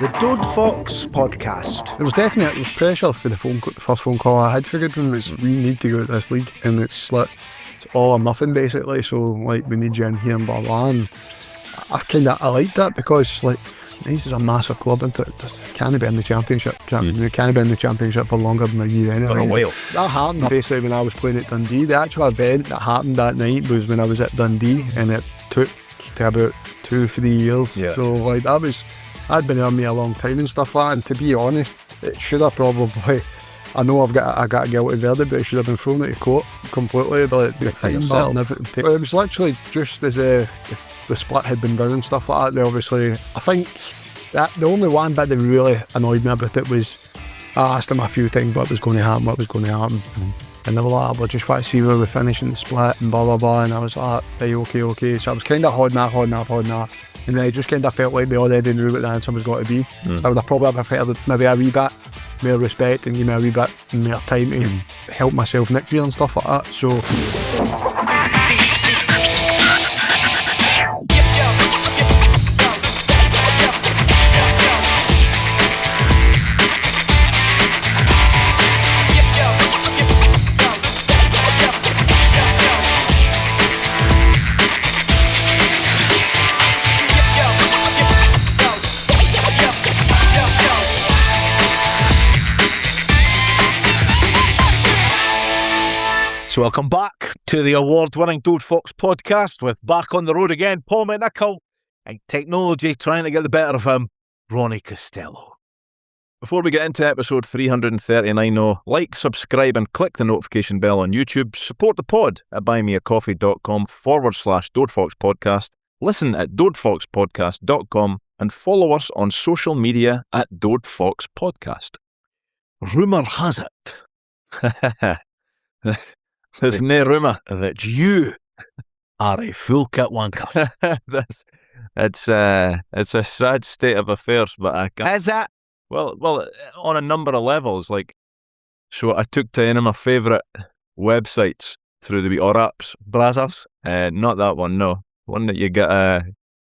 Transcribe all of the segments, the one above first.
The Dode Fox Podcast. There was pressure for the first phone call I had for Goodwin was we need to go to this league, and it's like it's all or nothing basically. So like we need you in here and blah blah. And I like that because like Nice is a massive club, and it can't be in the championship. They can't be in the championship for longer than a year anyway. For a while. That happened basically when I was playing at Dundee. The actual event that happened that night was when I was at Dundee, and it took to about 2-3 years. Yeah. So like I'd been on me a long time and stuff like that, and to be honest, it should have probably, I know I got a guilty verdict, but it should have been thrown out of court completely. But the time bar and everything. It was literally just as the split had been done and stuff like that. They obviously, I think that the only one bit that really annoyed me about it was I asked them a few times what was going to happen, and they were like, "Well, just want to see where we're finishing the split and blah blah blah," and I was like, "Hey, okay." So I was kind of holding that. And then I just kind of felt like they already knew what the answer was going to be. I would have probably preferred maybe a wee bit more respect and give me a wee bit more time to help myself next year and stuff like that. So So welcome back to the award-winning Dode Fox Podcast with back on the road again, Paul McNichol, and technology trying to get the better of him, Ronnie Costello. Before we get into episode 339, though, like, subscribe and click the notification bell on YouTube. Support the pod at buymeacoffee.com/Dode Fox Podcast. Listen at dodefoxpodcast.com and follow us on social media at Dode Fox Podcast. Rumour has it... There's no rumour that you are a full kit wanker. It's a sad state of affairs, but I can't. Is it? Well, on a number of levels. Like, so I took to one of my favourite websites through the week, or apps, Brazzers. Not that one, no. One that you get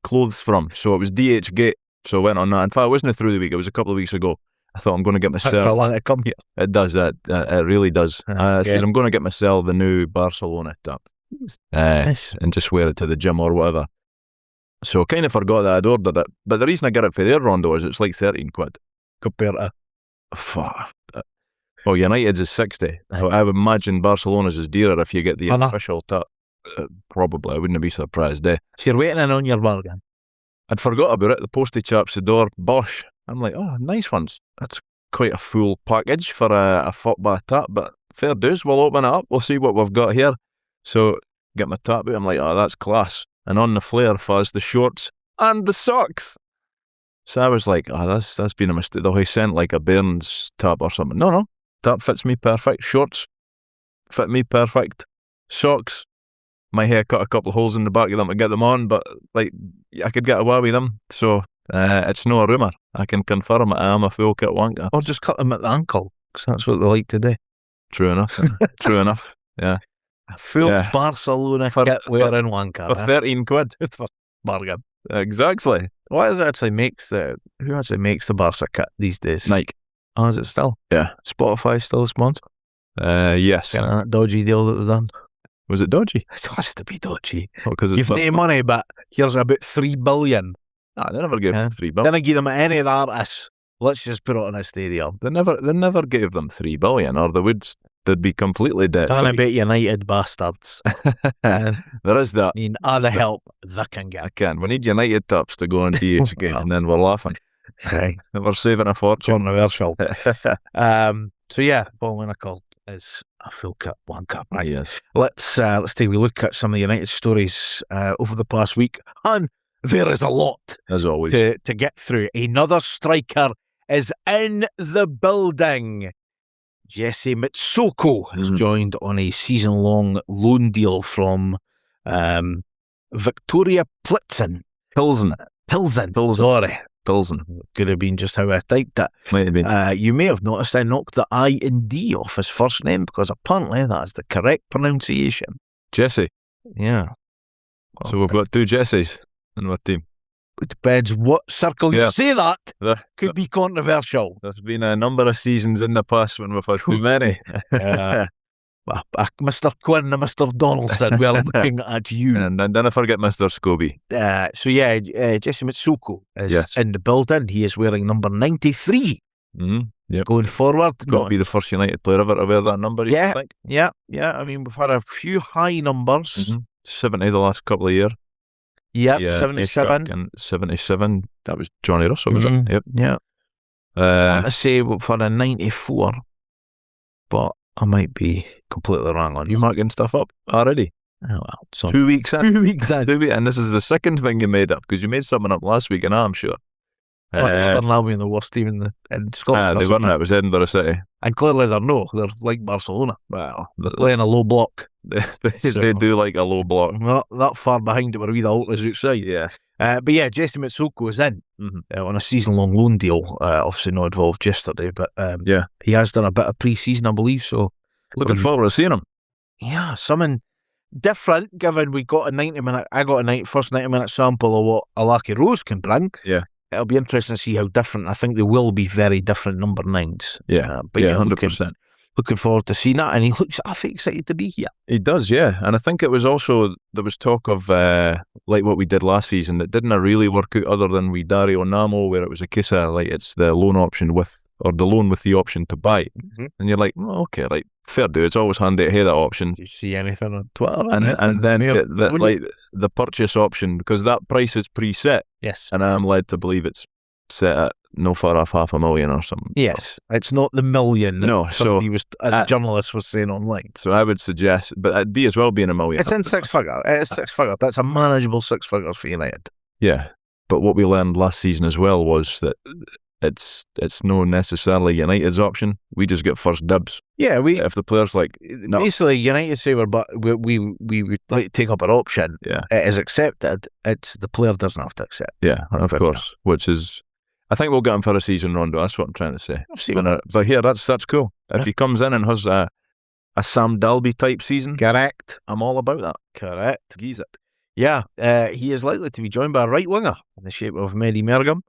clothes from. So it was DHgate. So I went on that. In fact, it wasn't through the week. It was a couple of weeks ago. I thought I'm going to get myself... Takes a long to come here. It does, it really does. I said I'm going to get myself the new Barcelona top Nice. and just wear it to the gym or whatever. So I kind of forgot that I'd ordered it. But the reason I got it for there, Rondo, is it's like 13 quid. Compared to... Fuck. Well, United's is 60. I would imagine Barcelona's is dearer if you get the official top. Probably. I wouldn't be surprised. So you're waiting in on your bargain. I'd forgot about it. The postage chaps the door, Bosch. I'm like, oh, nice ones. That's quite a full package for a football tap, but fair dues. We'll open it up. We'll see what we've got here. So, get my tap out. I'm like, oh, that's class. And on the flare fuzz, the shorts and the socks. So I was like, oh, that's been a mistake. He sent like a Bairns tap or something. No. Tap fits me perfect. Shorts fit me perfect. Socks. My hair cut a couple of holes in the back of them to get them on, but like I could get away with them. So it's no rumour. I can confirm I am a full kit wanker. Or just cut them at the ankle, because that's what they like to do. True enough. True enough. Yeah. A full Barcelona kit wearing wanker. For 13 quid. For bargain. Exactly. Who actually makes the Barca kit these days? Nike. Oh, is it still? Yeah. Spotify still a sponsor? Yes. Getting that dodgy deal that they've done. Was it dodgy? It has to be dodgy. Oh, you've no money, but here's about 3 billion. Nah, they never gave them 3 billion. Didn't give them any of the artists. Let's just put it on a stadium. They never gave them 3 billion, or they'd be completely dead. Can I bet United bastards? There is that. Need all the help they can get. I can. We need United tops to go on DHgate, and then we're laughing. Right. We're saving a fortune. Controversial. So yeah, Paul McNichol is a full kit wanker. Right. Yes. Let's take a look at some of the United stories over the past week, and there is a lot, as always, to get through. Another striker is in the building. Jesse Mitsoko has joined on a season-long loan deal from Victoria Plitzen. Pilsen. Sorry. Pilsen. Could have been just how I typed it. Might have been. You may have noticed I knocked the I and D off his first name because apparently that's the correct pronunciation. Jesse. Yeah. So we've got 2 Jessies in our team. It depends what circle you say that. Could be controversial. There's been a number of seasons in the past when we've had too many. Mr. Quinn and Mr. Donaldson, we're looking at you. And then I forget Mr. Scobie. Jesse Mitsuko is in the building. He is wearing number 93. Yep. Going forward. Got to be the first United player ever to wear that number, you think? Yeah. I mean, we've had a few high numbers. 70 the last couple of years. Yep, 77. And 77, that was Johnny Russell, was it? Yep. Yeah. I want to say we've had a 94, but I might be completely wrong on you marking stuff up already. Oh, well, 2 weeks in. 2 weeks in. And this is the second thing you made up, because you made something up last week, and I'm sure. Stirling being the worst team in Scotland. They weren't. It was Edinburgh City. And clearly they're like Barcelona. Well, they're playing a low block. They do like a low block. Not that far behind it where we the ultras outside. Yeah. But yeah, Jesse Mitsoko is in on a season-long loan deal. Obviously not involved yesterday, but he has done a bit of pre-season, I believe. So looking forward to seeing him. Yeah, something different. Given I got a first 90-minute sample of what Alaki Rose can bring. Yeah. It'll be interesting to see how different. I think they will be very different number 9s. But 100%. Looking forward to seeing that, and he looks awfully excited to be here. He does, yeah. And I think it was also, there was talk of, like what we did last season, that didn't really work out other than with Dario Namo, where it was a case of, like, it's the loan option or the loan with the option to buy. And you're like, okay, right, fair do. It's always handy to have that option. Do you see anything on Twitter? And then the purchase option, because that price is preset. Yes. And I'm led to believe it's set at no far off $500,000 or something. Yes. It's not the million that a journalist was saying online. So I would suggest, but it'd be as well being $1 million. It's in six figures. It's 6 figures. That's a manageable 6 figures for United. Yeah. But what we learned last season as well was that it's not necessarily United's option. We just get first dibs. Yeah, if the player's like, no. Basically, United say we would like to take up an option. Yeah, it is accepted. It's the player doesn't have to accept. Yeah, of course. Which is, I think we'll get him for a season, Rondo. That's what I'm trying to say. But here, that's cool. If he comes in and has a Sam Dalby type season, correct. I'm all about that. Correct. Geese it. Yeah, he is likely to be joined by a right winger in the shape of Mehdi Mergam.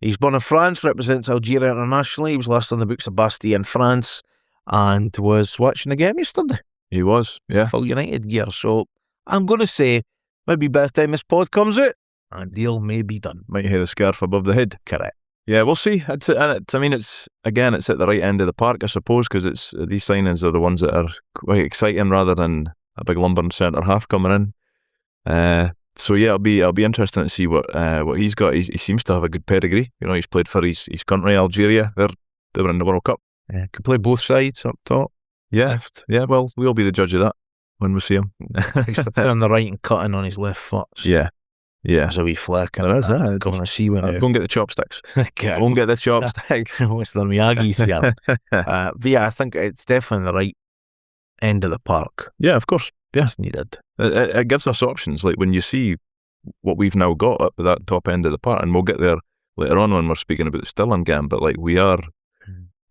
He's born in France, represents Algeria internationally. He was last on the books of Bastille in France and was watching the game yesterday. He was, yeah. Full United gear. So I'm going to say maybe by the time this pod comes out, a deal may be done. Might have the scarf above the head. Correct. Yeah, we'll see. It's at the right end of the park, I suppose, because it's these signings are the ones that are quite exciting rather than a big lumbering centre half coming in. So yeah, it'll be interesting to see what he's got. He seems to have a good pedigree. You know, he's played for his country, Algeria. They were in the World Cup. Yeah, could play both sides up top. Yeah, left. Yeah. Well, we'll be the judge of that when we see him. He's to put on the right and cutting on his left foot. Yeah. There's a wee flick. There is that. Going to see when. Go and get the chopsticks. Go and get the chopsticks. Mr. Miyagi's here. But yeah, I think it's definitely the right end of the park. Yeah, of course. Yeah, it's needed. It gives us options. Like when you see what we've now got up at that top end of the park, and we'll get there later on when we're speaking about the Stirling game. But like we are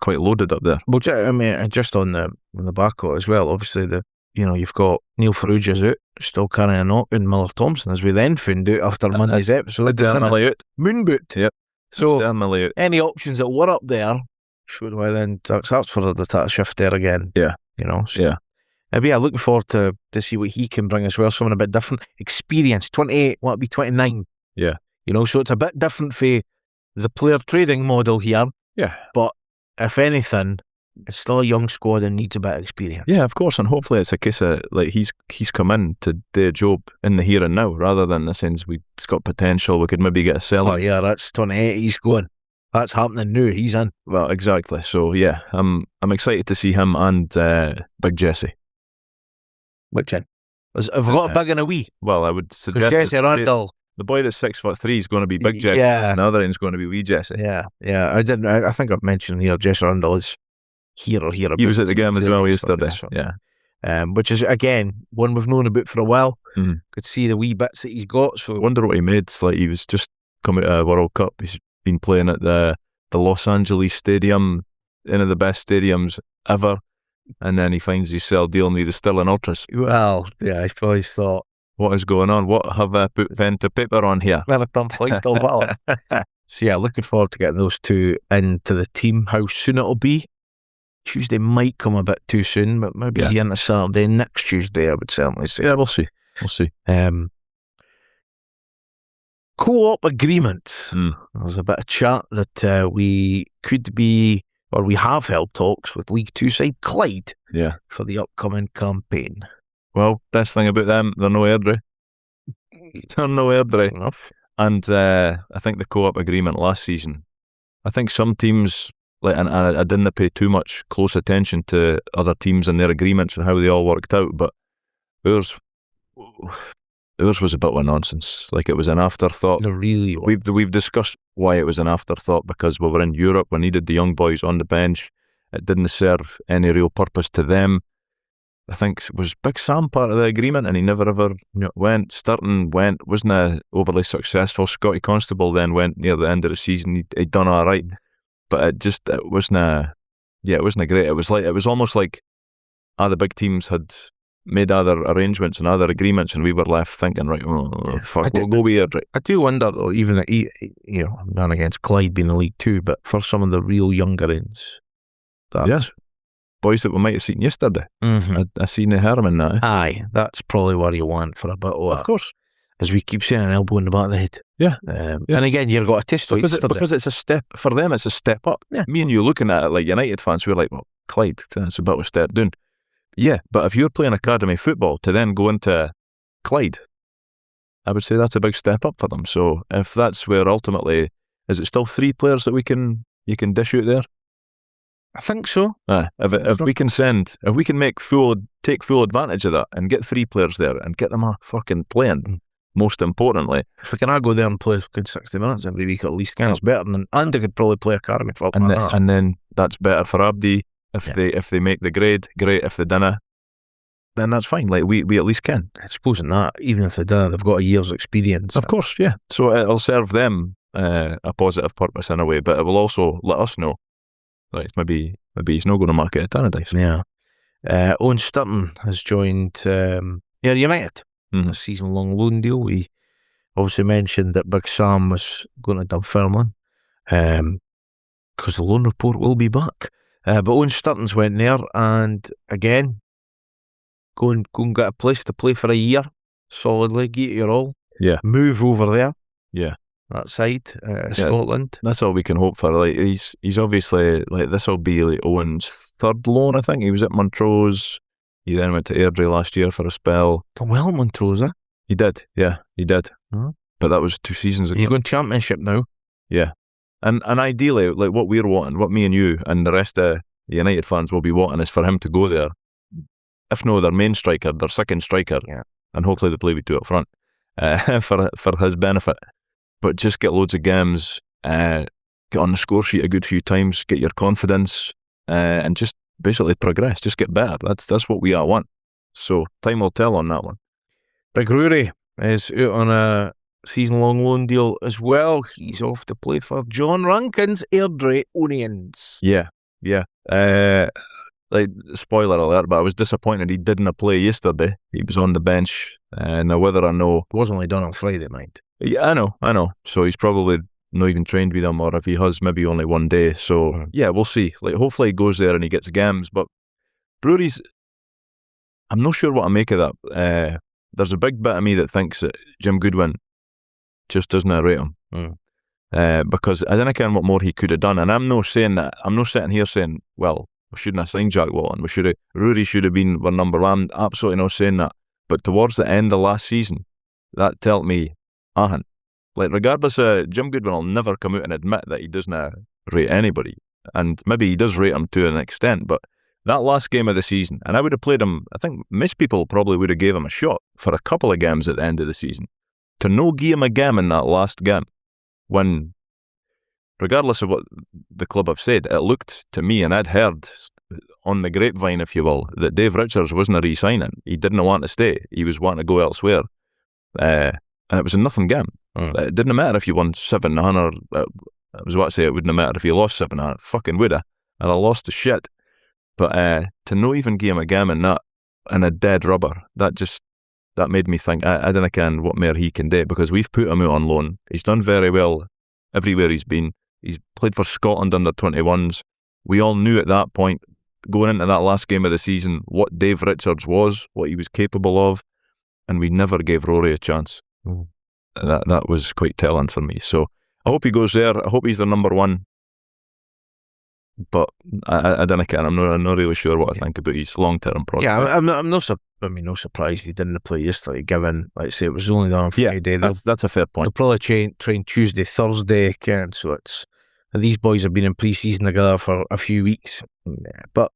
quite loaded up there. Well, I mean, just on the back of it as well. Obviously, you've got Neil Farrugia's out, still carrying a knock, and Miller Thompson, as we then found out after Monday's episode. Definitely out. Moon boot. Yep. So definitely out. Any options that were up there, should why then that's for the to shift there again. Yeah. So, yeah. But yeah, looking forward to see what he can bring as well. Something a bit different. Experience, 28, want to be 29. Yeah. So it's a bit different for the player trading model here. Yeah. But if anything, it's still a young squad and needs a bit of experience. Yeah, of course. And hopefully it's a case of like he's come in to do a job in the here and now rather than the sense it's got potential. We could maybe get a sell. Oh yeah, that's 28. He's going. That's happening now. He's in. Well, exactly. So yeah, I'm excited to see him and Big Jesse. Which end? Have we got a big and a wee? Well, I would suggest Jesse Randall. The boy that's 6'3" is going to be Big Jesse. Yeah. And the other end's going to be wee Jesse. Yeah. I think I've mentioned here Jesse Randall is here or here. He was at the game as well yesterday. Yeah. Which is again one we've known about for a while. Mm-hmm. Could see the wee bits that he's got. So I wonder what he made. Like he was just coming out of a World Cup. He's been playing at the Los Angeles Stadium, one of the best stadiums ever. And then he finds himself dealing with the Stirling Ultras. Well, yeah, I probably thought, What is going on? What have I put pen to paper on here? Well, I've done flight still valid. So yeah, looking forward to getting those two into the team. How soon it'll be? Tuesday might come a bit too soon, but maybe into Saturday next Tuesday, I would certainly say. Yeah, we'll see. Co-op agreements. There's a bit of chat that we could be, or we have held talks with League Two side Clyde for the upcoming campaign. Well, best thing about them, they're no Airdrie. They're no Airdrie. Enough. And I think the co-op agreement last season, I think some teams, and I didn't pay too much close attention to other teams and their agreements and how they all worked out, but ours was a bit of nonsense. Like, it was an afterthought. No, really. We've discussed why it was an afterthought, because we were in Europe, we needed the young boys on the bench. It didn't serve any real purpose to them. I think it was Big Sam part of the agreement, and he never ever went. Sturton went, wasn't overly successful. Scotty Constable then went near the end of the season. He'd done all right, but it wasn't great. It was almost like the big teams had made other arrangements and other agreements, and we were left thinking, right, fuck, we'll go with Airdrie. I do wonder though, even I'm not against Clyde being in League Two, but for some of the real younger ends, boys that we might have seen yesterday. I seen the Herman now. Aye, that's probably what you want for a bit of course. As we keep saying, an elbow in the back of the head. Yeah. And again, you've got a test because it's a step, for them it's a step up. Yeah. Me and you looking at it like United fans, we're like, well, Clyde, that's a bit of a step down. Yeah, but if you're playing academy football to then go into Clyde, I would say that's a big step up for them. So if that's where ultimately, is it still 3 players that you can dish out there? I think so. If we can take full advantage of that and get 3 players there and get them fucking playing, most importantly. If we can go there and play good 60 minutes every week at least, it's better than Andy could probably play academy football. And then that's better for Abdi. If they make the grade, great. If they dinner, then that's fine. Like, we at least can. I suppose in that, even if they do, they've got a year's experience. Of course, yeah. So it'll serve them a positive purpose in a way, but it will also let us know that maybe he's not going to mark it at Tannadice. Yeah. Owen Sturton has joined Ayr United. A season-long loan deal. We obviously mentioned that Big Sam was going to Dunfermline because the loan report will be back. But Owen Sturton's went there, and again, go and get a place to play for a year solidly, get your all. Yeah. Move over there. Yeah. That side, Scotland. That's all we can hope for. Like, he's obviously, like, this will be like Owen's 3rd loan, I think. He was at Montrose. He then went to Airdrie last year for a spell. Well, Montrose, eh? He did, yeah, he did. But that was 2 seasons ago. You're going Championship now. Yeah. And ideally, like, what we're wanting, what me and you and the rest of the United fans will be wanting, is for him to go there. If no, their main striker, their second striker, and hopefully they play with 2 up front for his benefit. But just get loads of games, get on the score sheet a good few times, get your confidence, and just basically progress, just get better. That's what we all want. So time will tell on that one. Big Rory is out on a season-long loan deal as well. He's off to play for John Rankin's Airdrie Onions. Yeah. Like, spoiler alert, but I was disappointed he didn't play yesterday. He was on the bench. Now, whether I know... It was only done on Friday night. Yeah, I know. So he's probably not even trained with them, or if he has, maybe only one day. So, yeah, we'll see. Like, hopefully he goes there and he gets games. But Brewery's... I'm not sure what to make of that. There's a big bit of me that thinks that Jim Goodwin just doesn't rate him. Because I don't care what more he could have done. And I'm not sitting here saying, well, we shouldn't have signed Jack Walton. Rory should have been our number one. I'm absolutely not saying that. But towards the end of last season, that told me, like, regardless of, Jim Goodwin will never come out and admit that he doesn't rate anybody. And maybe he does rate him to an extent, but that last game of the season, and I would have played him, I think most people probably would have gave him a shot for a couple of games at the end of the season. To no give him a game in that last game, when, regardless of what the club have said, it looked to me, and I'd heard on the grapevine, if you will, that Dave Richards wasn't re-signing. He didn't want to stay. He was wanting to go elsewhere. And it was a nothing game. It didn't matter if you won 7-0. I was about to say it wouldn't matter if you lost 7-0. Fucking would have. And I lost the shit. But to not even give him a game in that, and a dead rubber, that that made me think, I don't know what more he can do, because we've put him out on loan. He's done very well everywhere he's been. He's played for Scotland under 21s. We all knew at that point, going into that last game of the season, what Dave Richards was, what he was capable of, and we never gave Rory a chance. That was quite telling for me. So I hope he goes there. I hope he's the number one. But I don't know, Ken. I'm not really sure what I think about his long-term project. Yeah, I'm no surprised he didn't play yesterday, given, like I say, it was only on Friday. That's a fair point. They'll probably train Tuesday, Thursday, Ken. So these boys have been in pre-season together for a few weeks. But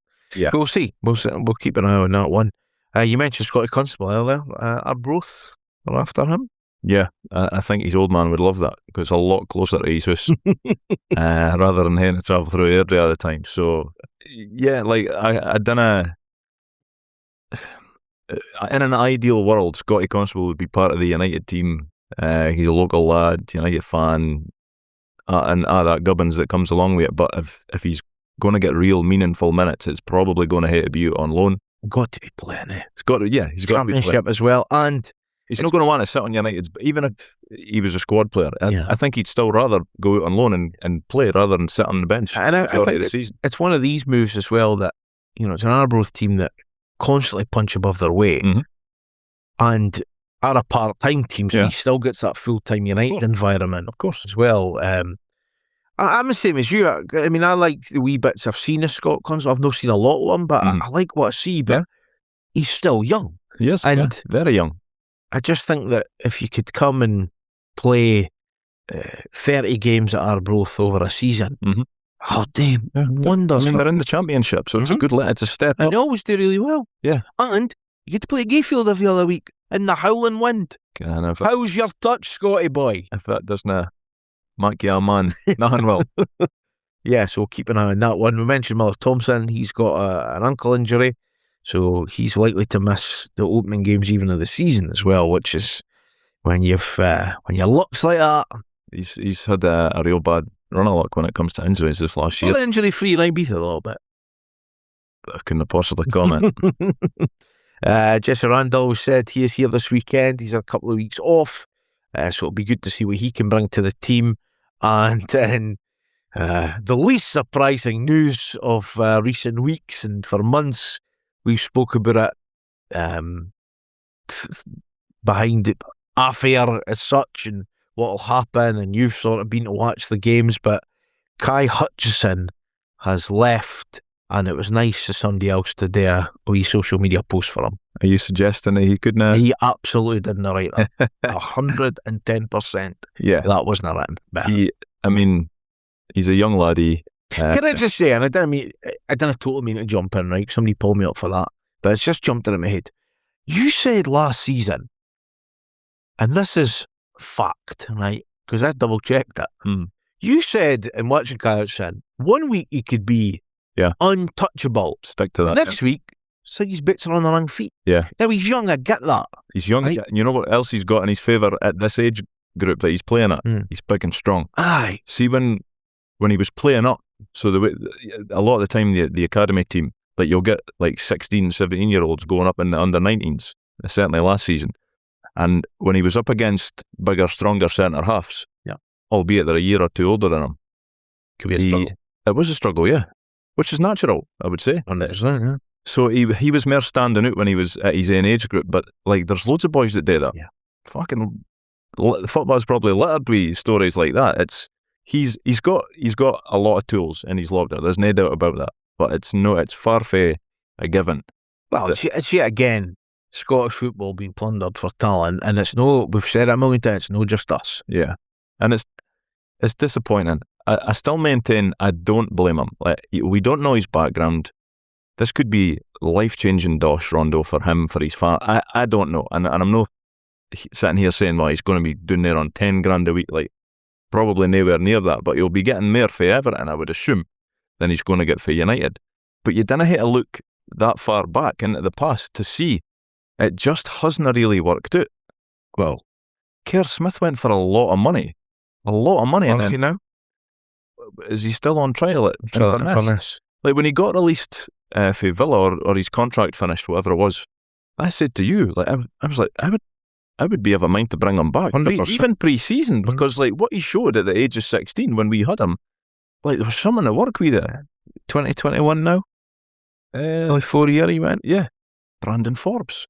we'll see. We'll keep an eye on that one. You mentioned Scotty Constable earlier. Arbroath are after him. Yeah, I think his old man would love that, because it's a lot closer to his house rather than having to travel through Airdrie all the time. So, yeah, like, I don't know. In an ideal world, Scotty Constable would be part of the United team. He's a local lad, United fan, and that gubbins that comes along with it. But if he's going to get real meaningful minutes, it's probably going to have to be out on loan. Got to be playing it. He's got to be Championship as well, and he's not going to want to sit on United's. Even if he was a squad player, I think he'd still rather go out on loan and play rather than sit on the bench. And I think it's one of these moves as well that, it's an Arbroath team that constantly punch above their weight, and are a part-time team, so he still gets that full-time United environment, of course, as well. I'm the same as you. I mean, I like the wee bits I've seen of Scott Constable. I've not seen a lot of him, but I like what I see. But he's still young. Yes, and very young. I just think that if you could come and play 30 games at Arbroath over a season, oh, damn, wonders. I mean, they're in the Championship, so it's a good it's a step up. And they always do really well. Yeah. And you get to play Gayfield every other week in the howling wind. How's your touch, Scotty boy? If that doesn't make you a man, nothing will. Yeah, so keep an eye on that one. We mentioned Miller Thompson. He's got an ankle injury, so he's likely to miss the opening games even of the season as well, which is when your luck's like that. He's had a real bad run of luck when it comes to injuries this last year. Well, injury-free in Ibiza a little bit. I couldn't possibly comment. Jesse Randall said he is here this weekend. He's had a couple of weeks off, so it'll be good to see what he can bring to the team. And then the least surprising news of recent weeks and for months, we've spoke about it behind it, affair as such, and what'll happen, and you've sort of been to watch the games, but Kai Hutchison has left, and it was nice for somebody else to do a wee social media post for him. Are you suggesting that he couldn't? He absolutely didn't write that. 110%. Yeah. That wasn't written. He's a young laddie. Can I just say, and I didn't totally mean to jump in, right? Somebody pulled me up for that, but it's just jumped in my head. You said last season, and this is fact, right? Because I double checked it. You said in watching Kai Hutchison, 1 week he could be untouchable. Stick to that. Next week, so his bits are on the wrong feet. Yeah. Now he's young, I get that. He's young. Right? You know what else he's got in his favour at this age group that he's playing at? He's big and strong. Aye. See, when he was playing up, so a lot of the time the academy team, like you'll get like 16, 17-year-olds going up in the under-19s, certainly last season. And when he was up against bigger, stronger centre-halves, albeit they're a year or two older than him, could be a struggle. It was a struggle, yeah. Which is natural, I would say. Yeah. So he was more standing out when he was at his own age group, but like there's loads of boys that do that. Yeah. Fucking football's probably littered with stories like that. He's got a lot of tools in his locker. There's no doubt about that. But it's far from a given. Well, it's yet again Scottish football being plundered for talent, and we've said it a million times, it's not just us. Yeah. And it's disappointing. I still maintain I don't blame him. Like, we don't know his background. This could be life-changing Dosh Rondo for him, for his family. I don't know. And I'm not sitting here saying, well, he's going to be doing there on 10 grand a week. Like, probably nowhere near that, but he'll be getting more for Everton, I would assume, than he's going to get for United. But you didn't have to look that far back into the past to see it just hasn't really worked out. Well, Kerr Smith went for a lot of money. What's he now? Is he still on trial at Inverness? Like when he got released for Villa or his contract finished, whatever it was, I said to you, like, I was like, I would be of a mind to bring him back, 100%. even pre-season, because like what he showed at the age of 16 when we had him, like there was something to work with it. 2021 now. Only 4 year he went. Yeah, Brandon Forbes,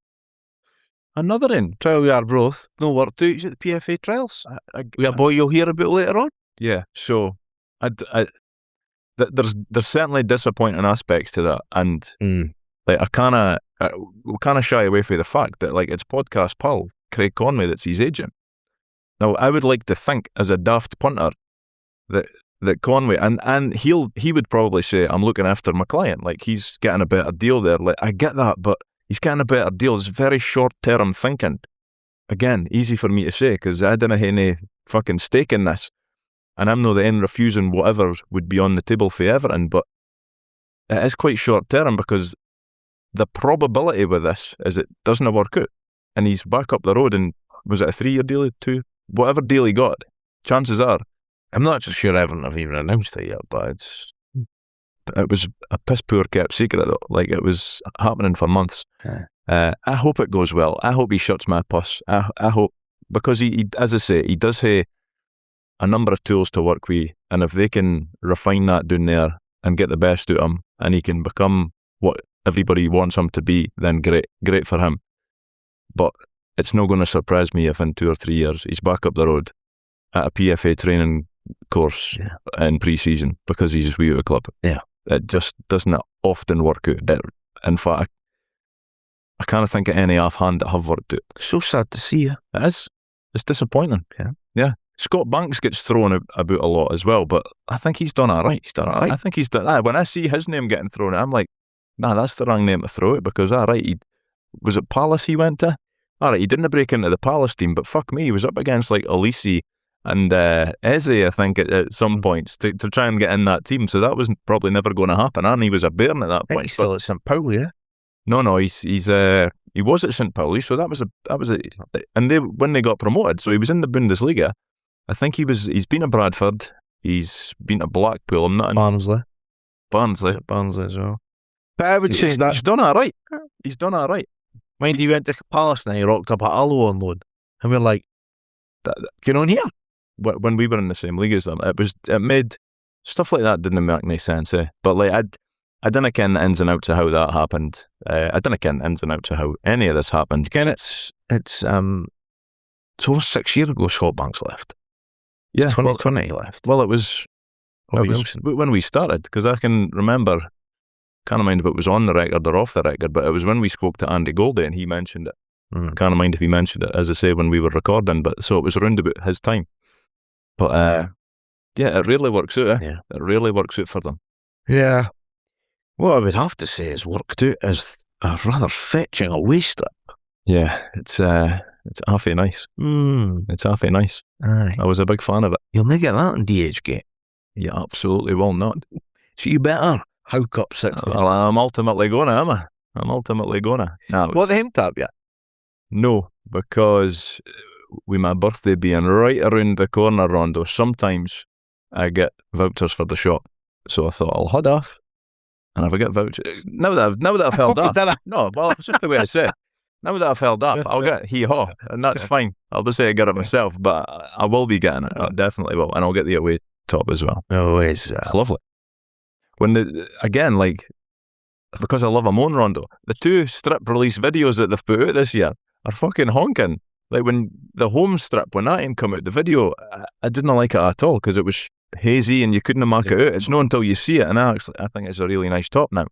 another in 12-year growth. No work to. He's at the PFA trials. We a boy you'll hear about later on. Yeah, so there's certainly disappointing aspects to that, and like we kind of shy away from the fact that like it's podcast pal Craig Conway that's his agent. Now I would like to think as a daft punter that Conway and he would probably say I'm looking after my client, like he's getting a better deal there. Like I get that, but he's getting a better deal. It's very short term thinking. Again, easy for me to say because I didn't have any fucking stake in this. And I'm not the end refusing whatever would be on the table for Everton, but it is quite short term because the probability with this is it doesn't work out. And he's back up the road and was it a 3-year deal, 2? Whatever deal he got, chances are. I'm not so sure Everton have even announced it yet, but it was a piss poor kept secret though. Like it was happening for months. I hope it goes well. I hope he shuts my puss. I hope, because he, as I say, he does have a number of tools to work with, and if they can refine that down there and get the best out of him, and he can become what everybody wants him to be, then great for him. But it's not going to surprise me if in 2 or 3 years he's back up the road at a PFA training course in pre-season because he's with a club. Yeah, it just doesn't often work out. In fact, I can't think of any offhand that have worked out. So sad to see you. It is. It's disappointing. Yeah. Scott Banks gets thrown about a lot as well, but I think he's done all right. I think he's done. When I see his name getting thrown, I'm like, nah, that's the wrong name to throw it because was it Palace he went to? All right, he didn't break into the Palace team, but fuck me, he was up against like Elise and Eze, I think, at some points to try and get in that team. So that was probably never going to happen. And he was a Bairn at that point. He's still at St. Pauli, yeah? No, he was at St. Pauli, so that was and when they got promoted, so he was in the Bundesliga. I think he's been at Bradford, he's been at Blackpool. I'm not in Barnsley as well. But I would say that he's done all right. He's done all right. Mind you, went to Palace and he rocked up at Allo on loan, and we're like, get on here. When we were in the same league as them, it made stuff like that didn't make any sense. But like I didn't ken the ins and outs of how that happened. I didn't ken the ins and outs of how any of this happened. Again, it's over 6 years ago Scott Banks left. Yeah, 2020 he left. Well, it was when we started, because I can remember, can't mind if it was on the record or off the record, but it was when we spoke to Andy Goldie and he mentioned it. Can't mind if he mentioned it, as I say, when we were recording, but so it was around about his time. But yeah, it really works out. It really works out for them. Yeah. What I would have to say is worked out as a rather fetching away strip. Yeah, it's halfway nice. It's halfway nice. Aye. I was a big fan of it. You'll not get that in DHgate. You absolutely will not. So you better hook up 6. Well, I'm ultimately going to, am I? I'm ultimately going to. What, the him tab yet? No, because with my birthday being right around the corner, Rondo, sometimes I get vouchers for the shop. So I thought I'll head off. And if I get vouchers, now that I've held up, no, well, it's just the way I say it. Now that I've held up, I'll get hee-haw, and that's fine. I'll just say I get it myself, but I will be getting it. I definitely will, and I'll get the away top as well. Always. It's lovely. When again, like, because I love them on Rondo, the 2 strip release videos that they've put out this year are fucking honking. Like when the home strip, when that ain't come out, the video, I didn't like it at all because it was hazy and you couldn't mark it out. It's not until you see it, and I think it's a really nice top now.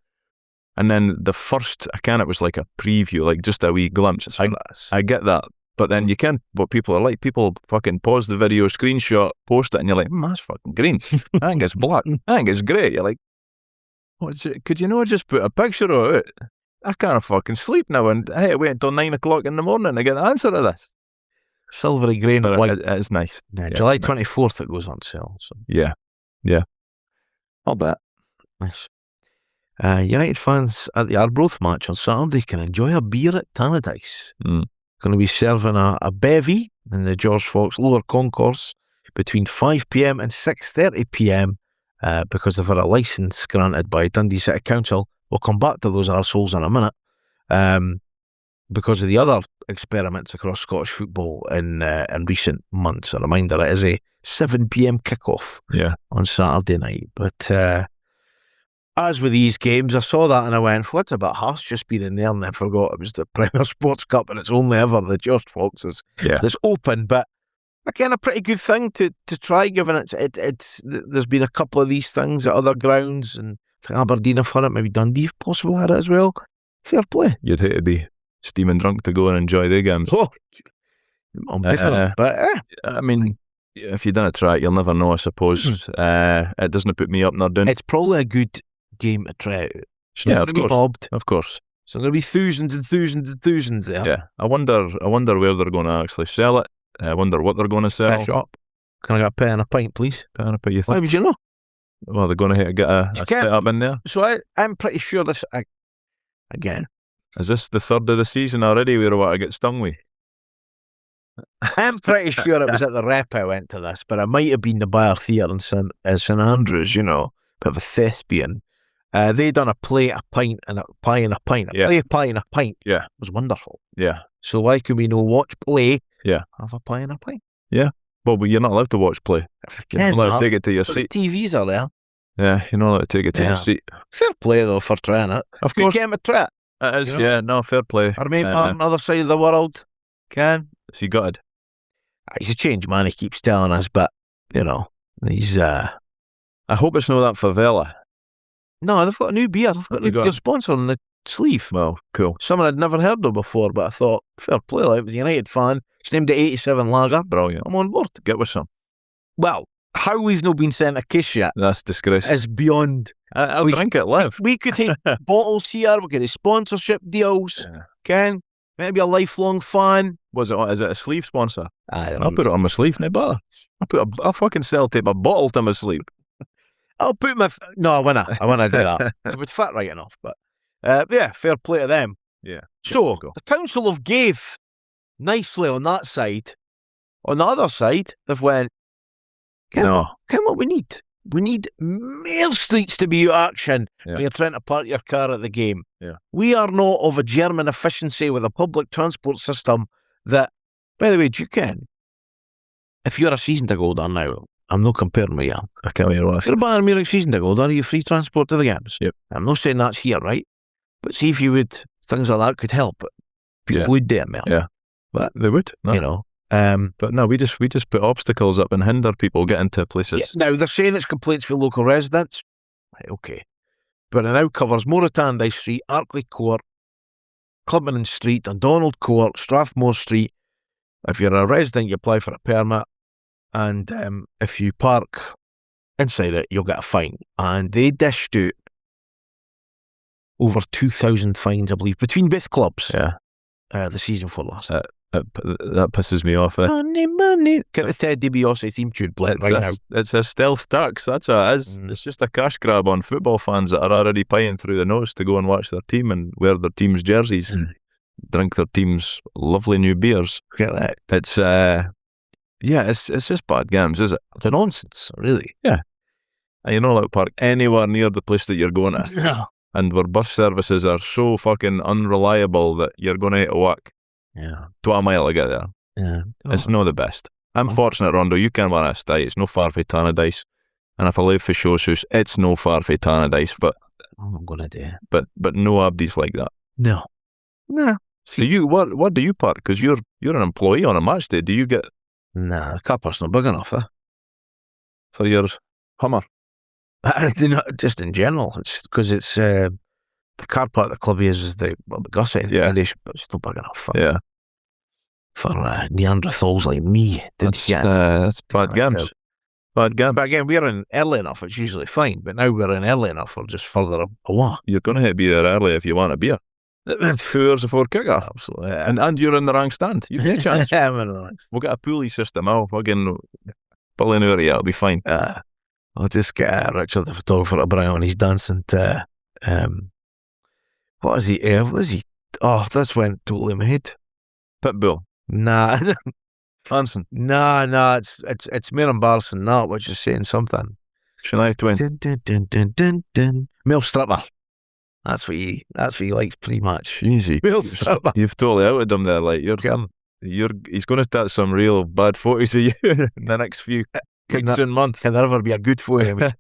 And then the first, it was like a preview, like just a wee glimpse. I get that, but then you can, what people are like, people fucking pause the video, screenshot, post it, and you're like, that's fucking green. I think it's black. I think it's grey. You're like, could you not just put a picture of it? I can't fucking sleep now, and I had to wait until 9 o'clock in the morning to get the answer to this. Silvery grey and white. It is nice. Yeah, July 24th it goes on sale. So. Yeah. I'll bet. Nice. United fans at the Arbroath match on Saturday can enjoy a beer at Tannadice. Going to be serving a bevy in the George Fox Lower Concourse between 5 p.m. and 6:30 p.m. Because they've had a licence granted by Dundee City Council. We'll come back to those arseholes in a minute. because of the other experiments across Scottish football in recent months. A reminder, it is a 7 p.m. kickoff on Saturday night. But as with these games, I saw that and I went, what's about Hearts just been in there, and I forgot it was the Premier Sports Cup and it's only ever the Just Foxes that's open. But again, a pretty good thing to try, given it's there's been a couple of these things at other grounds, and I think Aberdeen have had it, maybe Dundee if possible had it as well. Fair play. You'd hate to be steaming drunk to go and enjoy the games. But I mean, if you didn't try it, you'll never know, I suppose. It doesn't put me up nor down. It's probably a good game to try out. It's not going to be bobbed. Of course. So there'll be thousands and thousands and thousands there. Yeah. I wonder where they're going to actually sell it. I wonder what they're going to sell. Cash up. Can I get a pay and a pint, please? Pay and a pint, you think? Why would you know? Well, they're going to have to get a spit up in there. So I'm pretty sure this, again. Is this the third of the season already where I want to get stung with? I'm pretty sure it was at the Rep I went to this, but it might have been the Bar Theatre in St Andrews, you know, bit of a thespian. They done a play, a pint, and a pie and a pint. A play, a pie and a pint. Yeah. It was wonderful. Yeah. So why can we no watch play? Yeah. Have a pie and a pint. Yeah. Well, but you're not allowed to watch play. You're not allowed to take it to your seat. TVs are there. Yeah, you're not allowed to take it to your seat. Fair play though for trying it. Of course. Good game of try. It is, no, fair play. Our mate on the other side of the world can. Is he gutted? He's a changed man, he keeps telling us, but, you know, he's... I hope it's not that favela. No, they've got a new beer. They've got a new beer sponsor on the sleeve. Well, cool. Someone I'd never heard of before, but I thought, fair play, like, the United fan. It's named the 87 Lager. Brilliant. I'm on board. Get with some. Well, how we've not been sent a kiss yet. That's disgraceful. Is beyond... I'll drink it live. We could take bottles here, we could have sponsorship deals. Yeah. Ken, maybe a lifelong fan. Is it a sleeve sponsor? I'll put it on my sleeve, no bother. I'll fucking sellotape a bottle to my sleeve. I'll put my... No, I wanna do that. It would fit right enough, but... yeah, fair play to them. Yeah. So, the Council have gave nicely on that side. On the other side, they've went, Ken, what we need? We need more streets to be out action when you're trying to park your car at the game. Yeah. We are not of a German efficiency with a public transport system that, by the way, do you ken? If you're a season ticket holder now, I'm not comparing with you. I can't hear what. If you're a Bayern Munich season ticket holder, you free transport to the games. Yep. I'm not saying that's here, right? But see if you would, things like that could help. People would do it, man. Yeah. But they would. No. You know. But no, we just put obstacles up and hinder people getting to places. Yeah, now, they're saying it's complaints for local residents. Right, okay. But it now covers Tanna-dice Street, Arkley Court, Clubman Street, Donald Court, Strathmore Street. If you're a resident, you apply for a permit. And if you park inside it, you'll get a fine. And they dished out over 2,000 fines, I believe, between both clubs. Yeah. The season before last. That pisses me off. Money. Get the Ted DiBiase theme tune playing right now. It's a stealth tax. That's what it is. It's just a cash grab on football fans that are already paying through the nose to go and watch their team and wear their team's jerseys and drink their team's lovely new beers. Get that. It's just bad games, is it? It's a nonsense, really. Yeah. And you're not allowed to park anywhere near the place that you're going to. Yeah. And where bus services are so fucking unreliable that you're going to have to walk 12 mile to get there. Yeah. It's not the best. I'm fortunate, Rondo, you can wear a stay. It's no far from Tannadice. And if I live for Shoshu's, it's no far from Tannadice. But I'm going to do it. But no abdies like that. No. So what do you park? Because you're an employee on a match day. Do you get... Nah, the car park's not big enough, for your Hummer? Just in general. It's because it's the car park the club is the Gussie. Yeah. But it's not big enough for Neanderthals like me. That's bad games. Bad game. But again, we're in early enough, it's usually fine. But now we're in early enough, we're just further away. You're going to have to be there early if you want a beer. 2 hours before kickoff. Absolutely. And you're in the wrong stand. You've got a chance. I'm in the wrong stand. We'll get a pulley system. I'll fucking pull in over you. It'll be fine. I'll just get Richard, the photographer, to bring on. He's dancing to, what is he? Oh, this went totally in my head. Pitbull. Nah. Hanson. Nah, it's more embarrassing than that, which is saying something. Shania Twain. Mel Stripper. That's what he likes pretty much. Easy. You've totally outed him there. Like, he's going to start some real bad photos of you in the next few weeks and months. Can there ever be a good photo?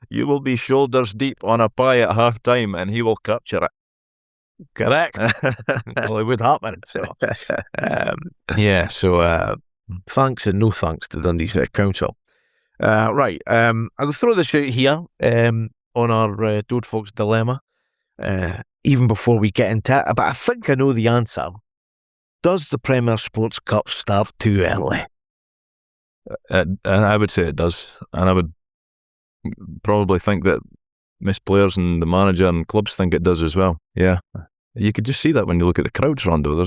You will be shoulders deep on a pie at half time and he will capture it. Correct. Well, it would happen. So, yeah. So, thanks and no thanks to Dundee City Council. Right. I'll throw this out here on our Dode Fox dilemma. Even before we get into it, but I think I know the answer. Does the Premier Sports Cup start too early? And I would say it does, and I would probably think that most players and the manager and clubs think it does as well. Yeah, you could just see that when you look at the crowds, Rondo.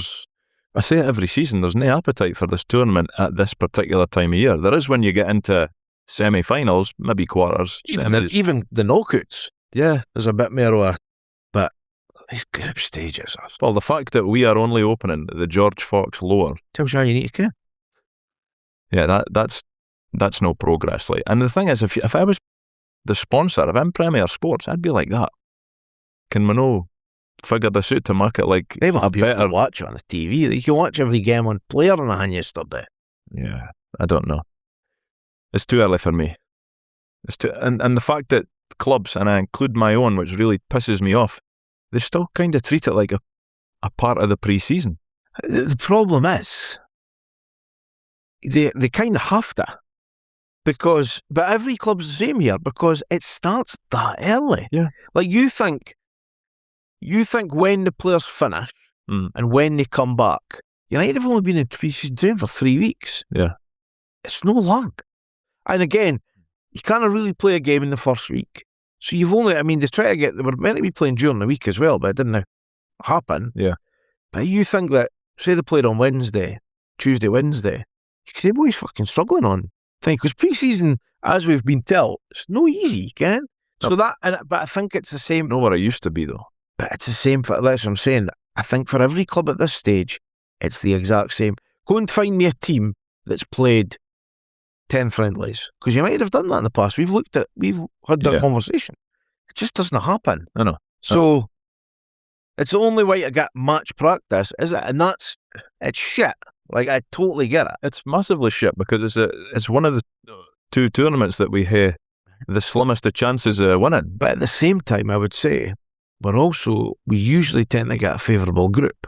I say it every season, there's no appetite for this tournament at this particular time of year. There is when you get into semi-finals, maybe quarters. Even the knockouts. Yeah. There's a bit more of a... But these group stages... Well, the fact that we are only opening the George Fox lower... tells you how you need to care. Yeah, that's no progress. Like, and the thing is, if I was the sponsor, if I'm Premier Sports, I'd be like that. Can we no figure this out to make it like they will be able to watch it on the TV. You can watch every game on Player on the hand yesterday. Yeah, I don't know. It's too early for me. And the fact that clubs, and I include my own, which really pisses me off, they still kind of treat it like a part of the pre-season. The problem is, they kind of have to. But every club's the same here, because it starts that early. Yeah. Like, you think when the players finish and when they come back, United have only been in pre-season training for 3 weeks. Yeah. It's no long. And again, you can't really play a game in the first week. So they were meant to be playing during the week as well, but it didn't happen. Yeah. But you think that, say they played on Tuesday, Wednesday, you could say, boys, fucking struggling on thing, because pre-season, as we've been told, it's no easy, can? So but I think it's the same. Not what it used to be, though. But it's the same that's what I'm saying. I think for every club at this stage, it's the exact same. Go and find me a team that's played 10 friendlies, because you might have done that in the past. We've had that conversation. It just doesn't happen. I know. So it's the only way to get match practice, is it? And it's shit. Like, I totally get it. It's massively shit, because it's one of the two tournaments that we have the slimmest of chances of winning. But at the same time, I would say, we usually tend to get a favourable group.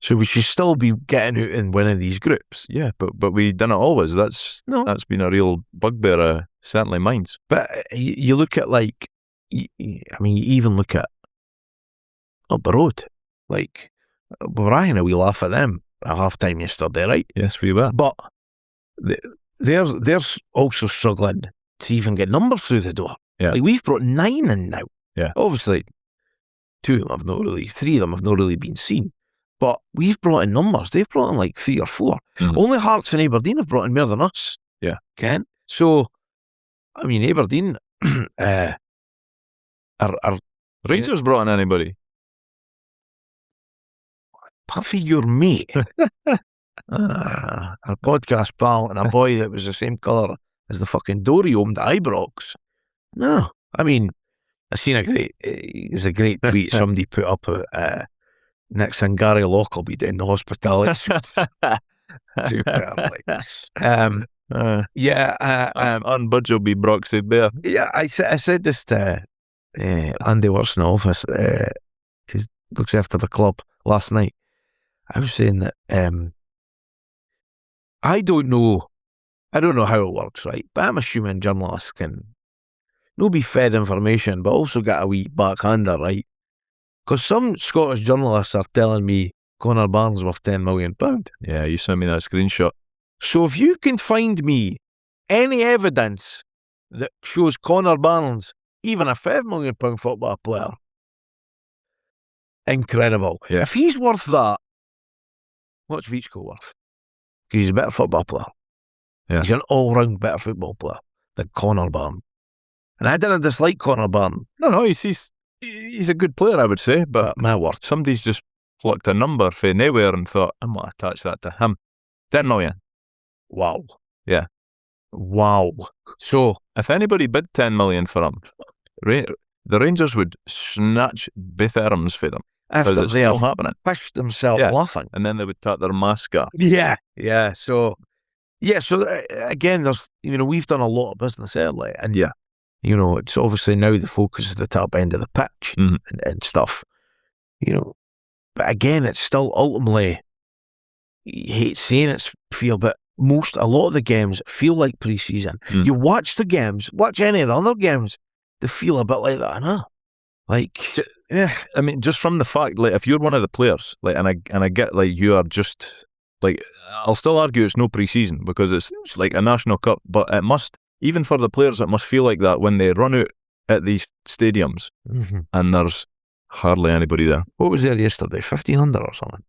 So we should still be getting out and winning these groups. Yeah, but we didn't always. That's been a real bugbear, certainly mine's. But you look at, like, you even look at up the road. Like, Brian, we laugh at them at half-time yesterday, right? Yes, we were. But they're also struggling to even get numbers through the door. Yeah. Like, we've brought 9 in now. Yeah. Obviously, 3 of them have not really been seen. But we've brought in numbers. They've brought in like 3 or 4. Mm-hmm. Only Hearts and Aberdeen have brought in more than us. Yeah. Ken? So, Aberdeen are Rangers brought in anybody? Apart from your mate. Our podcast pal and a boy that was the same colour as the fucking door he owned at Ibrox. No. I seen a great tweet somebody put up next thing Gary Lock will be doing the hospitality suite. On Budge will be Broxy Bear. Yeah, I said this to Andy works in the office. He looks after the club last night. I was saying that I don't know how it works, right? But I'm assuming journalists can not be fed information, but also get a wee backhander, right? Because some Scottish journalists are telling me Connor Barnes worth £10 million. Yeah, you sent me that screenshot. So if you can find me any evidence that shows Connor Barnes, even a £5 million football player, incredible. Yeah. If he's worth that, what's Vichko worth? Because he's a better football player. Yeah. He's an all-round better football player than Connor Barnes. And I didn't dislike Connor Barnes. No, he's a good player, I would say, but my word, somebody's just plucked a number from nowhere and thought, I'm going to attach that to him. 10 million. Wow. Yeah. Wow. So, if anybody bid 10 million for him, the Rangers would snatch both arms for them. After Because it's they still have happening. pushed themselves Yeah. laughing. And then they would take their mask off. Yeah. So again, there's, we've done a lot of business early, and it's obviously now the focus is the top end of the pitch and stuff, but again, it's still ultimately, you hate saying it's feel, but a lot of the games feel like pre-season. You watch the games, watch any of the other games, they feel a bit like that, huh? Like, yeah, I mean, just from the fact, like, if you're one of the players, like, and I get, like, you are just, like, I'll still argue it's no pre-season because it's like a national cup, but it must, even for the players, it must feel like that when they run out at these stadiums and there's hardly anybody there. What was there yesterday? 1,500 or something?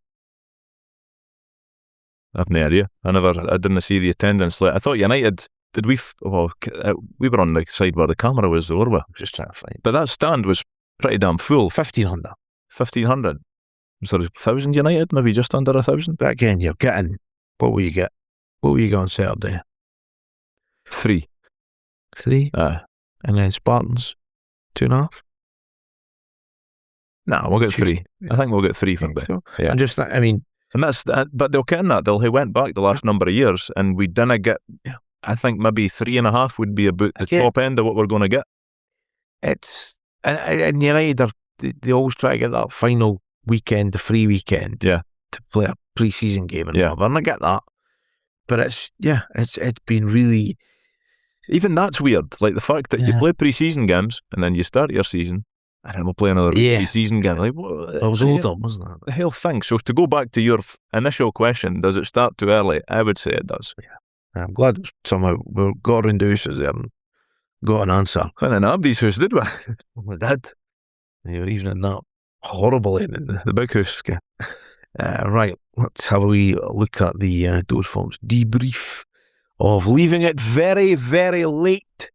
I've no idea. I didn't see the attendance. Like, I thought United, we were on the side where the camera was, were we? Just trying to find. But that stand was pretty damn full. 1,500. 1,500. Was there 1,000 United? Maybe just under 1,000? But again, you're getting, what will you get? What will you get on Saturday? 3. 3? And then Spartans, 2.5? No, we'll get 3. I think we'll get 3 from there. So, yeah. And just, and that's, but they'll get in that. He went back the last number of years and we didn't get, I think maybe 3.5 would be about the top end of what we're going to get. It's, and United, they always try to get that final weekend, the free weekend, to play a pre-season game and whatever, and I get that. But it's been really... Even that's weird. Like the fact that you play pre-season games and then you start your season and then we'll play another pre-season game. Like, it was all done, wasn't it? The whole thing. So to go back to your initial question, does it start too early? I would say it does. Yeah. I'm glad somehow we got around the houses there and got an answer. Well, in Abdi's house, did we? We did. You were even in that horrible end in the big house. Right, let's have a wee look at the Dode Fox debrief of leaving it very, very late,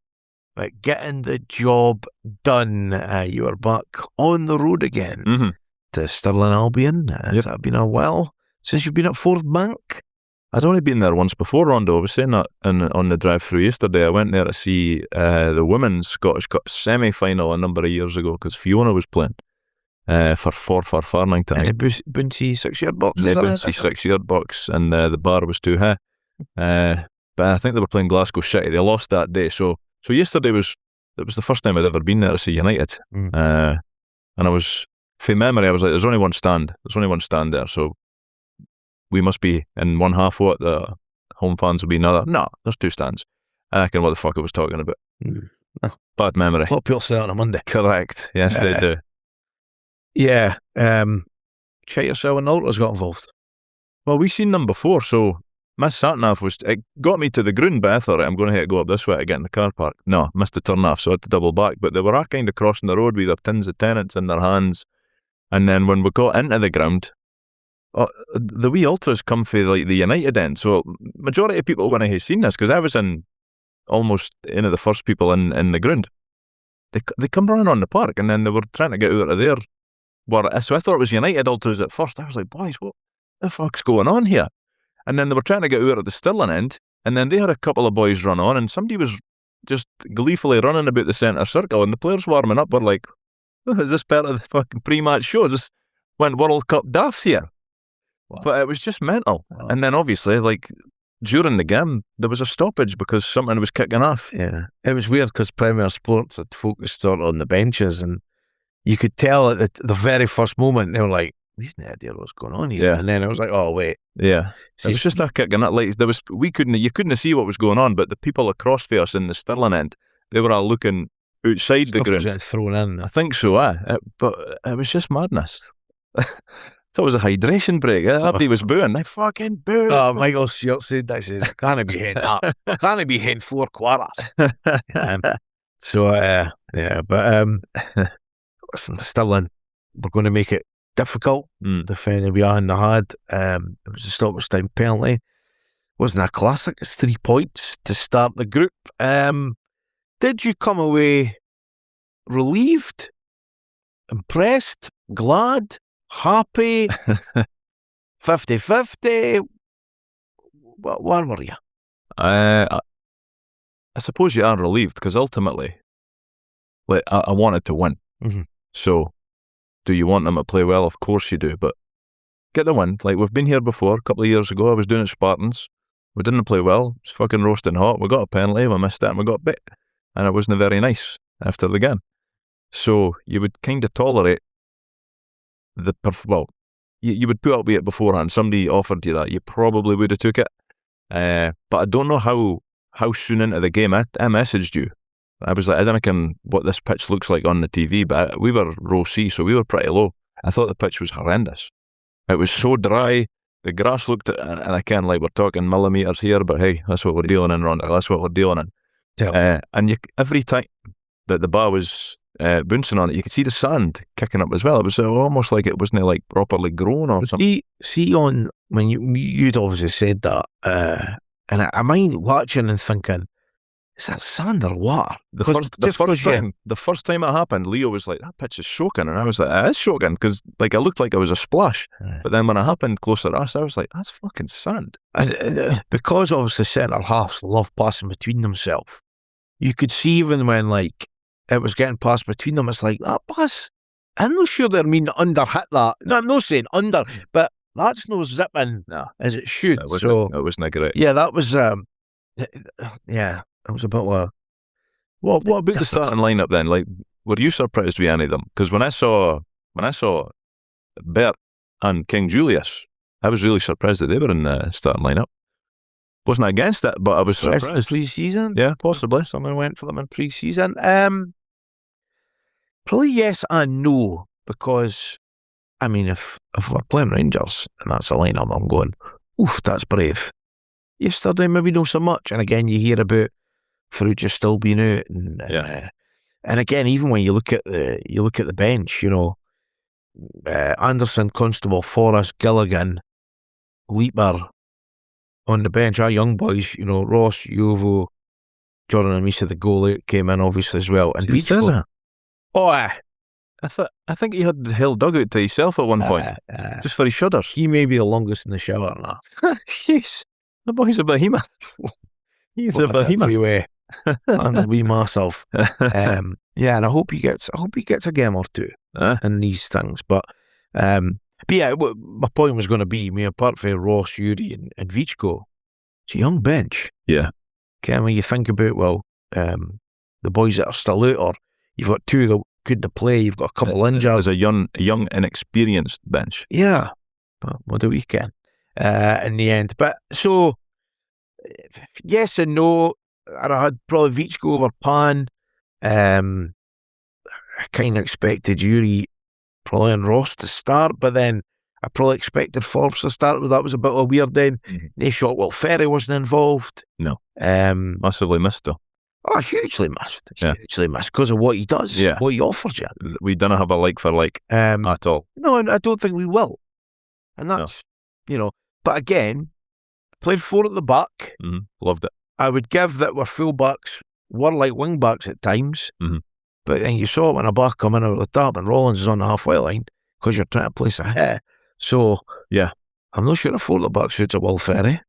but getting the job done. You are back on the road again to Stirling Albion. Has that been a while since you've been at Fourth Bank? I'd only been there once before, Rondo. I was saying that on the drive-through yesterday. I went there to see the Women's Scottish Cup semi-final a number of years ago because Fiona was playing for Farnington. And a bouncy 6-yard box. The bouncy 6-yard box, and the bar was too high. But I think they were playing Glasgow City. They lost that day. So yesterday was the first time I'd ever been there to see United. And I was, from memory, I was like, there's only one stand there. So we must be in one half what the home fans will be another. No, there's 2 stands. I reckon what the fuck I was talking about. Bad memory. A lot of people say that on a Monday. Correct. Yes, they do. Yeah. Check yourself and Ultra's got involved. Well, we've seen them before, so my sat-nav it got me to the ground, but I thought, I'm going to go up this way to get in the car park. No, missed the turn-off, so I had to double back. But they were kind of crossing the road with their tins of tenants in their hands. And then when we got into the ground, the wee ultras come for like the United end. So majority of people wouldn't have seen this because I was almost one of the first people in the ground. They come running on the park and then they were trying to get out of there. So I thought it was United ultras at first. I was like, boys, what the fuck's going on here? And then they were trying to get out at the Stirling end, and then they had a couple of boys run on, and somebody was just gleefully running about the centre circle, and the players warming up were like, oh, is this part of the fucking pre-match show? Is this went World Cup daft here? Wow. But it was just mental. Wow. And then obviously, like, during the game, there was a stoppage because something was kicking off. Yeah. It was weird because Premier Sports had focused sort of on the benches, and you could tell at the very first moment, they were like, we've no idea what's going on here. Yeah. And then I was like, oh, wait. Yeah. See, it was just a kick and that, like, you couldn't see what was going on, but the people across for us in the Stirling end, they were all looking outside the ground. Was thrown in. I think so, but it was just madness. I thought it was a hydration break. Everybody was booing. They fucking booed. Oh, Michael Stewart said that. He said, can't be hitting that. Can't be hitting 4 quarters. Listen, Stirling, we're going to make it difficult defending behind the had. It was a stoppage time penalty. Wasn't a classic. It's 3 points to start the group. Did you come away relieved, impressed, glad, happy, 50-50? Where were you? I suppose you are relieved because ultimately Like, I wanted to win. Mhm. So, do you want them to play well? Of course you do, but get the win. Like, we've been here before. A couple of years ago, I was doing it at Spartans. We didn't play well. It's fucking roasting hot. We got a penalty, we missed it, and we got bit. And it wasn't very nice after the game. So, you would kind of tolerate you would put up with it beforehand. Somebody offered you that, you probably would have took it. But I don't know how soon into the game I messaged you. I was like, I don't know what this pitch looks like on the TV, but we were row C, so we were pretty low. I thought the pitch was horrendous. It was so dry. The grass looked, and again, like, we're talking millimetres here, but hey, that's what we're dealing in, Ronda. That's what we're dealing in. And every time that the ball was bouncing on it, you could see the sand kicking up as well. It was almost like it wasn't like properly grown or something. See on when you'd obviously said that, and I mind watching and thinking, is that sand or water? The first time it happened, Leo was like, that pitch is soaking, and I was like, it is soaking, because like, it looked like it was a splash. But then when it happened closer to us, I was like, that's fucking sand. And because obviously centre halves love passing between themselves, you could see even when like it was getting passed between them, it's like, that pass, I'm not sure they're mean under hit that. No, I'm not saying under, but that's no zipping as it should. It wasn't great. Yeah, that was it was a bit of what about the starting lineup then? Like, were you surprised with any of them? Because when I saw Bert and King Julius, I was really surprised that they were in the starting lineup. Wasn't against it, but I was surprised. Pre-season? Yeah, possibly. Someone went for them in pre-season. Probably yes and no, because I mean, if we're playing Rangers and that's a lineup, I'm going, oof, that's brave. Yesterday, maybe not so much. And again, you hear about Ferrugia still being out, and again, even when you look at the bench, you know, Anderson, Constable, Forrest, Gilligan, Leaper on the bench, our young boys, you know, Ross, Yovo, Jordan Amisa, the goalie, came in obviously as well, and Vichko. I think he had the whole dugout to himself at one point, just for his shudders. He may be the longest in the shower now. Yes, the boy's a behemoth. He's a behemoth. And a wee myself. And I hope he gets a game or two in these things. But yeah, my point was going to be, apart from Ross, Yuri, and Vichko, it's a young bench. Yeah. Okay, when you think about the boys that are still out, or you've got two that couldn't play, you've got a couple injured. There's a young, inexperienced bench. Yeah, but what do we can in the end? But so yes and no. And I had probably Vichko over Pan. I kind of expected Yuri, probably, and Ross to start, but then I probably expected Forbes to start, but that was a bit of a weird then. They shot, Ferry wasn't involved. No. Massively missed though. Oh, hugely missed. Hugely missed because of what he does, what he offers you. We don't have a like for like at all. No, and I don't think we will. And that's, but again, played 4 at the back. Loved it. I would give that we're full-backs, were like wing-backs at times, but then you saw it when a back come in over the top and Rollins is on the halfway line because you're trying to place a hit. So, I'm not sure a 4 at the back suits a Will Ferry,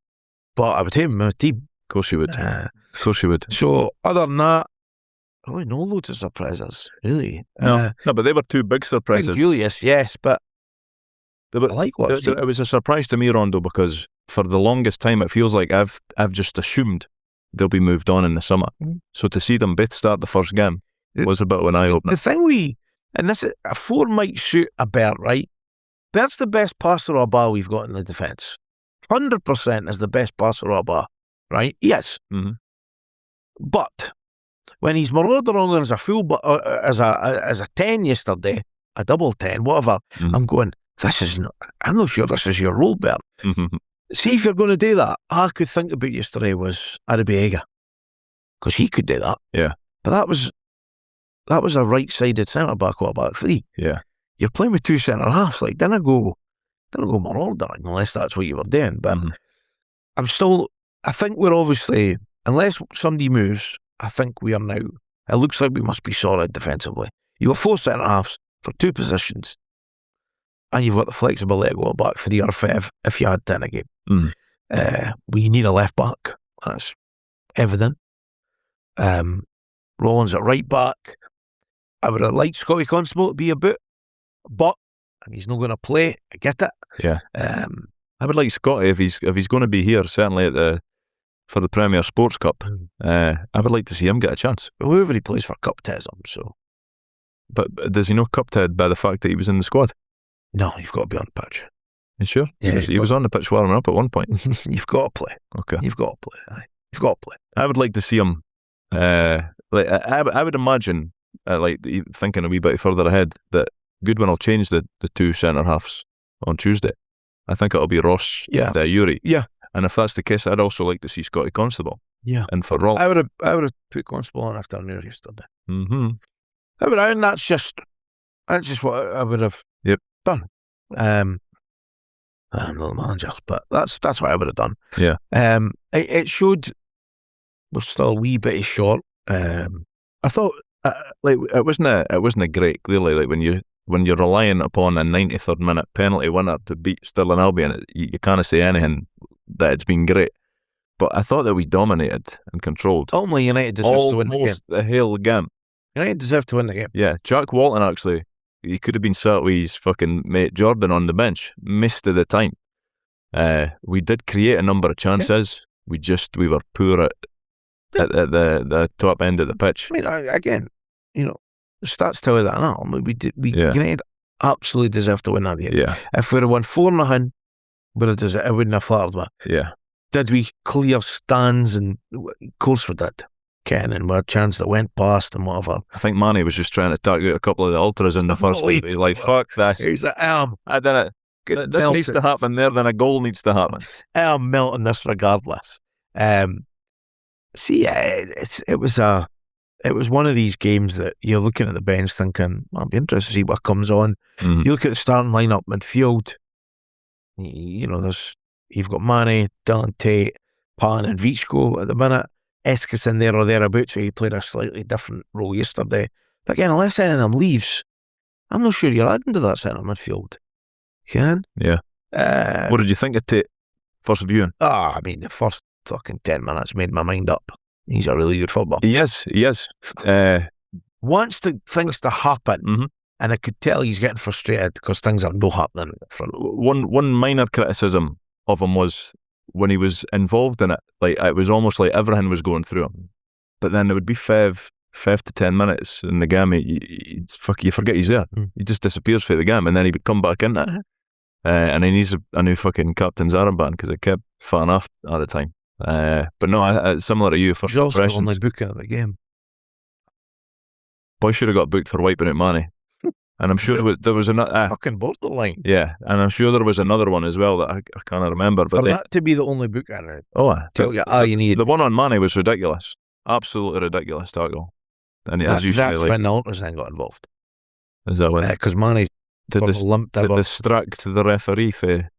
but I would take him in my team. Of course you would. Of course you would. So, other than that, really no loads of surprises, really. No, but they were 2 big surprises. Julius, yes, but I like what it was a surprise to me, Rondo, because for the longest time it feels like I've just assumed they'll be moved on in the summer. So to see them both start the first game was a bit of an eye-opener. The thing and this is, a 4 might suit a Bert, right? Bert's the best passer of a ball we've got in the defence. 100% is the best passer of a ball, right? Yes. But when he's marauding on as a full, as a 10 yesterday, a double 10, whatever, I'm going, I'm not sure this is your role, Bert. See, if you're going to do that, all I could think about yesterday was Arabiega, because he could do that. Yeah. But that was a right-sided centre-back or back 3. Yeah. You're playing with 2 centre-halves. Like, didn't go marauding unless that's what you were doing. But I think we're obviously, unless somebody moves, I think we are now, it looks like we must be solid defensively. You've got 4 centre-halves for 2 positions, and you've got the flexibility to go back 3 or 5 if you had 10 a game. We need a left back. That's evident. Rollins at right back. I would have liked Scotty Constable to be a boot, but he's not going to play. I get it. Yeah. I would like Scotty if he's going to be here, certainly for the Premier Sports Cup. I would like to see him get a chance. Whoever he plays for cup ties him. So, but does he know cup tied by the fact that he was in the squad? No, you've got to be on the pitch. You sure? Yeah, he was on the pitch warming up at one point. You've got to play. Okay. You've got to play. Aye. You've got to play. I would like to see him. Like I would imagine, like thinking a wee bit further ahead, that Goodwin will change the two centre halves on Tuesday. I think it'll be Ross and Yuri. Yeah. And if that's the case, I'd also like to see Scotty Constable. Yeah. And for Roll. I would have put Constable on after New yesterday. Mm-hmm. And that's just what I would have done. I'm not the manager, but that's what I would have done. Yeah. It showed we're still a wee bit short. I thought like it wasn't great. Clearly, like when you're relying upon a 93rd minute penalty winner to beat Stirling Albion, you can't say anything that it's been great. But I thought that we dominated and controlled. Only United deserves to win the game. Almost the whole game. United deserve to win the game. Yeah, Jack Walton actually. He could have been sat with his fucking mate Jordan on the bench most of the time. We did create a number of chances. Yeah. We were poor at the top end of the pitch. I mean, again, the stats tell you that now. I mean, United absolutely deserve to win that game. Yeah. If we'd have won 4-0, it wouldn't have flattered me. Yeah. Did we clear stands? And of course we did. Ken, and we had a chance that went past and whatever. I think Manny was just trying to tag out a couple of the ultras in the first league. He's like, fuck this. He's like, I did it. This needs to happen there, then a goal needs to happen. I'm melting this regardless. It was one of these games that you're looking at the bench thinking, I'll be interested to see what comes on. Mm-hmm. You look at the starting lineup midfield, you've got Manny, Dylan Tate, Pan and Vichko at the minute. Eskison there or thereabouts, so he played a slightly different role yesterday. But again, unless any of them leaves, I'm not sure you're adding to that centre midfield. Can? Yeah. What did you think of Tate first viewing? I mean, the first fucking 10 minutes made my mind up. He's a really good footballer. He is. Wants things to happen, and I could tell he's getting frustrated because things are not happening in front of him. One minor criticism of him was when he was involved in it, like it was almost like everything was going through him. But then there would be 5 to 10 minutes in the game, you forget he's there. He just disappears for the game, and then he would come back in it. And he needs a new fucking captain's armband because it kept falling off at the time. But no, similar to you, first impressions. He's also only booking of the game. Boy should have got booked for wiping out Manny. And I'm sure there was another fucking borderline. Yeah, and I'm sure there was another one as well that I can't remember. But for that to be the only book in it, you need. The one on Manny was ridiculous, absolutely ridiculous tackle. And that's when the ultras then got involved. Is that when? Because Manny did distract the referee for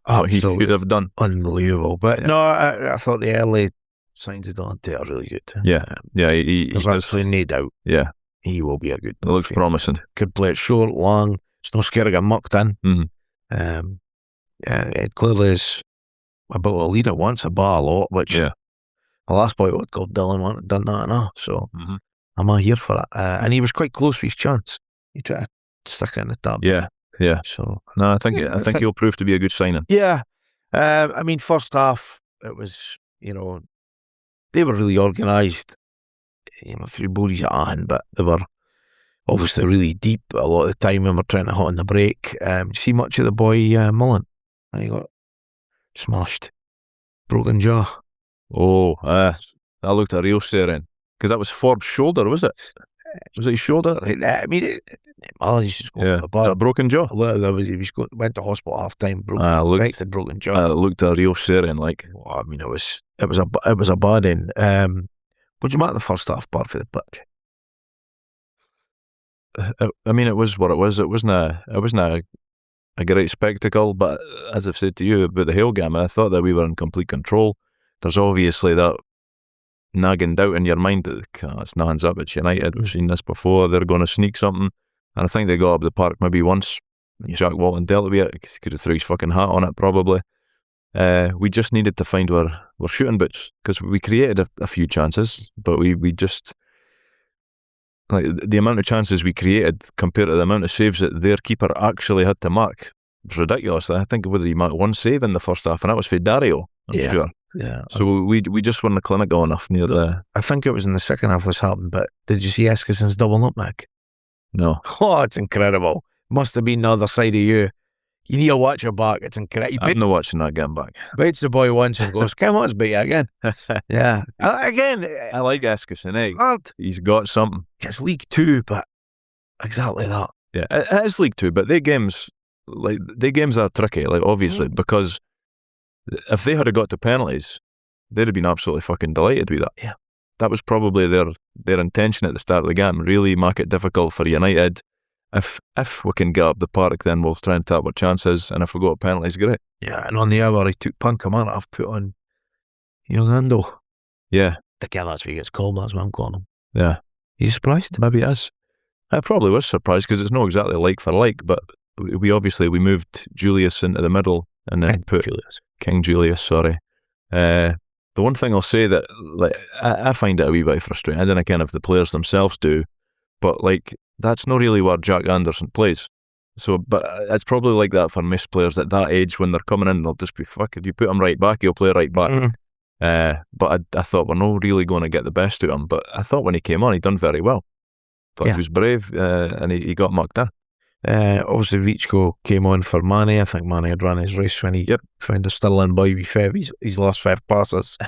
what he could have done. Unbelievable. But no, I thought the early signs of Dylan Tate are really good. Yeah, there's actually no doubt. Yeah. He will be a good. It looks promising. Could play it short, long. It's no scare to get mucked in. It clearly is about a leader wants a bar a lot, which the last boy what called Dylan done that enough. So I'm not here for that. And he was quite close for his chance. He tried to stick it in the tab. Yeah. So no, I think he'll prove to be a good signing. Yeah. I mean, first half it was they were really organised. Through bodies at hand, but they were obviously really deep a lot of the time when we're trying to hot on the break. See much of the boy Mullen? And he got smashed, broken jaw. Oh, that looked a real staring because that was Forbes' shoulder, was it? Was it his shoulder? I mean, Mullen's just going a broken jaw. He went to hospital half time. Broken jaw. It looked a real staring. Like, I mean, it was a bad end. What do you make the first half part for the pitch? I mean, it was what it was. It wasn't a great spectacle, but as I've said to you about the Hale game, I thought that we were in complete control. There's obviously that nagging doubt in your mind that it's nothing's up, it's United. We've seen this before. They're going to sneak something, and I think they got up the park maybe once. Jack Walton dealt with it. He could have threw his fucking hat on it probably. We just needed to find our shooting boots because we created a few chances, but we just like the amount of chances we created compared to the amount of saves that their keeper actually had to mark was ridiculous. I think whether he marked one save in the first half, and that was for Dario, I'm sure. Yeah. So we just weren't clinical enough near the... I think it was in the second half this happened, but did you see Eskison's double nutmeg? No. Oh, it's incredible. Must have been the other side of you. You need to watch your back. It's incredible. I'm not watching that game back. Bites the boy once and goes, come on, let's beat you again. Yeah. Again. I like Eskison, eh? Hard. He's got something. It's League Two, but exactly that. Yeah, it is League Two, but their games are tricky, like obviously, because if they had got to penalties, they'd have been absolutely fucking delighted with that. Yeah. That was probably their intention at the start of the game, really make it difficult for United. If we can get up the park, then we'll try and tap our chances, and if we go to penalties, great. Yeah, and on the hour, he took Pankamara, I've put on Young Ando. Yeah. Again, that's what he gets called, that's what I'm calling him. Yeah. You surprised? Maybe it is. I probably was surprised because it's not exactly like for like, but we moved Julius into the middle and then put King Julius, sorry. The one thing I'll say that like I find it a wee bit frustrating, I don't know kind of the players themselves do, but like that's not really where Jack Anderson plays. So, but it's probably like that for most players at that age when they're coming in, they'll just be, fuck, if you put him right back, he'll play right back. But I thought we're not really going to get the best out of him, but I thought when he came on, he done very well. Thought he was brave, and he got mucked in. Obviously, Rico came on for Mane. I think Mane had run his race when he found a Sterling boy with his last 5 passes.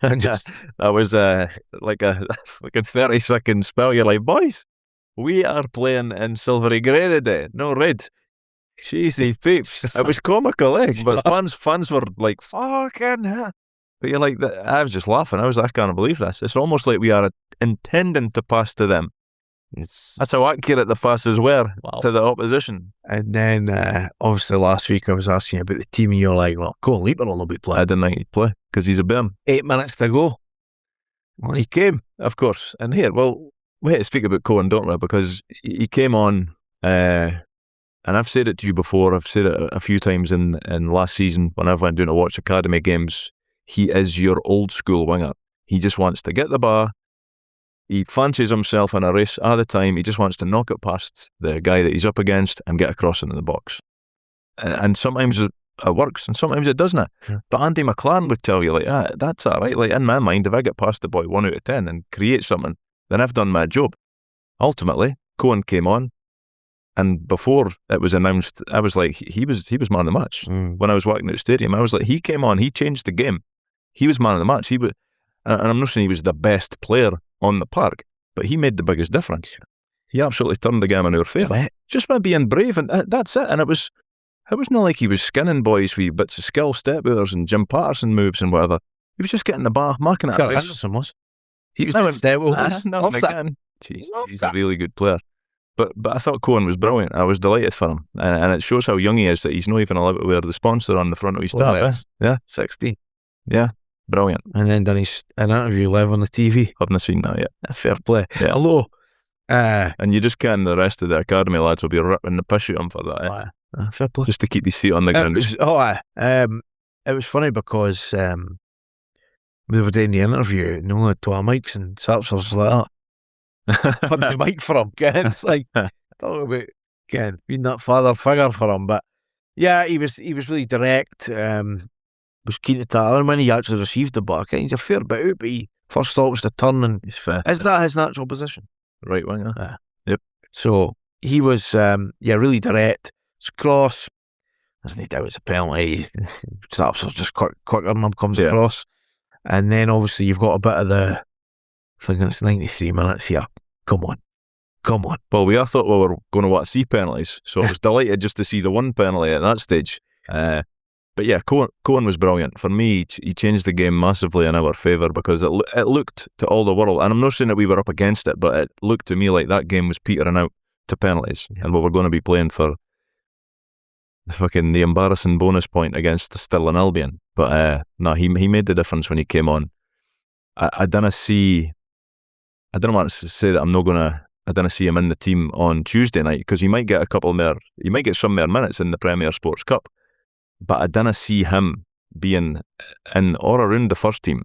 And just that was like a 30-second spell. You're like, boys, we are playing in silvery grey today, no red. Jeez, peeps. It was comical, but fans were like, fucking hell. But you're like, I was just laughing. I can't believe this. It's almost like we are intending to pass to them. That's how accurate the passes were to the opposition. And then, obviously, last week I was asking you about the team, and you're like, well, Colin Leaper will not be playing. I didn't think he'd play because he's a bum. 8 minutes to go. Well, he came. Of course. And here, well, we had to speak about Cohen, don't we? Because he came on, and I've said it to you before, I've said it a few times in last season when I went down to watch academy games. He is your old school winger. He just wants to get the ball. He fancies himself in a race all the time. He just wants to knock it past the guy that he's up against and get across into the box. And sometimes it works and sometimes it doesn't. Yeah. But Andy McLaren would tell you, like, that's all right. Like, in my mind, if I get past the boy 1 out of 10 and create something, then I've done my job. Ultimately, Cohen came on, and before it was announced, I was like, he was man of the match. When I was walking out the stadium, I was like, he came on, he changed the game. He was man of the match. And I'm not saying he was the best player on the park, but he made the biggest difference. He absolutely turned the game in our favour. Just by being brave, and that's it. And it was not like he was skinning boys with bits of skill, step outs and Jim Patterson moves and whatever. He was just getting the bar, marking it. Anderson was. He was just step outs. He's a really good player. But I thought Cohen was brilliant. I was delighted for him. And it shows how young he is that he's not even allowed to wear the sponsor on the front of his top. Yeah, 16. Yeah. Brilliant. And then done an interview live on the TV. Haven't seen that yet. Fair play. Yeah. Hello. And you just can't, the rest of the academy lads will be ripping the piss out of him for that. Fair play. Just to keep his feet on the ground. It was funny because we were doing the interview, and we had 2 mics, and Sapsers like that. Put the mic for him, Ken. It's like, talk about Ken being that father figure for him. But yeah, he was really direct. Was keen to tackle him when he actually received the ball. He's a fair bit out, but he first stops the turn, and he's fair. Is that his natural position? Right winger. Yep. So he was, really direct. It's cross. There's no doubt it's a penalty. Saps just quicker than him comes across. And then obviously you've got a bit of the thinking it's 93 minutes here. Come on. Well, I thought we were going to see penalties, so I was delighted just to see the one penalty at that stage. But yeah, Cohen was brilliant. For me, he changed the game massively in our favour because it looked to all the world, and I'm not saying that we were up against it, but it looked to me like that game was petering out to penalties, and we were going to be playing for the embarrassing bonus point against Stirling Albion. But no, he made the difference when he came on. I didn't want to say that I didn't see him in the team on Tuesday night because he might get some more minutes in the Premier Sports Cup. But I didn't see him being in or around the first team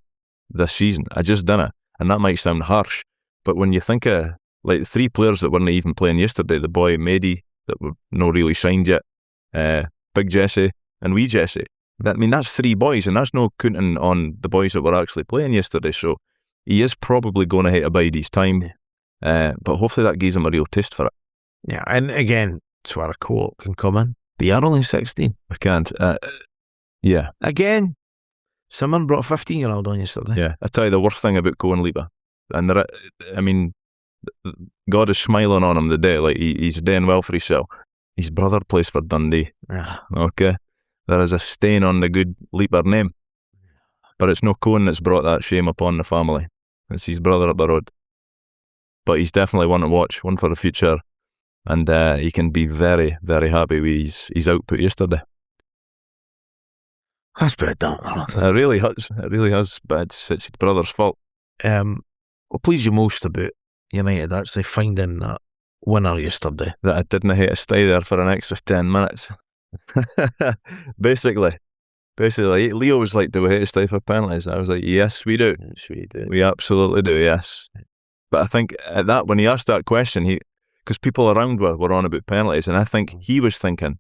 this season. I just didn't. And that might sound harsh, but when you think of like 3 players that weren't even playing yesterday. The boy Mady that we've not really signed yet, Big Jesse and Wee Jesse. I mean, that's 3 boys, and that's no counting on the boys that were actually playing yesterday. So he is probably going to have to bide his time, but hopefully that gives him a real taste for it. Yeah, and again, it's where a co-op can come in. But you're only 16. I can't. Yeah. Again, someone brought a 15-year-old on yesterday. Yeah, I tell you the worst thing about Cohen Lieber, and I mean, God is smiling on him the day, like he's doing well for himself. His brother plays for Dundee. Yeah. Okay, there is a stain on the good Lieber name, but it's no Cohen that's brought that shame upon the family. It's his brother up the road. But he's definitely one to watch, one for the future, and he can be very, very happy with his output yesterday. That's a bit dumb. It really has, but it's his brother's fault. What pleased you most about United actually finding that winner yesterday? That I didn't have to stay there for an extra 10 minutes. Basically, Leo was like, do we have to stay for penalties? I was like, yes, we do. Yes, we do. We absolutely do, yes. But I think at that, when he asked that question, because people around were on about penalties, and I think he was thinking,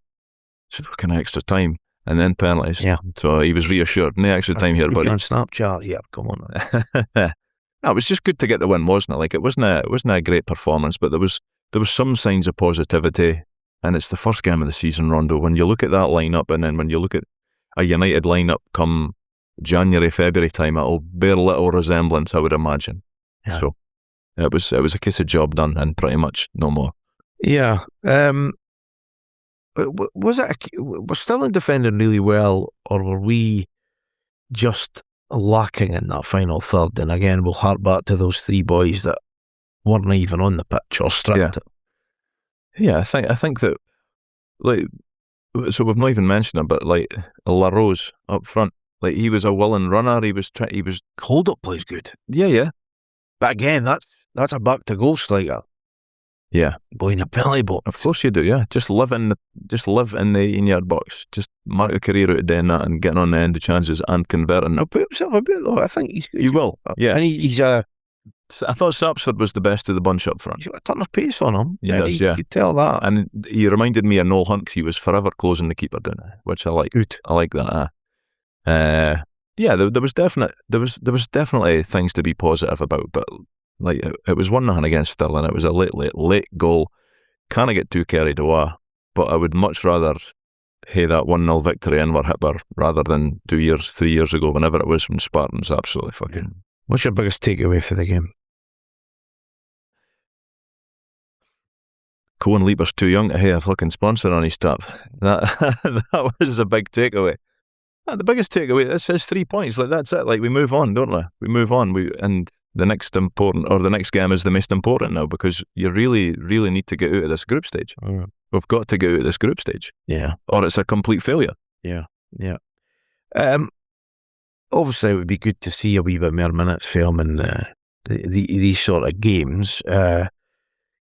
so what kind of extra time? And then penalties. Yeah. So he was reassured. No extra time here, buddy. On Snapchat here, come on. No, it was just good to get the win, wasn't it? Like it wasn't a great performance, but there was some signs of positivity, and it's the first game of the season, Rondo. When you look at that lineup, and then when you look at a United lineup come January, February time, it'll bear little resemblance, I would imagine. Yeah. So it was a case of job done, and pretty much no more. Yeah. We're still in defending really well, or were we just lacking in that final third? And again, we'll hark back to those 3 boys that weren't even on the pitch or stripped. Yeah, I think that, like, so we've not even mentioned him, but like La Rose up front, like he was a willing runner. He was hold up plays good. Yeah. But again, that's a back to goal striker. Yeah, going a penalty box. Of course you do. Yeah, just live in the 18-yard box. Just mark a career out of doing that and getting on the end of chances and converting. He'll put himself a bit though. I think he's good. He will. Yeah, and he's I thought Sapsford was the best of the bunch up front. He's got a ton of pace on him. He does, yeah. You tell that. And he reminded me of Noel Hunt. He was forever closing the keeper down, which I like. Good. I like that. Yeah, there was definitely things to be positive about, but like it was 1-0 against Stirling. It was a late goal. Can't get too carried away, but I would much rather have that 1-0 victory in Hipper rather than 3 years ago, whenever it was, when Spartans absolutely fucking. What's your biggest takeaway for the game? Cohen Lieber's too young to have a fucking sponsor on his top. That was a big takeaway. The biggest takeaway is 3 points. Like that's it. Like we move on, don't we? We move on. And the next game is the most important now, because you really, really need to get out of this group stage. We've got to get out of this group stage. Yeah. Or it's a complete failure. Yeah. Obviously, it would be good to see a wee bit more minutes filming these sort of games.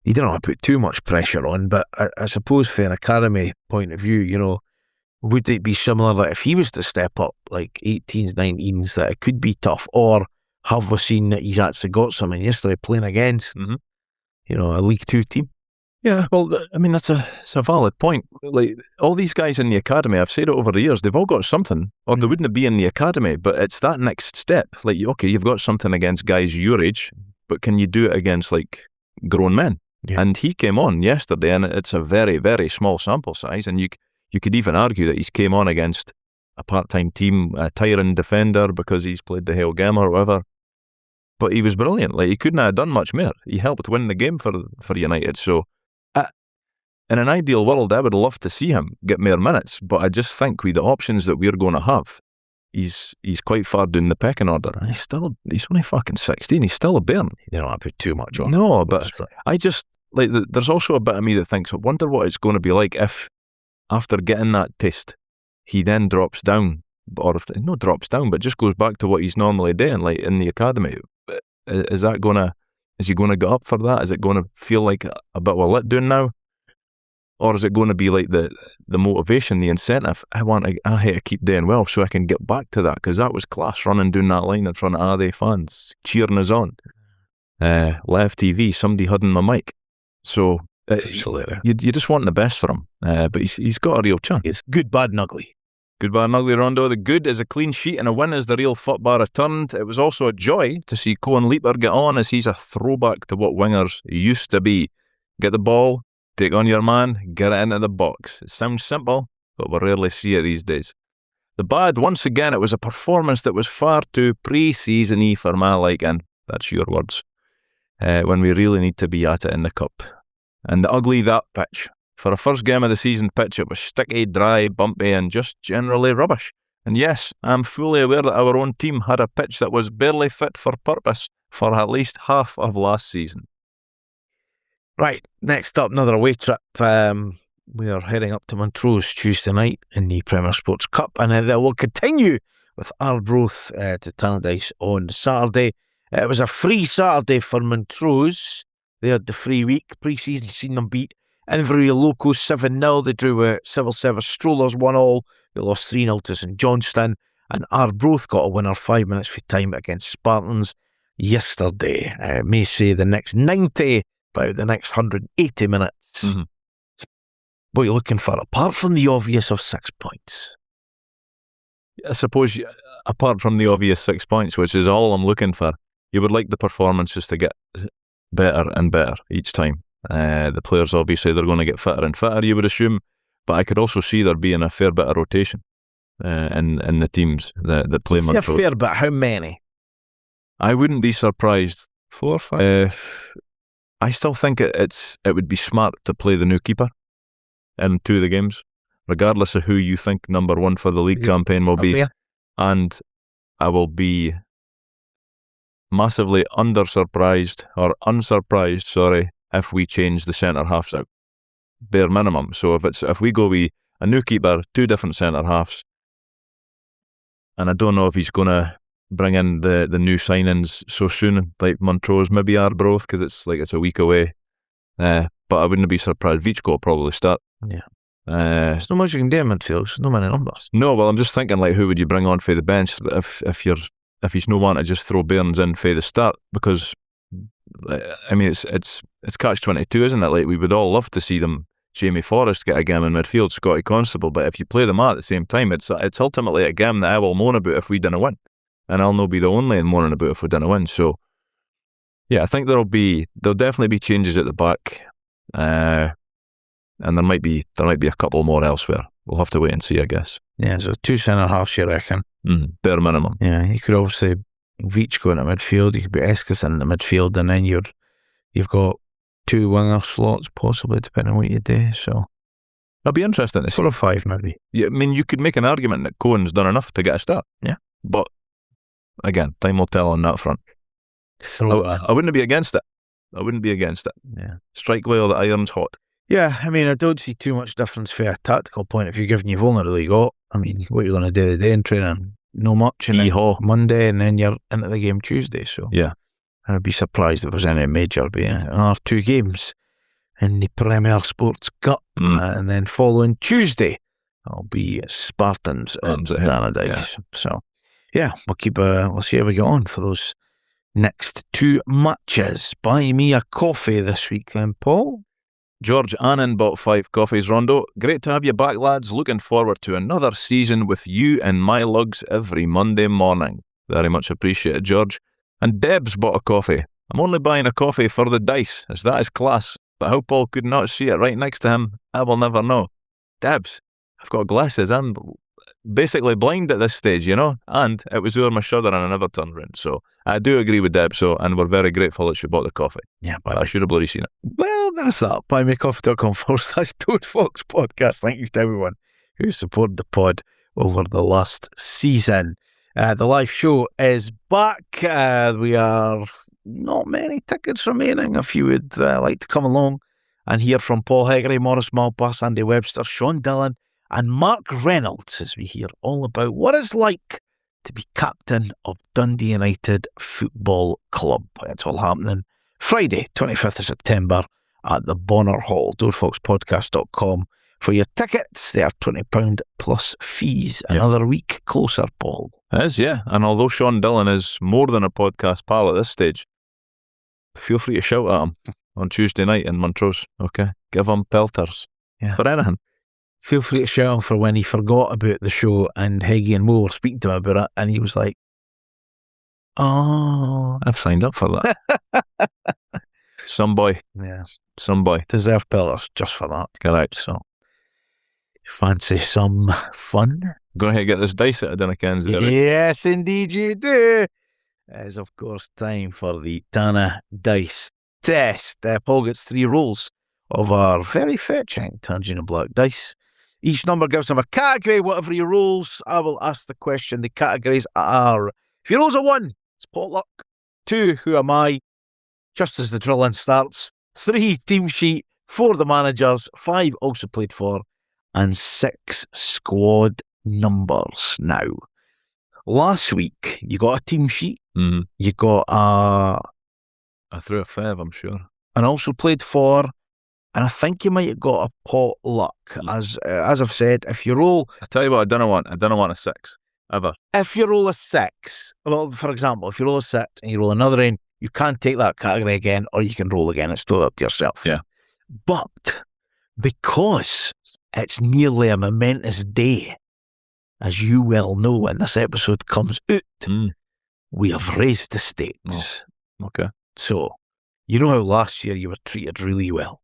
You don't want to put too much pressure on, but I suppose from an academy point of view, you know, would it be similar that if he was to step up like 18s, 19s, that it could be tough? Or have we seen that he's actually got something yesterday playing against, you know, a League 2 team? Yeah, well, I mean, it's a valid point. Like, all these guys in the academy, I've said it over the years, they've all got something, or they wouldn't be in the academy, but it's that next step. Like, okay, you've got something against guys your age, but can you do it against, like, grown men? Yeah. And he came on yesterday, and it's a very, very small sample size, and you could even argue that he's came on against a part-time team, a tiring defender, because he's played the whole game or whatever. But he was brilliant. Like, he couldn't have done much more. He helped win the game for United. So, in an ideal world, I would love to see him get more minutes. But I just think with the options that we're going to have, he's quite far down the pecking order. He's only fucking 16. He's still a bairn. You don't want to put too much on. No, but I just, like, there's also a bit of me that thinks, I wonder what it's going to be like if, after getting that taste, he then drops down, or if not drops down, but just goes back to what he's normally doing, like in the academy. Is he going to get up for that? Is it going to feel like a bit of a letdown now? Or is it going to be like the motivation, the incentive? I hate to keep doing well so I can get back to that, because that was class, running down that line in front of Ade fans, cheering us on. live TV, somebody hiding my mic. So Absolutely. you just want the best for him. But he's got a real chance. It's good, bad, and ugly. Good, bad, and ugly, Rondo. The good is a clean sheet and a win as the real football returned. It was also a joy to see Cohen Leaper get on, as he's a throwback to what wingers used to be. Get the ball, take on your man, get it into the box. It sounds simple, but we rarely see it these days. The bad, once again, it was a performance that was far too pre-season-y for my liking. That's your words. When we really need to be at it in the cup. And the ugly, that pitch. For a first game of the season pitch, it was sticky, dry, bumpy, and just generally rubbish. And yes, I'm fully aware that our own team had a pitch that was barely fit for purpose for at least half of last season. Right, next up, another away trip. We are heading up to Montrose Tuesday night in the Premier Sports Cup, and then we'll continue with Arbroath to Tannadice on Saturday. It was a free Saturday for Montrose. They had the free week. Pre-season seen them beat Inverurie Locos 7-0. They drew with Civil Service Strollers 1-1. They lost 3-0 to St Johnstone. And Arbroath got a winner 5 minutes for time against Spartans yesterday. May say the next 90, about the next 180 minutes. Mm-hmm. What are you looking for, apart from the obvious of 6 points? I suppose, apart from the obvious 6 points, which is all I'm looking for, you would like the performances to get better and better each time. The players, obviously, they're going to get fitter and fitter, you would assume, but I could also see there being a fair bit of rotation in the teams that play Montrose. A fair bit. How many? I wouldn't be surprised. 4 or 5? I still think it would be smart to play the new keeper in 2 of the games, regardless of who you think number 1 for the league campaign will be. And I will be massively unsurprised, if we change the centre halves out, bare minimum. So if we go with a new keeper, 2 different centre halves, and I don't know if he's going to bring in the new signings so soon, like Montrose, maybe Arbroath, because it's a week away. But I wouldn't be surprised. Vichko will probably start. Yeah. There's not much you can do in midfield. There's no many numbers. No, well, I'm just thinking, like, who would you bring on for the bench if he's no one to just throw Bairns in for the start? Because I mean, it's catch-22, isn't it? Like, we would all love to see them, Jamie Forrest get a game in midfield, Scotty Constable, but if you play them at the same time, it's ultimately a game that I will moan about if we didn't win, and I'll not be the only one moaning about if we didn't win. So yeah, I think there'll definitely be changes at the back, and there might be a couple more elsewhere. We'll have to wait and see, I guess. Yeah, so 2 centre halves, you reckon? Bare minimum. Yeah, you could obviously Veach going to midfield, you could be Eskison in the midfield, and then you've got 2 winger slots possibly, depending on what you do. So it'll be interesting to see. 4 or 5 maybe. Yeah, I mean, you could make an argument that Cohen's done enough to get a start. Yeah, but again, time will tell on that front. I wouldn't be against it. Yeah, strike while the iron's hot. Yeah, I mean, I don't see too much difference from a tactical point of view, given you've only really got, I mean, what you're going to do the day in training, no much, and then Monday, and then you're into the game Tuesday. So yeah, I'd be surprised if there's any major. But yeah, another 2 games in the Premier Sports Cup, and then following Tuesday, it'll be Spartans and Tannadice. Yeah. So yeah, we'll see how we get on for those next 2 matches. Buy me a coffee this week then, Paul. George Annan bought 5 coffees, Rondo. Great to have you back, lads. Looking forward to another season with you and my lugs every Monday morning. Very much appreciated, George. And Debs bought a coffee. I'm only buying a coffee for the dice, as that is class. But how Paul could not see it right next to him, I will never know. Debs, I've got glasses. I'm basically blind at this stage, you know? And it was over my shoulder and I never turned round. So I do agree with Debs, and we're very grateful that she bought the coffee. Yeah, but I should have bloody seen it. Well, that's that. buymeacoffee.com/Dode Fox Podcast. Thank you to everyone who supported the pod over the last season. The live show is back. We are not many tickets remaining. If you would like to come along and hear from Paul Heggery, Maurice Malpass, Andy Webster, Sean Dillon, and Mark Reynolds, as we hear all about what it's like to be captain of Dundee United Football Club. It's all happening Friday, 25th of September at the Bonner Hall. DodeFoxPodcast.com for your tickets. They are £20 plus fees. Another week closer, Paul. It is, yeah. And although Sean Dillon is more than a podcast pal at this stage, feel free to shout at him on Tuesday night in Montrose. Okay, give him pelters. Yeah. For anything. Feel free to shout him for when he forgot about the show and Heggie and Mo were speaking to him about it, and he was like, "Oh, I've signed up for that." Some boy. Yeah. Some boy. Deserve pelters just for that. Correct. So, fancy some fun? Going to get this dice out of dinner cans. Yes, indeed you do. It is, of course, time for the Tanna-dice Test. Paul gets 3 rolls of our very fetching Tangerine Black dice. Each number gives him a category. Whatever he rolls, I will ask the question. The categories are: if he rolls a 1, it's potluck. 2, who am I? Just as the drilling starts. 3, team sheet. 4, the managers. 5, also played for. And 6, squad numbers. Now, last week, you got a team sheet. Mm-hmm. You got I threw a 5, I'm sure. and also played for, and I think you might have got a potluck. As I've said, if you roll, I tell you what, I don't want a 6 ever. if you roll a 6, well, for example, if you roll a 6 and you roll another in, you can't take that category again, or you can roll again. It's totally up to yourself. Yeah. But because it's nearly a momentous day, as you well know when this episode comes out, we have raised the stakes. Oh, okay. So, you know how last year you were treated really well.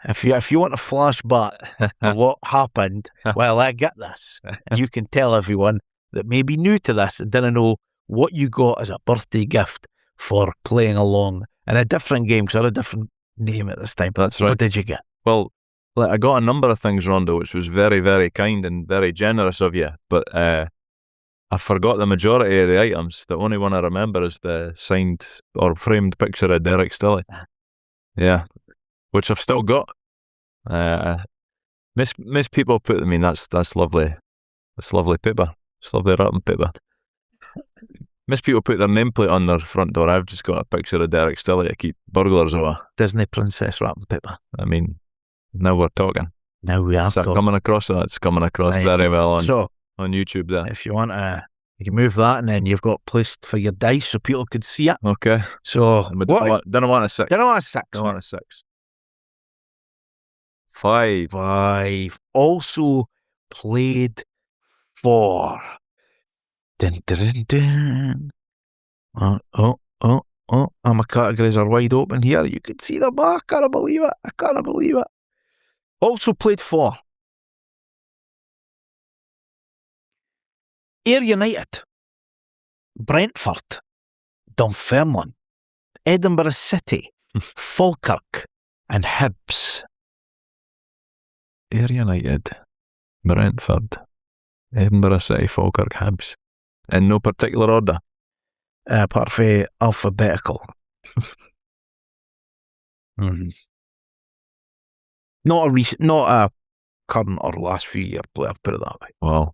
If you want to flash back to what happened, well, I get this. You can tell everyone that may be new to this and didn't know what you got as a birthday gift for playing along in a different game, because I had a different name at this time. That's right. What did you get? Well, I got a number of things, Rondo, which was very, very kind and very generous of you, but I forgot the majority of the items. The only one I remember is the signed or framed picture of Derek Stilley. Yeah, which I've still got. Most people put them in. That's lovely. That's lovely paper. It's lovely wrapping paper. Most people put their nameplate on their front door. I've just got a picture of Derek Stilley to keep burglars away. Disney princess wrapping paper. I mean, now we're talking. Now we are Is that coming across? It's coming across very well on YouTube there. If you want to, you can move that, and then you've got place for your dice so people could see it. Okay. So, Don't want a 6. Don't want a 6. Don't want a 6. 5. 5. Also played for. Dun, dun, dun, dun. My categories are wide open here. You can see them. I can't believe it. Also played for Ayr United, Brentford, Dunfermline, Edinburgh City, Falkirk, and Hibs. Ayr United, Brentford, Edinburgh City, Falkirk, Hibs. In no particular order. Apart from alphabetical. Not a current or last few year player, put it that way. Wow.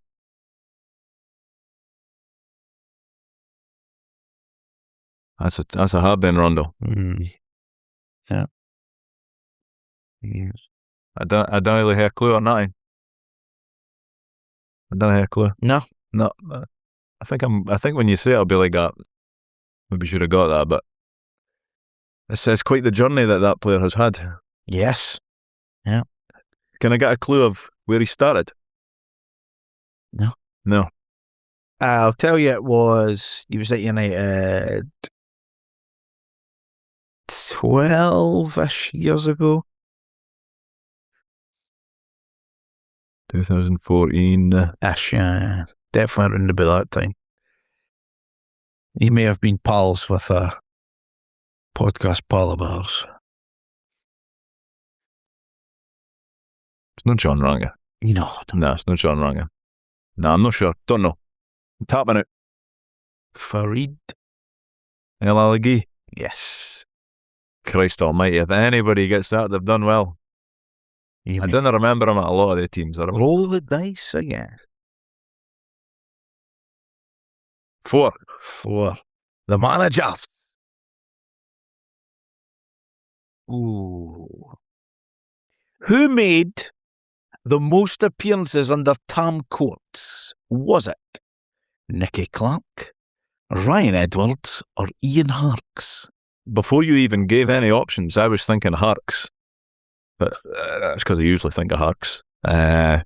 That's a hard then, Rondo. Yeah. I don't really have a clue on that. I don't have a clue. No. I think when you say it, I'll be like that. Maybe should have got that, but it's quite the journey that player has had. Yes. Yeah. Can I get a clue of where he started? No. I'll tell you, he was at United 12-ish years ago. 2014. Yeah. Definitely around about that time. He may have been pals with a podcast pal of ours. It's not John Ranger. No, it's not John Ranger. No, I'm not sure. Don't know. I'm tapping it. Farid El Alaghi. Yes. Christ almighty, if anybody gets that, they've done well. I don't remember him at a lot of the teams. Roll the dice again. 4. The managers. Ooh. Who made the most appearances under Tam Courts? Was it Nicky Clark, Ryan Edwards, or Ian Harkes? before you even gave any options, I was thinking Harks. But that's because I usually think of Harks. Ryan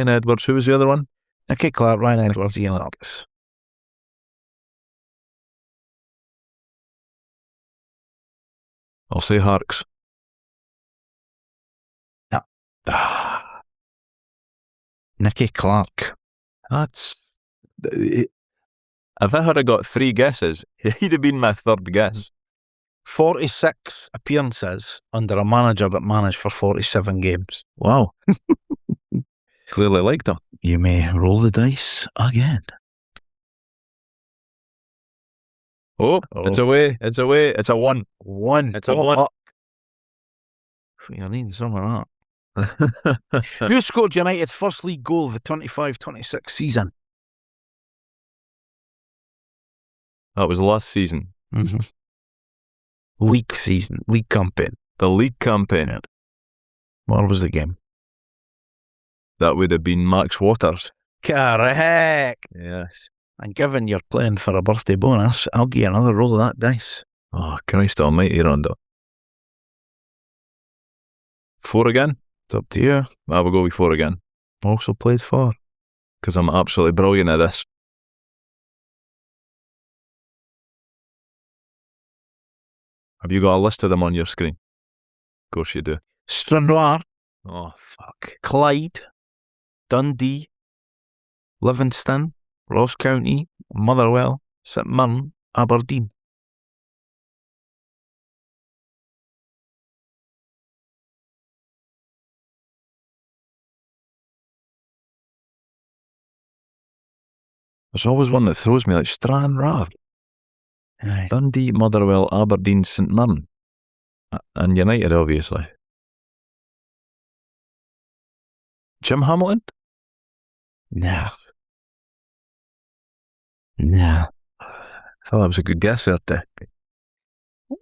Edwards, who was the other one? Nicky Clark, Ryan Edwards, Ian Harks. I'll say Harks. No. Nicky Clark. That's... If I had got 3 guesses, he'd have been my third guess. 46 appearances under a manager that managed for 47 games. Wow. Clearly liked him. You may roll the dice again. Oh, it's away. It's away. It's a 1. 1. It's a 1. You're needing some of that. Who scored United's first league goal of the 25-26 season? That was last season. Mm-hmm. League season. League campaign. The league campaign. What was the game? That would have been Max Waters. Correct. Yes. And given you're playing for a birthday bonus, I'll give you another roll of that dice. Oh, Christ almighty, Rondo. 4 again? It's up to you. I will go with 4 again. Also played 4. Because I'm absolutely brilliant at this. Have you got a list of them on your screen? Of course you do. Stranraer. Oh, fuck. Clyde. Dundee. Livingston. Ross County. Motherwell. St Mirren. Aberdeen. There's always one that throws me, like Stranraer. Aye. Dundee, Motherwell, Aberdeen, St Mirren. And United, obviously. Jim Hamilton? Nah. Nah. I thought that was a good guess there.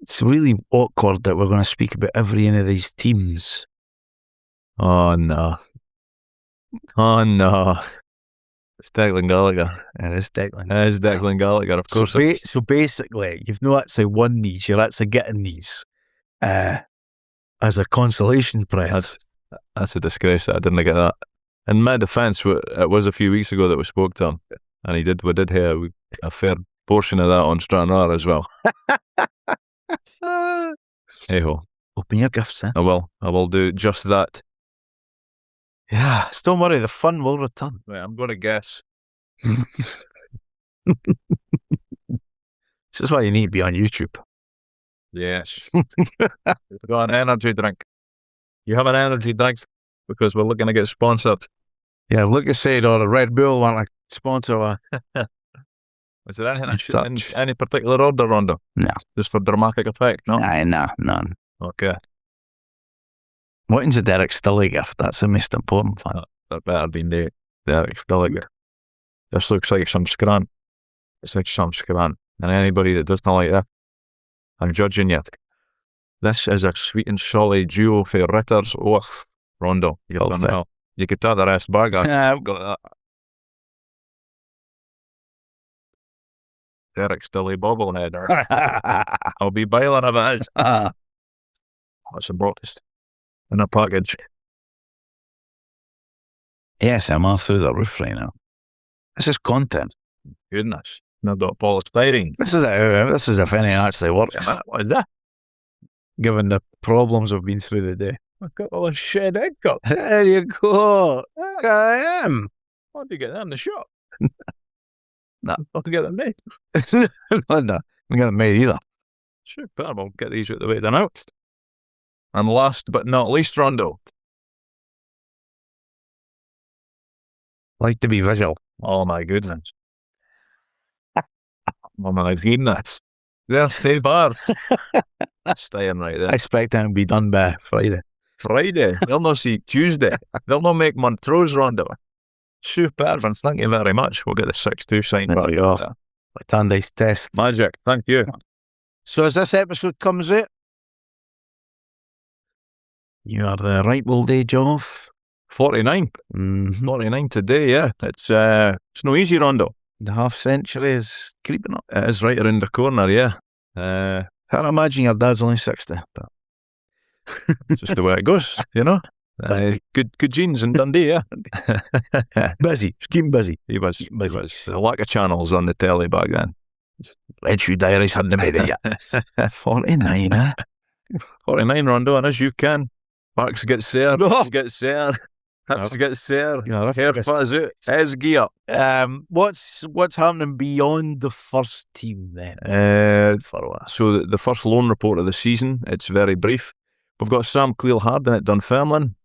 It's really awkward that we're going to speak about every one of these teams. Oh, no. Oh, no. It's Declan Gallagher. It is Declan. It is Declan Gallagher, of course. So basically, you've not actually won these, you're actually getting these as a consolation prize. That's a disgrace that I didn't get that. In my defence, it was a few weeks ago that we spoke to him, and we did hear a fair portion of that on Stranraer as well. Hey-ho. Open your gifts, eh? I will do just that. Yeah, don't worry, the fun will return. Right, I'm going to guess. This is why you need to be on YouTube. Yes. We've got an energy drink. You have an energy drink because we're looking to get sponsored. Yeah, look at said, or the Red Bull want to sponsor a... Was there anything in any particular order, Rondo? No. Just for dramatic effect, no? Aye, nah, none. Okay. What's a Derek Stilly gift? That's the most important thing. That better be the Derek Gallagher. This looks like some scran. It's like some scran. And anybody that doesn't like that, I'm judging you. This is a sweet and solid duo for Ritters. Oh, Rondo, you've done well. You could take the rest back. I've got that. Derek Stilly bobblehead. I'll be bailing about it. That's a broadest in a package. Yes, I'm all through the roof right now. This is content. Goodness. Not got polystyrene. This is if anything actually works. What is that? Given the problems we've been through the day. A couple of shed egg cups. There you go. I am. Why do you get that in the shop? No. Not to get them made. No, I'm not going to made either. Sure, but we'll get these out the way then out. And last but not least, Rondo. Like to be visual. Oh my goodness. Oh my goodness. They're 3 bars. Staying right there. I expect that to be done by Friday. Friday. They'll not see Tuesday. They'll not make Montrose, Rondo. Superb, and thank you very much. We'll get the 6-2 signed. There you go. The Tanna-dice Test. Magic. Thank you. So as this episode comes out, you are the ripe old age of 49. 49 today, yeah. It's no easy, Rondo. The half century is creeping up. It is right around the corner, yeah. Can't imagine your dad's only 60, but it's just the way it goes, you know. Good genes in Dundee, yeah. busy. Just keep him busy. He was. A lack of channels on the telly back then. Red Shoe Diaries hadn't made it yet. 49, eh? 49, Rondo, and as you can. Backs get served. Get served. Hips get served. Hair fuzz out. Heads gear. What's happening beyond the first team then? So the first loan report of the season, it's very brief. We've got Sam Cleal-Hardin at Dunfermline.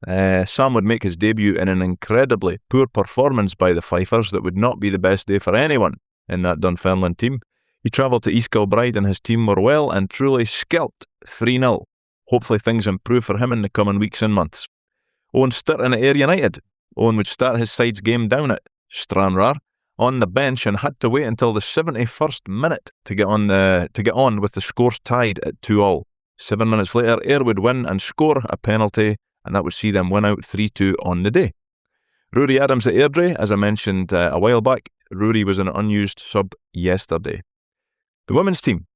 Sam would make his debut in an incredibly poor performance by the Fifers that would not be the best day for anyone in that Dunfermline team. He travelled to East Kilbride and his team were well and truly scalped 3-0. Hopefully things improve for him in the coming weeks and months. Owen Stirton at Ayr United. Owen would start his side's game down at Stranraer on the bench and had to wait until the 71st minute to get on with the scores tied at 2-2. 7 minutes later, Ayr would win and score a penalty, and that would see them win out 3-2 on the day. Rory Adams at Airdrie, as I mentioned a while back. Rory was an unused sub yesterday. The women's team.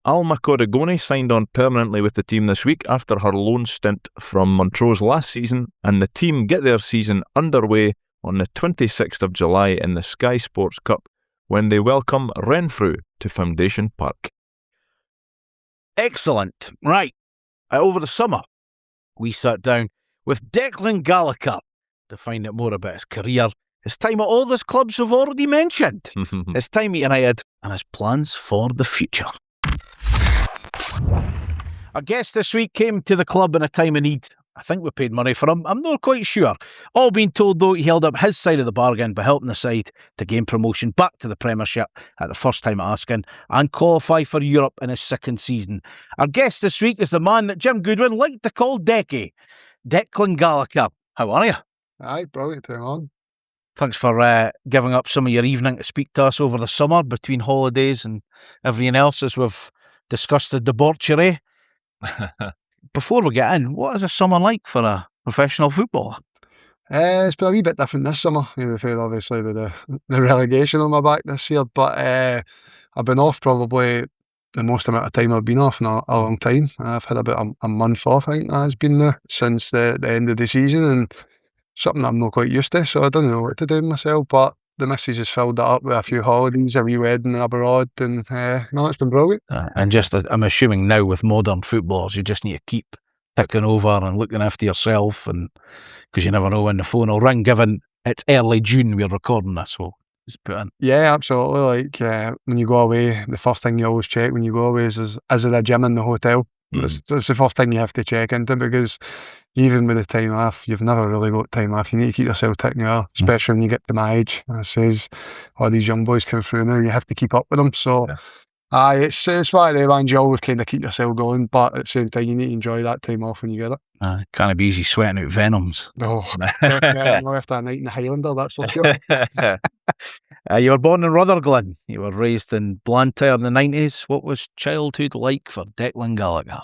Alma Corrigoni signed on permanently with the team this week after her loan stint from Montrose last season, and the team get their season underway on the 26th of July in the Sky Sports Cup when they welcome Renfrew to Foundation Park. Excellent. Right. Over the summer, we sat down with Declan Gallagher to find out more about his career, his time at all those clubs we've already mentioned, his time at United, and his plans for the future. Our guest this week came to the club in a time of need. I think we paid money for him. I'm not quite sure. All being told, though, he held up his side of the bargain by helping the side to gain promotion back to the Premiership at the first time asking and qualify for Europe in his second season. Our guest this week is the man that Jim Goodwin liked to call Decky, Declan Gallagher. How are you? Aye, brilliant to hang on. Thanks for giving up some of your evening to speak to us over the summer between holidays and everything else as we've discussed the debauchery. Before we get in, what is a summer like for a professional footballer? It's been a wee bit different this summer. We've had obviously with the relegation on my back this year, but I've been off probably the most amount of time I've been off in a long time. I've had about a month off, I think that has been there since the end of the season, and something I'm not quite used to, so I don't know what to do with myself, but the missus has filled it up with a few holidays, a wee wedding abroad, and no, it's been brilliant. And just, I'm assuming now with modern footballers, you just need to keep ticking over and looking after yourself, and because you never know when the phone will ring, given it's early June we're recording this, so just put in. Yeah, absolutely. Like when you go away, the first thing you always check when you go away is there a gym in the hotel? It's the first thing you have to check into, because even with the time off, you've never really got time off. You need to keep yourself ticking over, especially when you get to my age. I says, all these young boys come through now, you have to keep up with them. So, it's one of the ones you always kind of keep yourself going, but at the same time, you need to enjoy that time off when you get it. Can't be easy sweating out venoms. Oh, not after a night in the Highlander, that's for sure. You were born in Rutherglen. You were raised in Blantyre in the 90s. What was childhood like for Declan Gallagher?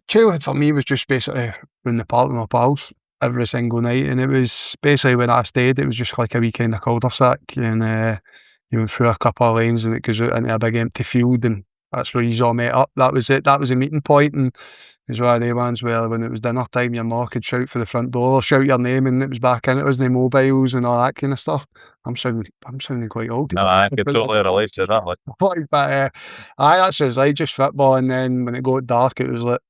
Childhood for me was just basically in the park with my pals every single night, and it was basically when I stayed, it was just like a wee kind of cul-de-sac, and you went through a couple of lanes and it goes out into a big empty field, and that's where you all met up. That was it. That was a meeting point, and it was one of the ones where when it was dinner time, your ma could shout for the front door or shout your name, and it was back in. It was the mobiles and all that kind of stuff. I'm sounding quite old. No, I can totally relate to that. But that's just like just football, and then when it got dark, it was like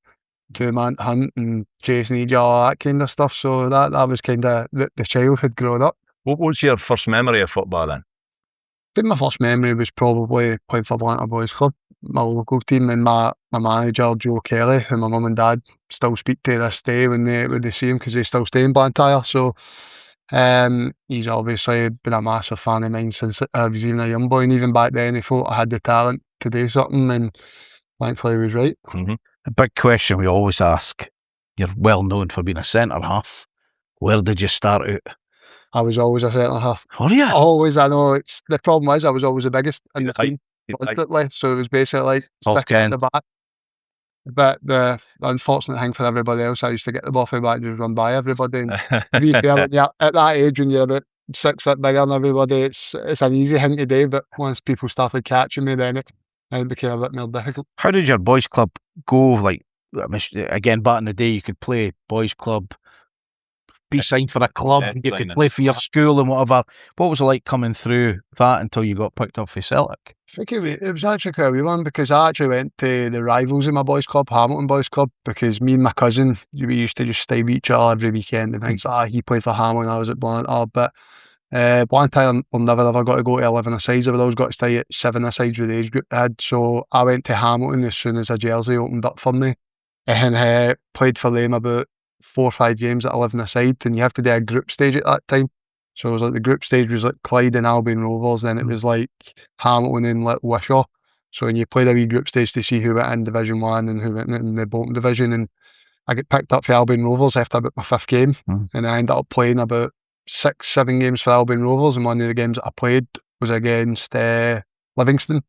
2-man hunt and chasing each other, all that kind of stuff. So that was kind of the childhood growing up. What was your first memory of football then? I think my first memory was probably playing for Blantyre Boys Club, my local team, and my manager, Joe Kelly, who my mum and dad still speak to this day when they see him, because they still stay in Blantyre. So he's obviously been a massive fan of mine since I was even a young boy, and even back then he thought I had the talent to do something, and thankfully he was right. A big question we always ask, you're well known for being a centre-half. Where did you start out? I was always a centre-half. Oh, yeah? Always. I know. The problem was I was always the biggest in the team, constantly, so it was basically like sticking at the back. But the unfortunate thing for everybody else, I used to get the ball from the back and just run by everybody. And to be fair, at that age, when you're about 6 foot bigger than everybody, it's an easy thing to do, but once people started catching me, then it became a bit more difficult. How did your boys' club go? Like, again, back in the day, you could play boys' club, be signed for a club, you could play for your school and whatever. What was it like coming through that until you got picked up for Celtic? I think it was actually quite a wee one, because I actually went to the rivals in my boys' club, Hamilton Boys Club, because me and my cousin, we used to just stay with each other every weekend and things like that. He played for Hamilton, I was at Blantyre, but Blantyre never ever got to go to 11-a-sides. I always got to stay at 7-a-sides with the age group I had, so I went to Hamilton as soon as a jersey opened up for me, and played for them about 4 or 5 games at 11-a-side, and you have to do a group stage at that time. So it was like the group stage was like Clyde and Albion Rovers, then it was like Hamilton and like Wishaw. So when you played a wee group stage to see who went in Division 1 and who went in the Bolton Division, and I got picked up for Albion Rovers after about my 5th game, and I ended up playing about 6-7 games for Albion Rovers, and one of the games that I played was against Livingston.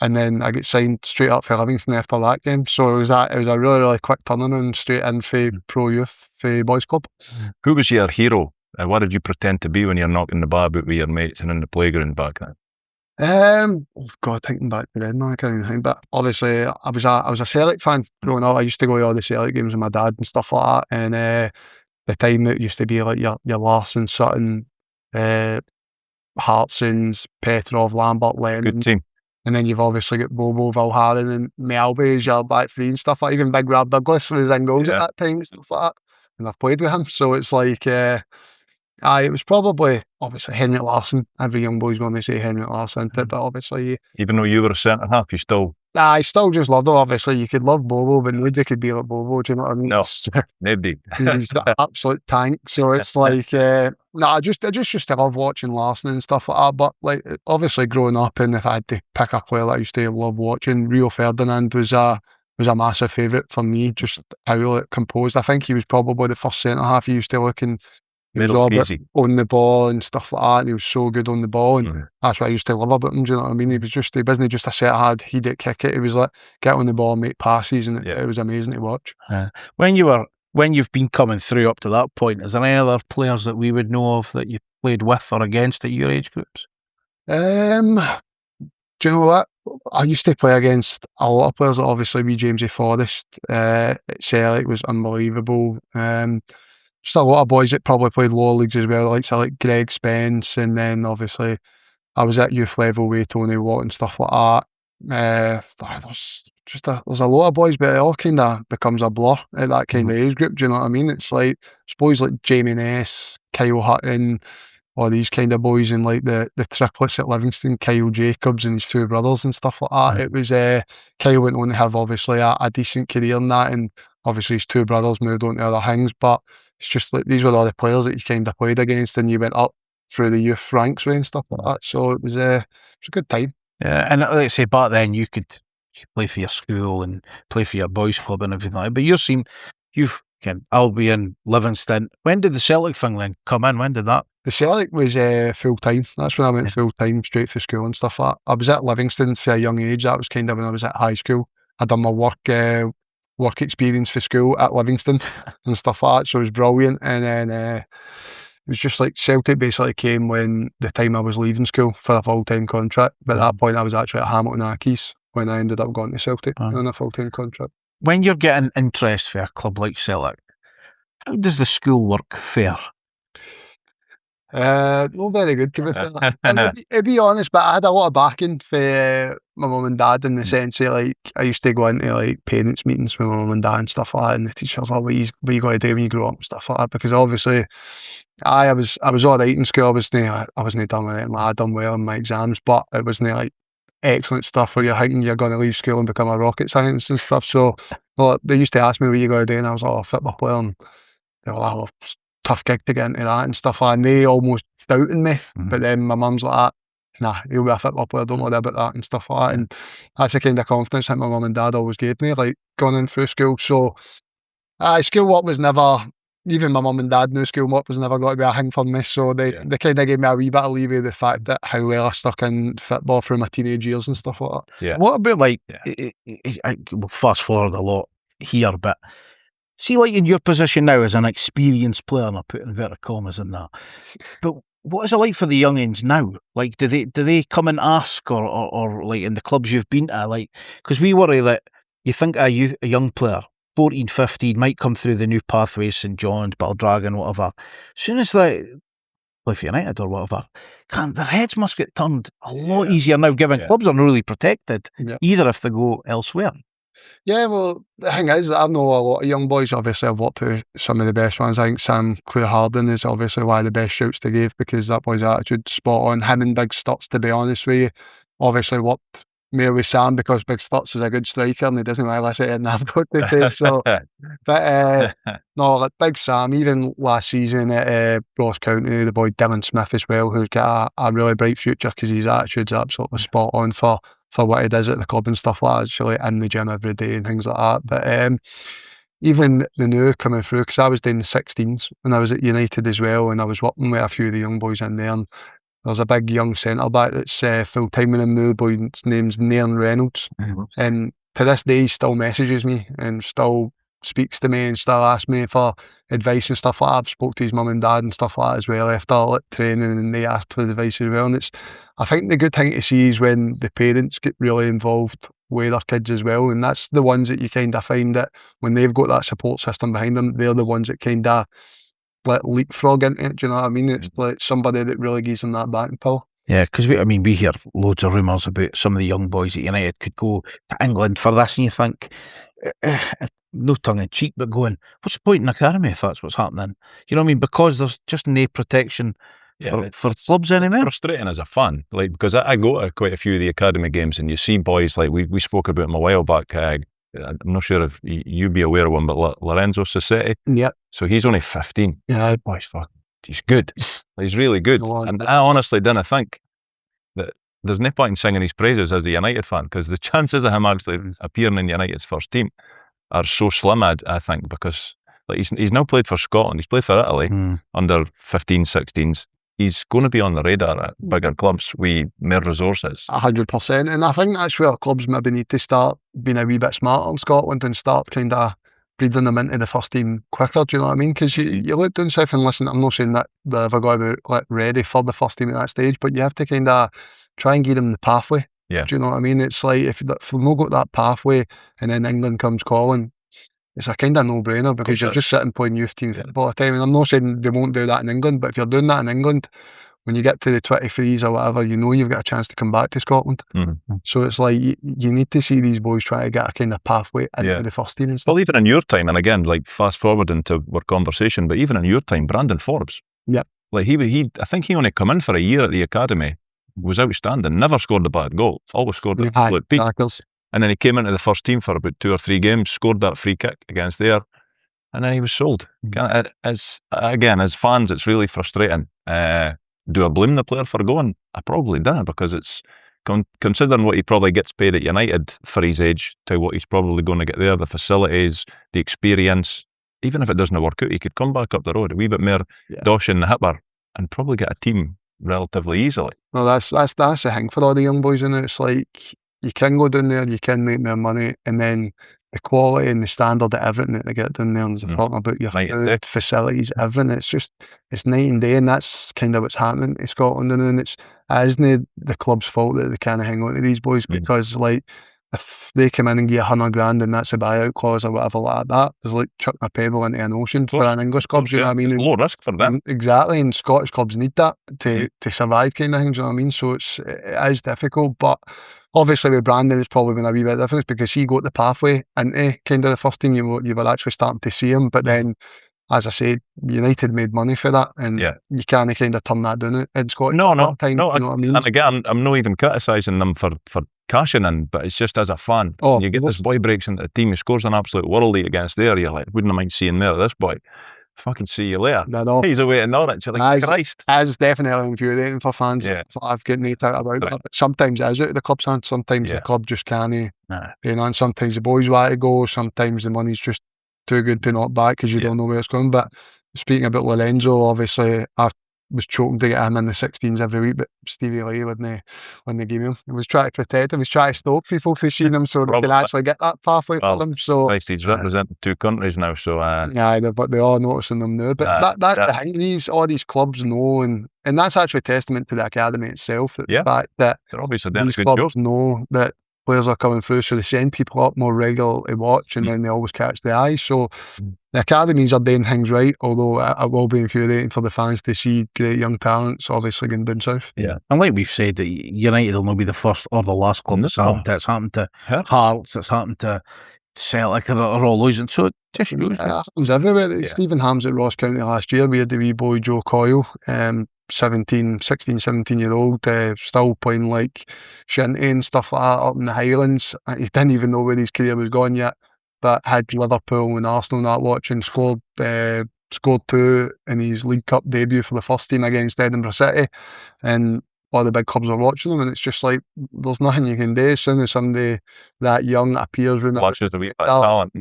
And then I get signed straight up for Livingston after that game. So it was a really, really quick turnaround straight in for pro youth for boys club. Who was your hero? What did you pretend to be when you're knocking the ball about with your mates and in the playground back then? Oh God, thinking back to then, I can't even think. But obviously, I was a Celtic fan growing up. I used to go to all the Celtic games with my dad and stuff like that. And the time it used to be like your Larson, Sutton, Hartsons, Petrov, Lambert, Lennon. Good team. And then you've obviously got Bobo, Valharin and Melby as your back three and stuff like that. Even Big Rob Douglas was in goals at that time and stuff like that. And I've played with him. So it's like, it was probably, obviously, Henrik Larsson. Every young boy's going to say Henrik Larsson, but obviously... Even though you were a centre-half, you still... I still just loved him, obviously. You could love Bobo, but nobody could be like Bobo, do you know what I mean? No, nobody. He's an absolute tank. So it's like, I just used to love watching Larsson and stuff like that. But like, obviously growing up, and if I had to pick a player that I used to love watching, Rio Ferdinand was a massive favourite for me, just how he looked composed. I think he was probably the first centre-half you used to look, and he was all about on the ball and stuff like that, and he was so good on the ball, and that's what I used to love about him, do you know what I mean? He wasn't just a centre-half, he did kick it, he was like, get on the ball, make passes, and it was amazing to watch. When you've been coming through up to that point, is there any other players that we would know of that you played with or against at your age groups? Do you know what? I used to play against a lot of players, obviously with Jamesy Forrest at Celtic was unbelievable. Just a lot of boys that probably played lower leagues as well, like Greg Spence, and then obviously I was at youth level with Tony Watt and stuff like that. There's a lot of boys, but it all kind of becomes a blur at that kind of age group, do you know what I mean? It's like, it's boys like Jamie Ness, Kyle Hutton, all these kind of boys, and like the triplets at Livingston, Kyle Jacobs and his 2 brothers and stuff like that. It was Kyle went on to have obviously a decent career in that, and obviously his 2 brothers moved on to other things, but it's just like these were all the players that you kind of played against, and you went up through the youth ranks with and stuff like that. So it was a good time. Yeah, and like I say, back then you could play for your school and play for your boys' club and everything like that. But you've Albion, Livingston. When did the Celtic thing then come in? When did that? The Celtic was full time. That's when I went full time, straight for school and stuff like that. I was at Livingston for a young age. That was kind of when I was at high school. I'd done my work experience for school at Livingston and stuff like that. So it was brilliant. And then it was just like Celtic basically came when the time I was leaving school for a full-time contract. But at that point I was actually at Hamilton Accies when I ended up going to Celtic on a full-time contract. When you're getting interest for a club like Celtic, how does the school work fare? Not very good, to be fair. To be honest, but I had a lot of backing for my mum and dad, in the sense that, like, I used to go into like parents' meetings with my mum and dad and stuff like that, and the teachers were like, what you got to do when you grow up and stuff like that, because obviously I was all right in school. I wasn't done with it. I had done well in my exams, but it wasn't like excellent stuff where you're thinking you're going to leave school and become a rocket scientist and stuff. So they used to ask me what you got to do, and I was like, a football player, and they were like, tough gig to get into that and stuff, and they almost doubted me. But then my mum's like, nah, you'll be a football player, don't worry about that and stuff like that. And that's the kind of confidence that my mum and dad always gave me, like, going in through school. So schoolwork was never, even my mum and dad knew schoolwork was never going to be a thing for me, so they kind of gave me a wee bit of leeway, the fact that how well I stuck in football through my teenage years and stuff like that. Yeah. What about, like, we'll fast forward a lot here, but see, like, in your position now as an experienced player, and I put inverted commas in that, but what is it like for the youngins now? Like, do they come and ask, or like in the clubs you've been to, like, because we worry that you think a young player, 14, 15, might come through the new pathways, St John's, Baldragon, whatever. As soon as they play for United or whatever, their heads must get turned a lot easier now, given clubs aren't really protected, either if they go elsewhere. Yeah, well, the thing is, I know a lot of young boys. Obviously, I've worked with some of the best ones. I think Sam Clare-Harding is obviously one of the best shouts they gave, because that boy's attitude spot on. Him and Big Stutz, to be honest with you, obviously worked more with Sam because Big Stutz is a good striker and he doesn't really listen to it, and I've got to say so. But no, like Big Sam, even last season at Ross County, the boy Dylan Smith as well, who's got a really bright future because his attitude's absolutely spot on for what he does at the club and stuff like that, actually in the gym every day and things like that. But even the new coming through, because I was doing the 16s when I was at United as well, and I was working with a few of the young boys in there, and there's a big young centre back that's full time with him now. The boy's name's Nairn Reynolds, and to this day he still messages me and still speaks to me and still asks me for advice and stuff like that. I've spoke to his mum and dad and stuff like that as well after like training, and they asked for advice as well. And I think the good thing to see is when the parents get really involved with their kids as well, and that's the ones that you kind of find that when they've got that support system behind them, they're the ones that kind of like leapfrog into it. Do you know what I mean? It's like somebody that really gives them that backing power. Yeah, because we hear loads of rumours about some of the young boys at United could go to England for this, and you think, no tongue in cheek, but going, what's the point in academy if that's what's happening? You know what I mean? Because there's just no protection for clubs anymore. Frustrating as a fan, like, because I go to quite a few of the academy games, and you see boys like we spoke about him a while back. I'm not sure if you'd be aware of one, but Lorenzo Sassetti. Yep. So he's only 15. Yeah. Boy's he's good. He's really good. And I honestly didn't think that there's no point in singing his praises as a United fan, because the chances of him actually appearing in United's first team are so slim, I think, because like he's now played for Scotland, he's played for Italy under 15, 16s. He's going to be on the radar at bigger clubs with more resources. 100%. And I think that's where clubs maybe need to start being a wee bit smarter in Scotland and start kind of breeding them into the first team quicker. Do you know what I mean? Because you look down south and listen, I'm not saying that they've ever got about like ready for the first team at that stage, but you have to kind of try and give them the pathway. Yeah. Do you know what I mean? It's like if they've not got that pathway and then England comes calling, it's a kind of no-brainer, because you're just sitting playing youth team football all the time. And I'm not saying they won't do that in England, but if you're doing that in England, when you get to the 23s or whatever, you know you've got a chance to come back to Scotland. So it's like you need to see these boys try to get a kind of pathway into the first team and stuff. Well, even in your time, and again, like fast forward into our conversation, but even in your time, Brandon Forbes. Yep. Like I think he only come in for a year at the academy, was outstanding, never scored a bad goal, always scored an absolute peak. And then he came into the first team for about 2 or 3 games, scored that free kick against there, and then he was sold. As fans, it's really frustrating. Do I blame the player for going? I probably don't, because it's considering what he probably gets paid at United for his age to what he's probably going to get there, the facilities, the experience. Even if it doesn't work out, he could come back up the road a wee bit more dosh in the hipper and probably get a team relatively easily. Well, that's the thing for all the young boys, and it's like you can go down there, you can make more money, and then the quality and the standard of everything that they get down there, and talking about your food, facilities, everything, it's night and day, and that's kind of what's happening to Scotland. And it isn't the club's fault that they can't hang on to these boys, because like if they come in and get $100,000 and that's a buyout clause or whatever like that, it's like chucking a pebble into an ocean for an English club. You know what I mean? Low risk for them. Exactly, and Scottish clubs need that to survive, kind of thing. Do you know what I mean? So it is difficult, but obviously with Brandon it's probably been a wee bit different, because he got the pathway into kind of the first team. You were actually starting to see him, but then, as I said, United made money for that, and you can't kind of turn that down in Scotland. No, you know what I mean? And again, I'm not even criticising them for cashing in, but it's just as a fan. You get this boy breaks into the team, he scores an absolute worldie against there, you're like, wouldn't mind seeing more of this boy. Fucking see you later. He's away in Norwich. You're like, Christ. It's definitely infuriating for fans. I've got no doubt about that. But sometimes it is out of the club's hands. Sometimes the club just can't. You know, and sometimes the boys want to go. Sometimes the money's just too good to not back, because you don't know where it's going. But speaking about Lorenzo, obviously, I was choking to get him in the 16s every week, but Stevie Lee wouldn't give him. He was trying to protect him. He was trying to stop people from seeing him so they can actually get that pathway for them. So he's representing 2 countries now, so but they are noticing them now. But that's the thing. All these clubs know, and that's actually a testament to the academy itself. The fact that they're obviously doing these a good clubs job. know that players are coming through, so they send people up more regularly to watch, and then they always catch the eye. So the academies are doing things right, although it will be infuriating for the fans to see great young talents obviously going down south. Yeah, and like we've said, that United will not be the first or the last club that's happened to. It's happened to Hearts, it's happened to Celtic, are all losing. So it just shows it happens everywhere. Stephen Hams at Ross County last year, we had the wee boy Joe Coyle, 16, 17-year-old, still playing like shinty and stuff like that up in the Highlands. He didn't even know where his career was gone yet, but had Liverpool and Arsenal not watching, scored 2 in his League Cup debut for the first team against Edinburgh City, and all the big clubs are watching him, and it's just like there's nothing you can do. As soon as somebody that young appears in watches the wee bit of talent,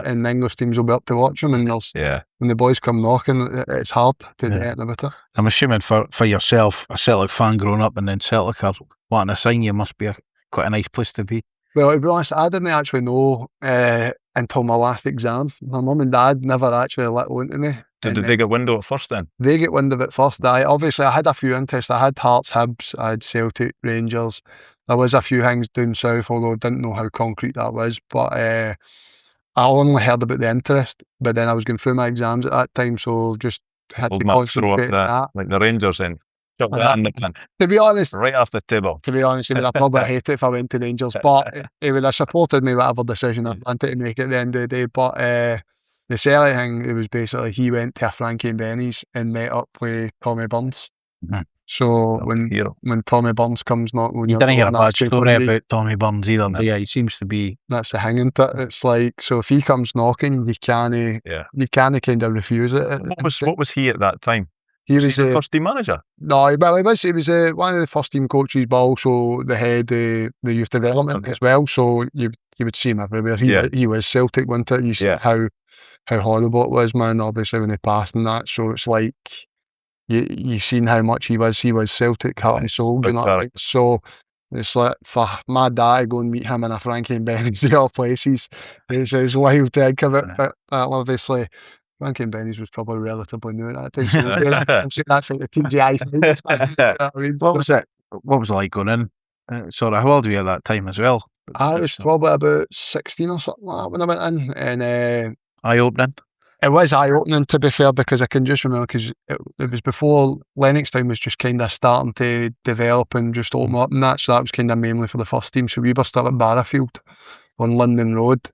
and the English teams will be up to watch him, and when the boys come knocking, it's hard to do anything about it. I'm assuming for yourself, a Celtic fan growing up, and then Celtic are wanting to sign you, must be quite a nice place to be. Well, to be honest, I didn't actually know until my last exam. My mum and dad never actually let on to me. Did they get wind of it first then? They get wind of it first. Obviously, I had a few interests. I had Hearts, Hibs, I had Celtic, Rangers. There was a few things down south, although I didn't know how concrete that was. But I only heard about the interest. But then I was going through my exams at that time, so just had to concentrate on that. Like the Rangers then. To be honest, right off the table. To be honest, I probably hate it if I went to Rangers, but he would have supported me whatever decision I wanted to make at the end of the day. But the Celtic thing, it was basically he went to a Frankie and Benny's and met up with Tommy Burns. So when Tommy Burns comes knocking, you didn't hear a bad story about Tommy Burns either. No. Yeah, he seems to be. That's the hanging to it. It's like, so if he comes knocking, you can't kind of refuse it. What was he at that time? He was the first team manager. No, well, he was one of the first team coaches, but also the head of the youth development as well. So you would see him everywhere. He was Celtic, wasn't it? You see how horrible it was, man. Obviously when he passed and that. So it's like you seen how much he was Celtic, heart and soul. You know what I mean? So it's like for my dad to go and meet him in a Frankie and Benny's of all places. It's wild to think of it, but obviously. Frankie and Benny's was probably relatively new at that time. So I'm saying that's like the TGI thing. What was it? What was it like going in? How old were you at that time as well? I was probably about 16 or something like that when I went in. And eye-opening? It was eye-opening, to be fair, because I can just remember, because it was before Lennoxtown was just kind of starting to develop and just open up and that. So that was kind of mainly for the first team. So we were still at Barrafield on London Road.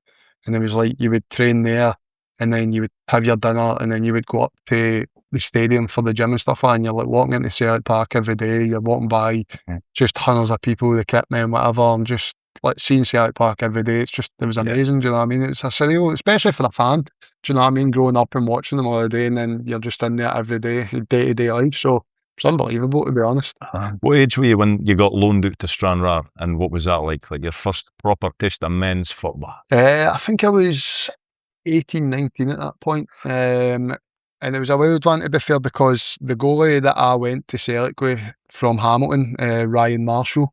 And it was like you would train there, and then you would have your dinner, and then you would go up to the stadium for the gym and stuff, and you're like walking into Celtic Park every day. You're walking by just hundreds of people, the kit men, whatever, and just like seeing Celtic Park every day. It was amazing. Do you know what I mean? It's a surreal, especially for the fan. Do you know what I mean? Growing up and watching them all the day, and then you're just in there every day, day to day life. So it's unbelievable, to be honest. What age were you when you got loaned out to Stranraer, and what was that like? Like your first proper taste of men's football? I think I was 18, 19 at that point. And it was a wild one, to be fair, because the goalie that I went to Celtic with from Hamilton, Ryan Marshall,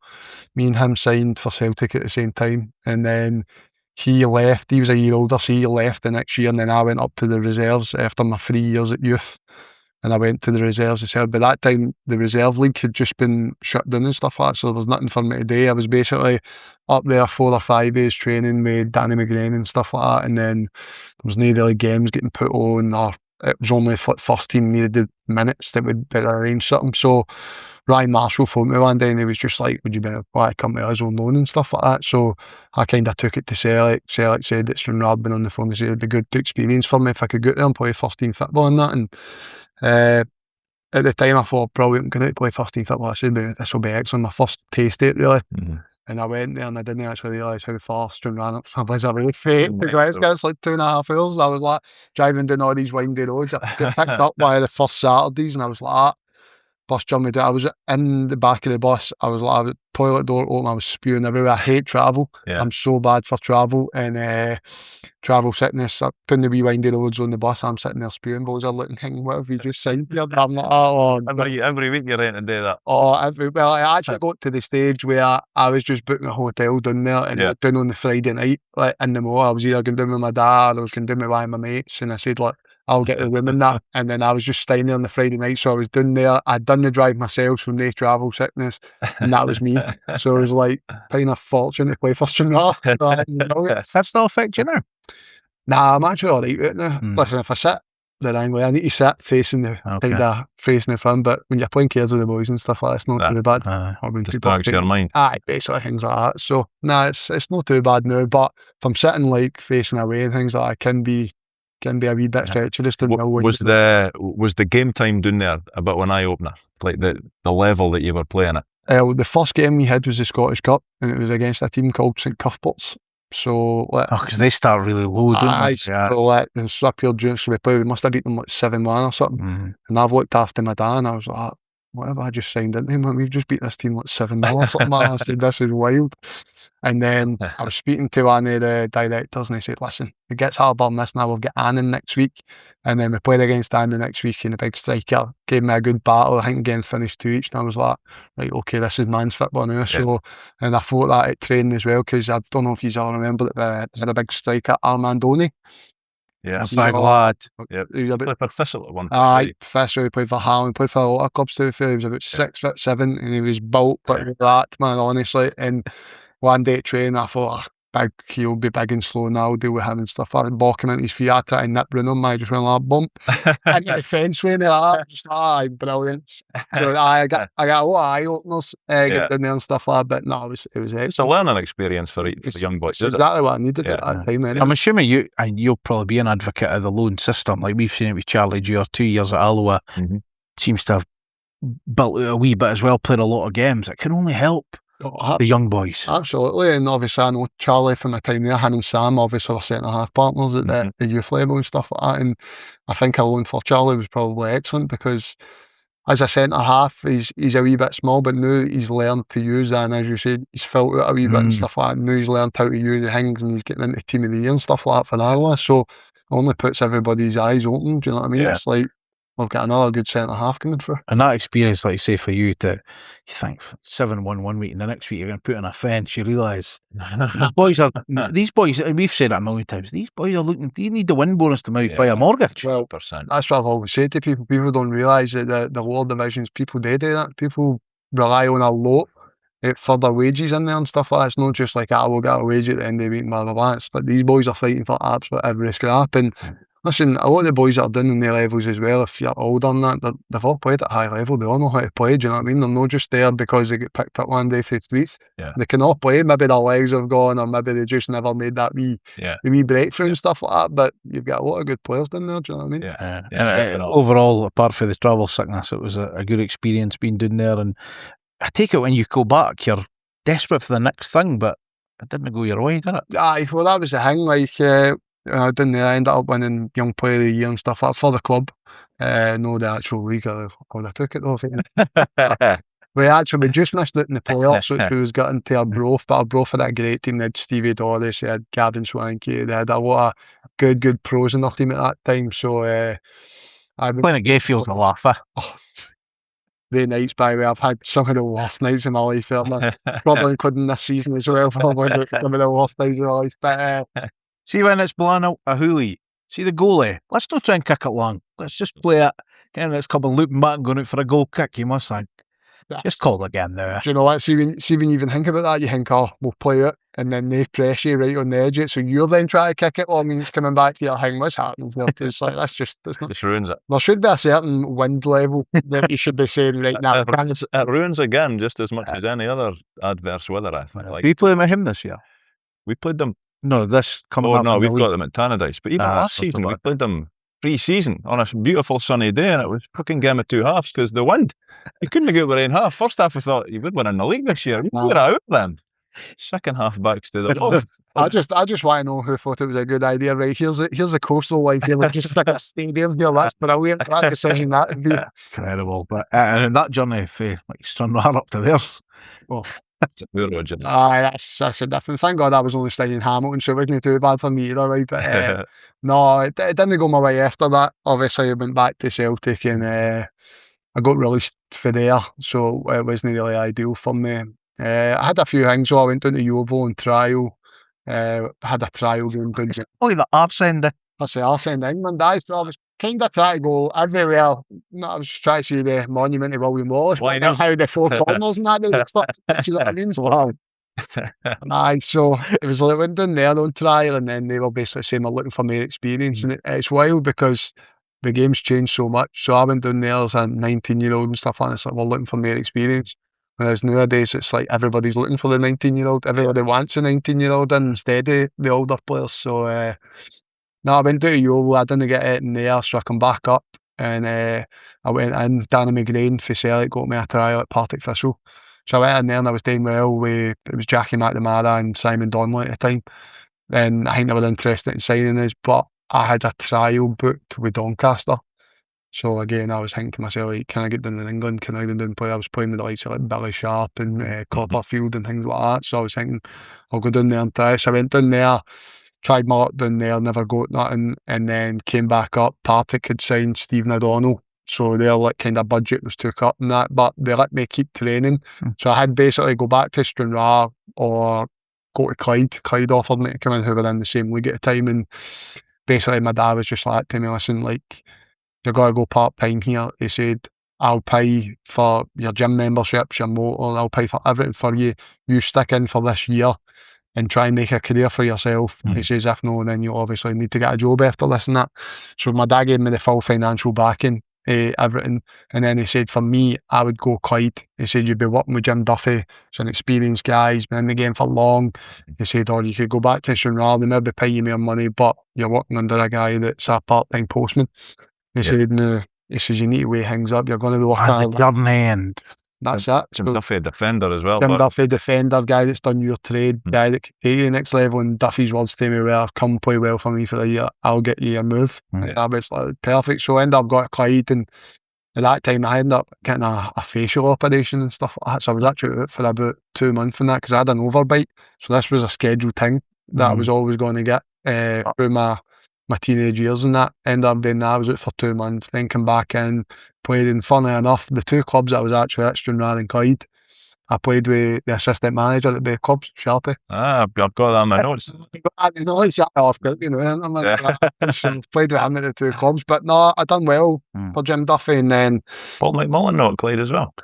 me and him signed for Celtic at the same time. And then he left. He was a year older, so he left the next year. And then I went up to the reserves after my 3 years at youth. And I went to the reserves as well. By that time, the reserve league had just been shut down and stuff like that, so there was nothing for me to do. I was basically up there 4 or 5 days training with Danny McGrain and stuff like that, and then there was no really games getting put on, or it was only first team needed the minutes that would arrange something. So Ryan Marshall phoned me one day and he was just like, would you be want to come to us on loan and stuff like that? So I kind of took it to Celtic. Celtic said that Stranraer had been on the phone and said it'd be good experience for me if I could get there and play first team football and that. And at the time I thought, probably I'm going to play first team football. I said, this will be excellent. My first taste of it, really. And I went there and I didn't actually realise how far Stranraer was a really fake. It's like 2.5 hours. I was like driving down all these windy roads. I got picked up by the first Saturdays and I was like, first journey down, I was in the back of the bus. I was toilet door open. I was spewing everywhere. I hate travel. Yeah. I'm so bad for travel and travel sickness. I'm doing the wee windy roads on the bus. I'm sitting there spewing. Boys are looking, thinking, what have you just signed here? I'm like, oh, Every week you're in to do that. well, I actually got to the stage where I was just booking a hotel down there and down on the Friday night, like in the mall. I was either going down with my dad or I was going down with one of my mates, and I said, look, I'll get the room in that. And then I was just staying there on the Friday night. So I was down there. I'd done the drive myself from no travel sickness, and that was me. So it was like paying a fortune to play first and last. That still affect you now? Nah, I'm actually all right with it now. Listen, if I sit the wrong way, I need to sit facing the front. But when you're playing cards with the boys and stuff like that, it's not too bad. Just bogs your mind. Basically things like that. So nah, it's not too bad now. But if I'm sitting like facing away and things like that, it can be a wee bit treacherous. Was the game time down there a bit of an eye opener? Like the level that you were playing at? The first game we had was the Scottish Cup, and it was against a team called St Cuthbert's. So because they start really low, don't they? So it's up here during we must have beaten them like 7-1 or something. And I've looked after my dad and I was like, what have I just signed into, man? We've just beat this team like 7-0 or something. I said, this is wild. And then I was speaking to one of the directors and he said, listen, it gets harder than this now. We've got Annan next week. And then we played against Annan next week and the big striker gave me a good battle. I think again finished 2 each. And I was like, right, okay, this is man's football now. So, and I thought that at training as well, because I don't know if you all remember that we had a big striker, Armandoni. Yeah, a big lad. He was a bit played for Thistle at one time. Thistle, he played for Hallam, played for a lot of clubs too. He was about 6'7" and he was built like that, man, honestly. And one day at training, I thought, he'll be big and slow now, I'll deal with him and stuff. I balk him into his feet, I tried to nip Bruno, I just went like, bump. And the fence way, and just, brilliant. So, I got a lot of eye openers getting there and stuff like that, but no, it was excellent. It's a learning experience for young boys. It's exactly what I needed at that time. Anyway. I'm assuming you'll probably be an advocate of the loan system, like we've seen it with Charlie Dewar 2 years at Alloa. Seems to have built out a wee bit as well, played a lot of games. It can only help the young boys. Absolutely, and obviously I know Charlie from my time there, him and Sam obviously were centre-half partners at the youth level and stuff like that, and I think a loan for Charlie was probably excellent because as a centre-half, he's a wee bit small, but now he's learned to use that, and as you said, he's felt out a wee bit and stuff like that. Now he's learned how to use the things and he's getting into Team of the Year and stuff like that for Ireland, so it only puts everybody's eyes open, do you know what I mean? It's like, we've got another good centre-half coming through. And that experience, like you say, for you you think 7-1 one week and the next week you're going to put in a fence, you realise these boys, we've said it a million times, these boys are looking, you need the win bonus to maybe buy a mortgage. Well, that's what I've always said to people. People don't realise that the lower divisions, people do that. People rely on a lot for their wages in there and stuff like that. It's not just like, I will get a wage at the end of the week, blah, blah, blah. But these boys are fighting for absolute every scrap. And listen, a lot of the boys that are doing in their levels as well, if you're older than that, they've all played at a high level. They all know how to play, do you know what I mean? They're not just there because they get picked up one day for the streets. They can all play. Maybe their legs have gone, or maybe they just never made that wee breakthrough and stuff like that. But you've got a lot of good players down there, do you know what I mean? And overall, apart from the travel sickness, it was a good experience being down there. And I take it when you go back, you're desperate for the next thing, but it didn't go your way, did it? Aye, well, that was the thing. Like, didn't I ended up winning Young Player of the Year and stuff like that for the club. No, the actual league. God, I took it though. We just missed it in the playoffs, which was got into Arbroath, but Arbroath had a great team. They had Stevie Doris, they had Gavin Swanky, they had a lot of good pros in their team at that time. So playing at Gayfield's a laugher. The nights, by the way, I've had some of the worst nights in my life. Probably including this season as well. Probably some of the worst nights in my life. But see when it's blowing out a hoolie, see the goalie, let's not try and kick it long. Let's just play it. And it's coming looping back and going out for a goal kick. You must think, just call it again there. Do you know what? See when you even think about that, you think, oh, we'll play it. And then they press you right on the edge of it. So you're then trying to kick it long and it's coming back to your thing. What's happening? It's like, that's just... Just ruins it. There should be a certain wind level that you should be saying right now. It ruins again just as much as any other adverse weather, I think. We played with him this year. We played them. No, this coming up. No, we've got them at Tannadice. But even last season, we played them pre-season on a beautiful sunny day, and it was fucking game of two halves because the wind. You couldn't get over in half. First half, we thought you would win in the league this year. We were out then. Second half backs to the I just want to know who thought it was a good idea. Right, here's the coastal line here. Like, just stick a stadium here. That's brilliant. That decision that would be incredible. But and that journey for like Stranraer up to there. well. It's a poor road, isn't it? That's a different. Thank God I was only staying in Hamilton, so it wasn't too bad for me either, right? But no, it didn't go my way after that. Obviously, I went back to Celtic and I got released for there, so it wasn't really ideal for me. I had a few things, so I went down to Yeovil on trial. Had a trial going down. Only the arse end. That's the arse end of England, so I was kind of trying to go everywhere. No, I was just trying to see the monument to William Wallace. Why not? How the four corners and that. You know what I mean? Wow. So it was like I went down there on trial, and then they were basically saying they're looking for more experience. And it's wild because the game's changed so much. So I went down there as a 19-year-old and stuff like that. It's like we're looking for more experience. Whereas nowadays it's like everybody's looking for the 19-year-old. Everybody wants a 19-year-old instead of the older players. So no, I went down to Yeovil. I didn't get it in there, so I come back up and I went in. Danny McGrain for Celtic got me a trial at Partick Thistle. So I went in there and I was doing well. It was Jackie McNamara and Simon Donnelly at the time. And I think they were interested in signing us, but I had a trial booked with Doncaster. So again, I was thinking to myself, like, can I get down in England? Can I get down and play? I was playing with the likes of like Billy Sharp and Copperfield and things like that. So I was thinking, I'll go down there and try. So I went down there, tried my luck down there, never got nothing, and then came back up. Partick had signed Stephen O'Donnell, so their like kind of budget was took up and that, but they let me keep training. So I had basically go back to Stranraer or go to Clyde. Clyde offered me to come in, who were in the same league at the time, and basically my dad was just like to me, listen, like, you're got to go part-time here. He said, I'll pay for your gym memberships, your motor, I'll pay for everything for you. You stick in for this year and try and make a career for yourself. He says, if no, then you obviously need to get a job after this and that. So my dad gave me the full financial backing, everything. And then he said, for me, I would go Clyde. He said, you'd be working with Jim Duffy. He's an experienced guy. He's been in the game for long. He said, or you could go back to Stranraer. They maybe pay you more money, but you're working under a guy that's a part-time postman. He said, no. He says, you need to weigh things up. You're going to be working At the journey end. That's it. Jim Duffy, defender as well. Jim Duffy, defender, guy that's done your trade, guy that can take you next level. And Duffy's words to me were, come play well for me for the year, I'll get you your move. And that was like perfect. So I ended up going to Clyde, and at that time I ended up getting a facial operation and stuff like that. So I was actually out for about 2 months from that because I had an overbite. So this was a scheduled thing that I was always going to get through my teenage years and that. Ended up doing that. I was out for 2 months, then come back in, played, and funnily enough, the two clubs that I was actually at, Stranraer and Clyde, I played with the assistant manager at the clubs, Sharpie. I've got that on my notes. So played with him at the two clubs, but no, I done well for Jim Duffy, and then Paul McMullen not Clyde as well.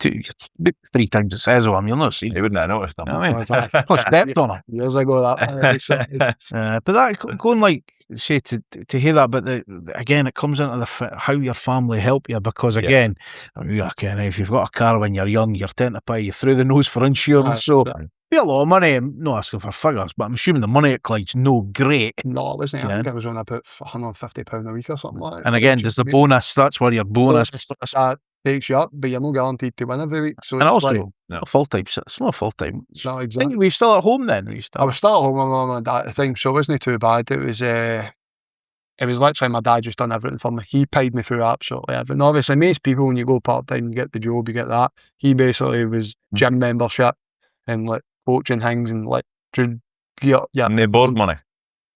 Three times it says on him, you'll not see. He wouldn't have noticed them. I mean, stepped on him. Years ago, that. But that going like say to hear that, but again, it comes into how your family help you, because again, if you've got a car when you're young, you're tend to pay you through the nose for insurance. So be a lot of money. I'm not asking for figures, but I'm assuming the money at Clyde's no great. No, it wasn't. I think it was on about £150 a week or something like that. And again, there's the bonus. That's where your bonus that takes you up, but you're not guaranteed to win every week. So and also, full time. It's not full time. It's not exactly. Were you still at home then? I was still at home with my mum and dad at the time, so it wasn't too bad. It was literally my dad just done everything for me. He paid me through absolutely everything. Obviously, most people, when you go part time, you get the job, you get that. He basically was gym membership and like coaching things and like just no board money.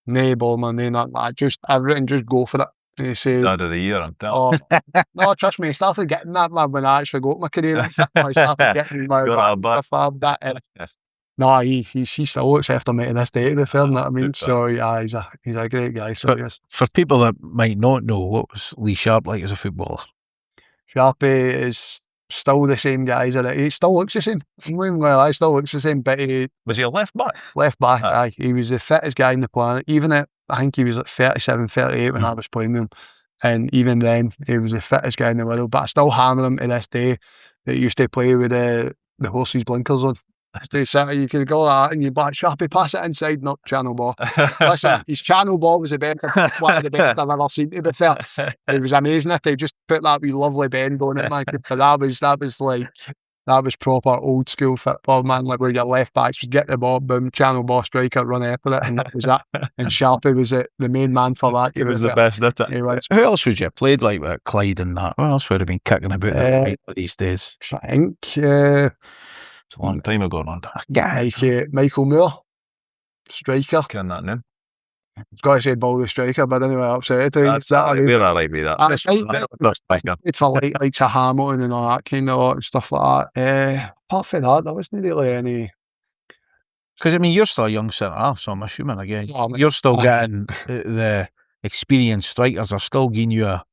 No board money, not that. Just everything, just go for it. And he said, Dad of the year, I'm telling you. No, trust me, I started getting that when I actually got my career. I started getting my that. No, he still looks after me to this day, to be fair, you know what I mean? So yeah, he's a great guy. So yes. For people that might not know, what was Lee Sharp like as a footballer? Sharpie is still the same guy. He still looks the same. I still looks the same, but was he a left back? Left back, aye. He was the fittest guy on the planet. Even at, I think he was like 37, 38 when I was playing him. And even then, he was the fittest guy in the world. But I still hammer him to this day that he used to play with the horses' blinkers on. You could go like that and you'd be like, Sharpie, pass it inside, not channel ball. Listen, his channel ball was one of the best I've ever seen, to be fair. It was amazing if they just put that wee lovely bend on it, man. That was like That was proper old school football, man, like where your left backs would get the ball, boom, channel ball striker, run after it, and that was that. And Sharpie was the main man for that. He was the best at it. He was. Who else would you have played like with Clyde and that? Who else would have been kicking about these days? I think It's a long time ago, not Michael Moore, striker. Can that name? I was going to say ball the striker, but anyway, upset it. We're alright with that. It's for like a Hamilton and all that kind of lot and stuff like that. Apart from that, there wasn't really any. Because I mean, you're still a young centre half, so I'm assuming again Oh, you're still getting the experienced strikers are still giving you a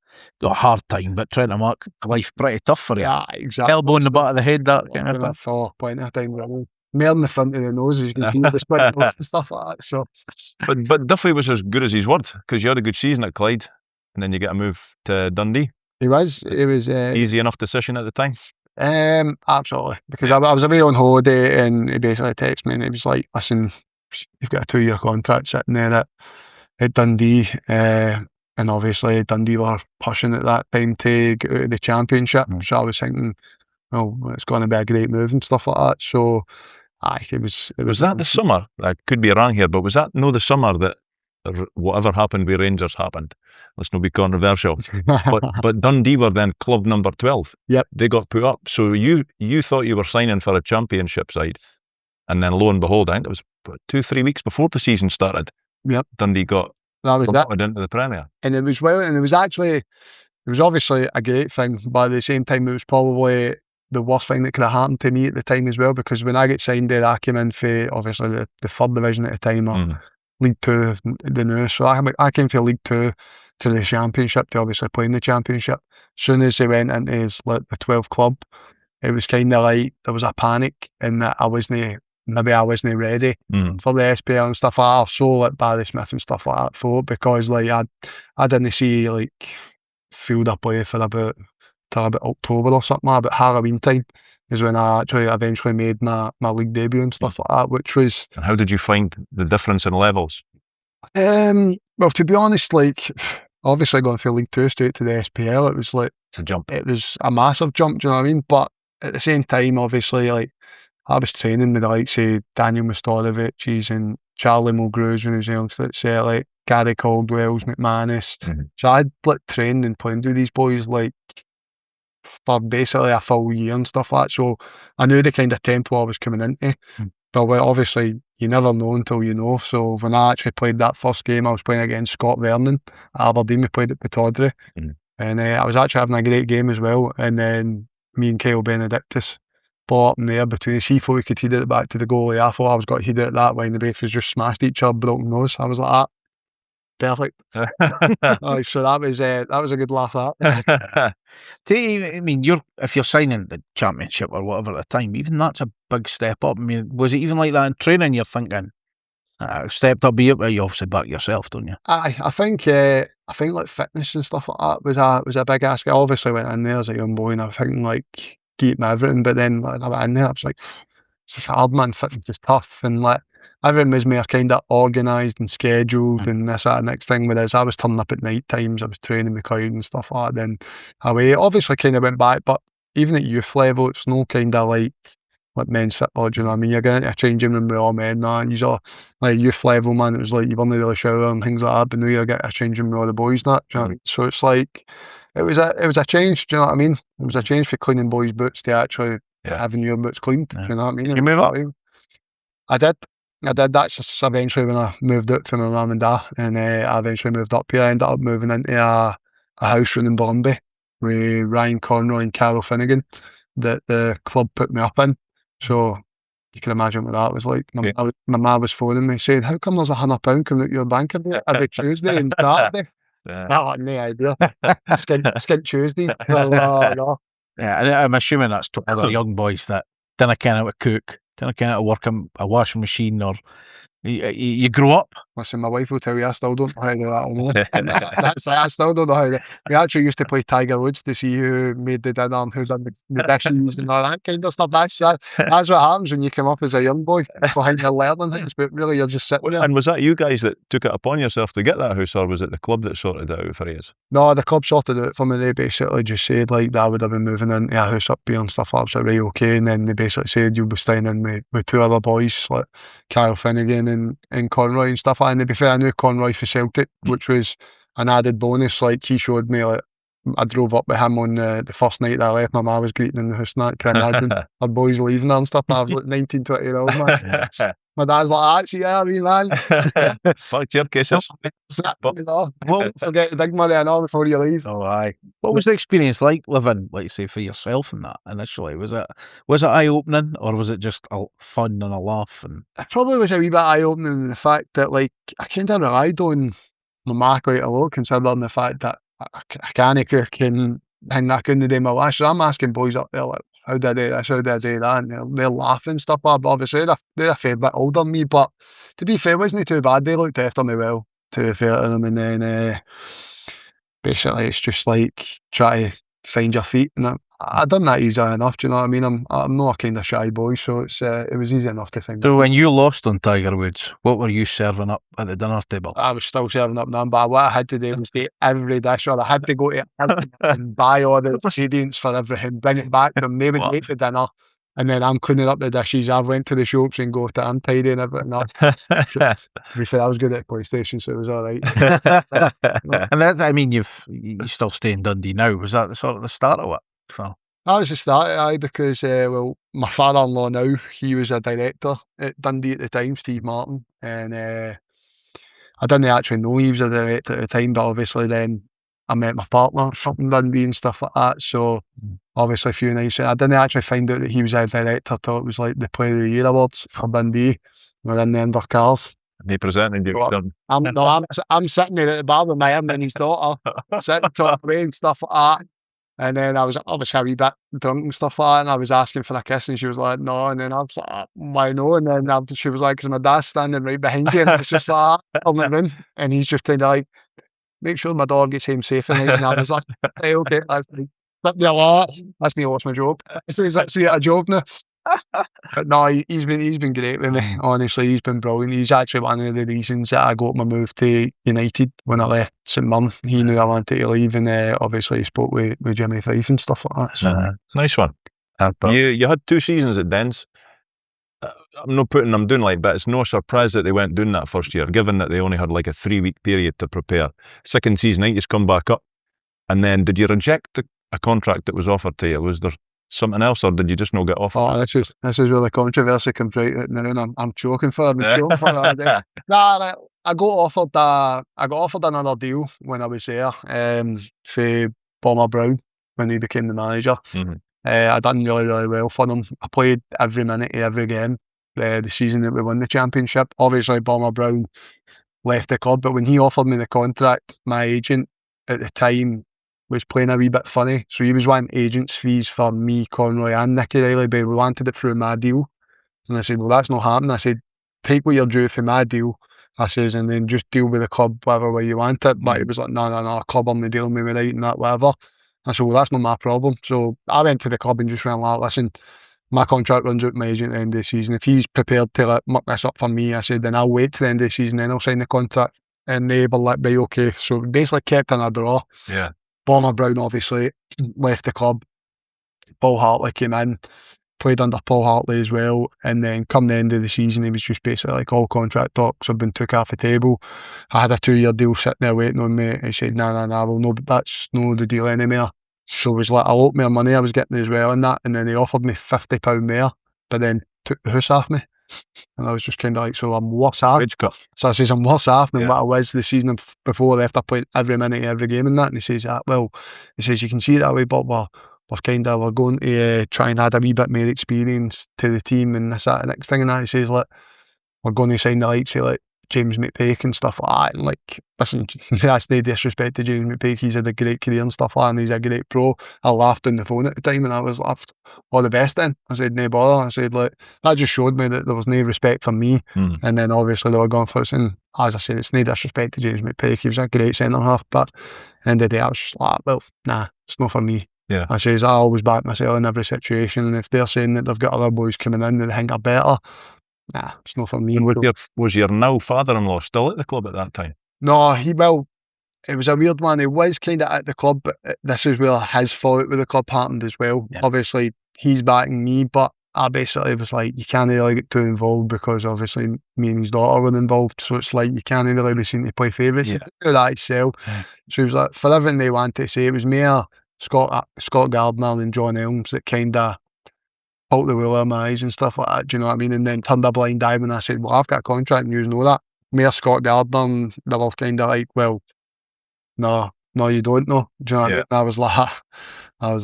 hard time, but trying to make life pretty tough for you. Yeah, exactly. Elbow in the back of the head, that kind of stuff. For plenty of time, really. More in the front of the nose, you can do the sprint and stuff like that. So, but Duffy was as good as his word, because you had a good season at Clyde, and then you get a move to Dundee. He was easy enough decision at the time. Absolutely, because I was away on holiday and he basically texted me and he was like, "Listen, you've got a 2-year contract sitting there at Dundee." And obviously Dundee were pushing at that time to get out of the Championship. So I was thinking, well, it's going to be a great move and stuff like that. So, it was. Was that the summer? I could be wrong here, but was that the summer that whatever happened with Rangers happened? Let's not be controversial. but Dundee were then club number 12. Yep. They got put up. So you thought you were signing for a Championship side, and then lo and behold, I think it was 2-3 weeks before the season started. Yep. Dundee got promoted into the Premier. And it was obviously a great thing, but at the same time, it was probably the worst thing that could have happened to me at the time as well, because when I get signed there, I came in for obviously the 3rd division at the time, or League 2, the new. So I came from League 2 to the Championship to obviously play in the Championship. As soon as they went into the 12 club, it was kind of like there was a panic and that I wasn't ready for the SPL and stuff like that. I was so like Barry Smith and stuff like that for it, because like I didn't see like field of play for about October or something, about Halloween time is when I actually eventually made my league debut and stuff like that, which was... And how did you find the difference in levels? Well, to be honest, like, obviously going from League 2 straight to the SPL, it was like... It's a jump. It was a massive jump, do you know what I mean? But at the same time, obviously, like, I was training with the likes of Daniel Mostorovic and Charlie Mulgrews when he was youngster at Celtic, Gary Caldwell's, McManus. So I'd like trained and played with these boys like for basically a full year and stuff like that. So I knew the kind of tempo I was coming into. But obviously you never know until you know. So when I actually played that first game, I was playing against Scott Vernon at Aberdeen. We played at Pataudry. And I was actually having a great game as well. And then me and Kyle Benedictus ball up in there between us. He thought he could header it back to the goalie. I thought I was got to header it that way, and the both was just smashed each other, broken nose. I was like, that. Perfect. So that was a good laugh at. I mean, if you're signing the Championship or whatever at the time, even that's a big step up. I mean, was it even like that in training? You're thinking, stepped up, you obviously back yourself, don't you? I think like fitness and stuff like that was a big ask. I obviously went in there as a young boy and I was thinking like keep my everything, but then like, I went in there, I was like, it's just hard, man. Fitness is tough, and like everything was more kind of organised and scheduled and this, that, next thing. Whereas I was turning up at night times, I was training with Clyde and stuff like that. Then away, obviously kind of went back, but even at youth level, it's no kind of like men's football, do you know what I mean? You're getting into a changing room with all men now, and you're like youth level, man, it was like you weren't really shower and things like that, but now you're getting a changing room with all the boys and that, do you know what I mean? So it's like it was a change, do you know what I mean? It was a change for cleaning boys' boots to actually having your boots cleaned, do you know what I mean? You move up? I did. That's just eventually when I moved out from my mum and dad, and I eventually moved up here. I ended up moving into a house room in Burnby with Ryan Conroy and Carol Finnegan that the club put me up in. So you can imagine what that was like. My mum was phoning me saying, how come there's £100 coming out your bank every Tuesday and Saturday? I had no idea. Skint Tuesday. No. Yeah, and I'm assuming that's to other young boys that didn't care how to cook, didn't care how to work a washing machine, or you grow up Listen, my wife will tell you I still don't know how to do that. That's it, I still don't know how to. We actually used to play Tiger Woods to see who made the dinner and who done the dishes and all that kind of stuff. That's what happens when you come up as a young boy. Behind your learning things, but really you're just sitting there. And was that you guys that took it upon yourself to get that house, or was it the club that sorted it out for you? No, the club sorted it out for me. They basically just said like that I would have been moving into a house up here and stuff like that. So right, okay. And then they basically said you'll be staying in with two other boys, like Kyle Finnegan and Conroy and stuff like that. And to be fair, I knew Conroy for Celtic, which was an added bonus. Like he showed me, like I drove up with him on the first night that I left. My ma was greeting in the house and that. Can imagine her boys leaving her and stuff. I was like 19, 20 years old, man. My dad's like, that's yeah, me man. Fuck your kisses. Well, forget the big money and all before you leave. Oh, aye. What was the experience like living, like say, for yourself and that initially? Was it eye opening, or was it just a fun and a laugh? And it probably was a wee bit eye opening in the fact that like I kind of relied on my ma quite a lot, considering the fact that I can't cook and I couldn't do my lashes. I'm asking boys up there like, how did I do this, how did I do that, and they're laughing and stuff like that. But obviously they're a fair bit older than me, but to be fair, it wasn't too bad. They looked after me well, to be fair to them. And then basically it's just like try to find your feet, and I done that easy enough. Do you know what I mean? I'm not a kind of shy boy, so it was easy enough to find. So when you lost on Tiger Woods, what were you serving up at the dinner table? I was still serving up none, but what I had to do was get every dish, or I had to go to and buy all the ingredients for everything, bring it back to them. They would make the dinner, and then I'm cleaning up the dishes. I went to the shops and go to untidy and everything up. To be fair, I was good at PlayStation, so it was all right. And that, I mean, you still stay in Dundee now. Was that sort of the start of it? So. That was the start, because well, my father-in-law now, he was a director at Dundee at the time, Steve Martin, and I didn't actually know he was a director at the time, but obviously then I met my partner from Dundee and stuff like that, so obviously a few nights, I didn't actually find out that he was a director till it was like the Player of the Year Awards for Dundee. We're in the undercars. And he presented you. I'm sitting there at the bar with my him and his daughter, sitting talking away and stuff like that. And then I was obviously a wee bit drunk and stuff like that, and I was asking for a kiss, and she was like, no. And then I was like, why no? And then she was like, because my dad's standing right behind you, and it was just like, on the room. And he's just kind of like, make sure my dog gets home safe. And I was like, hey, okay, that's me. That's me, lost my job. So he's actually at a job now. But no, he's been great with me. Honestly, he's been brilliant. He's actually one of the reasons that I got my move to United when I left St Mirren. He knew I wanted to leave, and obviously he spoke with Jimmy Fife and stuff like that. So. Nice one. You had 2 seasons at Dens. I'm not putting them down like, but it's no surprise that they went down that first year, given that they only had like a 3-week period to prepare. Second season, you just come back up, and then did you reject a contract that was offered to you? Was there something else, or did you just not get offered? Oh, this is where the controversy comes right now, and I'm choking for it. Nah, I got offered another deal when I was there for Bomber Brown when he became the manager. Mm-hmm. I done really well for them. I played every minute of every game the season that we won the championship. Obviously Bomber Brown left the club, but when he offered me the contract, my agent at the time was playing a wee bit funny, so he was wanting agents fees for me, Conroy and Nicky Riley, but we wanted it through my deal. And I said, well, that's not happening. I said, take what you're due for my deal, I says, and then just deal with the club whatever way you want it. But it was like, no, a club only dealing with me right and that, whatever. I said, well, that's not my problem. So I went to the club and just went like, listen, my contract runs out with my agent at the end of the season. If he's prepared to like muck this up for me, I said, then I'll wait to the end of the season, then I'll sign the contract. And they were like, right, okay. So we basically kept in a draw. Yeah. Bomber Brown obviously left the club. Paul Hartley came in, played under Paul Hartley as well, and then come the end of the season, he was just basically like, all contract talks have been took off the table. I had a 2-year deal sitting there waiting on me. He said, nah, well, no, but that's no the deal anymore. So it was like a lot more money I was getting as well in that, and then they offered me £50 more, but then took the house off me. And I was just kind of like, so I'm worse off. So I says, I'm worse off than what I was the season before I left. I played every minute, every game in that. And he says, well, he says, you can see it that way, but we're going to try and add a wee bit more experience to the team and this, that, the next thing. And that, he says, like, we're going to sign the likes of like James McPake and stuff like that. And like, listen, that's no disrespect to James McPake. He's had a great career and stuff like that, and he's a great pro. I laughed on the phone at the time, and I was laughed, all the best then. I said, no bother. I said, like, that just showed me that there was no respect for me. And then obviously they were going for us, and as I said, it's no disrespect to James McPake, he was a great centre half, but end of the day I was just like, well, nah, it's not for me. Yeah. I says I always back myself in every situation, and if they're saying that they've got other boys coming in that they think are better, nah, it's not for me. And was your now father-in-law still at the club at that time? No, it was a weird one. He was kind of at the club, but this is where his fallout with the club happened as well. Yeah. Obviously, he's backing me, but I basically was like, you can't really get too involved because obviously me and his daughter were involved, so it's like you can't really be seen to play favourites. Yeah. Do that yourself. So he was like, for everything they wanted to say, it was me, Scott Gardner and John Elms that kind of pulled the wool out of my eyes and stuff like that, do you know what I mean? And then turned a blind eye when I said, well, I've got a contract and you know that. Me, Scott Gardner, and they were kind of like, well, no, you don't know. Do you know what I mean? I was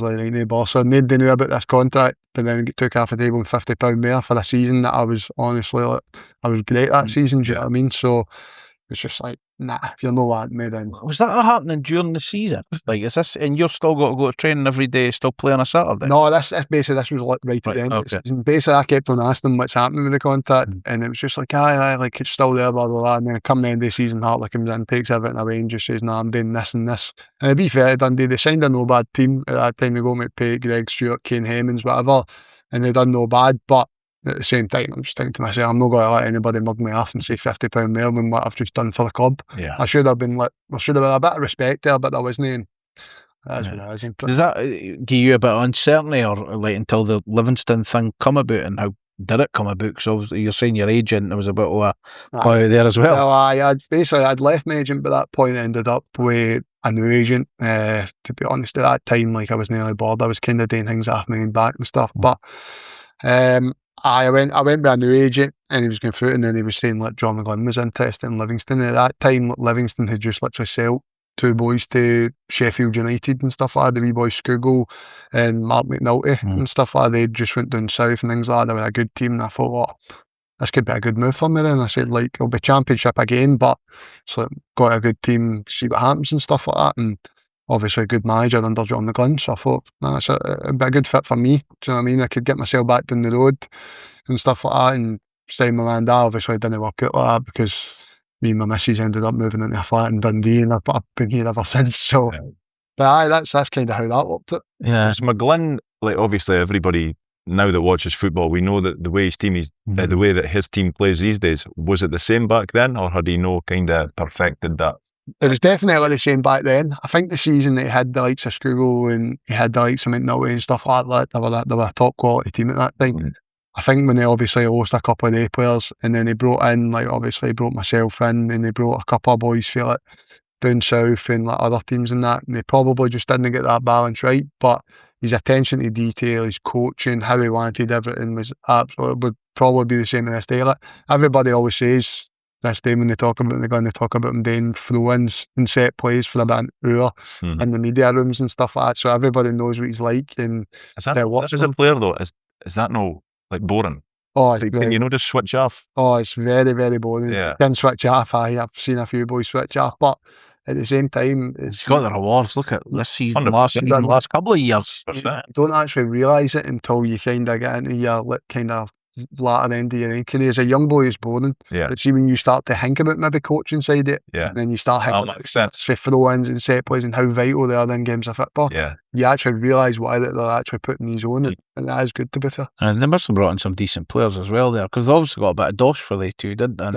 like, right, no boss. So nobody knew about this contract, but then it took off the table and £50 more for a season that I was honestly like, I was great that season, do you know what I mean? So it's just like, nah, if you're not wanting me, then. Was that happening during the season? Like, is this, and you're still got to go to training every day, still play on a Saturday? No, this was like right at the end of the season. Basically, I kept on asking them what's happening with the contract, and it was just like, aye, like it's still there, blah, blah, blah. And then come the end of the season, Hartley comes in, takes everything away, and just says, nah, I'm doing this and this. And to be fair to Dundee, they signed a no bad team at that time. They go McPake, Greg Stewart, Kane Hemmings, whatever, and they done no bad, but at the same time, I'm just thinking to myself, I'm not going to let anybody mug me off and say £50 more than what I've just done for the club. Yeah. There should have been a bit of respect there, but there wasn't. And that's what I was in. Does that give you a bit of uncertainty, or like until the Livingston thing come about, and how did it come about? Because obviously you're saying your agent, there was a bit of a out there as well. Well, I'd left my agent by that point, ended up with a new agent. To be honest, at that time, like I was nearly bored. I was kind of doing things off my own back and stuff, but I went with a new agent, and he was going through it, and then he was saying like John McGlynn was interested in Livingston. And at that time, Livingston had just literally sold 2 boys to Sheffield United and stuff like that, the wee boy Scoogle and Mark McNulty and stuff like that. They just went down south and things like that. They were a good team, and I thought, well, this could be a good move for me then. I said, like, it'll be championship again, but so got a good team, see what happens and stuff like that. And obviously a good manager under John McGlynn, so I thought, nah, it'd be a good fit for me. Do you know what I mean? I could get myself back down the road and stuff like that, and stay in Miranda. Obviously it didn't work out like that because me and my missus ended up moving into a flat in Dundee, and I've been here ever since. So, but aye, that's kind of how that worked. Yeah. Was McGlynn, like, obviously everybody now that watches football, we know that the way his team is, the way that his team plays these days, was it the same back then, or had he kind of perfected that? It was definitely the same back then. I think the season that he had the likes of Scroogle and he had the likes of McNulty and stuff like that, they were a top quality team at that time. I think when they obviously lost a couple of day players, and then they brought in, like, obviously brought myself in, and they brought a couple of boys for like down south and like other teams and that, and they probably just didn't get that balance right. But his attention to detail, his coaching, how he wanted everything was absolutely, would probably be the same in this day. Like, everybody always says this day when they talk about they're going to talk about him doing throw-ins and set plays for about an hour in the media rooms and stuff like that. So everybody knows what he's like. And as a player though, is that no like boring? Oh, can you just switch off? Oh, it's very, very boring. Yeah. You can switch off. I've seen a few boys switch off, but at the same time, it's got the rewards. Look at this season, last couple of years. You don't actually realise it until you kind of get into your kind of latter end of your career. As a young boy, it's boring. Yeah. But see, when you start to think about maybe coaching side of it, and then you start thinking for throw-ins and set plays and how vital they are in games of football, you actually realise why they're actually putting these on, and that is good, to be fair. And they must have brought in some decent players as well there, because they obviously got a bit of dosh for they two, didn't they?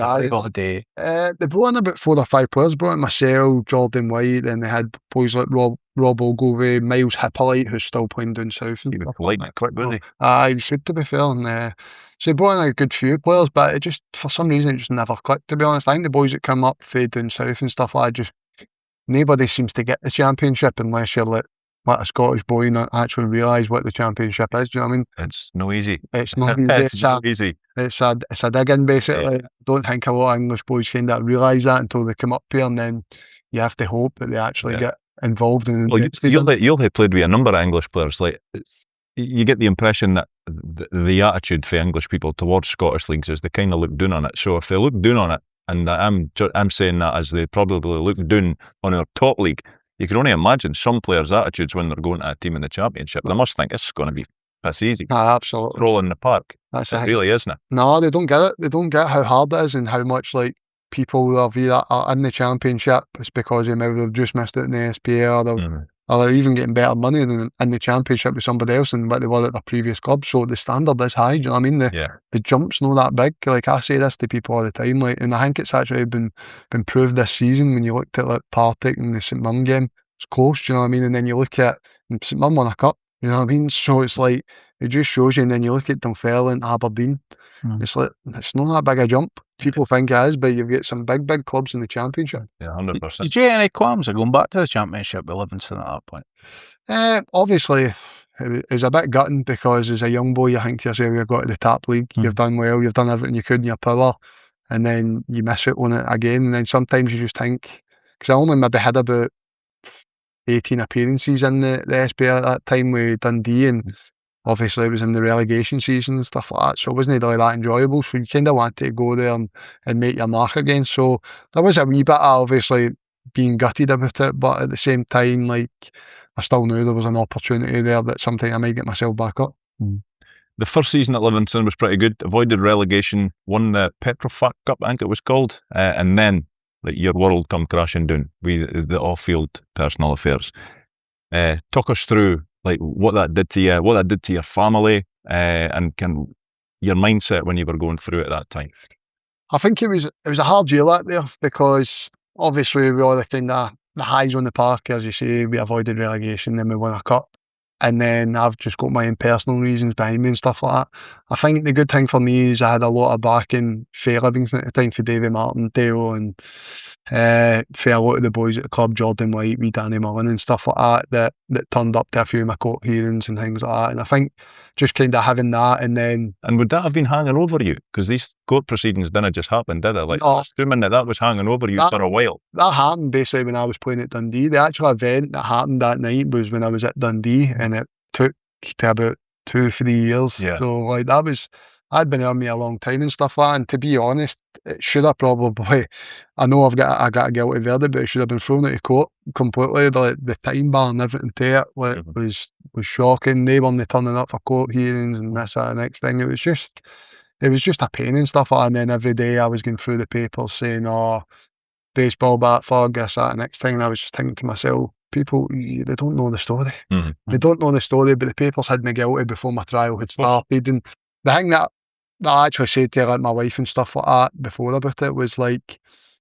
They brought in about 4 or 5 players. Brought in myself, Jordan White, and they had boys like Rob Ogilvie, Miles Hippolyte, who's still playing down south. He was lightning quick, wasn't he? He should, to be fair. And, so they brought in a good few players, but it just, for some reason, it just never clicked, to be honest. I think the boys that come up, fade down south and stuff like that, just nobody seems to get the championship unless you're like a Scottish boy not actually realise what the championship is. Do you know what I mean? It's no easy. It's not easy. It's not easy. It's a dig-in, basically. I don't think a lot of English boys kind of realise that until they come up here, and then you have to hope that they actually get involved in it. You'll have played with a number of English players. Like, you get the impression that the attitude for English people towards Scottish leagues is they kind of look down on it. So if they look down on it, and I'm saying that as they probably look down on our top league, you can only imagine some players' attitudes when they're going to a team in the championship. They must think it's going to be piss easy. Absolutely. Roll in the park. That's it. Really isn't it? No, they don't get it. They don't get how hard it is and how much, like, people that are in the Championship, it's because maybe they've just missed out in the SPA, or they're even getting better money than in the Championship with somebody else than what they were at their previous club. So the standard is high, do you know what I mean? The jump's not that big. Like, I say this to people all the time, like, and I think it's actually been proved this season when you looked at like Partick and the St Mirren game. It's close, do you know what I mean? And then you look at St Mirren won a cup, you know what I mean? So it's like, it just shows you. And then you look at Dunfermline, Aberdeen, it's like, it's not that big a jump. People think it is, but you've got some big clubs in the Championship. Yeah, 100%. Did you get any qualms of going back to the Championship with Livingston at that point? Obviously, it was a bit gutting, because as a young boy, you think to yourself, you've got to the top league, you've done well, you've done everything you could in your power, and then you miss it on it again. And then sometimes you just think, because I only maybe had about 18 appearances in the SPA at that time with Dundee, and obviously it was in the relegation season and stuff like that, so it wasn't really that enjoyable. So you kind of wanted to go there and make your mark again. So there was a wee bit of obviously being gutted about it, but at the same time, like, I still knew there was an opportunity there that sometime I might get myself back up. The first season at Livingston was pretty good. Avoided relegation, won the Petrofac Cup, I think it was called, and then like, your world come crashing down with the off-field personal affairs. Talk us through like what that did to you, what that did to your family, and your mindset when you were going through it at that time. I think it was a hard year that there, because obviously we all the kind of the highs on the park, as you say, we avoided relegation, then we won a cup, and then I've just got my own personal reasons behind me and stuff like that. I think the good thing for me is I had a lot of backing for Livingston at the time, for Davy Martindale, and for a lot of the boys at the club, Jordan White, wee Danny Mullen and stuff like that turned up to a few of my court hearings and things like that. And I think just kind of having that, and then... And would that have been hanging over you? Because these court proceedings didn't just happen, did it? Like, no, assuming that was hanging over you for a while. That happened basically when I was playing at Dundee. The actual event that happened that night was when I was at Dundee, and it took to about 2-3 years. Yeah. So like, that was... I'd been on me a long time and stuff like that, and to be honest, it should have probably, I know I got a guilty verdict, but it should have been thrown out of court completely. The time bar and everything to it was shocking. They weren't turning up for court hearings and this, that, and the next thing. It was just a pain and stuff like that. And then every day I was going through the papers saying, oh, baseball bat fog, this, that, and the next thing. And I was just thinking to myself, people, they don't know the story. They don't know the story, but the papers had me guilty before my trial had started. And the thing that I actually said to like my wife and stuff like that before about it was like,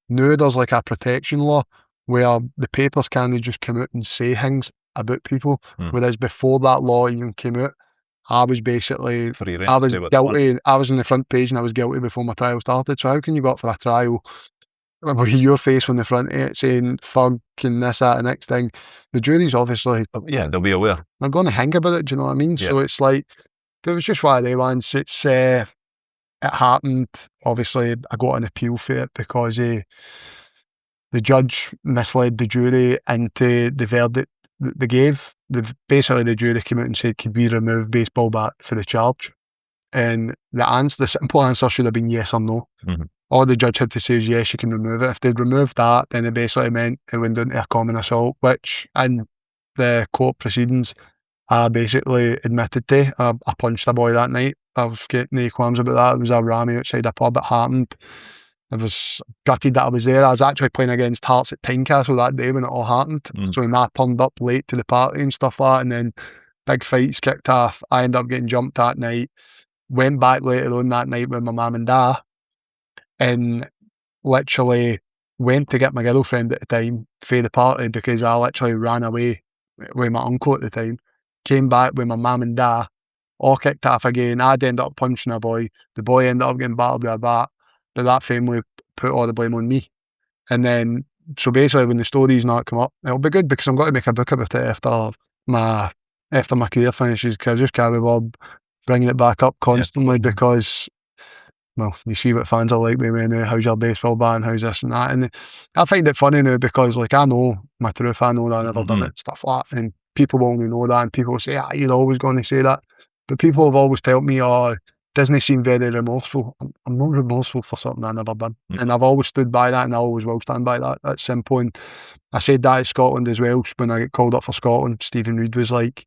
now there's like a protection law where the papers can't just come out and say things about people, whereas before that law even came out, I was basically, I was guilty, I was in the front page and I was guilty before my trial started. So how can you go up for a trial with your face on the front of it saying fuck and this, that, and the next thing? The jury's obviously, yeah, they'll be aware. They're going to think about it, do you know what I mean? Yeah. So it's like, it was just one of the ones. It happened. Obviously, I got an appeal for it because the judge misled the jury into the verdict that they gave. Basically, the jury came out and said, could we remove baseball bat for the charge? And the simple answer should have been yes or no. All the judge had to say is yes, you can remove it. If they'd removed that, then it basically meant it went down to a common assault, which in the court proceedings, I basically admitted to. I punched a boy that night. I've got no qualms about that. It was a rammy outside a pub. It happened. I was gutted that I was there. I was actually playing against Hearts at Tynecastle that day when it all happened. So when I turned up late to the party and stuff like that, and then big fights kicked off, I ended up getting jumped that night. Went back later on that night with my mum and dad, and literally went to get my girlfriend at the time for the party because I literally ran away with my uncle at the time. Came back with my mum and dad, all kicked off again. I'd end up punching a boy. The boy ended up getting battered with a bat, but that family put all the blame on me. And then, so basically when the story's not come up, it'll be good because I'm going to make a book about it after my career finishes, because I just can't be bothered bringing it back up constantly because, well, you see what fans are like with me now, how's your baseball bat and how's this and that. And I find it funny now because like I know my truth, I know that I never done it, stuff like that. And people only know that, and people say, you're always going to say that. But people have always told me, Disney seem very remorseful. I'm not remorseful for something I never done. And I've always stood by that, and I always will stand by that. That's simple. And I said that at Scotland as well. When I get called up for Scotland, Stephen Reid was like,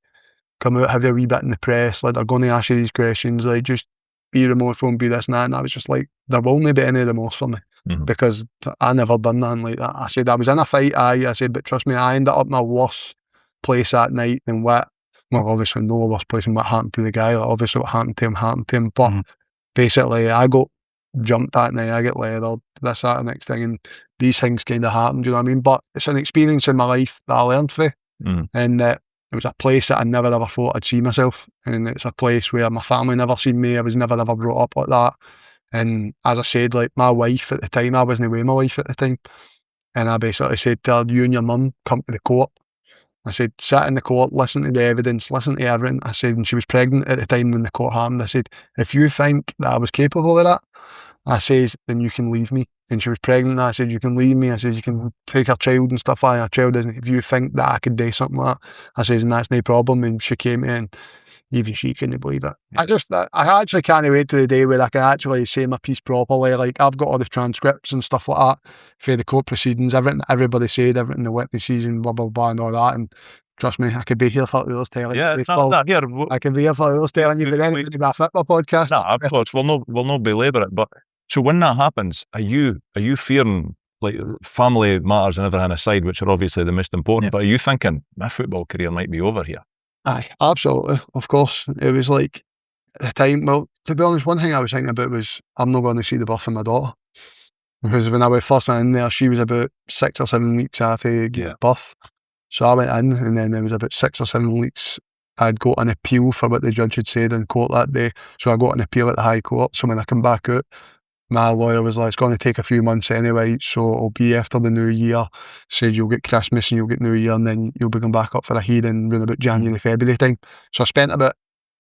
come out, have your wee bit in the press. Like, they're going to ask you these questions. Like, just be remorseful and be this and that. And I was just like, there will not be any remorse for me. because I never done nothing like that. I said, I was in a fight, I said, but trust me, I ended up in a worse place that night than what, well, obviously no worse place than what happened to the guy. Like, obviously what happened to him, but basically I got jumped that night, I get leathered, this, that, and next thing, and these things kind of happen, do you know what I mean? But it's an experience in my life that I learned from, and that it was a place that I never ever thought I'd see myself, and it's a place where my family never seen me, I was never ever brought up like that, and as I said, like my wife at the time, I wasn't with my wife at the time, and I basically said to her, you and your mum come to the court. I said, sit in the court, listen to the evidence, listen to everything. I said, and she was pregnant at the time when the court happened. I said, if you think that I was capable of that, I says, then you can leave me. And she was pregnant. I said, you can leave me. I said, you can take her child and stuff like that. Her child isn't. If you think that I could do something like that, I says, and that's no problem. And she came in. Even she couldn't believe it. I actually can't wait to the day where I can actually say my piece properly. Like, I've got all the transcripts and stuff like that for the court proceedings, everything everybody said, everything the witnesses and blah, blah, blah, and all that. And trust me, I could be here for hours telling you. I could be here for hours telling you, but then it'd be a football podcast. No, of course, we'll not belabor it. But so when that happens, are you fearing, like, family matters and everything aside, which are obviously the most important, but are you thinking my football career might be over here? Aye, absolutely, of course. It was like, at the time, well, to be honest, one thing I was thinking about was, I'm not going to see the birth of my daughter. Because when I first went in there, she was about 6 or 7 weeks after giving birth. So I went in, and then there was about 6 or 7 weeks, I'd got an appeal for what the judge had said in court that day. So I got an appeal at the High Court. So when I come back out, my lawyer was like, it's going to take a few months anyway, so it'll be after the new year. Said you'll get Christmas and you'll get New Year, and then you'll be going back up for a hearing around about January, February time. So I spent about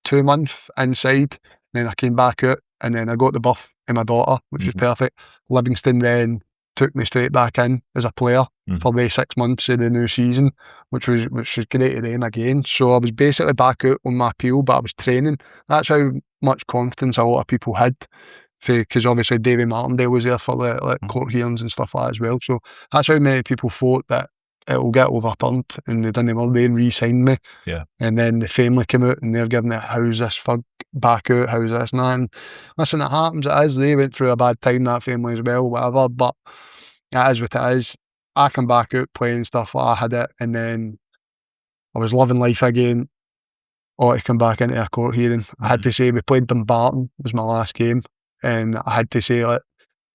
2 months inside, then I came back out, and then I got the birth of my daughter, which was perfect. Livingston then took me straight back in as a player for the 6 months of the new season, which was great to them again. So I was basically back out on my appeal, but I was training. That's how much confidence a lot of people had, because obviously Davy Martindale was there for the court hearings and stuff like that as well. So that's how many people thought that it'll get overturned, and they didn't. They re-signed me. Yeah. And then the family came out and they're giving it, how's this fuck back out, how's this and that. And listen, it happens, it is. They went through a bad time, that family as well, whatever, but it is what it is. I come back out playing stuff like I had it, and then I was living life again. To come back into a court hearing, I had to say, we played Dumbarton, it was my last game, and I had to say, like,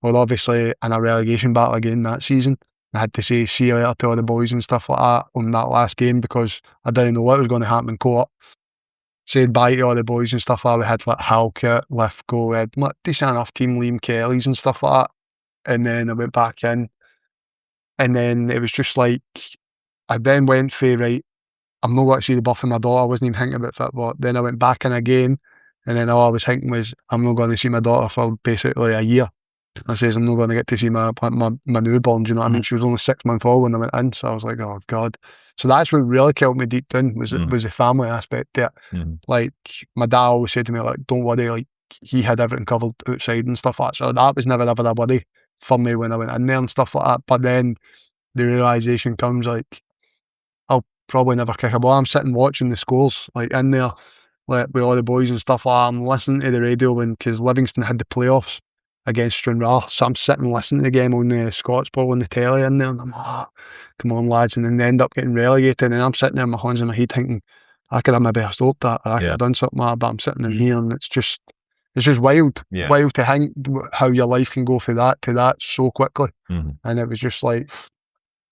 well, obviously in a relegation battle again that season, I had to say see you later to all the boys and stuff like that on that last game, because I didn't know what was going to happen in court. Said bye to all the boys and stuff like that. We had like Halkett, Lithgow, we had decent enough team, Liam Kelly's and stuff like that. And then I went back in, and then it was just like, I then went for, right, I'm not going to see the birth of my daughter. I wasn't even thinking about football. Then I went back in again, and then all I was thinking was, I'm not going to see my daughter for basically a year. I says, I'm not going to get to see my newborn, do you know what I mean? She was only 6 months old when I went in, so I was like, oh God. So that's what really killed me deep down, was the family aspect there. Like, my dad always said to me, like, don't worry, like, he had everything covered outside and stuff like that. So that was never ever a worry for me when I went in there and stuff like that. But then the realisation comes, like, I'll probably never kick a ball. I'm sitting watching the scores, like, in there, like, with all the boys and stuff like that. I'm listening to the radio because Livingston had the playoffs against Stranraer, so I'm sitting listening to the game on the Scots ball on the telly in there, and I'm like, come on lads, and then they end up getting relegated, and I'm sitting there with my hands in my head thinking, I could have maybe stopped that, or I could have done something like that, but I'm sitting in here, and it's just wild to think how your life can go from that to that so quickly. And it was just like,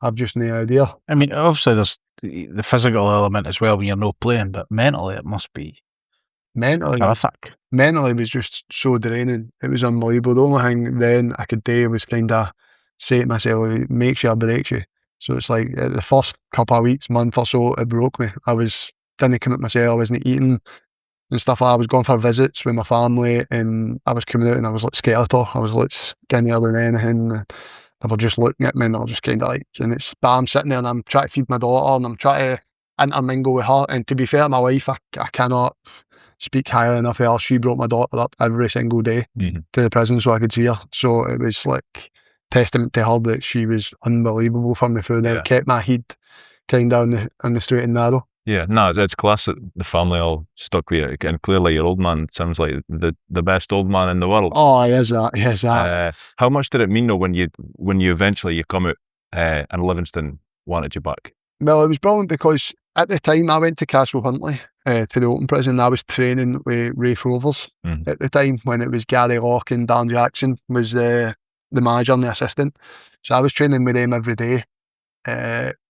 I've just no idea. I mean, obviously there's the physical element as well when you're not playing, but mentally it must be horrific. Mentally it was just so draining. It was unbelievable. The only thing then I could do was kind of say to myself, it makes you or breaks you. So it's like the first couple of weeks, month or so, it broke me. Didn't come at myself, I wasn't eating and stuff like that. I was going for visits with my family, and I was coming out and I was like skeletal. I was like skinnier than anything. They were just looking at me and they were just kind of like, but I'm sitting there and I'm trying to feed my daughter and I'm trying to intermingle with her. And to be fair to my wife, I cannot speak highly enough of her. She brought my daughter up every single day to the prison so I could see her. So it was like testament to her that she was unbelievable for me through there. Kept my head kind of on the straight and narrow. Yeah, no, it's class that the family all stuck with it, and clearly your old man sounds like the best old man in the world. Oh, he is that. How much did it mean though when you eventually you come out and Livingston wanted you back? Well, it was brilliant because at the time I went to Castle Huntly to the open prison. I was training with Rafe Rovers at the time when it was Gary Locke and Dan Jackson was the manager and the assistant. So I was training with them every day.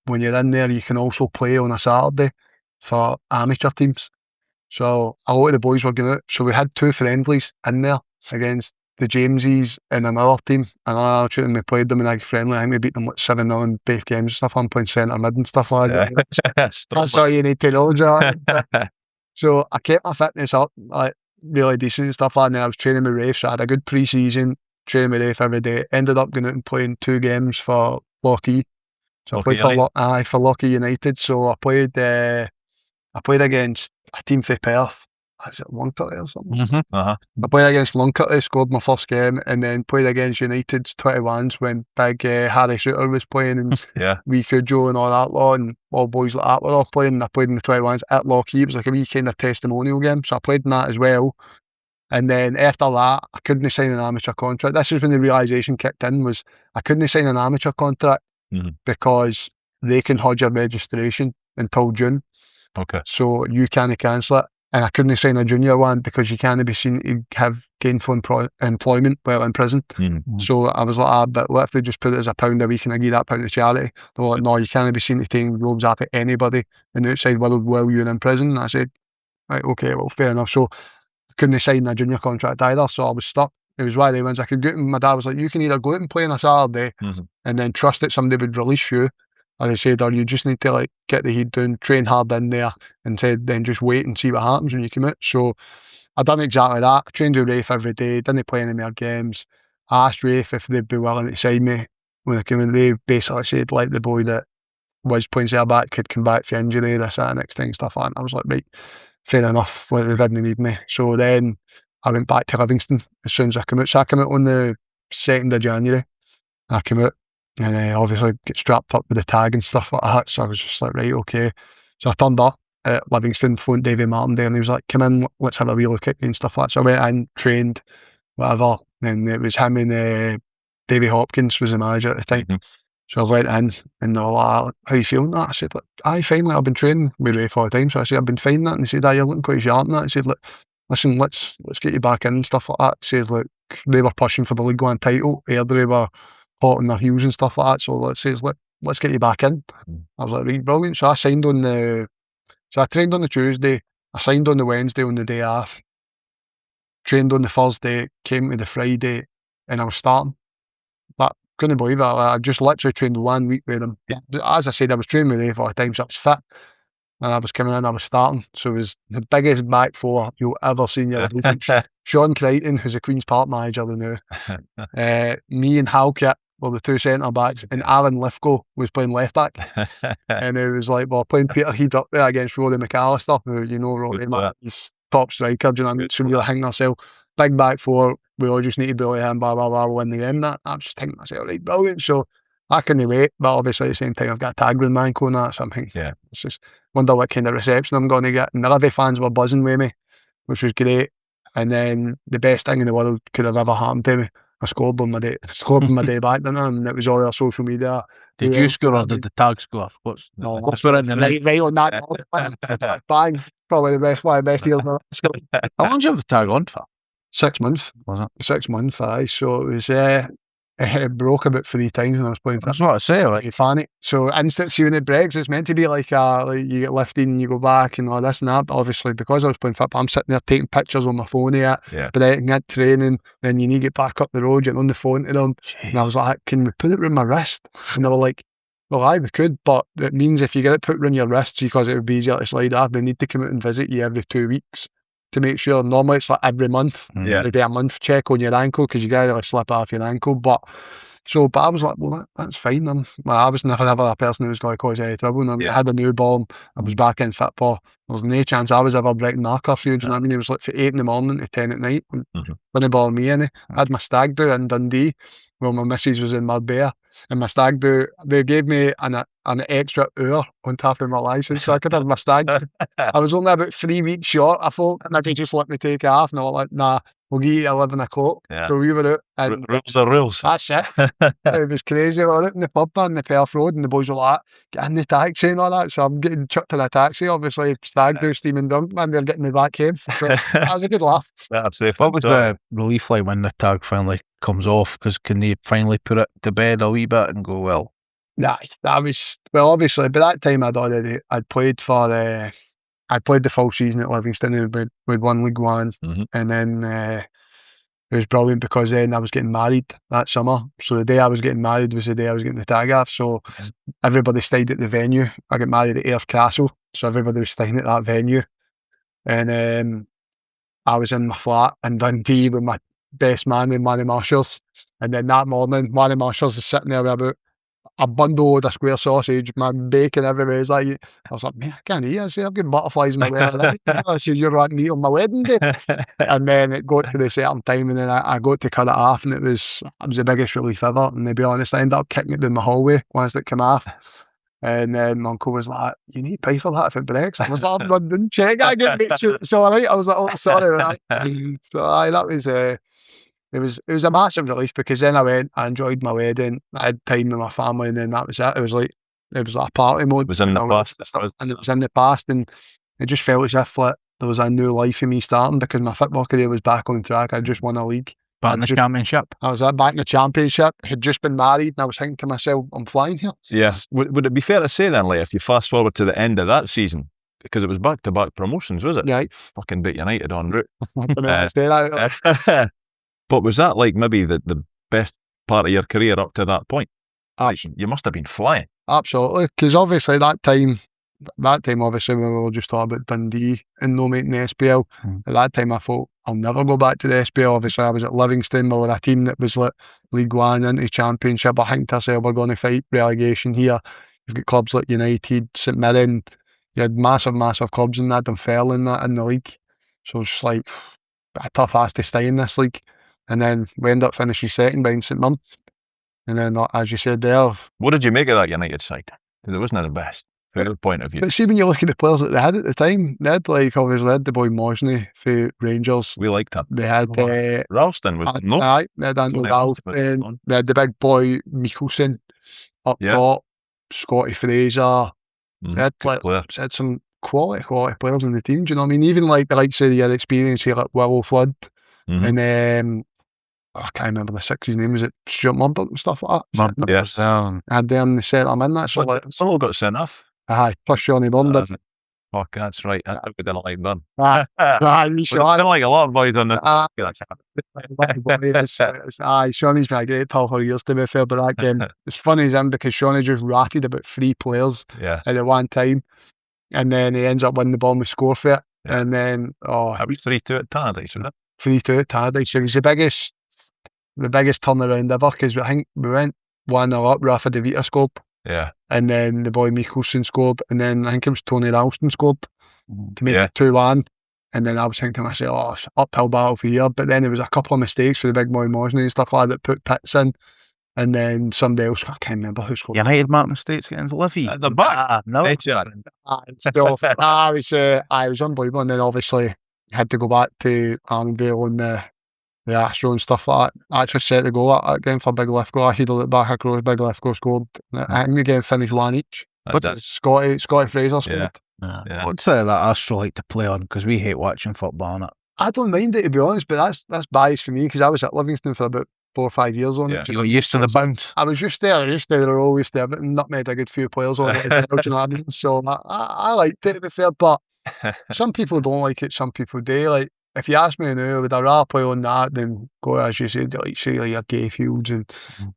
When you're in there, you can also play on a Saturday for amateur teams. So a lot of the boys were going out. So we had 2 friendlies in there against the Jameses and another team. And another team, we played them in a friendly. I think we beat them like 7-0 in both games and stuff. I'm playing centre mid and stuff like that. That's all you need to know, John. So I kept my fitness up, like really decent and stuff like that. And I was training with Rafe, so I had a good pre-season, training with Rafe every day. Ended up going out and playing 2 games for Lockheed. So I played for Lockheed United. So I played against a team for Perth. Is it Lunkirty or something? I played against Lunkirty, scored my first game, and then played against United's 21s when big Harry Shooter was playing, and wee Cujo and all that lot, and all boys like that were all playing. And I played in the 21s at Lockheed. It was like a wee kind of testimonial game, so I played in that as well. And then after that, I couldn't sign an amateur contract. This is when the realisation kicked in, was I couldn't sign an amateur contract because they can hold your registration until June. Okay. So you can't cancel it. And I couldn't sign a junior one because you can't be seen to have gainful employment while in prison. So I was like, but what if they just put it as £1 a week and I give that £1 to charity? They were like, no, you can't be seen to take robes after anybody in the outside world while you're in prison. And I said, right, okay, well, fair enough. So I couldn't sign a junior contract either, so I was stuck. It was one of the ones I could go, and my dad was like, you can either go out and play on a Saturday and then trust that somebody would release you, or they said, or you just need to like get the heat down, train hard in there, and said then just wait and see what happens when you come out. So I done exactly that. I trained with Rafe every day, didn't play any more games. I asked Rafe if they'd be willing to sign me when I came in. They basically said like the boy that was playing centre back could come back for injury, this, that, next thing, stuff like that. And I was like, right, fair enough, like they didn't need me. So then I went back to Livingston as soon as I came out. So I came out on the 2nd of January. I came out and obviously get strapped up with the tag and stuff like that. So I was just like, right, okay. So I turned up at Livingston, phoned Davy Martin there, and he was like, come in, let's have a wee look at you and stuff like that. So I went in, trained, whatever, and it was him and Davy Hopkins was the manager at the time. So I went in and they were like, how you feeling that? I said, like, aye, fine, like, I've been training with Rafe all the time. So I said, I've been fine that. And he said, aye, you're looking quite sharp and that. I said, like, listen, let's get you back in and stuff like that. He says, like, they were pushing for the League One title. Airdrie were hot on their heels and stuff like that. So let's get you back in. I was like, right, brilliant. So I signed on so I trained on the Tuesday. I signed on the Wednesday on the day off. Trained on the Thursday, came to the Friday, and I was starting. But couldn't believe it. I just literally trained 1 week with them. As I said, I was training with them for the time, so I was fit. And I was coming in, I was starting. So it was the biggest back four you'll ever see in your life. Sean Crichton, who's the Queen's Park manager now. Me and Halkett were the 2 centre backs, and Alan Lithgow was playing left back. And it was like, well, playing Peter Heed up there against Rory McAllister, who, you know, Rory, he's top striker, do you know what I mean? So we were hanging ourselves. Big back four, we all just need to bully him, blah, blah, blah, win the game. That I was just thinking to myself, right, brilliant. So I couldn't wait, but obviously at the same time, I've got a tag with Manco and that, so I'm thinking, it's just wonder what kind of reception I'm going to get. And the Livy fans were buzzing with me, which was great. And then the best thing in the world could have ever happened to me, I scored on my day back, didn't I? And it was all our social media. Did you score or did the tag score? What's in the right on that. Bang. Probably one of the best years. How long did you have the tag on for? 6 months. Was it? 6 months, aye. So it was, it broke about 3 times when I was playing. That's what I say, like. Funny. So instant, see when it breaks, it's meant to be like you get lifted and you go back and all this and that. But obviously, because I was playing football, I'm sitting there taking pictures on my phone of it, breaking it, training. Then you need to get back up the road, you're on the phone to them. Jeez. And I was like, can we put it around my wrist? And they were like, well, aye, we could, but it means if you get it put around your wrists, because it would be easier to slide off, they need to come out and visit you every 2 weeks to make sure. Normally it's like every month. They do a month check on your ankle because you gotta like slip off your ankle. But I was like, well, that's fine. I was never a person who was going to cause any trouble. And I had a newborn. I was back in football. There was no chance I was ever breaking my curfew. Do you know what I mean? It was like from 8 in the morning to 10 at night. Didn't bother me any. I had my stag do in Dundee well, my missus was in Marbella, and my stag do, they gave me an extra hour on top of my licence, so I could have my stag. I was only about 3 weeks short. I thought maybe just let me take it off, and I was like, nah, we'll get you at 11 o'clock. Yeah. So we were out, and Rules are rules. that's it. It was crazy. We were out in the pub on the Perth Road, and the boys were like, get in the taxi and all that. So I'm getting chucked in a taxi, obviously, stag do, steaming drunk, man, they're getting me back home. So that was a good laugh. That's safe. What was the relief like when the tag finally comes off? Because can they finally put it to bed a wee bit and go, well? Nah, that was, well, obviously, by that time I'd played for, I played the full season at Livingston, and we'd won League One, and then it was brilliant because then I was getting married that summer. So the day I was getting married was the day I was getting the tag off. So everybody stayed at the venue. I got married at Ayers Castle, so everybody was staying at that venue. And I was in my flat in Dundee with my best man and Manny Marshall's. And then that morning, Manny Marshall's is sitting there with about a bundle of square sausage, my bacon everywhere. It's like, I was like, man, I can't eat. I said, I've got butterflies in my belly. I said, you're wanting to eat on my wedding day. And then it got to the certain time, and then I got to cut it off, and it was the biggest relief ever. And to be honest, I ended up kicking it down my hallway once it came off. And then my uncle was like, you need to pay for that if it breaks. I was like, I'm not doing check. I get make sure it's all right. I was like, oh, sorry. So that was it was a massive relief, because then I went, I enjoyed my wedding, I had time with my family, and then that was it. It was like a party mode. It was in the past. And it was in the past, and it just felt as if like, there was a new life for me starting, because my football career was back on track. I just won a league. Back in the championship. I was back in the championship, had just been married, and I was thinking to myself, I'm flying here. Yeah. Would it be fair to say then, like, if you fast forward to the end of that season, because it was back-to-back promotions, was it? Yeah. Fucking beat United en route. That. But was that like maybe the best part of your career up to that point? Like, you must have been flying. Absolutely, because obviously that time obviously when we were just talking about Dundee and no making the SPL, at that time I thought, I'll never go back to the SPL. Obviously I was at Livingston, we were a team that was like League One into Championship. I think to ourselves, we're going to fight relegation here. You've got clubs like United, St Mirren, you had massive clubs in that, Dunfermline in the league. So it's like a tough ass to stay in this league. And then we end up finishing second behind St Mirren. And then, as you said there... What did you make of that United side? Because it wasn't the best, from your point of view. But see, when you look at the players that they had at the time, they had, like, obviously, they had the boy Mosney for Rangers. We liked him. They had... Ralston was... No. Aye, they had Anthony Ralston. They had the big boy Mikkelsen up top, Scotty Fraser. They had some quality players in the team, do you know what I mean? Even like the likes of your experience here at Willow Flood. And I can't remember the six's name. Was it Stuart Murdoch and stuff like that? Yes. I had them, they set them in. That's so like, all got sent off. Aye, plus Johnny London. Fuck, that's right. I didn't like them. Aye, I didn't like a lot of boys on the... Aye, Shawnee's been a great pal for years, to be fair, but that game, it's funny as him, because Shawnee just ratted about 3 players at the one time, and then he ends up winning the ball and we score for it. And then, it was 3-2 at Tannadice, wasn't it? 3-2 at Tannadice. It was the biggest turnaround ever, because I think we went 1-0 up. Rafa De Vita scored. Yeah. And then the boy Mikkelsen scored. And then I think it was Tony Ralston scored to make it 2-1. And then I was thinking to myself, oh, it's uphill battle for here. But then there was a couple of mistakes for the big boy Mosney and stuff like that put Pitts in. And then somebody else, I can't remember who scored. United Martin States getting Livy. At the back? No. It was unbelievable. And then obviously had to go back to Arnvale and the Astro and stuff like that. I actually set the goal again for Big Lithgow. I headed it back across, Big Lithgow scored. I think the game finished 1 each. Scotty Fraser scored. Yeah. What's that Astro like to play on? Because we hate watching football on it. I don't mind it, to be honest, but that's biased for me, because I was at Livingston for about 4 or 5 years on it. You got used to the bounce. I was just there. They're always there, but nutmegged a good few players on it. You know what I mean? So I liked it, to be fair, but some people don't like it, some people do. Like, if you ask me now, would I rather play on that than go, as you said, like, say, like, your Gayfields and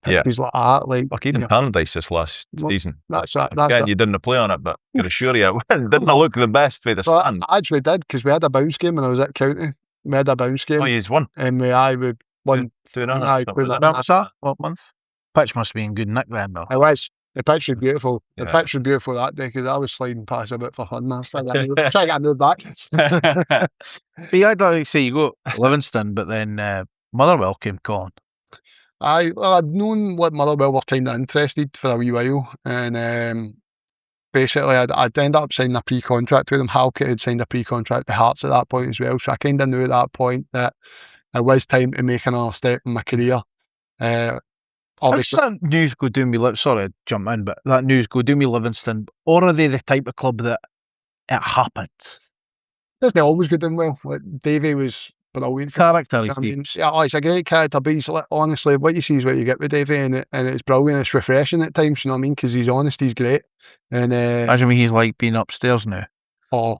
things like that? Like even Tannadice this last season. That's Again, you didn't play on it, but I can assure you, it didn't look the best for the stand. I actually did, because we had a bounce game when I was at County. We had a bounce game. Oh, you've won? And we won. 2.5. What month? Pitch must be in good nick then, though. It was. The pitch was beautiful. The pitch was beautiful that day, because I was sliding past a bit for fun, man. Trying to get a move back. But yeah, I'd like to say you go Livingston, but then Motherwell came calling. I'd known like Motherwell were kind of interested for a wee while, and basically I'd end up signing a pre-contract with them. Halkett had signed a pre-contract with Hearts at that point as well, so I kind of knew at that point that it was time to make another step in my career. Obviously, that news go do me? Sorry to jump in, but that news go do me Livingston, or are they the type of club that it happens? Doesn't always go doing well. Like Davey was brilliant. Character, he's a great character, but he's like, honestly, what you see is what you get with Davey, and it's brilliant. It's refreshing at times, you know what I mean? Because he's honest, he's great. And imagine when he's like being upstairs now. Oh,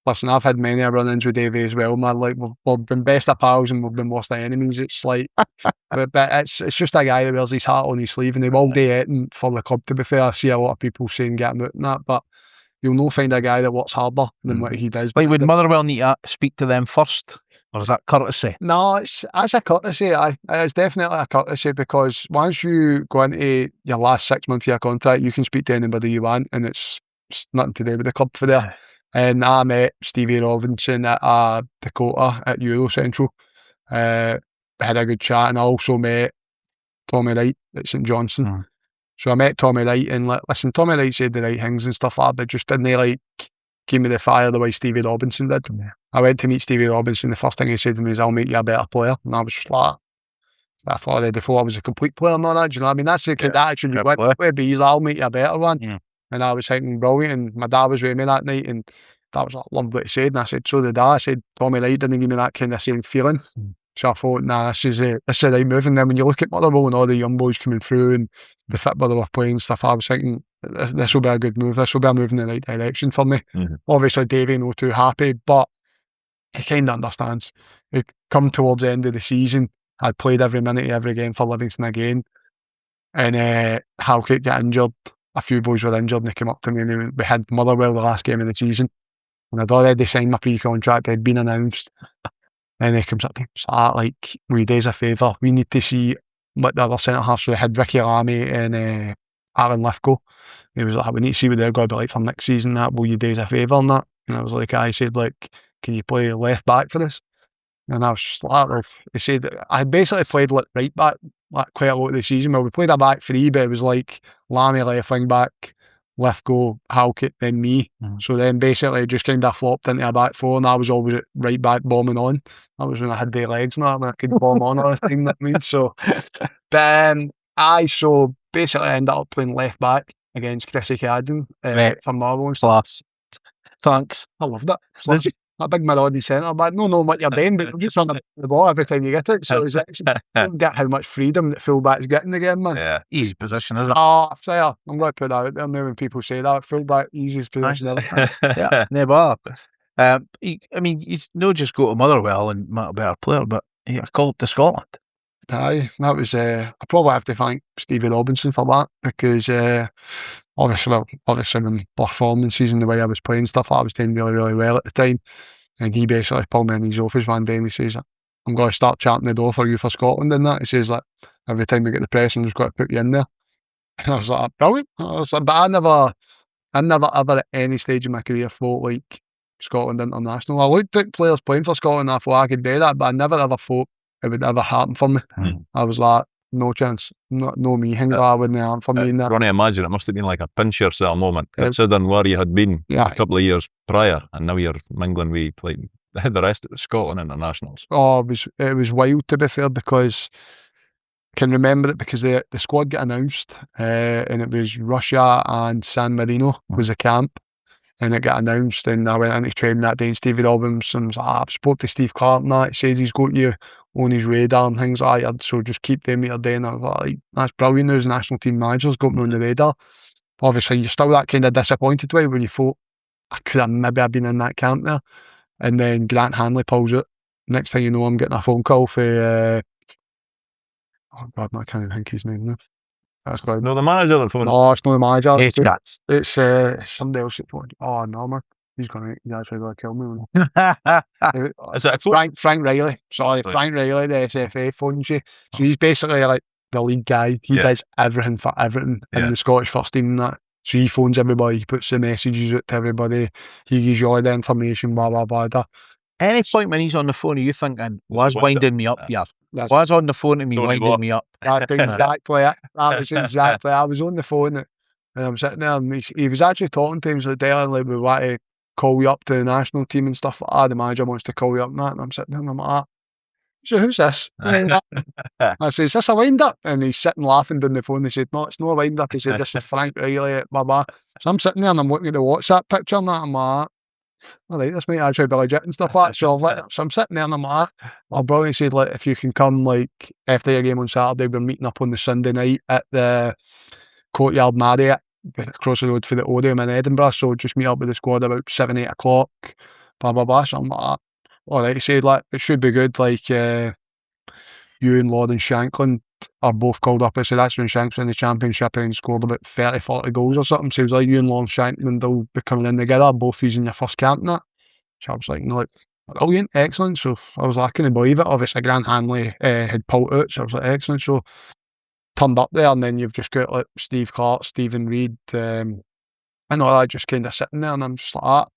listen, I've had many run-ins with Davey as well, man. Like we've been best of pals and we've been worst of enemies. It's like, but it's just a guy that wears his heart on his sleeve, and he will do anything for the club. To be fair, I see a lot of people saying get him out and that, but you'll not find a guy that works harder than what he does. Like, would Motherwell need to speak to them first, or is that courtesy? No, it's a courtesy. It's definitely a courtesy, because once you go into your last 6 months of your contract, you can speak to anybody you want, and it's nothing to do with the club for there. And I met Stevie Robinson at Dakota at Euro Central. Had a good chat, and I also met Tommy Wright at St Johnstone. So I met Tommy Wright, and listen, Tommy Wright said the right things and stuff like that, but just didn't give me the fire the way Stevie Robinson did. I went to meet Stevie Robinson. The first thing he said to me is, "I'll make you a better player," and I was just like, I thought already before I was a complete player and all that. Do you know what I mean? That's the kind of attitude you went with, but he's like, "I'll make you a better one." And I was thinking, brilliant. And my dad was with me that night, and that was lovely what he said. And I said, so did I. I said, Tommy Wright didn't give me that kind of same feeling. So I thought, nah, this is the right move. And then when you look at Motherwell and all the young boys coming through and the football they were playing and stuff, I was thinking, this will be a good move. This will be a move in the right direction for me. Obviously, Davey not too happy, but he kind of understands. It come towards the end of the season, I'd played every minute of every game for Livingston again. And Halkett got injured. A few boys were injured, and they came up to me, and we had Motherwell the last game of the season, and I'd already signed my pre-contract. It had been announced, and he comes up to me, like, will you do us a favour? We need to see what the other centre halves. So we had Ricky Lamy and Aaron Lithgow. He was like, we need to see what they're going to be like for next season. That, will you do us a favour on that? And I was like, I said, like, can you play left back for us? And I was just like, he said, I basically played like right back quite a lot of the season. Well, we played a back three, but it was like Lamy left wing back, Lithgow, Halkett, then me. So then basically just kind of flopped into a back four, and I was always at right back bombing on. That was when I had the legs and that, and I could bomb on all the time, that means. So, but so basically I ended up playing left back against Chrissy Cadden for Marvel. Class. Thanks. I loved it. That big marauding centre back, no knowing what you're doing, but you're just on the ball every time you get it. So it's actually, you don't get how much freedom that fullback's getting again, man. Yeah. Easy position, isn't it? Oh, I'm going to put that out there now when people say that. Fullback, easiest position ever. Yeah, never. I mean, you don't just go to Motherwell and make a better player, but you call up to Scotland. Aye, that was, I probably have to thank Stevie Robinson for that, because obviously when performances and the way I was playing stuff, I was doing really, really well at the time. And he basically pulled me in his office one day and he says, I'm going to start charting the door for you for Scotland and that. He says, like, every time we get the press, I'm just going to put you in there. And I was like, brilliant. But I never ever at any stage in my career thought like Scotland international. I looked at players playing for Scotland and I thought I could do that, but I never ever thought it would ever happen for me. I was like, no chance. No me. Things like that wouldn't happen for me. I can imagine it must have been like a pinch yourself moment, considering where you had been a couple of years prior, and now you're mingling with like the rest of the Scotland internationals. Oh, it was wild, to be fair, because I can remember it because the squad got announced, and it was Russia and San Marino was a camp, and it got announced, and I went into training that day, and Stevie Robinson was like, I've spoke to Steve Clark and that, he says he's got you on his radar and things like that, so just keep them your day. And I was like, that's brilliant news. National team manager's got me on the radar. Obviously you're still that kind of disappointed way when you thought I could have maybe been in that camp there, and then Grant Hanley pulls it. Next thing you know, I'm getting a phone call for oh God, I can't even think his name now. That's good. No, the manager on the phone. No, it's not the manager. It's somebody else at phone. Oh no, man. He's actually going to kill me. Is it Frank Riley? Sorry, Frank Riley, the SFA phones you. So he's basically like the lead guy. He does everything for everything in the Scottish first team and that. So he phones everybody, he puts the messages out to everybody, he gives you all the information, blah, blah, blah, blah. Any point when he's on the phone, are you thinking, winding me up here? was on the phone to me, Tony winding Watt. me up. That's exactly it. That was exactly. I was on the phone and I'm sitting there, and he was actually talking to him. He was like, Dylan, like, we want to call you up to the national team and stuff like that. The manager wants to call you up and that. And I'm sitting there and I'm like, so who's this? I said, is this a wind-up? And he's sitting laughing down the phone. He said, no, it's not a wind-up. He said, this is Frank Riley, blah, blah. So I'm sitting there and I'm looking at the WhatsApp picture and that. I'm like, all right, this might actually be legit and stuff like that. So I'm sitting there and I'm like, oh, bro, he said, like, if you can come, like, after your game on Saturday, we're meeting up on the Sunday night at the Courtyard Marriott across the road for the Odeum in Edinburgh. So just meet up with the squad about 7, 8 o'clock, blah, blah, blah. So I'm like, all right, he said, like, it should be good. Like, you and Lauren Shanklin are both called up. I said, that's when Shanks won the championship and scored about 30, 40 goals or something. So he was like, you and Lauren Shanklin, they'll be coming in together, both using your first camp and that. So I was like, no, like, brilliant, excellent. So I was like, I couldn't believe it. Obviously, Grant Hanley had pulled out, so I was like, excellent. So turned up there, and then you've just got like Steve Clark, Stephen Reid, and all that just kind of sitting there, and I'm just like,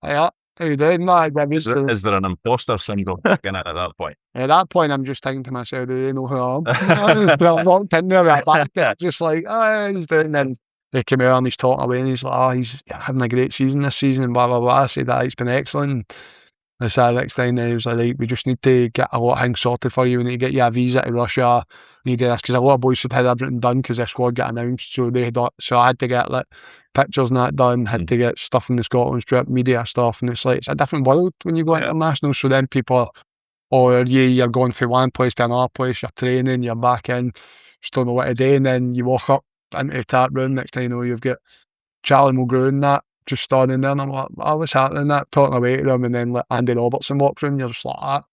how you doing? Is there an imposter syndrome kicking in at that point? At that point, I'm just thinking to myself, do they know who I am? I'm locked in there with a back, just like, he's doing. And they came out and he's talking away, and he's like, he's having a great season this season, and blah, blah, blah. I said, it's been excellent. I said next time, then he was like, we just need to get a lot of things sorted for you. We need to get you a visa to Russia. We need to do this, because a lot of boys had everything done because their squad got announced. So I had to get like pictures and that done, had to get stuff in the Scotland strip, media stuff, and it's like, it's a different world when you go international. So then people are, you're going from one place to another place, you're training, you're back in, just don't know what to do, and then you walk up into the tap room, next thing you know, you've got Charlie Mulgrew and that just standing there, and I'm like, what's happening? That talking away to them, and then like Andy Robertson walks in, you're just like, all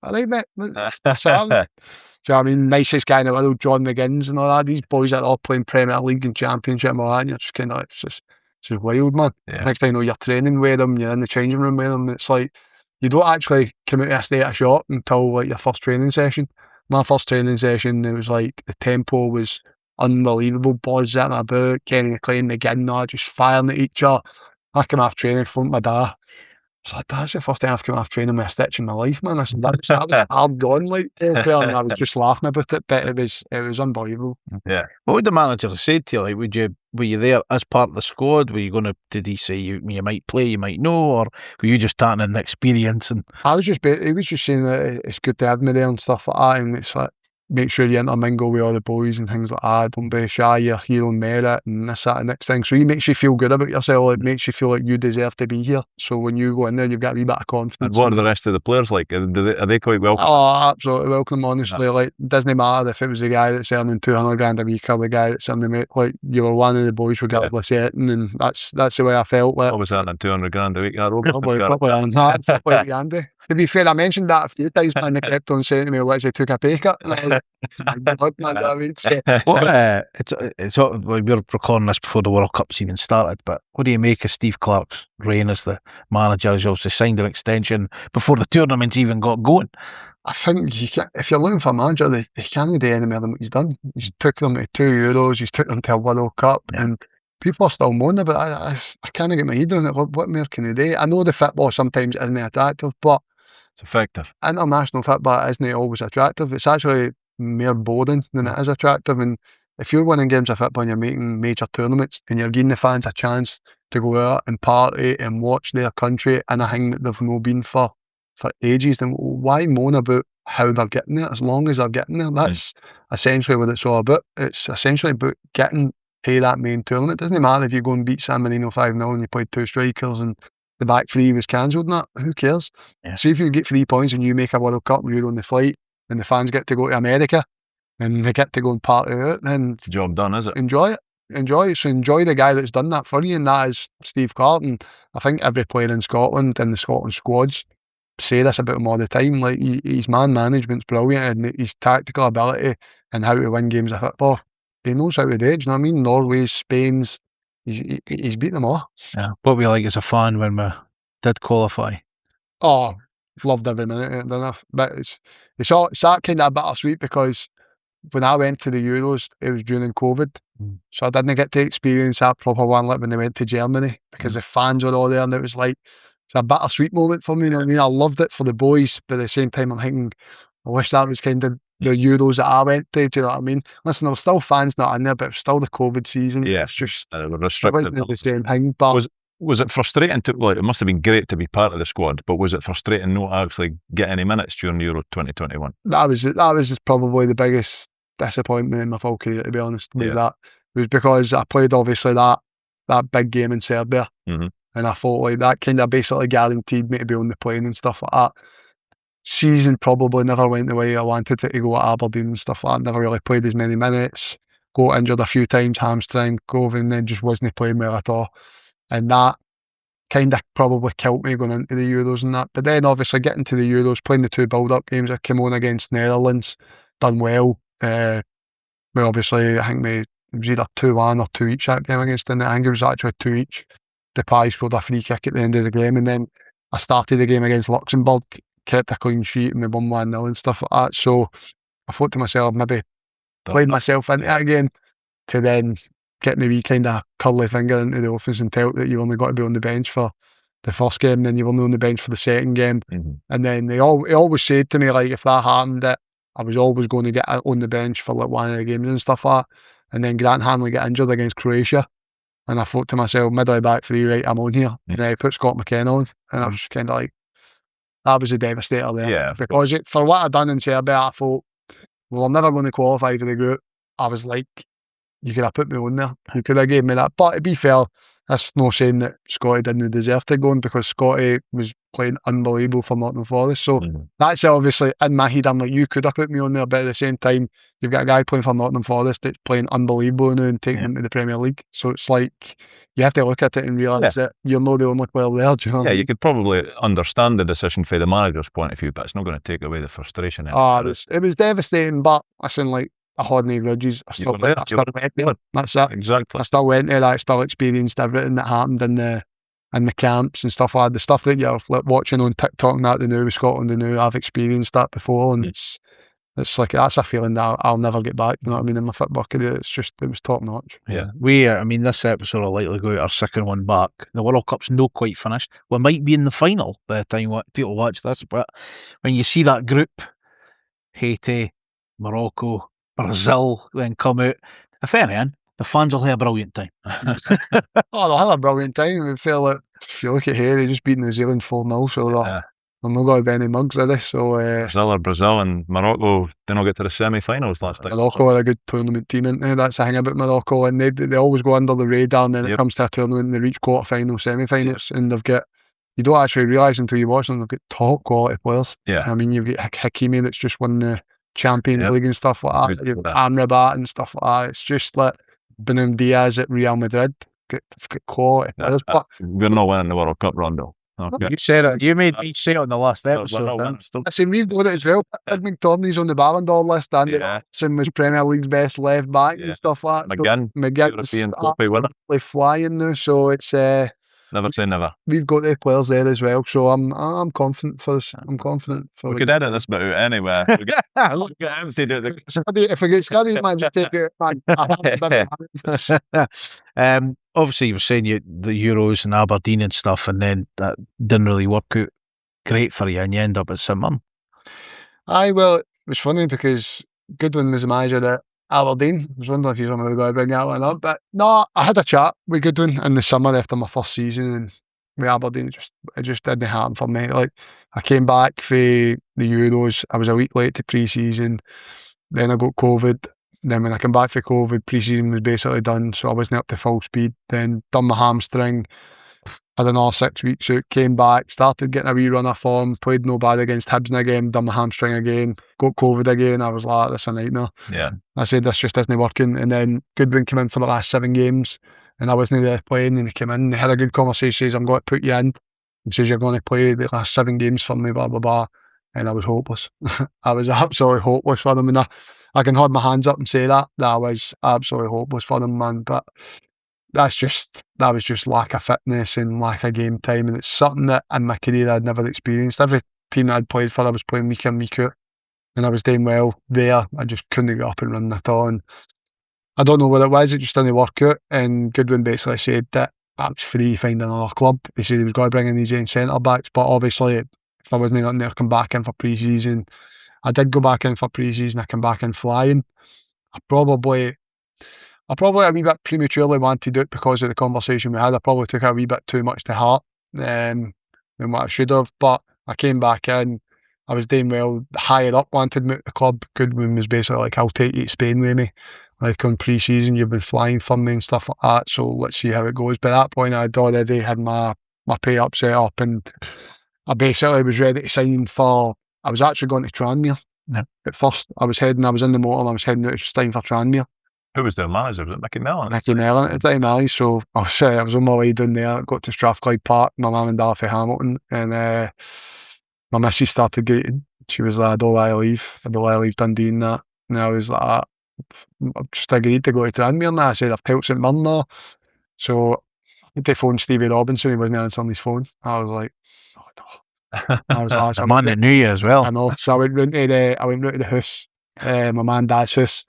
right, mate. Do you know what I mean? Nicest guy in the world, John McGinns and all that. These boys are all playing Premier League and Championship and all that, and you're just kind of like, it's just wild, man. Yeah. Next thing you know, you're training with them, you're in the changing room with them. It's like, you don't actually come out of a state of shock until like your first training session. My first training session, it was like, the tempo was unbelievable. Boys sitting about, Kenny McLean, McGinn, just firing at each other. I came off training from my dad. I was like, that's the first time I've come off training with a stitch in my life, man. I said, that was hard gone, like, and I was just laughing about it, but it was unbelievable. Yeah. What would the manager have said to you? Like, were you there as part of the squad? Were you going to, did he say you might play, you might know, or were you just starting an experience? And he was just saying that it's good to have me there and stuff like that, and it's like, make sure you intermingle with all the boys and things like that. Don't be shy, you're here on merit and this, that, and next thing. So he makes you feel good about yourself. It makes you feel like you deserve to be here. So when you go in there, you've got a wee bit of confidence. And what are the rest of the players like? Are they quite welcome? Oh, absolutely welcome, honestly. Like, it doesn't matter if it was the guy that's earning 200 grand a week or the guy that's earning, like, you were one of the boys regardless of it, and that's the way I felt. Like, I was earning 200 grand a week. probably on that. Probably Andy. To be fair, I mentioned that a few times, and they kept on saying to me, "What, he took a pay cut?" And I was like, "God, man, I mean, so." it's we were recording this before the World Cup's even started, but what do you make of Steve Clark's reign as the manager? He's also signed an extension before the tournament's even got going. I think if you're looking for a manager, they can't do any more than what he's done. He's took them to 2 Euros, he's took them to a World Cup, and people are still moaning, but I can't get my head around it. What more can he do? I know the football sometimes isn't attractive, but it's effective. International football isn't always attractive. It's actually more boring than it is attractive. And if you're winning games of football and you're making major tournaments and you're giving the fans a chance to go out and party and watch their country in a thing that they've not been for ages, then why moan about how they're getting there? As long as they're getting there, that's essentially what it's all about. It's essentially about getting to that main tournament. It doesn't matter if you go and beat San Marino 5-0 and you played 2 strikers and the back three was cancelled and that. Who cares? Yeah. See, if you get 3 points and you make a World Cup and you're on the flight and the fans get to go to America and they get to go and party out, then job done, is it? Enjoy it. So enjoy the guy that's done that for you, and that is Steve Clark. And I think every player in Scotland and the Scotland squads say this about him all the time. Like, his man management's brilliant, and his tactical ability and how to win games of football, he knows how to do it. Do you know what I mean? Norway's, Spain's, he's beat them all. Yeah. What we like as a fan when we did qualify. Oh, loved every minute of it, didn't I? But it's that kind of bittersweet, because when I went to the Euros, it was during COVID. So I didn't get to experience that proper one like when they went to Germany, because the fans were all there, and it was like, it's a bittersweet moment for me. You know what I mean? I loved it for the boys, but at the same time I'm thinking, I wish that was kind of the Euros that I went to. Do you know what I mean? Listen, there were still fans not in there, but it was still the COVID season. Yeah, it's just they were it restricted. wasn't the same thing. But Was it frustrating to, like, it must have been great to be part of the squad, but was it frustrating not actually get any minutes during Euro 2021? that was just probably the biggest disappointment in my full career, to be honest. That it was because I played obviously that big game in Serbia, Mhm. and I thought like that kind of basically guaranteed me to be on the plane and stuff like that. Season probably never went the way I wanted it to go at Aberdeen and stuff like that. Never really played as many minutes. Got injured a few times, hamstring, COVID, and then just wasn't playing well at all. And that kind of probably killed me going into the Euros and that. But then obviously getting to the Euros, playing the 2 build-up games, I came on against Netherlands, done well. We obviously, I think it was either 2-1 or 2 each that game against them. I think it was actually 2 each. Depay scored a free kick at the end of the game, and then I started the game against Luxembourg, kept a clean sheet, and we won 1-0 and stuff like that. So I thought to myself, maybe played myself into it again, to then getting the wee kind of curly finger into the office and tell that you only got to be on the bench for the first game, then you were only on the bench for the second game. And then he always said to me, like, if that happened, that I was always going to get on the bench for like one of the games and stuff like that. And then Grant Hanley got injured against Croatia, and I thought to myself, midway back 3, right, I'm on here. And then he put Scott McKenna on, and I was just kind of like, that was a devastator there. Yeah, because for what I'd done in Serbia, I thought, well, I'm never going to qualify for the group. I was like, you could have put me on there. You could have gave me that. But to be fair, that's no saying that Scotty didn't deserve to go on, because Scotty was playing unbelievable for Nottingham Forest. So that's obviously in my head. I'm like, you could have put me on there, but at the same time, you've got a guy playing for Nottingham Forest that's playing unbelievable now and taking them to the Premier League. So it's like, you have to look at it and realise that you're not the only player there. Do you know what I mean? You could probably understand the decision from the manager's point of view, but it's not going to take away the frustration. It was devastating, but listen, like, I had no grudges. I still went there. That's it. Exactly. I still went there. I still experienced everything that happened in the camps and stuff like that. The stuff that you're like watching on TikTok and that, the new with Scotland, the new, I've experienced that before, and it's like, that's a feeling that I'll never get back. You know what I mean? In my football career, it was top notch. Yeah, I mean, this episode will likely go out our second one back. The World Cup's not quite finished. We might be in the final by the time people watch this, but when you see that group, Haiti, Morocco, Brazil, then come out, if anything, the fans will have a brilliant time. They'll have a brilliant time. I feel like, if you look at here, they just beat New Zealand 4-0, so they're not going to be any mugs of this. So Brazil and Morocco did not get to the semi-finals last time. Morocco are a good tournament team, isn't they? That's the thing about Morocco, and they always go under the radar, and then it comes to a tournament and they reach quarter-finals, semi-finals, and they've got, you don't actually realise until you watch them, they've got top quality players. I mean, you've got Hakimi that's just won the Champions League and stuff like that. You've got Amrabat and stuff like that. It's just like Benham Diaz at Real Madrid. They've got quality players. But we're not winning the World Cup, Rondo. Okay. You said it. You made me say it on the last episode. I said, we've got it as well. McTominay's on the Ballon d'Or list, and Robertson was Premier League's best left back and stuff like that. McGinn's European Trophy winner, flying now. So it's never say never. We've got the players there as well, so I'm confident for us. I'm confident for. We could edit this bit out anyway. Look at empty. If I get Scotty, man, just take it. Obviously, you were saying the Euros and Aberdeen and stuff, and then that didn't really work out great for you, and you end up at St Mirren. Well, it was funny because Goodwin was the manager there. Aberdeen. I was wondering if you were going to bring that one up, but no, I had a chat with Goodwin in the summer after my first season, and with Aberdeen, it just didn't happen for me. Like, I came back for the Euros, I was a week late to pre-season, then I got COVID. Then when I came back for COVID, pre-season was basically done, so I wasn't up to full speed. Then done my hamstring, had another 6 weeks out, came back, started getting a wee run of form, played no bad against Hibs again, done my hamstring again, got COVID again. I was like, this is a nightmare. I said, this just isn't working. And then Goodwin came in for the last 7 games, and I wasn't there playing, and he came in, and they had a good conversation, says, I'm going to put you in. He says, you're going to play the last 7 games for me, blah, blah, blah. And I was hopeless. I was absolutely hopeless for them. And I can hold my hands up and say that I was absolutely hopeless for them, man. But that was just lack of fitness and lack of game time. And it's something that in my career I'd never experienced. Every team that I'd played for, I was playing week in, week out. And I was doing well there. I just couldn't get up and run at all. And I don't know what it was. It just didn't work out. And Goodwin basically said that I was free to find another club. He said he was going to bring in these centre backs. But obviously, if there wasn't nothing there, come back in for pre-season. I did go back in for pre-season. I came back in flying. I probably a wee bit prematurely wanted to do it because of the conversation we had. I probably took it a wee bit too much to heart than what I should have. But I came back in. I was doing well. The higher up wanted me at the club. Goodwin was basically like, I'll take you to Spain with me. Like on pre-season, you've been flying for me and stuff like that. So let's see how it goes. By that point, I'd already had my pay up set up, and I basically was ready to sign for. I was actually going to Tranmere. Yeah. At first, I was in the motor and I was heading out to sign for Tranmere. Who was their manager? Was it Mickey Mellon? Mickey Mellon at the time, aye. So I was on my way down there, got to Strathclyde Park, my mum and dad for Hamilton, and my missus started greeting. She was like, I don't want to leave Dundee and that. And I was like, I've just agreed to go to Tranmere now. I said, I've told St Mirren now. So I had to phone Stevie Robinson, he wasn't answering his phone. I was like, oh no. I was like, The man that knew you as well. I know. So I went round to the house, my mum and dad's house.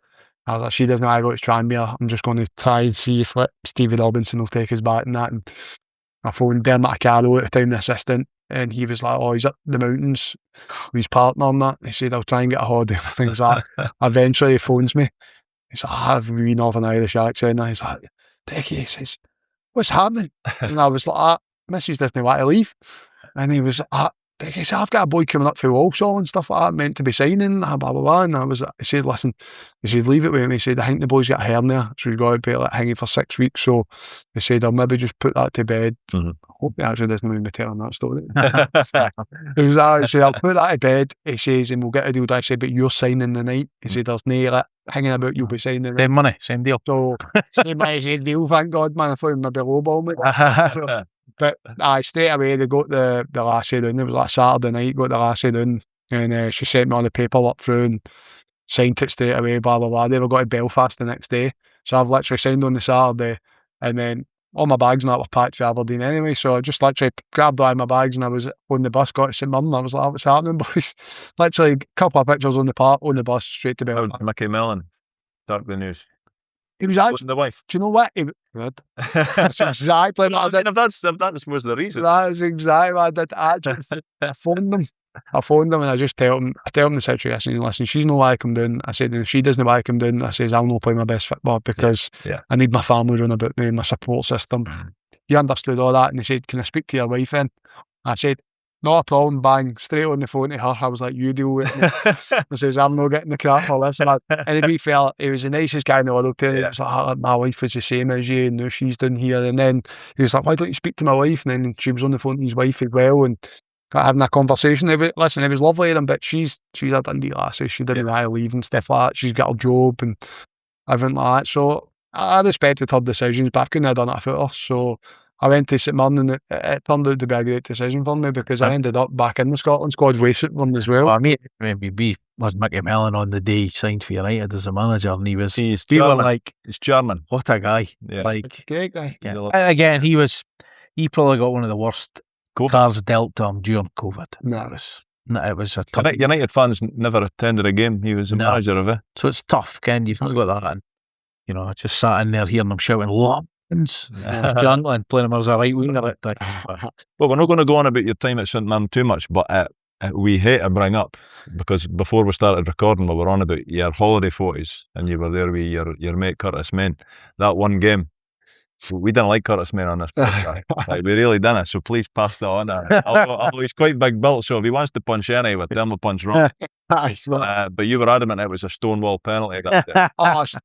I was like, she doesn't know I go to Tranmere. I'm just going to try and see if Stevie Robinson will take us back and that. And I phoned Dermot Acaro at the time, the assistant, and he was like, oh, he's up the mountains with his partner and that. He said, I'll try and get a holiday and things like that. Eventually he phones me. He's like, I have a wee Northern Irish accent. And he's like, Decky, he says, what's happening? And I was like, Mrs. doesn't want to leave. And he was like, Decky, said, I've got a boy coming up for Walsall and stuff like that, meant to be signing, blah, blah, blah. And he said, listen, he said, leave it with me. He said, I think the boy's got a hernia, so he's got to be like hanging for 6 weeks. So he said, I'll maybe just put that to bed. Mm-hmm. I hope he actually doesn't mind me telling that story. He said, I'll put that to bed. He says, and we'll get a deal done. I said, but you're signing the night. He said, there's no like, hanging about, you'll be signing. Same money, same deal. So, same deal, thank God, man. I thought he would maybe lowball me. But straight away they got the lassie down. It was like Saturday night, got the lassie down, and she sent me all the paperwork through and signed it straight away, blah, blah, blah. They were going to Belfast the next day. So I've literally signed on the Saturday, and then all my bags and that were packed for Aberdeen anyway. So I just literally grabbed all my bags and I was on the bus, got to St Mirren. I was like, what's happening, boys? Literally a couple of pictures on the park, on the bus, straight to Belfast. How did Mickey Mellon start the news? He was actually, Wasn't the wife? do you know what? That's exactly what I did. If that's was the reason. That is exactly what I did. I phoned them. And I just tell them the situation. Listen, she's no like I'm doing. I said, if she doesn't like I'm doing, I says, I'll not play my best football because I need my family running about me, my support system. He understood all that and he said, can I speak to your wife then? I said, not a problem, bang, straight on the phone to her. I was like, you deal with me. I says, I'm not getting the crap for this. And to be fair, he was the nicest guy in the world. He was like, my wife was the same as you, and now she's down here. And then he was like, why don't you speak to my wife? And then she was on the phone to his wife as well, and having a conversation. It was lovely with him, but she's a Dundee lassie. She didn't want to leave and stuff like that. She's got a job and everything like that. So I respected her decisions, but I couldn't have done it without her. So I went to St Mirren and it turned out to be a great decision for me because I ended up back in the Scotland squad with St Mirren as well. Well, I mean, maybe was Mickey Mellon on the day he signed for United as a manager, and he's German. like, he's German. what a guy. Yeah. Like, Great guy. yeah. Again, he probably got one of the worst cards dealt to him during COVID. It was a tough. United fans never attended a game. He was the manager of it. So it's tough, Ken. You've not got that. And, just sat in there hearing them shouting, Jungling, playing him as a right winger at that time. Well, we're not going to go on about your time at St Mirren too much, but we hate to bring up, because before we started recording, we were on about your holiday photos, and you were there with your mate Curtis Main. That one game, we didn't like Curtis Main on this podcast. Like, we really didn't, so please pass that on. Although he's quite big built, so if he wants to punch any, we'll tell him to punch wrong. But you were adamant it was a Stonewall penalty.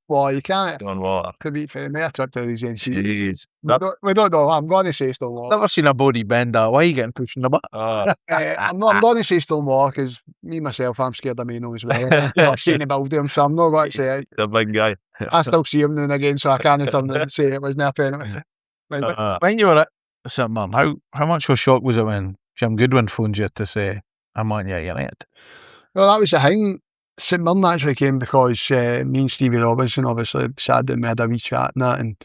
Well, you can't. Stonewall. To be fair, may have tripped out these ends. Jeez. We don't know. I'm going to say Stonewall. Never seen a body bend that way, getting pushed in the butt. I'm going to say Stonewall because me, myself, I'm scared of Maino as well. I've seen the build him, so I'm not going to say it. The big guy. I still see him now and again, so I can't turn around and say it wasn't a penalty. When you were at St Mirren, how much of a shock was it when Jim Goodwin phoned you to say, I'm on you at United? Well, that was the thing. St Mirren actually came because me and Stevie Robinson obviously sat down and we had a wee chat and that, and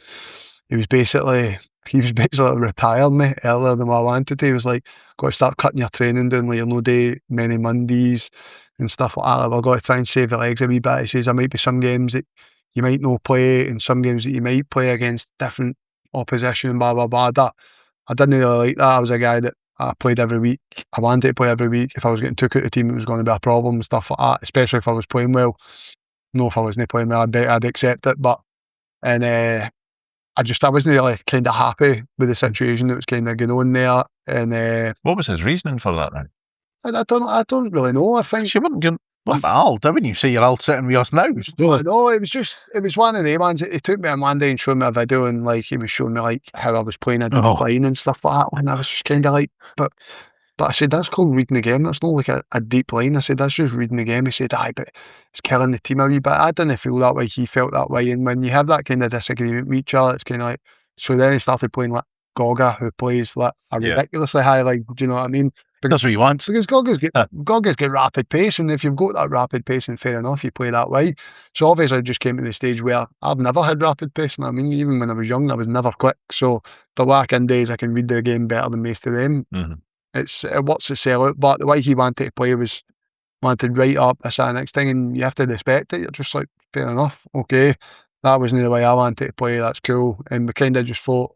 he was basically retiring me earlier than what I wanted to. He was like, got to start cutting your training down, like you're no day many Mondays and stuff like that. I've got to try and save your legs a wee bit. He says, there might be some games that you might not play and some games that you might play against different opposition and blah, blah, blah. I didn't really like that. I was a guy that I played every week. I wanted to play every week. If I was getting took out of the team, it was going to be a problem and stuff like that, especially if I was playing well. No, if I wasn't playing well, I'd accept it. But, and I wasn't really kind of happy with the situation that was kind of going on there. And what was his reasoning for that then? I don't really know. I think You weren't old, didn't you? Say you're all sitting with us now. No, it was one of the ones. He took me on one day and showed me a video, and like he was showing me like how I was playing a deep line and stuff like that. And I was just kind of like, but I said that's called reading the game. That's not like a deep line. I said that's just reading the game. He said, aye, but it's killing the team a wee bit. I didn't feel that way. He felt that way. And when you have that kind of disagreement with each other, it's kind of like. So then he started playing like Gallagher, who plays like a ridiculously high line. Do you know what I mean? That's what you want. Because Gallagher's got rapid pace, and if you've got that rapid pace, and fair enough, you play that way. So obviously I just came to the stage where I've never had rapid pace, and I mean, even when I was young, I was never quick. So the back in days, I can read the game better than most of them. Mm-hmm. It works to sell out, but the way he wanted to play was wanted right up this and next thing, and you have to respect it. You're just like, fair enough, okay, that wasn't the way I wanted to play. That's cool, and we kind of just thought,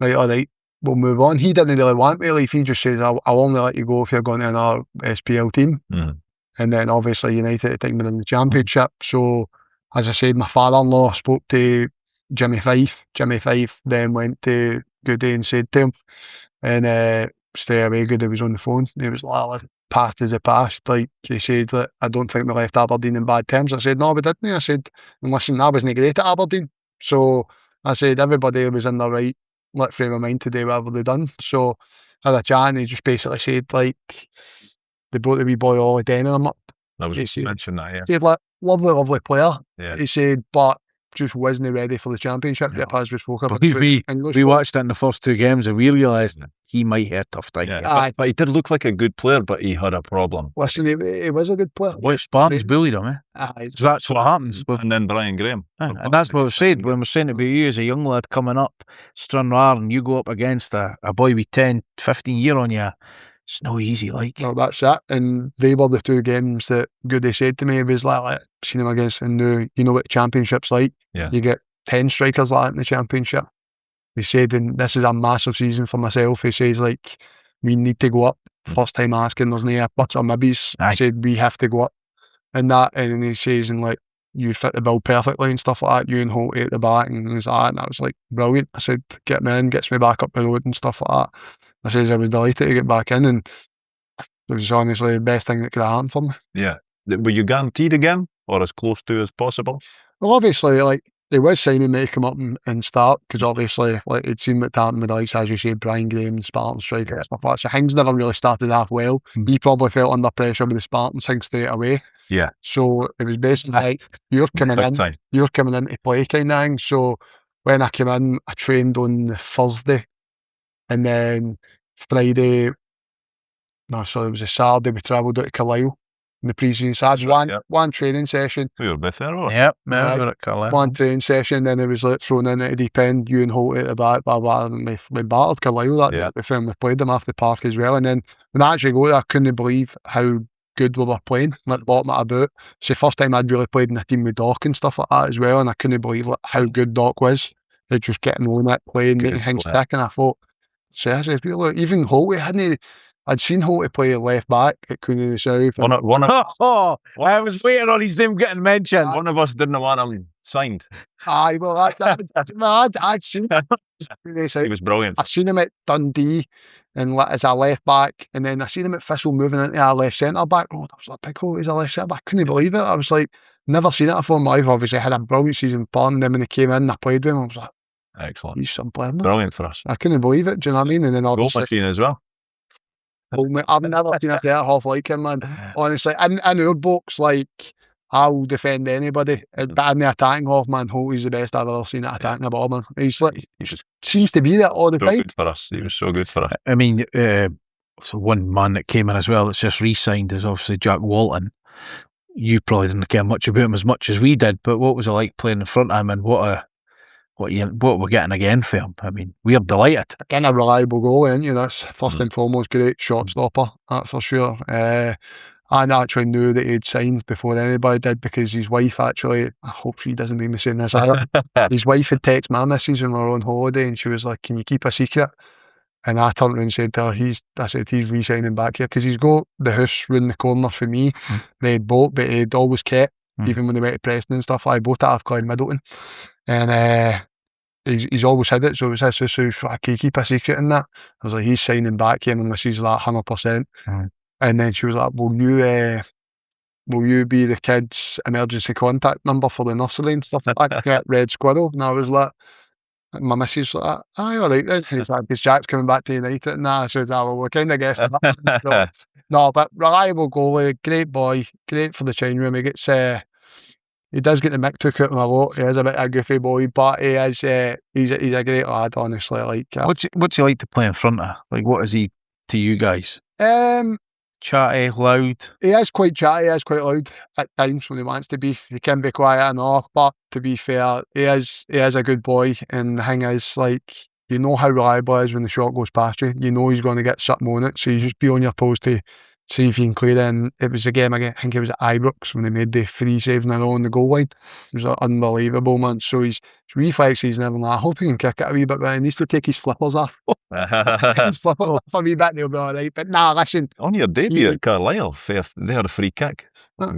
right, all right, we'll move on. He didn't really want me to leave. He just says, I'll only let you go if you're going to another SPL team. Mm. And then obviously United at the time were in the Championship. So, as I said, my father-in-law spoke to Jimmy Fife. Jimmy Fife then went to Goody and said to him, and stay away, Goody was on the phone. He was like, past is the past. Like, he said, that I don't think we left Aberdeen in bad terms. I said, no, we didn't. I said, and listen, I wasn't great at Aberdeen. So, I said, everybody was in the right frame of mind to do whatever they done. So I had a chat and he just basically said, like, they brought the wee boy Ollie Denham up. I was mentioning that, yeah. He said, like, lovely player. Yeah. He said, but just wasn't ready for the Championship yet, as we spoke about. We watched it in the first two games and we realised he might have a tough time. Yeah. But he did look like a good player, but he had a problem. Listen, he was a good player. Well, Spartans bullied him, So that's what happens. And then Brian Graham. And that's what I said when we're saying about you as a young lad coming up, Stranraer, and you go up against a boy with 10, 15 year on you. It's no easy, like. No, that's it. And they were the two games that Goody said to me. He was like seen him against, and you know what the Championship's like. Yeah. You get 10 strikers like that in the Championship. He said, and this is a massive season for myself. He says, like, we need to go up. First time asking, there's no buts or maybes. He said, we have to go up. And then he says, and like, you fit the bill perfectly and stuff like that. You and Holt at the back, and things like that. And I was like, brilliant. I said, get me in, gets me back up the road and stuff like that. I says, I was delighted to get back in, and it was honestly the best thing that could have happened for me. Yeah. Were you guaranteed again, or as close to as possible? Well, obviously, like, they was signing me to come up and start, because obviously, like, it'd seen what happened with the likes, as you say, Brian Graham, the Spartan striker, and stuff like that. So things never really started half well. He probably felt under pressure with the Spartans thing straight away. Yeah. So it was basically like, you're coming in to play kind of thing. So when I came in, I trained on the Thursday, and then Friday, it was a Saturday, we travelled out to Carlisle in the pre-season. So I had one training session. We were both there, Yep, we were at Carlisle. One training session, then it was like thrown in at the deep end, you and Holt at the back, blah, blah, and we battled Carlisle that day. We played them off the park as well. And then when I actually got there, I couldn't believe how good we were playing, like bottom of a boot. It's the first time I'd really played in a team with Doc and stuff like that as well, and I couldn't believe how good Doc was. They're just getting on it, playing, making things stick, and I thought, seriously, even Holt, I'd seen Holt play left back at Queen of the South. I was waiting on his name getting mentioned. One of us didn't want him signed. Aye, well, I'd seen him. He was brilliant. I seen him at Dundee and as a left back, and then I seen him at Thistle moving into a left centre back. Oh, that was like big Holt as a left centre back. I couldn't believe it. I was like, never seen it before in my life. Obviously, I had a brilliant season playing, and then when he came in, I played with him. I was like, excellent. He's some player. Brilliant for us. I couldn't believe it. Do you know what I mean? And then obviously, goal machine as well. I've never seen a player half like him, man. Honestly, in our books, like, I'll defend anybody, but in the attacking half, man, Holt is the best I've ever seen at attacking a ball, man. He's like, he just seems to be there all the time. Good for us. He was so good for us. I mean, so one man that came in as well that's just re-signed is obviously Jack Walton. You probably didn't care much about him as much as we did, but what was it like playing in front of him, and what we're getting again for him? I mean, we're delighted. Again, a reliable goal, ain't you? That's first and foremost, great shot stopper, that's for sure. I actually knew that he'd signed before anybody did, because his wife actually, I hope she doesn't mind me saying this either, his wife had texted my missus when we were on holiday, and she was like, can you keep a secret? And I turned around and said to her, I said, he's re-signing back here, because he's got the house round the corner for me. They had bought, but he'd always kept, even when they went to Preston and stuff. I bought it off Clyde Middleton. And he's always had it, so it was his house, so he was like, can you keep a secret in that? I was like, he's signing back here unless he's like 100%. And then she was like, will you be the kid's emergency contact number for the nursery and stuff like that? Get Red Squirrel. And I was like, my missus was like, aye, all right then. He's like, because Jack's coming back to United. And I said, well, we kind of guessed that. So, no, but reliable goalie, great boy, great for the change room. He gets, he does get the mick took out of him a lot. He is a bit of a goofy boy, but he is, he's a great lad, honestly. Like, what's he like to play in front of? Like, what is he to you guys? Chatty, loud? He is quite chatty, he is quite loud at times when he wants to be. He can be quiet enough, but to be fair, he is a good boy. And the thing is, like, you know how reliable he is when the shot goes past you. You know he's going to get something on it, so you just be on your toes to see if you can clear it. And it was a game, I think it was at Ibrox, when they made the 3 saves in a row on the goal line. It was like, unbelievable, man. So his reflexes and everything, I hope he can kick it a wee bit, but he needs to take his flippers off. His flippers off a wee bit, they'll be alright. But nah, listen. On your debut at Carlisle, they had a free kick.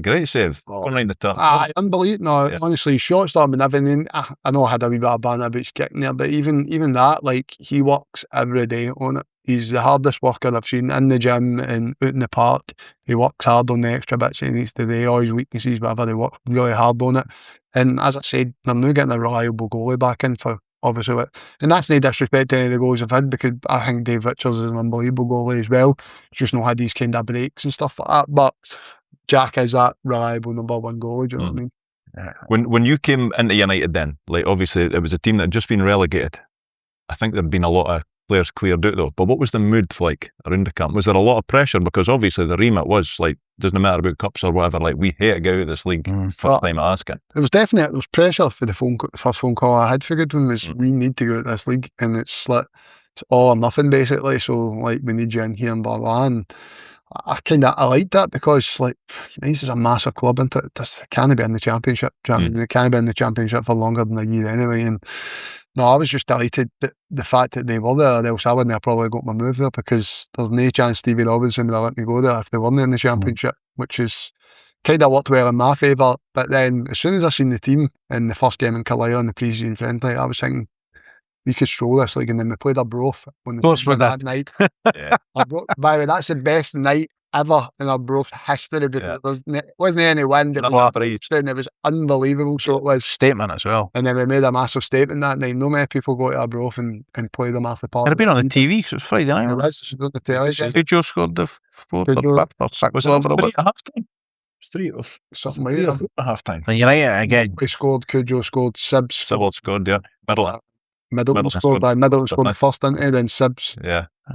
Great save. Going round the top. Unbelievable. No, honestly, his shot stop and everything. I know I had a wee bit of banter about his kicking there, but even that, like, he works every day on it. He's the hardest worker I've seen in the gym and out in the park. He works hard on the extra bits he needs to do, all his weaknesses, whatever, they work really hard on it. And as I said, I'm now getting a reliable goalie back in for, obviously, and that's no disrespect to any of the goals I've had, because I think Dave Richards is an unbelievable goalie as well. He's just not had these kind of breaks and stuff like that. But Jack is that reliable number 1 goalie, do you know what I mean? When you came into United then, like, obviously it was a team that had just been relegated. I think there'd been a lot of players cleared out though, but what was the mood like around the camp? Was there a lot of pressure? Because obviously the remit was like, doesn't matter about cups or whatever, like, we hate to get out of this league for time asking. It was definitely, there was pressure for the first phone call I had for Goodwin was, we need to go out of this league, and it's like, it's all or nothing basically, so like, we need you in here and blah blah. And I liked that, because like, this is a massive club, and it can't be in the championship. It can't be in the championship for longer than a year anyway. And no, I was just delighted that the fact that they were there, else I wouldn't have probably got my move there, because there's no chance Stevie Robinson would have let me go there if they weren't in the championship, which is kind of worked well in my favour. But then as soon as I seen the team in the first game in Carlisle in the pre-season friendly, I was thinking, we could stroll this league. And then we played Arbroath on that night. By the way, that's the best night ever in Arbroath history, because there wasn't any wind. It was unbelievable. So it was statement as well. And then we made a massive statement that night. No many people go to Arbroath and play them off the park. It had been on the TV because it was Friday night. It was on the telly. Joe scored the 4th or 5th or 6th. Was it 3 at half time? 3 or something like that. At half time. And United again. We scored, Cujo scored, Sibs. Sybil scored, yeah. Middleton scored the first into, then Sibs,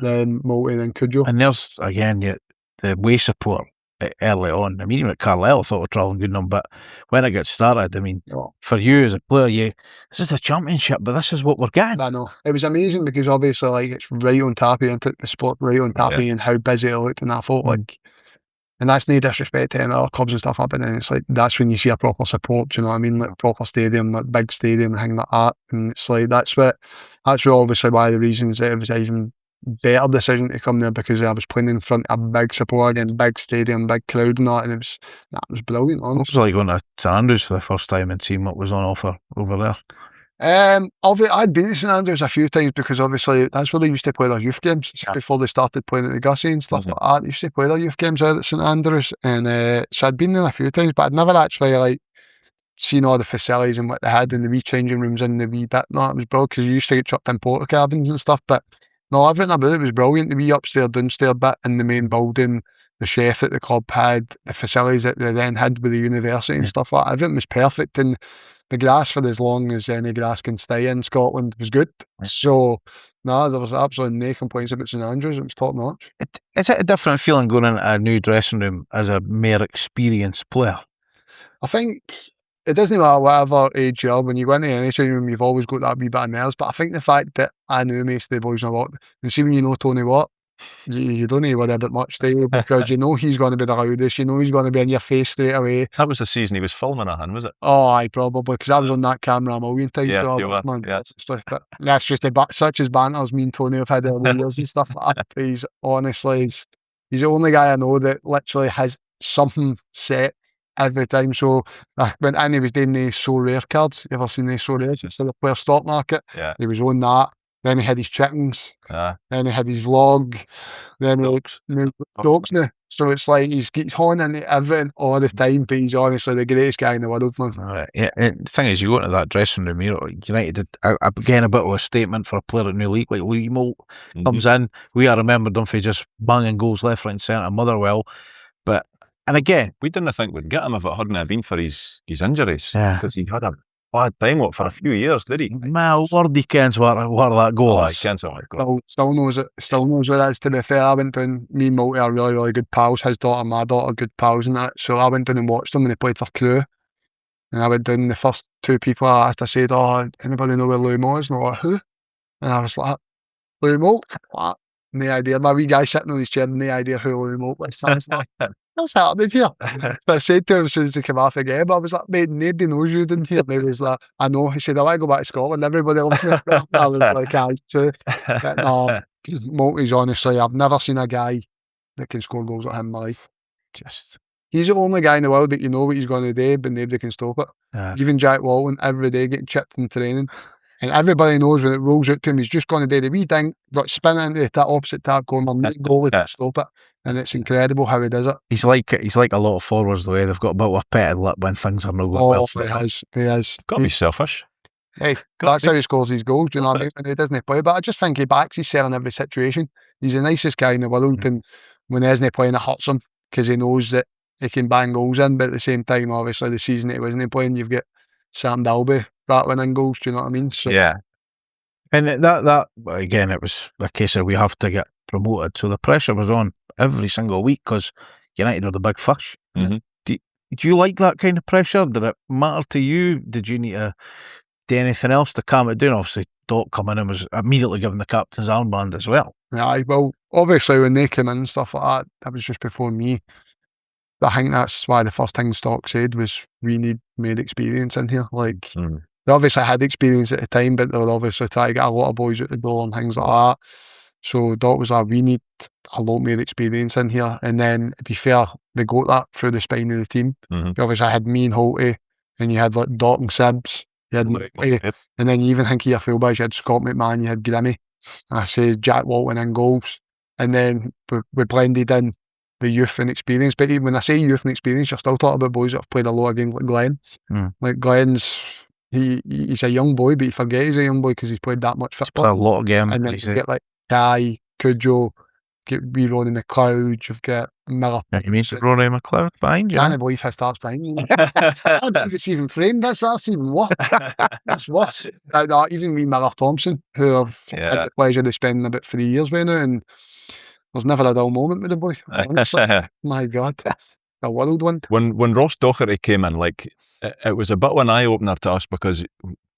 then Multy, then Cujo. And there's again the way support early on. I mean, even at Carlisle, I thought we're travelling good enough, but when it got started, I mean, for you as a player, this is the championship, but this is what we're getting. I know. It was amazing, because obviously, like, it's right on top of you, the sport right on top of you, and how busy it looked, and I thought, like, and that's no disrespect to any other clubs and stuff, but then it's like, that's when you see a proper support, do you know what I mean? Like, proper stadium, like big stadium, and things like that. And it's like, that's obviously why the reasons that it was an even better decision to come there, because I was playing in front of a big support and big stadium, big crowd and that, and it was brilliant, honestly. What was it like going to St Andrews for the first time and seeing what was on offer over there? I'd been to St Andrews a few times, because obviously that's where they used to play their youth games before they started playing at the Gussie and stuff like that. They used to play their youth games out at St Andrews, and so I'd been there a few times, but I'd never actually like seen all the facilities and what they had, and the wee changing rooms in the wee bit. No, it was brilliant, because you used to get chucked in porter cabins and stuff, but no, everything about it was brilliant. The wee upstairs, downstairs bit in the main building, the chef that the club had, the facilities that they then had with the university and stuff like that, everything was perfect. And the grass, for as long as any grass can stay in Scotland, was good. So, no, there was absolutely no complaints about St Andrews. It was top notch. Is it a different feeling going into a new dressing room as a more experienced player? I think it doesn't matter whatever age you are. When you go into any training room, you've always got that wee bit of nerves. But I think the fact that I knew most of the boys in a lot, and see when you know Tony Watt, you don't need to worry about much, do you? Because you know he's going to be the loudest, you know he's going to be in your face straight away. That was the season he was filming a hand, was it? Oh, aye, probably, because I was on that camera a million times. Yeah, so you were, man, yeah. but that's just such as banters me and Tony have had over the years and stuff like that. He's honestly, he's the only guy I know that literally has something set every time. So when Andy was doing the So Rare cards, you ever seen the So Rares? It's the player stock market. Yeah. He was on that. Then he had his chickens. Then he had his vlog. Then he jokes now. So it's like he's on into everything all the time, but he's honestly the greatest guy in the world, man. Right. Yeah, and the thing is, you go into that dressing room here, United did, again, a bit of a statement for a player in the league, like Louis Moult comes in. We are remembered him for just banging goals left, right and centre, Motherwell. But, and again, we didn't think we'd get him if it hadn't been for his injuries. Yeah. Because he had a bad time for a few years, did he? My word, he kens where that goal is. He kens where it goes. Still knows it. Still knows what it is, to be fair. I went down, me and Multi are really, really good pals. His daughter and my daughter are good pals and that. So I went down and watched them when they played for Crewe. And I went down, the first two people I asked, I said, oh, anybody know where Louis Moult is? And they're like, who? And I was like, Louis Moult? What? No idea. My wee guy sitting on his chair, no idea who Louis Moult was. I was like, what's happening here? But I said to him as soon as he came off the game, I was like, mate, nobody knows you in here. And he was like, I know. He said, I want to go back to Scotland. Everybody loves me. I was like, aye, true. But no, Multi's honestly, I've never seen a guy that can score goals like him in my life. He's the only guy in the world that you know what he's going to do, but nobody can stop it. Yeah. Even Jack Walton, every day getting chipped in training. And everybody knows when it rolls out to him, he's just going to do the wee thing, got spin into the opposite tap corner, goalie to stop it. And it's incredible how he does it. He's like a lot of forwards, the way they've got a bit of a petted lip when things are not going well. He is. Got to be selfish. Hey, that's how he scores his goals, do you know what I mean? When he doesn't play. But I just think he backs himself in every situation. He's the nicest guy in the world, and when he isn't playing, it hurts him because he knows that he can bang goals in. But at the same time, obviously, the season that he wasn't playing, you've got Sam Dalby rattling in goals, do you know what I mean? So, yeah. And that again, it was a case of we have to get promoted. So the pressure was on every single week because United are the big fish. Mm-hmm. Do you like that kind of pressure? Did it matter to you? Did you need to do anything else to calm it down? Obviously, Doc coming in was immediately given the captain's armband as well. Yeah, well, obviously when they came in and stuff like that, that was just before me. But I think that's why the first thing Stock said was we need more experience in here. Like, they obviously had experience at the time, but they were obviously trying to get a lot of boys out the door and things like that. So Doc was like, we need a lot more experience in here. And then, to be fair, they got that through the spine of the team. You obviously had me and Holty, and you had like Doc and Sibs, you had Multi, and then you even think of your fullbacks, you had Scott McMahon, you had Grimmy. I say Jack Walton in goals. And then we blended in the youth and experience. But when I say youth and experience, you're still talking about boys that have played a lot of games like Glenn. Like Glenn's, he's a young boy, but you forget he's a young boy because he's played that much football. He's played a lot of games. And then you get like Kai, Cujo, get wee Ronnie McLeod, you've got Miller. You mean Ronnie McLeod behind you? I can't believe his starts behind you. I don't believe it's even framed. That's even worse. That's worse. Even me, Miller Thompson, who I've had the pleasure of spending about 3 years with now, and there's never a dull moment with the boy. Honestly. My God, a whirlwind. When Ross Docherty came in, like it was a bit of an eye opener to us because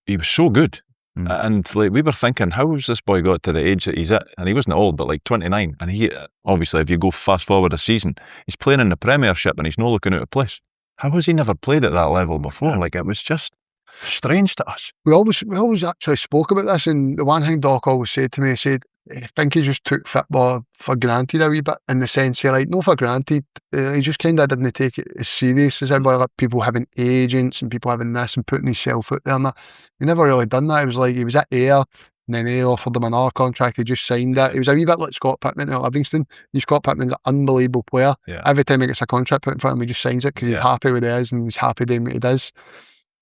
he was so good. And like we were thinking, how has this boy got to the age that he's at? And he wasn't old, but like 29. And he, obviously, if you go fast forward a season, he's playing in the Premiership and he's not looking out of place. How has he never played at that level before? Like, it was just strange to us. We always actually spoke about this, and the one thing Doc always said to me, he said, I think he just took football for granted a wee bit, in the sense he not for granted, he just kind of didn't take it as serious as everybody, like people having agents and people having this and putting himself out there and that. He never really done that. It was like he was at Ayr, and then Ayr offered him another contract, he just signed it. He was a wee bit like Scott Pittman at Livingston. Scott Pittman's an unbelievable player. Every time he gets a contract put in front of him, he just signs it because he's happy with it is and he's happy doing what he does.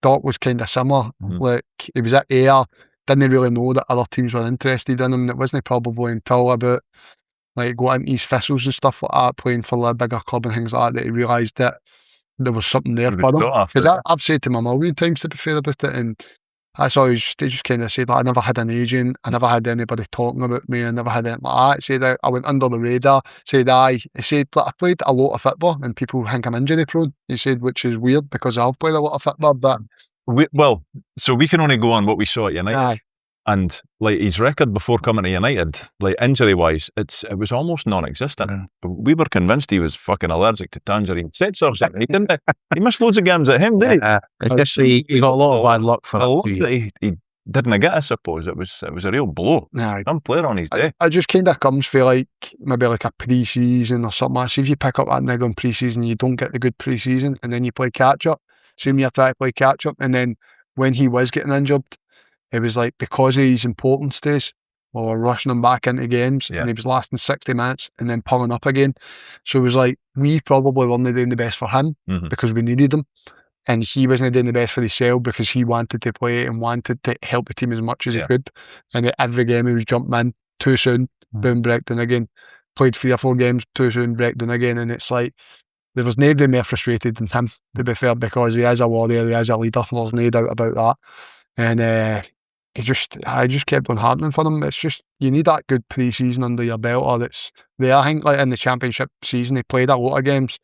Doc was kind of similar. Like, he was at Ayr, didn't really know that other teams were interested in him. It wasn't probably until about like going into his Thistles and stuff like that, playing for a bigger club and things like that he realised that there was something there for him. Because I've said to him a million times, to be fair about it, and that's always, they just kind of said, like, I never had an agent, I never had anybody talking about me, I never had anything like that. He said I went under the radar. He said like, I played a lot of football and people think I'm injury prone. He said, which is weird because I've played a lot of football, but Well, so we can only go on what we saw at United. And like his record before coming to United, like injury wise, it was almost non-existent. We were convinced he was fucking allergic to tangerine sets or something. He didn't. He missed loads of games at him, didn't he? I guess he got a lot of bad luck for The it. luck that he didn't get, I suppose. It was a real blow. Some player on his day. I just kind of comes for like maybe like a pre-season or something. See if you pick up that nigga on pre-season, you don't get the good pre-season, and then you play catch up. See me try to play catch up, and then when he was getting injured, it was like because of his importance days, we were rushing him back into games, and he was lasting 60 minutes and then pulling up again. So it was like we probably weren't doing the best for him because we needed him, and he wasn't doing the best for himself because he wanted to play and wanted to help the team as much as he could. And at every game he was jumping in too soon, boom, breakdown again. Played 3 or 4 games too soon, breakdown again, and it's like there was nobody more frustrated than him, to be fair, because he is a warrior, he is a leader, there's no doubt about that. And I just kept on happening for them. It's just, you need that good pre-season under your belt, or it's there. I think like in the championship season, he played a lot of games,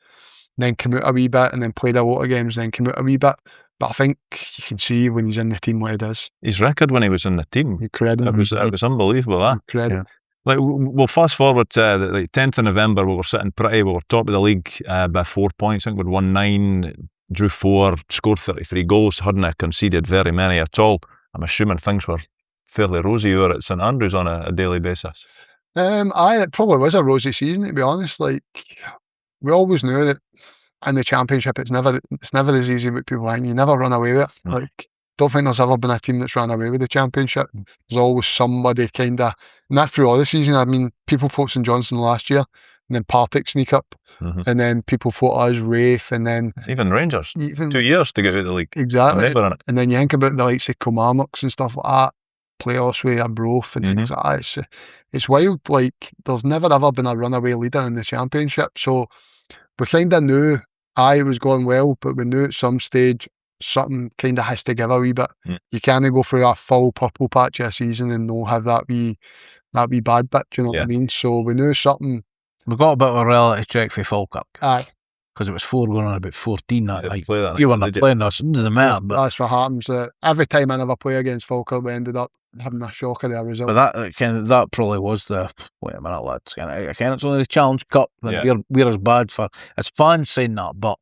then came out a wee bit, and then played a lot of games, then came out a wee bit. But I think you can see when he's in the team what he does. His record when he was in the team, incredible. It was unbelievable. That Incredible. Like we'll fast forward to the 10th of November. We were sitting pretty. We were top of the league by 4 points. I think we'd won 9, drew 4, scored 33 goals, hadn't conceded very many at all. I'm assuming things were fairly rosy over at St Andrews on a daily basis. It probably was a rosy season, to be honest. Like we always knew that in the championship, it's never as easy as people think. You never run away with it. Like, don't think there's ever been a team that's run away with the championship. There's always somebody kind of, and that's through all the season. I mean, people fought St Johnstone last year, and then Partick sneak up, and then people fought us, Wraith, and then even Rangers. 2 years to get out of the league. Exactly. And then you think about the likes of Kilmarnocks and stuff like that, playoffs with Arbroath and things like that. It's wild. Like, there's never ever been a runaway leader in the championship. So we kind of knew it was going well, but we knew at some stage something kind of has to give a wee bit. You can't go through a full purple patch of a season and not have that wee bad bit, do you know what I mean? So we knew something. We got a bit of a reality check for Falkirk. Aye. Because it was 4 going on about 14 that night. You weren't playing us, it doesn't matter. But that's what happens. Every time I never play against Falkirk, we ended up having a shocker of a result. But that probably was the, wait a minute, lads. Again, it's only the Challenge Cup. And we're as bad for, it's fans saying that, but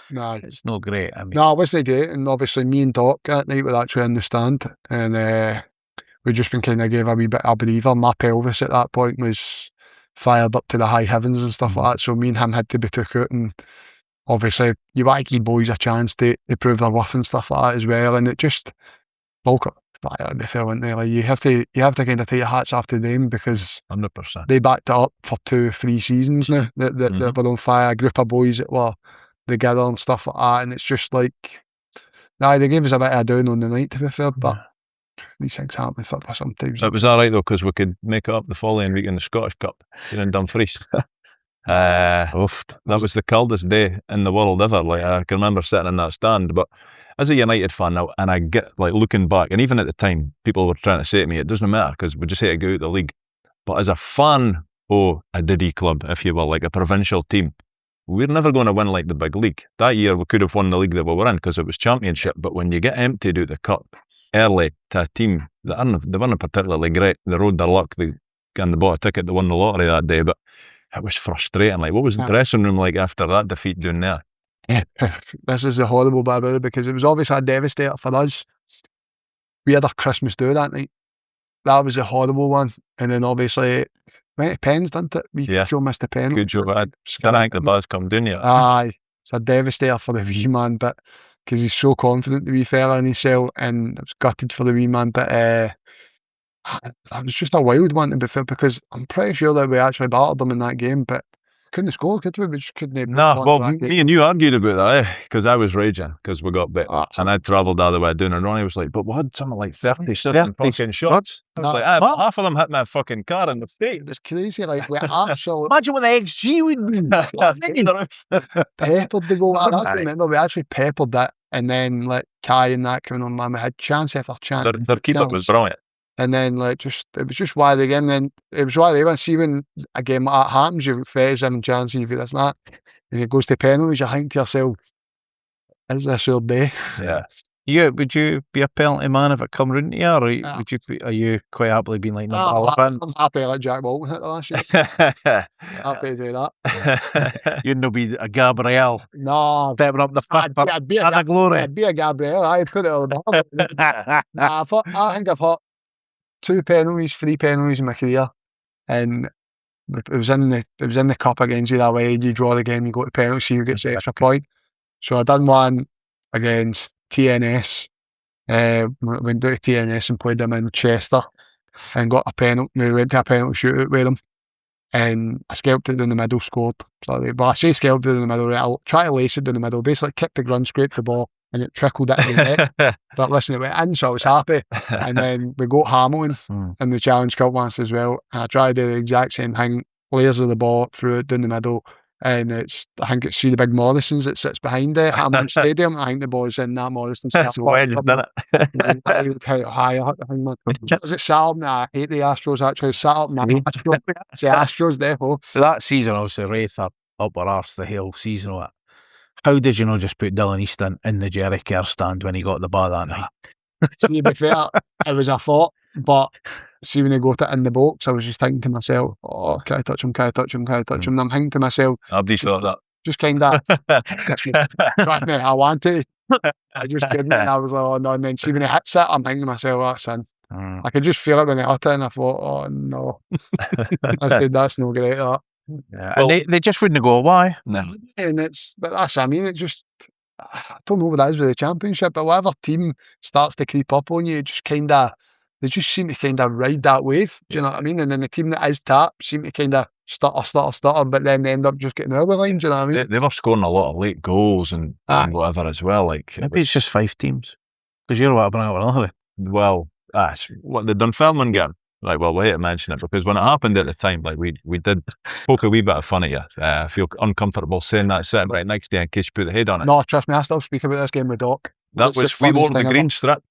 it's not great. I mean, no, it wasn't great. And obviously me and Doc that night were actually in the stand, and we just been kind of gave a wee bit of a breather. My pelvis at that point was fired up to the high heavens and stuff like that, so me and him had to be took out, and obviously you want to give boys a chance to prove their worth and stuff like that as well. And it just Falkirk, to be fair, weren't they? Like, you have to kind of take your hats off to them, because 100%. they backed it up for 2-3 seasons now that were on fire. A group of boys that were together and stuff like that, and it's just like, they gave us a bit of a down on the night, to be fair, but these things happen for sometimes. It was alright though, because we could make it up the following week in the Scottish Cup here in Dumfries. That was the coldest day in the world ever. Like, I can remember sitting in that stand, but as a United fan now, and I get like looking back, and even at the time, people were trying to say to me, it doesn't matter because we just had to go out of the league. But as a fan of a Diddy club, if you will, like a provincial team, we're never going to win like the big league. That year we could have won the league that we were in because it was championship, but when you get emptied out the cup early to a team that they weren't particularly great, they rode their luck, and they bought a ticket to win the lottery that day, but it was frustrating. Like, what was the dressing room like after that defeat down there? This is the horrible bit about it, because it was obviously a devastator for us. We had our Christmas do that night. That was a horrible one. And then obviously went to pens, didn't it? Joe missed the pen. Good job. I think the buzz come down here. Aye. It's a devastator for the wee man, but because he's so confident, the wee fella in his cell, and it was gutted for the wee man, but that was just a wild one, to be fair, because I'm pretty sure that we actually battered them in that game, but couldn't score, could we? We just couldn't. Me and you argued about that, because I was raging because we got bit, and I travelled all the way down, and Ronnie was like, but we had something like 37 fucking shots. I was like, half of them hit my fucking car in the state. It's crazy, like, we absolutely... Imagine what the XG would be. Peppered the goal. I remember we actually peppered that, and then like Kai and that coming on, man, we had chance after chance. Their keeper was brilliant. And then like it was just why the game. Then it was why they went. See, when a game like that happens, you've got seven chances, you've got this and that, and it goes to penalties. You think to yourself, "Is this our day?" Yeah. Would you be a penalty man if it come round to you, or are you quite happily being like number 11? I'm happy like Jack Walton hit the last year. Happy to do that. You'd not be a Gabriel No, stepping up the fifth for I'd be Anna Glory. I'd be a Gabriel. I'd put it on the bar. I think I've hit 3 penalties in my career, and it was in the cup against you that way. You draw the game, you go to penalties, you get the extra point. So I done one against TNS. Went down to TNS and played them in Chester and got a penalty. We went to a penalty shootout with them, and I scalped it down the middle, scored. So, but I say scalped it down the middle, right? I'll try to lace it down the middle, basically kicked the ground, scraped the ball, and it trickled into the net. But listen, it went in, so I was happy. And then we got Hamilton in the Challenge Cup once as well, and I tried to do the exact same thing, layers of the ball, threw it down the middle, and I think it's the big Morrison's that sits behind it, Hamilton Stadium. I think the ball's in that Morrison's. That's wedge, isn't it? High up, is it Salm? Nah, I hate the Astros actually. Salm, Astros. It's the Astros, therefore. For that season, obviously, Wraith are up our arse the whole season of it. How did you not just put Dylan Easton in the Jerry Kerr stand when he got the bar that night? To be fair, it was a thought, but see when they got it in the box, I was just thinking to myself, oh, can I touch him? Can I touch him? Can I touch him? And I'm thinking to myself, I've just thought that. just kind of, trust me, I wanted it. I just couldn't, and I was like, oh no. And then see when he hits it, I'm thinking to myself, oh, that's in. I could just feel it when he hit it, and I thought, oh no, that's no great. That. Yeah, well, and they just wouldn't go, why? No. And but that's what I mean. It just, I don't know what that is with the championship, but whatever team starts to creep up on you, it just they just seem to kind of ride that wave. Do you know what I mean? And then the team that is tapped seem to kind of stutter, but then they end up just getting over the line. Do you know what I mean? They were scoring a lot of late goals and whatever as well. Like maybe it's just 5 teams because you're what about another. Well, that's what the Dunfermline game. Like, well, we hate to mention it because when it happened at the time, like we did poke a wee bit of fun at you. I feel uncomfortable saying that sitting right next to you in case you put the head on it. No, trust me, I still speak about this game with Doc. That was, we wore the green strip.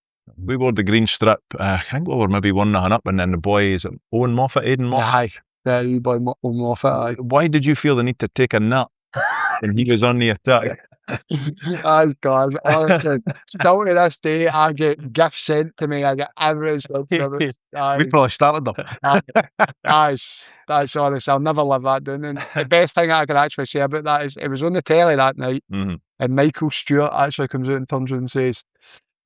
We wore the green strip. I think we were maybe 1-0 up, and then the boy, is it Owen Moffat, Aidan Moffat? Aye, yeah, you boy Owen Moffat. Aye. Why did you feel the need to take a nap when he was on the attack? Oh God, honestly, still to this day, I get gifts sent to me. I get everything sent to me. We probably started them. That's honest. I'll never live that down. And the best thing I can actually say about that is it was on the telly that night, and Michael Stewart actually comes out and turns around and says,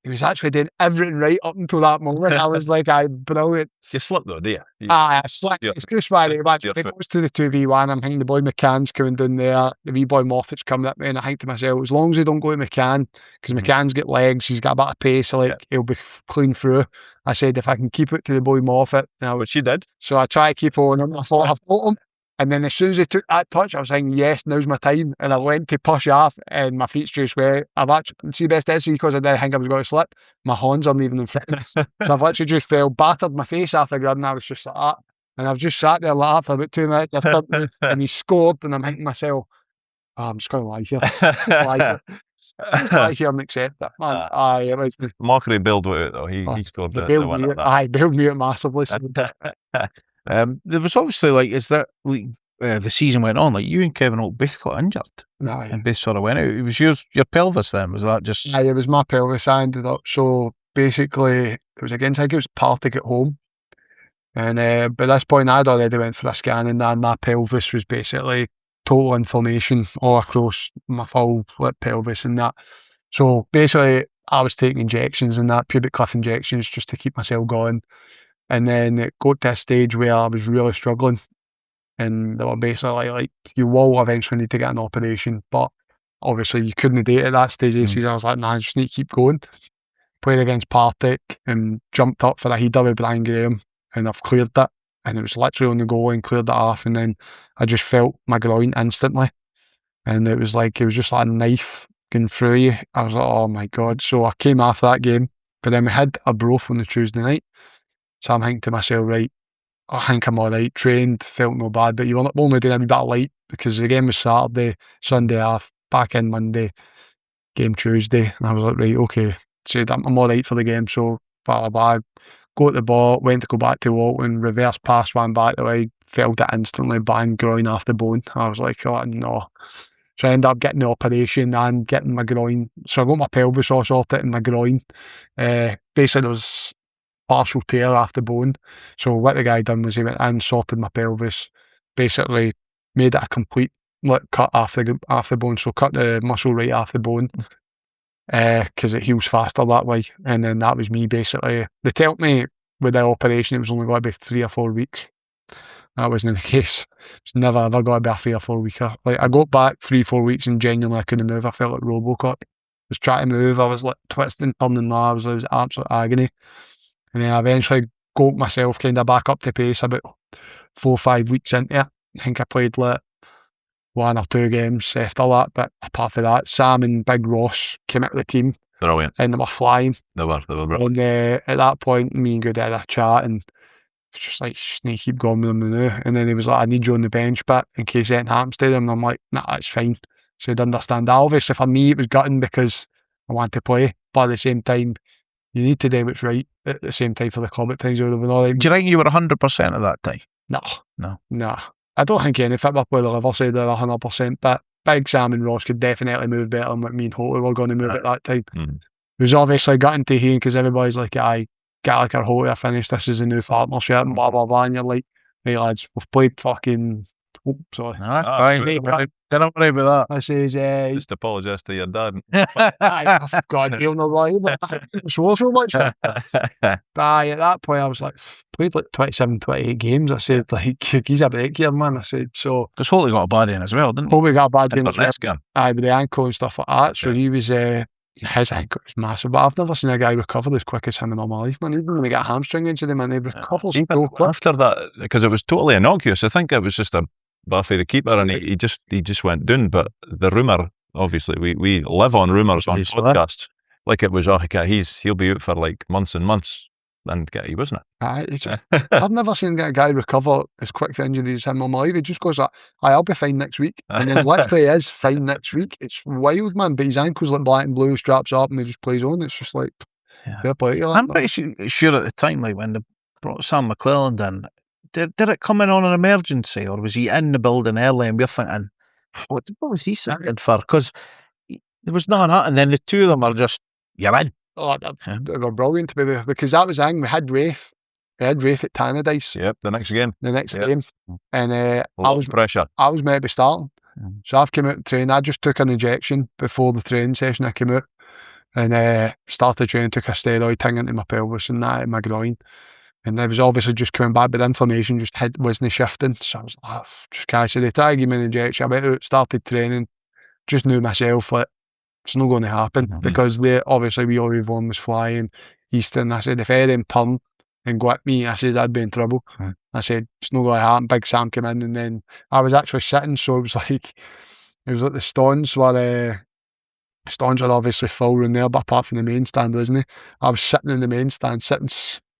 he was actually doing everything right up until that moment. I was like, brilliant. You slipped though, do you? I slipped. It's just why it goes to the 2v1. I'm thinking the boy McCann's coming down there. The wee boy Moffat's coming up me, and I think to myself, as long as he don't go to McCann, because McCann's got legs, he's got a bit of pace, so he'll be clean through. I said, if I can keep it to the boy Moffat. Which you did. So I try to keep on him. I thought, I've got him. And then as soon as he took that touch, I was saying, yes, now's my time. And I went to push off, and my feet's just wet. I've actually, see, best is because I didn't think I was going to slip, my horns aren't even in front of me. I've actually just battered my face off the ground, and I was just like that. And I've just sat there like that for about 2 minutes, and he scored, and I'm thinking to myself, I'm just going to lie here. Just lie here and accept it. Man, it was the Mockery bailed it out, though. He scored the winner. Bailed me out massively. There was obviously the season went on, like you and Kevin Holt both got injured. And both sort of went out. It was your pelvis then, was that just? It was my pelvis. I ended up, so basically it was against, I think it was Partick at home. And by this point I'd already went for a scan, and my pelvis was basically total inflammation all across my full pelvis and that. So basically I was taking injections and that, pubic cliff injections, just to keep myself going. And then it got to a stage where I was really struggling, and they were basically like, you will eventually need to get an operation, but obviously you couldn't do it at that stage of the season. I was like, nah, I just need to keep going. Played against Partick and jumped up for a header with Brian Graham, and I've cleared it, and it was literally on the goal and cleared it off, and then I just felt my groin instantly, and it was just like a knife going through you. I was like, oh my God. So I came after that game, but then we had a broth on the Tuesday night. So I'm thinking to myself, right, I think I'm all right, trained, felt no bad, but you were only doing a wee bit of light because the game was Saturday, Sunday off, back in Monday, game Tuesday, and I was like, right, okay, so I'm all right for the game, so blah, blah, blah. Got the ball, went to go back to Walton, reverse pass one back the way, felt it instantly, bang, groin off the bone. I was like, oh no. So I ended up getting the operation and getting my groin. So I got my pelvis all sorted and my groin. Basically, there was partial tear off the bone. So what the guy done was he went and sorted my pelvis, basically made it a complete cut off the bone. So cut the muscle right off the bone. Because it heals faster that way. And then that was me basically. They told me with the operation it was only going to be 3 or 4 weeks. That wasn't the case. It's never ever going to be a 3 or 4 weeker. Like I got back 3-4 weeks and genuinely I couldn't move. I felt like Robocop. I was trying to move. I was like twisting, turning. I was absolute agony. And then I eventually got myself kind of back up to pace about 4 or 5 weeks into it. I think I played like 1 or 2 games after that, but apart from that, Sam and Big Ross came out of the team. Brilliant. And they were flying. They were brilliant. And at that point, me and Good had a chat, and it's just like, just need to keep going with them now. And then he was like, I need you on the bench, but in case anything happens to them. And I'm like, nah, it's fine. So he'd understand that. Obviously, for me, it was gutting because I want to play, but at the same time, you need to do what's right at the same time for the club at times. Do you think you were 100% at that time? No. I don't think any football player will ever say they're 100%, but Big Sam and Ross could definitely move better than what me and Hotey were going to move at that time. It was obviously gutting to hear because everybody's like, Gallagher, Hotey are finished, this is a new partnership and blah, blah, blah. And you're like, hey lads, we've played fucking... Oh, sorry. No, that's fine. Don't worry about that. I says, just apologise to your dad. God, you'll know why. I swore so much. But at that point, I was like, played like 27, 28 games. I said, like, he's a break here, man. I said, so. Because Hotey got a bad in as well, didn't he? Hotey got a bad in as well. Game. Aye, with the ankle and stuff like that. So he was, his ankle was massive. But I've never seen a guy recover as quick as him in all my life, man. Even when he got a hamstring injury, man, he recovers so quick. After that, because it was totally innocuous, I think it was just a Buffy the keeper, and he just went down. But the rumour, obviously, we live on rumours on podcasts. Like it was, he'll be out for like months and months, and he wasn't it? I've never seen a guy recover as quick for injuries as him in my life. He just goes like, I'll be fine next week, and then literally he is fine next week. It's wild, man. But his ankle's like black and blue, straps up, and he just plays on. It's just like, fair play to I'm pretty sure at the time, like when they brought Sam McClelland in. Did it come in on an emergency, or was he in the building early and we're thinking, what was he sitting for? Because there was none of that, and then the two of them are just, you're in. Oh, they were brilliant to be there, because that was the thing. We had Rafe at Tannadice. Yep, the next game. And I was pressure. I was meant to be starting. So I've come out and trained. I just took an injection before the training session. I came out and started training, took a steroid thing into my pelvis and that in my groin. And I was obviously just coming back, but the inflammation just wasn't shifting. So I was like, just can't. So they tried to give me an injection. I went out, started training, just knew myself that it's not going to happen because we already one was flying Eastern. I said, if any of them turn and go at me, I said, I'd be in trouble. I said, it's not going to happen. Big Sam came in, and then I was actually sitting, so it was like the stands were obviously full in there, but apart from the main stand, wasn't it? I was sitting in the main stand,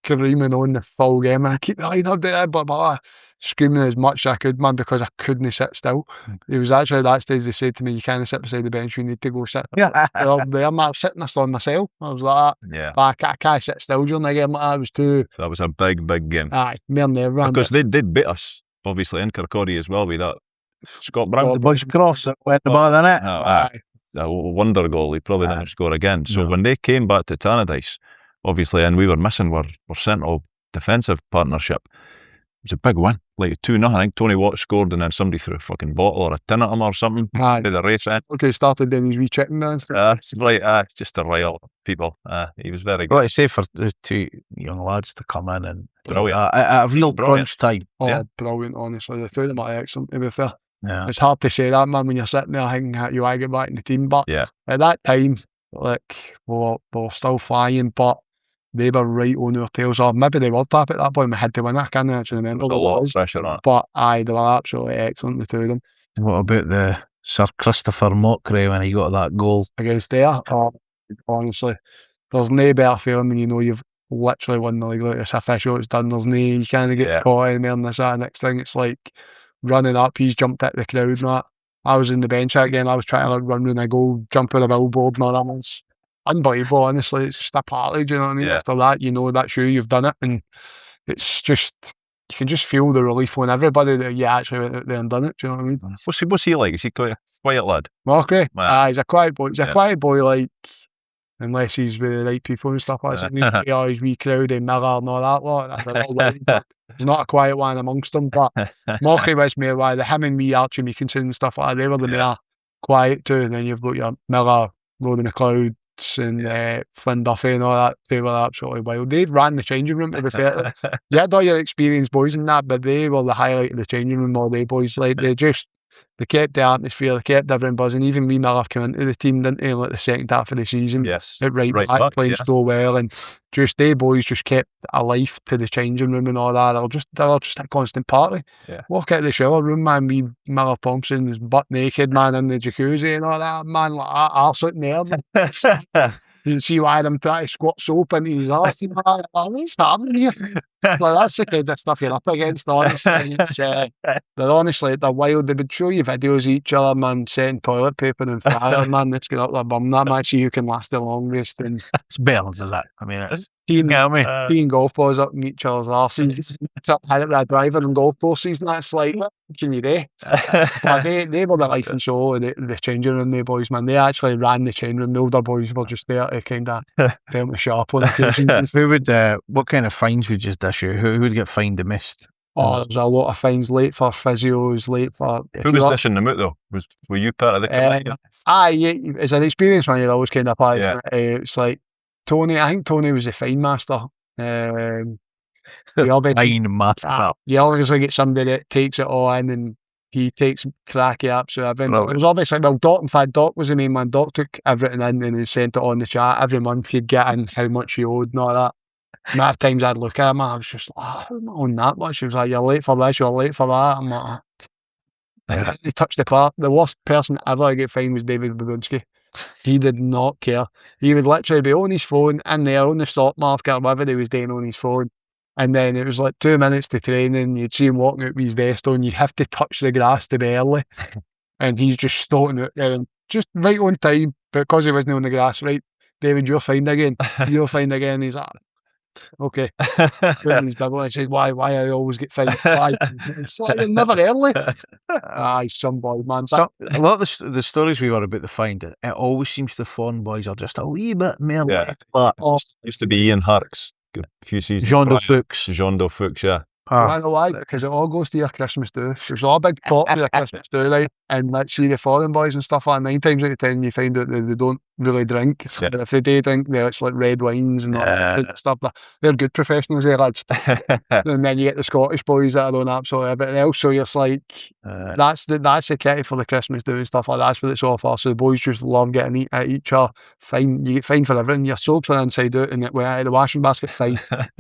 screaming on the full game. I keep the line up there, blah, screaming as much as I could, man, because I couldn't sit still. It was actually at that stage they said to me, you can't sit beside the bench, you need to go sit. There, man, I was sitting there on myself. I was like, but I can't sit still during the game. That was a big game. Aye, more than ever. Because they did beat us, obviously, in Kirkcaldy as well with that Scott Brown. The boys cross that went the ball in it. A wonder goal. He probably didn't score again. So when they came back to Tannadice, obviously, and we were missing our central defensive partnership. It was a big win, like 2-0. I think Tony Watt scored, and then somebody threw a fucking bottle or a tin at him or something. To the race end. Okay, started doing his wee checking dance. It's like just to rile people. He was very good. What I say for the two young lads to come in and at a real crunch time. Brilliant, honestly. The two of them are excellent, to be fair. Yeah. It's hard to say that, man, when you're sitting there thinking you want to get back in the team, but at that time, like, we were still flying, but they were right on our tails. Or maybe they were tap at that point. We had to win. I can't actually remember. There was a lot of pressure on it. But they were absolutely excellent, the two of them. And what about the Sir Christopher Mockery when he got that goal against there? Honestly, there's no better feeling when you know you've literally won the league. Like this official, it's done. There's no, you can't get caught anymore in this, that. Next thing, it's like running up. He's jumped at the crowd and that. I was in the bench again. I was trying to run around a goal, jump with a billboard and all that. It's unbelievable, honestly. It's just a party, do you know what I mean? After that, you know that's you've done it, and it's just, you can just feel the relief on everybody that you actually went out there and done it, do you know what I mean? What's he like? Is he quite quiet lad. Mockery. Wow. He's a quiet boy. He's a Yeah. quiet boy, like, unless he's with the right people and stuff like that. His wee crowd and Miller and all that lot. That's a little bit, but he's not a quiet one amongst them. But Mockery was more why the him and me Archie Meekinson and stuff like that, they were the more quiet too. And then you've got your Miller, Rory McLeod, and Flynn Duffy and all that. They were absolutely wild. They ran the changing room, to be fair. You had all your experienced boys in that, but they were the highlight of the changing room, all they boys. Like, they kept the atmosphere, they kept everyone buzzing. Even me Miller came into the team, didn't he, like the second half of the season. Yes. At right back, playing so well, and just they boys just kept a life to the changing room and all that. They were just a constant party. Yeah. Walk out of the shower room, man, me Miller Thompson was butt naked, man, in the jacuzzi and all that, man, like arse out there. You can see why them trying to squat soap into his arse. What's happening here? Like, that's the kind of stuff you're up against, honestly. They're wild. They would show you videos of each other, man, setting toilet paper and fire, man, let's get up their bum. That might see who can last the longest. And It's balance, is that? I mean, it's teeing golf balls up in each other's arses. It's up high with a driver and golf courses, and that's like, what can you do? They were the life and soul of the changing room, the boys, man. They actually ran the changing room. The older boys were just there to kind of tell them to sharp on occasion. What kind of fines would you dish you? Who would get fined the most? Oh, there's a lot of fines, late for physios, late for... Who was dishing them out though? Were you part of the committee? As an experienced man, you're always kind of part of Yeah. it's like Tony, I think Tony was the fine master. You obviously get somebody that takes it all in and he takes cracky apps of everything. Right. It was obviously, Doc, in fact, Doc was the main man. Doc took everything in and then sent it on the chat. Every month you'd get in how much you owed and all that. The amount of times I'd look at him, I was just like, how am I on that much? She was like, you're late for this, you're late for that. I'm like, they touched the clock. The worst person ever to get fined was David Babunski. He did not care. He would literally be on his phone in there on the stop marker, whatever he was doing on his phone. And then it was like 2 minutes to training. You'd see him walking out with his vest on. You'd have to touch the grass to be early. And he's just stalking out there and just right on time, because he wasn't on the grass. Right, David, you're fined again. You're fined again. He's like, okay. Putting his bibble, I said, why I always get fined? Why? It's like, you're never early. Some boy, man. A lot of the stories we were about the fine, it always seems the foreign boys are just a wee bit more late. But Used to be Ian Harkes a few seasons. Jean de Fuchs. Jean de Fuchs, yeah. I know why, because it all goes to your Christmas do. There's all a big pot with your Christmas do, like, and let's see the foreign boys and stuff like 9 times out of 10 you find out that they don't really drink. Yeah. But if they do drink, it's like red wines and all that stuff. They're good professionals, lads. And then you get the Scottish boys that are on absolutely everything else. So you're like, that's the kitty for the Christmas do and stuff like that. That's what it's all for. So the boys just love getting at each other. Fine, you get fined for everything. Your soaps are inside out, and when out of the washing basket, fine.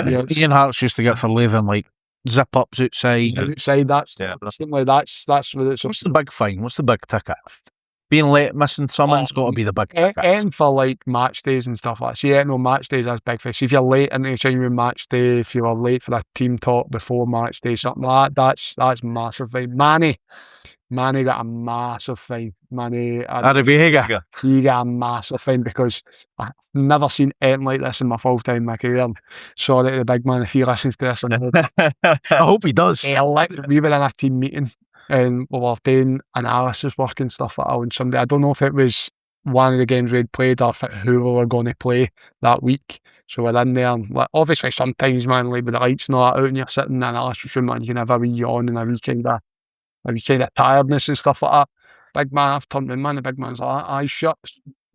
Ian Hart's used to get for leaving like zip ups outside. That's what it's. What's the big fine? What's the big ticket? Being late, missing someone's got to be the big ticket. And for like match days and stuff like that. See, no match days, that's big fish. If you're late into the changing room match day, if you were late for a team talk before match day, something like that, that's massive fine. Manny got a massive fine. He got a massive fine because I've never seen anything like this in my full time in my career. Sorry to the big man if he listens to this. I hope he does. We were in a team meeting and we were doing analysis work and stuff like that on Sunday. I don't know if it was one of the games we'd played or who we were going to play that week. So we're in there and obviously sometimes, man, like with the lights not out and you're sitting in an analysis room and you can have a wee yawn and a wee kind of tiredness and stuff like that. Big man, I've turned in, man. The big man's like, eyes shut,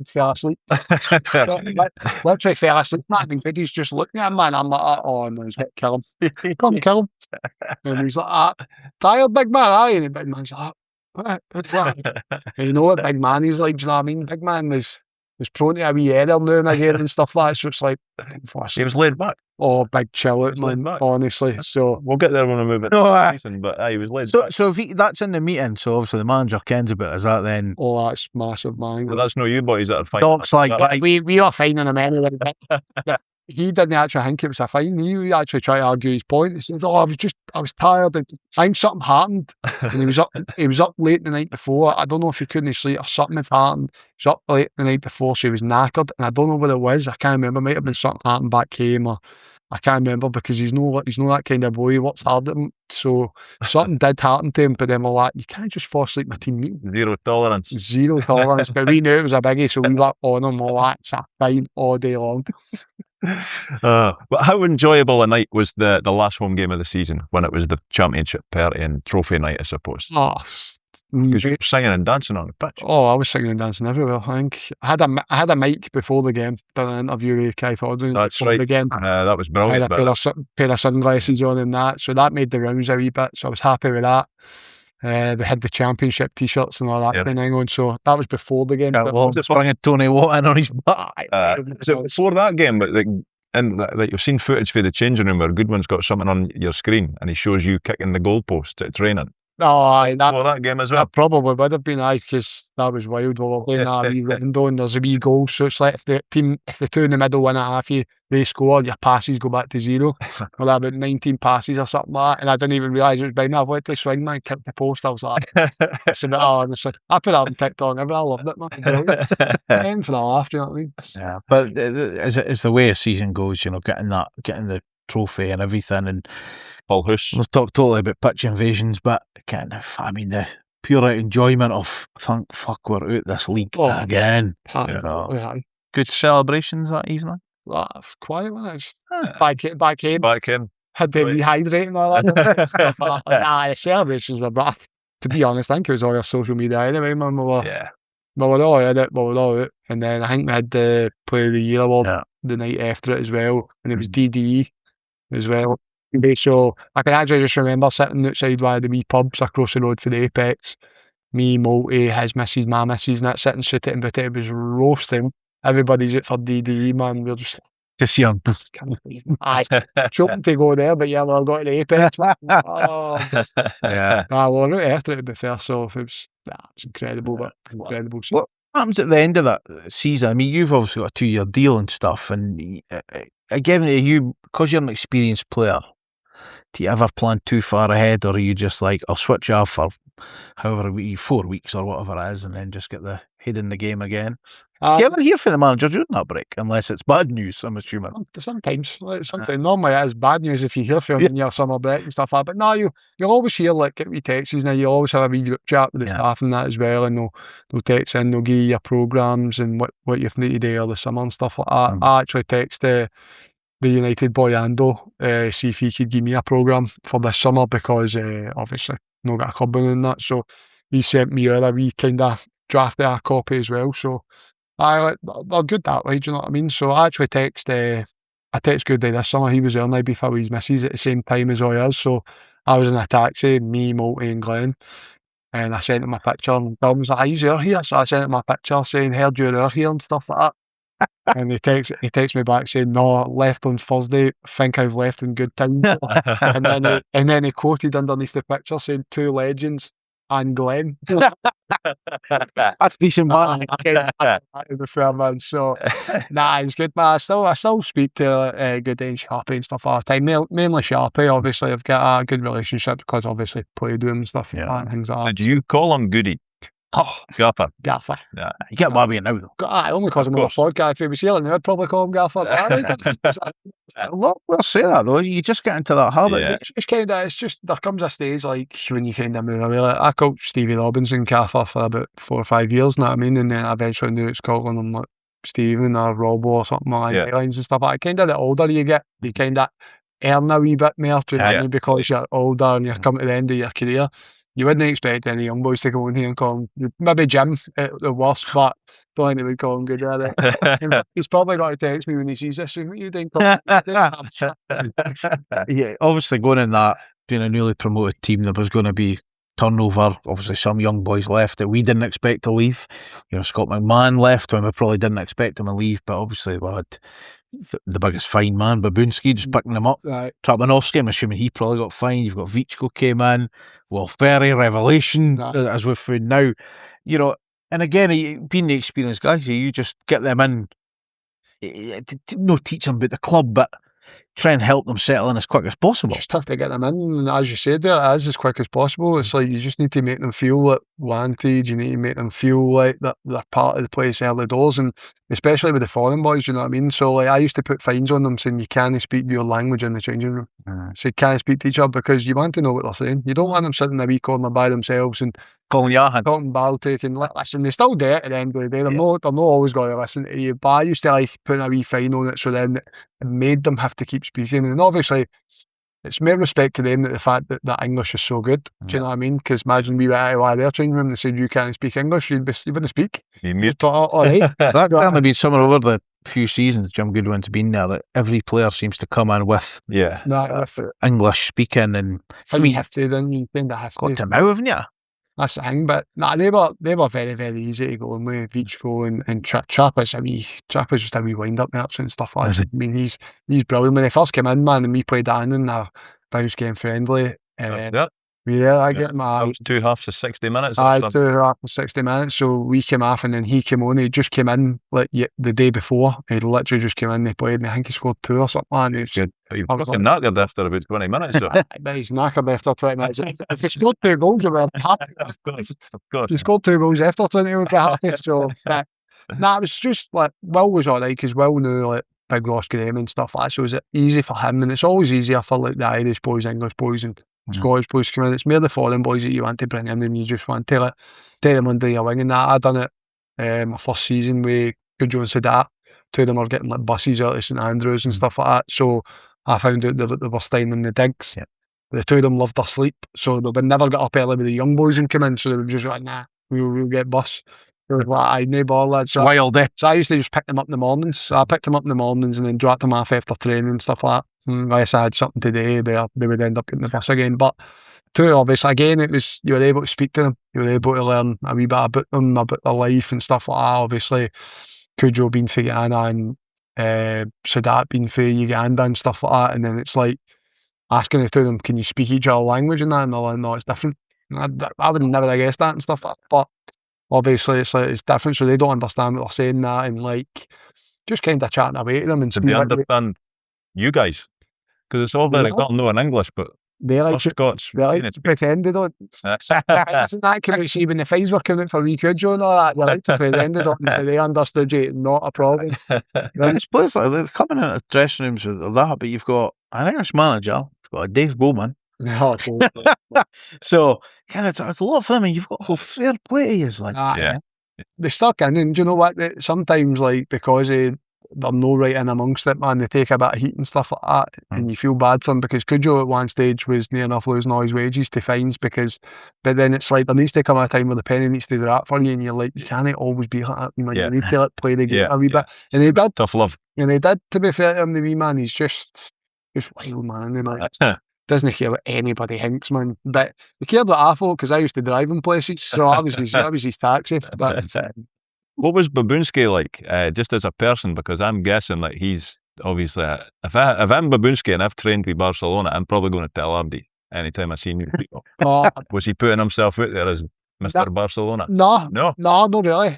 fell asleep. Literally fell asleep, man. And he's just looking at him, man. I'm like, oh no, he's got to kill him. Come kill him. And he's like, tired, big man, are you? And the big man's like, what? And you know what big man he's like, do you know what I mean? Big man was prone to a wee error now and again and stuff like that. So it's like, he was laid back. Oh, big chill out, man, honestly. So we'll get there when we move it. But he was laid back. So if that's in the meeting, so obviously the manager kens about it, is that then? Oh, that's massive, man. Well, that's no you boys that are fine. Doc's like, we are fining him anyway. He didn't actually think it was a fine. He actually tried to argue his point. He said, I was tired. And I think something happened. And he was up late the night before. I don't know if he couldn't sleep or something had happened. He was up late the night before, so he was knackered. And I don't know what it was. I can't remember. It might have been something happened back home or I can't remember because he's no that kind of boy. He works hard at him. So something did happen to him, but then we're like, you can't just fall asleep my team meeting. Zero tolerance. Zero tolerance. But we knew it was a biggie, so we were on him all that. It's fine all day long. But how enjoyable a night was the last home game of the season when it was the championship party and trophy night, I suppose? Oh, Because you were singing and dancing on the pitch. I was singing and dancing everywhere. I think I had a mic before the game. Done an interview with Kai Fordring. That's before right. The game. That was I brilliant. had a pair of sunglasses on and that, so that made the rounds a wee bit. So I was happy with that. We had the championship T-shirts and all that thing on. So that was before the game. Just bringing Tony Watt in on his back. Was it before that game? But like you've seen footage for the changing room where Goodwin's got something on your screen and he shows you kicking the goalpost at training. That game as well. That probably would have been because that was wild. We were playing that wee window and there's a wee goal. So it's like if the two in the middle win at half, they score, your passes go back to zero. Well, about 19 passes or something like that. And I didn't even realise it was behind me. I went to swing, man, kicked the post. I was like, it's a bit honestly. I put that on TikTok. I loved it, man. Aim for the laugh, do you know what I mean? Yeah, but as the way a season goes, you know, getting the trophy and everything, and Paul Hoos. We'll talk totally about pitch invasions, but kind of, I mean, the pure enjoyment of thank fuck we're out this league again. Good celebrations that evening. Quiet one. Back in. Had to rehydrate and all that stuff. The celebrations were rough. To be honest, I think it was all your social media anyway, man. We were all in it, we were all out. And then I think we had the Player of the Year award the night after it as well. And it was DDE as well. So I can actually just remember sitting outside one of the wee pubs across the road for the Apex. Me, Multi, his missus, my missus, and that sitting suited and booted. It was roasting. Everybody's out for DDE, man. We're just young. Choking to go there, but we'll go to the Apex. We're out after it, to be fair. So it was incredible, but incredible. What happens at the end of that season? I mean, you've obviously got a 2-year deal and stuff, and again, because you're an experienced player, do you ever plan too far ahead, or are you just like, I'll switch off for however 4 weeks or whatever it is, and then just get the head in the game again? Do you ever hear from the manager during that break, unless it's bad news, I'm assuming? Sometimes. Normally it is bad news if you hear from him in your summer break and stuff like that. But no, you'll always hear, like, get wee texts, and you always have a wee group chat with the staff and that as well, and they'll text in, they'll give you your programmes and what you need to do over the summer and stuff like that. I actually texted the United boy Ando, see if he could give me a programme for this summer, because obviously not got a club in and that, so he sent me a wee kind of draft of a copy as well. So they're good that way, do you know what I mean? So I actually text Good Day this summer. He was there night before his missus at the same time as I was, so I was in a taxi, me, Multi and Glenn, and I sent him a picture, and Bill was like, he's here, so I sent him a picture saying, heard you're here and stuff like that. And he texts me back saying, no, left on Thursday, think I've left in good time. and then he quoted underneath the picture saying, 2 legends and Glenn. That's decent, man. So it's good, man. I still speak to Good Day and Sharpie and stuff all the time. Mainly Sharpie, obviously. I've got a good relationship because obviously played with him and stuff and things like that. Did you call him Goody? Oh, Gaffer. Yeah. You get Bobby now, though. Only because I'm on a podcast. If he was here, I'd probably call him Gaffer. We'll say that, though. You just get into that habit. Yeah. It's just, there comes a stage like when you kind of move away. Like, I called Stevie Robinson Gaffer for about 4 or 5 years, you know what I mean? And then I eventually knew it's calling him like Steven or Robbo or something like lines and stuff. But kind of the older you get, you kind of earn a wee bit more, to me, because you're older and you're coming to the end of your career. You wouldn't expect any young boys to go in here and call him, maybe Jim at the worst, but don't think they would call him Good at it. He's probably going to text me when he sees this. What you think? Obviously going in that, being a newly promoted team, there was going to be turnover. Obviously some young boys left that we didn't expect to leave. You know, Scott McMahon left when we probably didn't expect him to leave, but obviously we had the biggest fine man, Babunski, just picking them up. Right. Trapanovsky, I'm assuming he probably got fined. You've got Vichko came in. Well, Ferry, Revelation, as we've found now. You know, and again, being the experienced guys, you just get them in, no teach them about the club, but try and help them settle in as quick as possible. Just have to get them in, and as you said there, as quick as possible. It's like you just need to make them feel like wanted. You need to make them feel like that they're part of the place early doors, and especially with the foreign boys, you know what I mean? So like I used to put fines on them saying you can't speak your language in the changing room. So you can't speak to each other because you want to know what they're saying. You don't want them sitting in a wee corner by themselves and Calling Yahan. talking ball taking. Listen, they still do it at the end of the day. They're not always going to listen to you. But I used to like putting a wee fine on it, so then it made them have to keep speaking. And obviously, it's more respect to them that the fact that English is so good. Do you know what I mean? Because imagine we went out of their training room and they said you can't speak English, you wouldn't speak. Mute. All right. That's certainly been somewhere over the few seasons Jim Goodwin's been there, that every player seems to come in with English speaking, and you have to, then you kind of have got to. to now, haven't you? That's the thing, but they were very, very easy to go in with. Vichko and Trappa's just a wee wind up maps and stuff like that. I mean, he's brilliant. When they first came in, man, and we played that in a bounce game friendly. I get my. That was 2 halves of 60 minutes. 2 halves of 60 minutes. So we came off, and then he came on. He just came in like the day before. He literally just came in. They played, and I think he scored 2 or something. And Good. He was fucking knackered after about 20 minutes. So. But he's knackered after 20 minutes. If he scored 2 goals, we were happy. Of course. He scored 2 goals after 20, we were happy. So, it was just like Will was alright because Will knew like Big Ross Graham and stuff like that. So it was easy for him, and it's always easier for like the Irish boys, English boys, and Scottish boys come in. It's more the foreign boys that you want to bring in, and you just want to like, take them under your wing. And that I done it my first season with Cujo and Sadat. 2 of them were getting like buses out of St Andrews and stuff like that. So I found out that they were staying in the digs. The 2 of them loved their sleep, so they would never get up early with the young boys and come in. So they were just like, nah, we'll get bus. They were like, I no ball lads. So I used to just pick them up in the mornings. So I picked them up in the mornings and then dropped them off after training and stuff like that. Unless I had something today, they would end up getting the bus again. But 2, obviously, again, it was you were able to speak to them. You were able to learn a wee bit about them, about their life and stuff like that. Obviously, Cujo being for Ghana and Sadat being for Uganda and stuff like that. And then it's like asking the 2 of them, can you speak each other's language and that? And they're like, no, it's different. I would never have guessed that and stuff like that. But obviously, it's like it's different, so they don't understand what they're saying that, and like just kind of chatting away to them. And do they understand you guys? Because it's all very well knowing English, but they like Scots. They like to pretend they don't. Isn't that can we see when the fines were coming out for wee Cujo and all that? They like to pretend they don't. They understood you, not a problem. I suppose like they're coming into dressing rooms with that, but you've got an English manager, you've got a Dave Bowman. No, so kind of it's a lot for them, and you've got to go fair play to you, like they stuck in, and do you know what? Sometimes like because they're no right in amongst it, man, they take a bit of heat and stuff like that, and you feel bad for them because Cujo at one stage was near enough losing all his wages to fines but then it's like there needs to come a time where the penny needs to drop for you, and you're like, you can't always be like that, man. You need to like play the game a wee bit, and he did. Tough love. And he did, to be fair to him, the wee man, he's just wild, man. Like, doesn't care what anybody thinks, man. But he cared what I thought because I used to drive him places, so I was his taxi. But what was Babunski like, just as a person? Because I'm guessing like he's obviously if I'm Babunski and I've trained with Barcelona, I'm probably going to tell Abdi anytime I see new people. Was he putting himself out there as Mr. Barcelona? No, not really.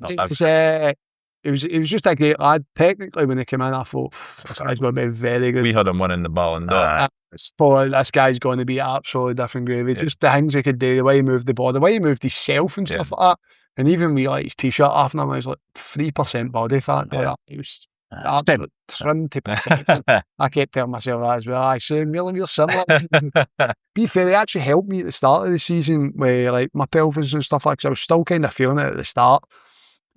It was just a great lad. Technically, when he came in, I thought this guy's going to be very good. We had him winning the Ballon d'Or. This guy's going to be absolutely different gravy. Just the things he could do, the way he moved the ball, the way he moved himself and stuff like that. And even with like his t-shirt off, and I was like 3% body fat. He was absolutely trimmed to perfection. I kept telling myself that as well. I said, really similar. Be fair, he actually helped me at the start of the season with like my pelvis and stuff like that, because I was still kind of feeling it at the start.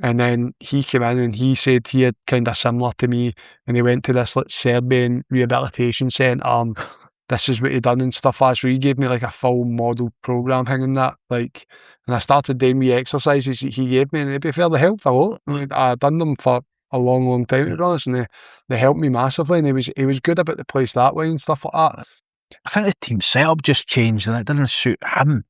And then he came in and he said he had kind of similar to me, and he went to this like Serbian rehabilitation centre. This is what he done and stuff like that. So he gave me like a full model program thing and that. Like, and I started doing me exercises that he gave me, and to be fair, they helped a lot. I'd done them for a long time, to be honest, and they helped me massively. And he was good about the place that way and stuff like that. I think the team setup just changed, and it didn't suit him.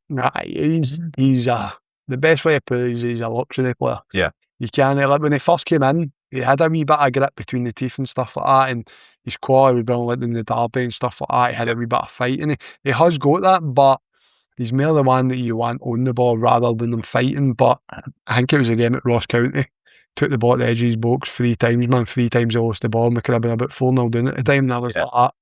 He's the best way to put it is he's a luxury player. Yeah. You can't, like when he first came in, he had a wee bit of grit between the teeth and stuff like that, and his quality was brilliant, like in the derby and stuff like that. He had a wee bit of fight, and he has got that, but he's more the one that you want on the ball rather than them fighting. But I think it was a game at Ross County, took the ball at the edge of his box 3 times, man. 3 times he lost the ball, and we could have been about 4-0 down at the time, and I was like that.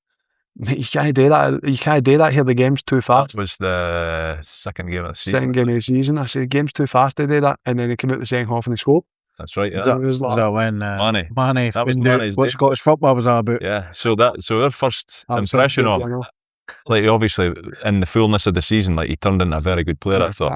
Mate, you can't do that. You can't do that here. The game's too fast. That was the second game of the season. Second game of the season. I said the game's too fast to do that, and then they came out the second half and they scored. That's right. Yeah. Was that when Mane. Mane That was found out Mane's what day. Scottish football was all about? Yeah. So our first That was impression it, of, you know. like, obviously in the fullness of the season, like, he turned into a very good player, I thought.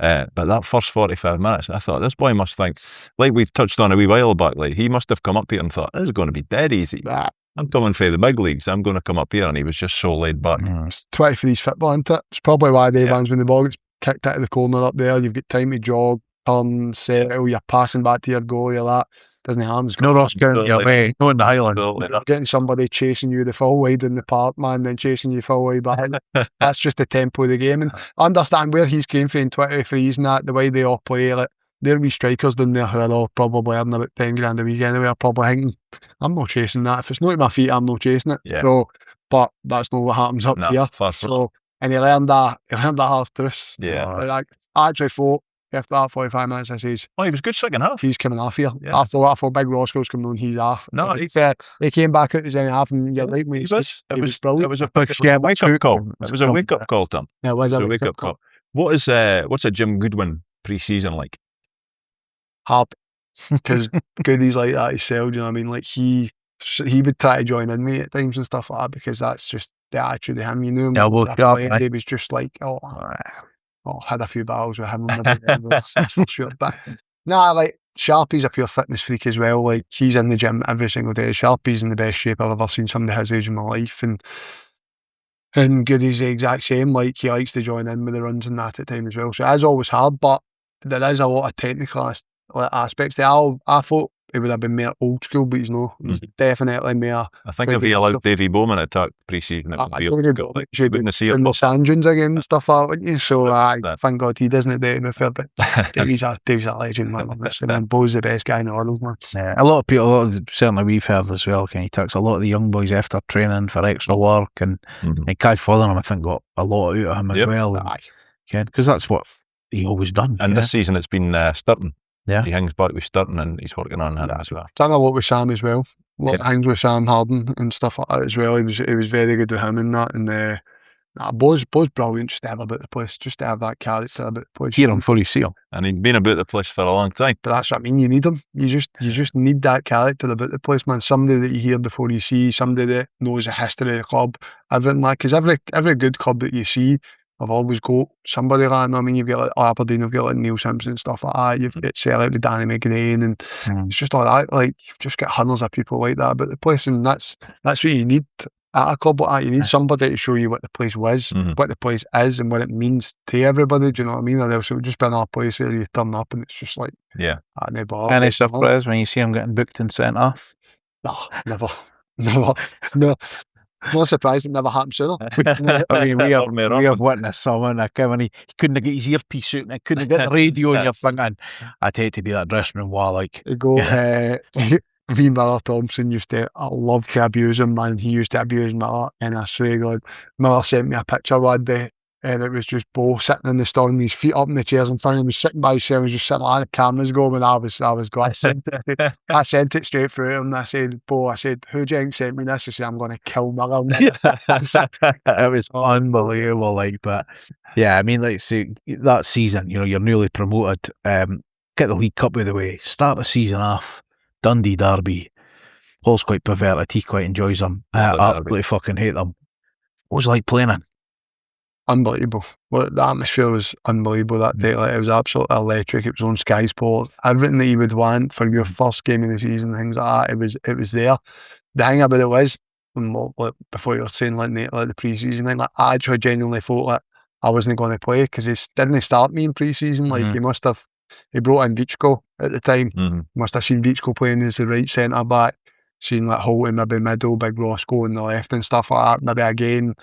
Aye. But that first 45 minutes, I thought, this boy must think, like we touched on a wee while back, like, he must have come up here and thought, this is going to be dead easy. Aye. I'm coming for the big leagues. I'm going to come up here, and he was just so laid back. It's 23's football, isn't it? It's probably why they runs when the ball gets kicked out of the corner up there. You've got time to jog, turn, settle. You're passing back to your goal. You're that. Doesn't harm. No Ross County away, no in the Highlands. Getting somebody chasing you the full wide in the park, man, then chasing you full wide back. That's just the tempo of the game. And I understand where he's came from in 23s and that, the way they all play. Like, there wee strikers down there who are all probably earning about 10 grand a week anyway, are probably thinking, I'm not chasing that. If it's not at my feet, I'm not chasing it. Yeah. So, but that's not what happens up here. So, and he learned that half truth. Yeah. Like, I actually thought after that 45 minutes, I says, he was good second half. he's coming off here. Yeah. I thought Big Roscoe's coming on, he's off. No, he came back out the second half, and you're right, mate. He was brilliant. It was a wake-up call. It was a wake-up call, Tom. Yeah, it was a wake-up call. What's a Jim Goodwin pre-season like? Hard, because Goody's like that himself. Do you know what I mean? Like he would try to join in me at times and stuff like that, because that's just the attitude of him. You know, he was just like, had a few battles with him. That's for sure. But nah, like Sharpie's a pure fitness freak as well. Like he's in the gym every single day. Sharpie's in the best shape I've ever seen somebody his age in my life, and Goody's the exact same. Like he likes to join in with the runs and that at times as well. So it is always hard, but there is a lot of technical aspects there. I thought he would have been more old school, but he's not. He's definitely more. I think if he allowed Davy Bowman to attack pre-season, it would be old school. Like, you wouldn't see it. In the sand dunes again and stuff like that, wouldn't you? So thank God he doesn't do it in the fair, but Davy's a legend, man. And Bo's the best guy in the world, man. Yeah, a lot of certainly we've heard as well, he takes a lot of the young boys after training for extra work, and Kai Fotherham, I think, got a lot out of him as well. Because that's what he always done. And this season it's been Sturton. Yeah. He hangs back with Sturton, and he's working on that as well. Done a lot with Sam as well. A lot of things with Sam Harden and stuff like that as well. He was very good with him in that. And Bo's brilliant just to have about the place, just to have that character about the place. Hear him before you see him. And he's been about the place for a long time. But that's what I mean, you need him. You just need that character about the place, man. Somebody that you hear before you see, somebody that knows the history of the club, everything like, because every good club that you see, I've always got somebody like that. I mean, you've got like Aberdeen, you've got like Neil Simpson and stuff like that. You've got Celtic with Danny McGrain, and it's just like that. Like you've just got hundreds of people like that about the place, and that's what you need at a club like that. You need somebody to show you what the place was, what the place is, and what it means to everybody. Do you know what I mean? Or else it would just be another place where you turn up and it's just like, Any surprise when you see him getting booked and sent off? No, never. No. Not surprised it never happened sooner. I mean, we have witnessed someone like when he couldn't get his earpiece out and he couldn't get the radio, and you're thinking, I'd hate to be that dressing room while like. V. Miller Thompson I loved to abuse him, man. He used to abuse Miller, and I swear to God, Miller sent me a picture one day, and it was just Bo sitting in the stand with his feet up in the chairs in front of him. He was sitting by himself, he was just sitting like the cameras going, and I was glad. I sent it straight through him, and I said, Bo, who do you think sent me this? I said, I'm going to kill Miller. It was unbelievable, like, but yeah, I mean, like, say that season, you're newly promoted, get the League Cup out of the way, start the season off, Dundee derby. Paul's quite perverted, he quite enjoys them. I absolutely fucking hate them. What was it like playing in? Unbelievable. Well, the atmosphere was unbelievable that day. Like, it was absolutely electric. It was on Sky Sports. Everything that you would want for your first game of the season, things like that, it was there. The thing about it was, before you were saying like the pre-season thing, like, I actually genuinely thought that I wasn't going to play, because he didn't start me in pre-season. Like he brought in Vichko at the time. Must have seen Vichko playing as the right centre back, seen like Holton maybe middle, Big Roscoe on the left and stuff like that. Maybe again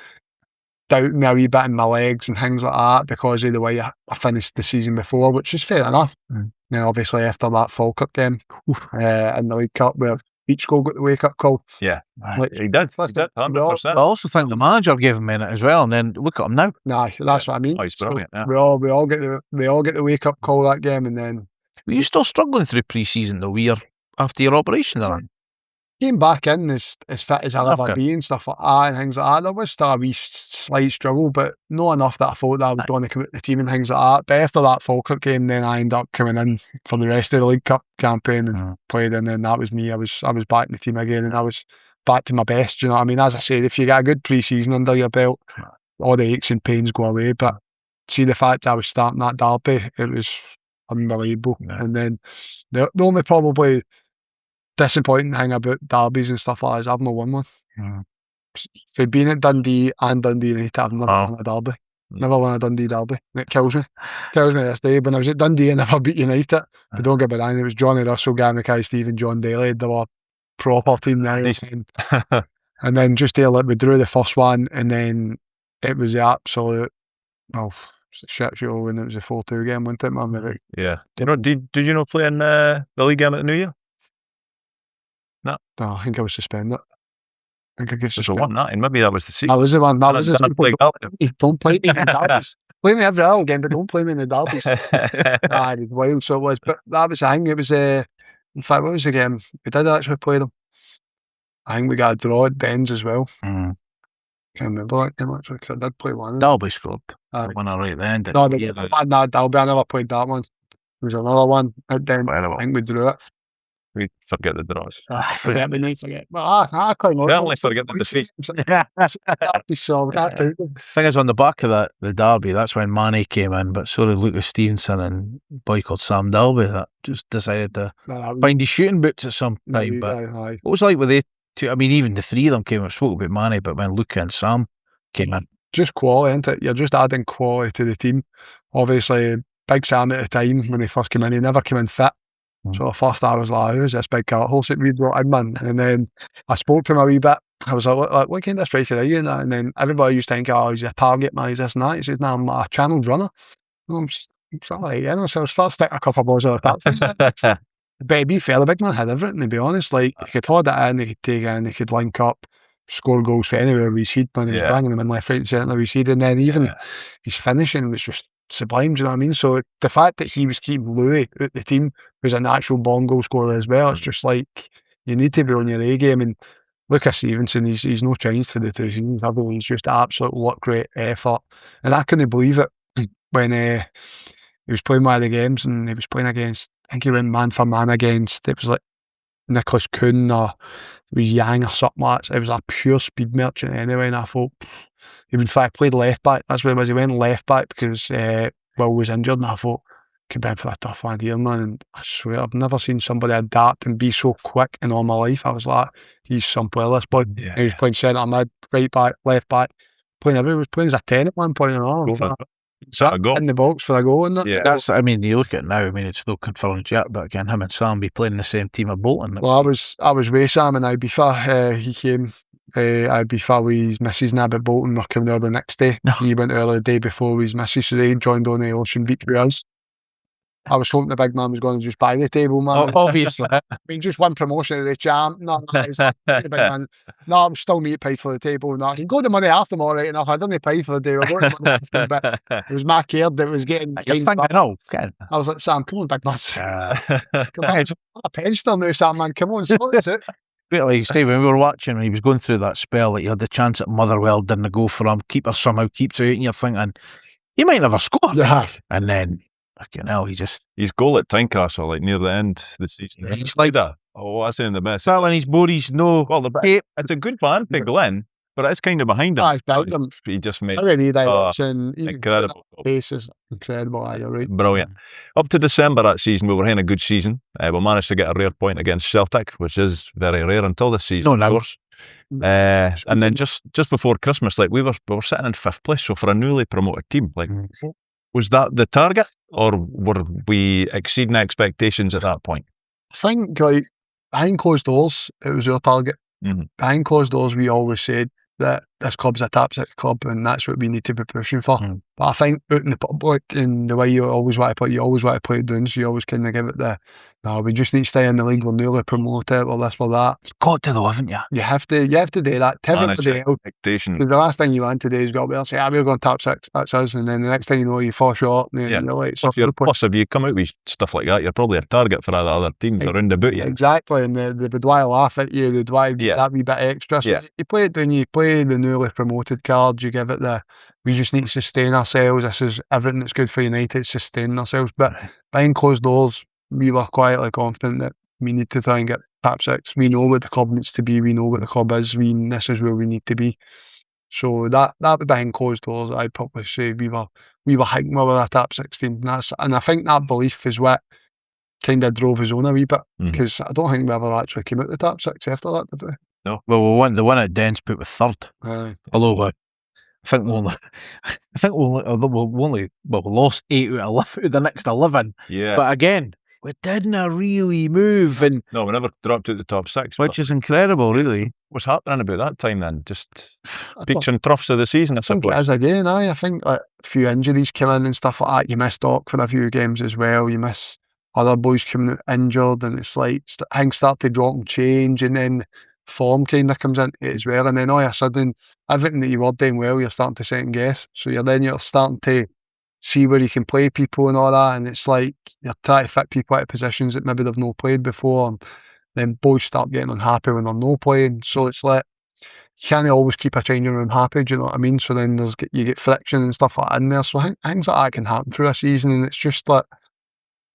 doubt me a wee bit in my legs and things like that because of the way I finished the season before, which is fair enough. Now, obviously, after that Falkirk game in the League Cup where Vichko got the wake-up call. Yeah, like, he did. 100%. I also think the manager gave him in it as well, and then look at him now. Nah, that's what I mean. Oh, he's brilliant. So we all get the wake-up call that game, and then... Were you still struggling through pre-season, though, after your operation, then? came back in as fit as I'll ever be and stuff like that and things like that. There was still a wee slight struggle, but not enough that I thought that I was going to commit the team and things like that. But after that Falkirk game, then I ended up coming in for the rest of the League Cup campaign and played, and then that was me. I was back in the team again, and I was back to my best. Do you know what I mean? As I said, if you get a good pre-season under your belt, all the aches and pains go away. But see, the fact that I was starting that derby, it was unbelievable. And then the only probably disappointing thing about derbies and stuff like that is I've not won one. For being at Dundee and Dundee United, I've never won a derby. Never won a Dundee derby. And it kills me. Kills me this day. When I was at Dundee, I never beat United. But don't get me wrong, it was Johnny Russell, Gary Mackay, Stephen, John Daly. They were a proper team now. And then just there, like, we drew the first one, and then it was the absolute, shit show when it was a 4-2 game, wasn't it, man? Yeah. Did you not play in the league game at the New Year? No, I think I was suspended. I think I get suspended. Won that, and maybe that was the season. That was the one. That was the Don't play me in the derbies. Play me every other game, but don't play me in the derbies. It was wild, so it was. But that was the thing. It was, in fact, what was the game? We did actually play them. I think we got a draw at Dens as well. Can't remember that game actually, because I did play one. Dalby scored. One right at the end. No, Dalby, I never played that one. There was another one at Dens. I think we drew it. We forget the draws. Forget the night, forget. Well, I can't remember. We only forget the defeat. Thing is, on the back of the derby, that's when Manny came in, but so did Lucas Stevenson and a boy called Sam Dalby that just decided to find his shooting boots at some time. But what was it like with they two? I mean, even the three of them came. I spoke about Manny, but when Luca and Sam came in, just quality, isn't it? You're just adding quality to the team. Obviously, Big Sam at the time when he first came in, he never came in fit. So at first I was like, who's this big cat horse that we brought in, man? And then I spoke to him a wee bit. I was like, what kind of striker are you? And then everybody used to think, he's a target man, he's this and that. He said, no, I'm a channeled runner. I'm sort of like, so I started sticking a couple of balls on the top. But to be fair, the big man had everything, to be honest. Like, he could hold it in, he could take it in, he could link up, score goals for anywhere we seed, man. He was banging them in left, right and centre we seed. And then even his finishing was just sublime, do you know what I mean? So the fact that he was keeping Louis at the team, who's an actual born goal scorer as well, it's just like, you need to be on your A game. And Lucas Stevenson, he's no changed for the 2 seasons. He's just absolute work rate, effort. And I couldn't believe it when he was playing one of the games and he was playing against, I think he went man for man against, it was like Nicholas Kuhn or it was Yang or something like that. It was a pure speed merchant anyway, and I thought, he in fact played left back. That's what it was. He went left back because Will was injured, and I thought, could be in for a tough one here, man. And I swear, I've never seen somebody adapt and be so quick in all my life. I was like, he's some player, this boy. He was playing centre mid, right back, left back, playing everywhere. He was playing as a 10 at one point and all. In the box for a goal, isn't it? Yeah. That's, I mean, you look at it now, I mean, it's still confirmed yet, but again, him and Sam be playing in the same team at Bolton. Well, I was with Sam and Ibiza. He came, Ibiza with his missus and at Bolton. We're coming there the next day. He went early the day before with his missus, so they joined on the Ocean Beach with us. I was hoping the big man was going to just buy the table, man. Obviously. I mean, just one promotion of the champ. No, the big man. No, I'm still me to pay for the table. No, I can go the money after them all right enough. I didn't pay for the table. But it was my care that was getting. I was like, Sam, come on, big man. Come on, a pensioner now, Sam, man. Come on, sort this out. Like Steve, when we were watching, when he was going through that spell, like, he had the chance at Motherwell, didn't go for him. Keeper somehow keeps out, and you're thinking, he might never score. Yeah. And then, fucking hell, his goal at Tynecastle, like near the end of the season. He's like that. Oh, that's in the best. That when his body's no. Well, it's a good plan to go in, but it's kind of behind him. It's behind him. He just made incredible. Pace is incredible. You're right. Brilliant. Up to December that season, we were having a good season. We managed to get a rare point against Celtic, which is very rare until this season, of course. And then just before Christmas, like we were sitting in 5th place. So for a newly promoted team, like, was that the target, or were we exceeding expectations at that point? I think, like, behind closed doors, it was our target. Behind closed doors, we always said that this club's a top 6 club, and that's what we need to be pushing for. But I think out in the public, and the way you always want to play it down, so you always kind of give it no, we just need to stay in the league, we're newly promoted, or this, or that. You've got to though, haven't you? You have to do that. Everybody else. Expectation. The last thing you want to do is go up there and say, we're going top 6, that's us, and then the next thing you know, you fall short, and then you're like, plus, if you come out with stuff like that, you're probably a target for other teams around about you. Exactly, and they would want to laugh at you, they'd want to that wee bit extra. So you play it down, you play the newly promoted cards, you give it we just need to sustain ourselves. This is everything that's good for United, sustaining ourselves. But behind closed doors, we were quietly confident that we need to try and get top 6. We know what the club needs to be, we know what the club is, this is where we need to be. So that behind closed doors, I'd probably say we were thinking we were a top 6 team. And I think that belief is what kind of drove us on a wee bit, because I don't think we ever actually came out the top 6 after that, did we? No. Well, we won the one at Dens, put with 3rd. Although I think we lost 8 out of the next 11. Yeah. But again, we didn't really move, and no, we never dropped out the top 6, which is incredible, really. What's happening about that time then? Just peaks and troughs of the season. I think it is again. I think a few injuries came in and stuff like that. You miss Doc for a few games as well. You miss other boys coming out injured, and it's like things start to drop and change, and then form kind of comes into it as well. And then all of a sudden, everything that you were doing well, you're starting to second guess. So you're starting to see where you can play people and all that, and it's like you're trying to fit people out of positions that maybe they've not played before, and then boys start getting unhappy when they're not playing. So it's like you can't always keep a changing room happy, do you know what I mean? So then you get friction and stuff like that in there. So I think things like that can happen through a season, and it's just like,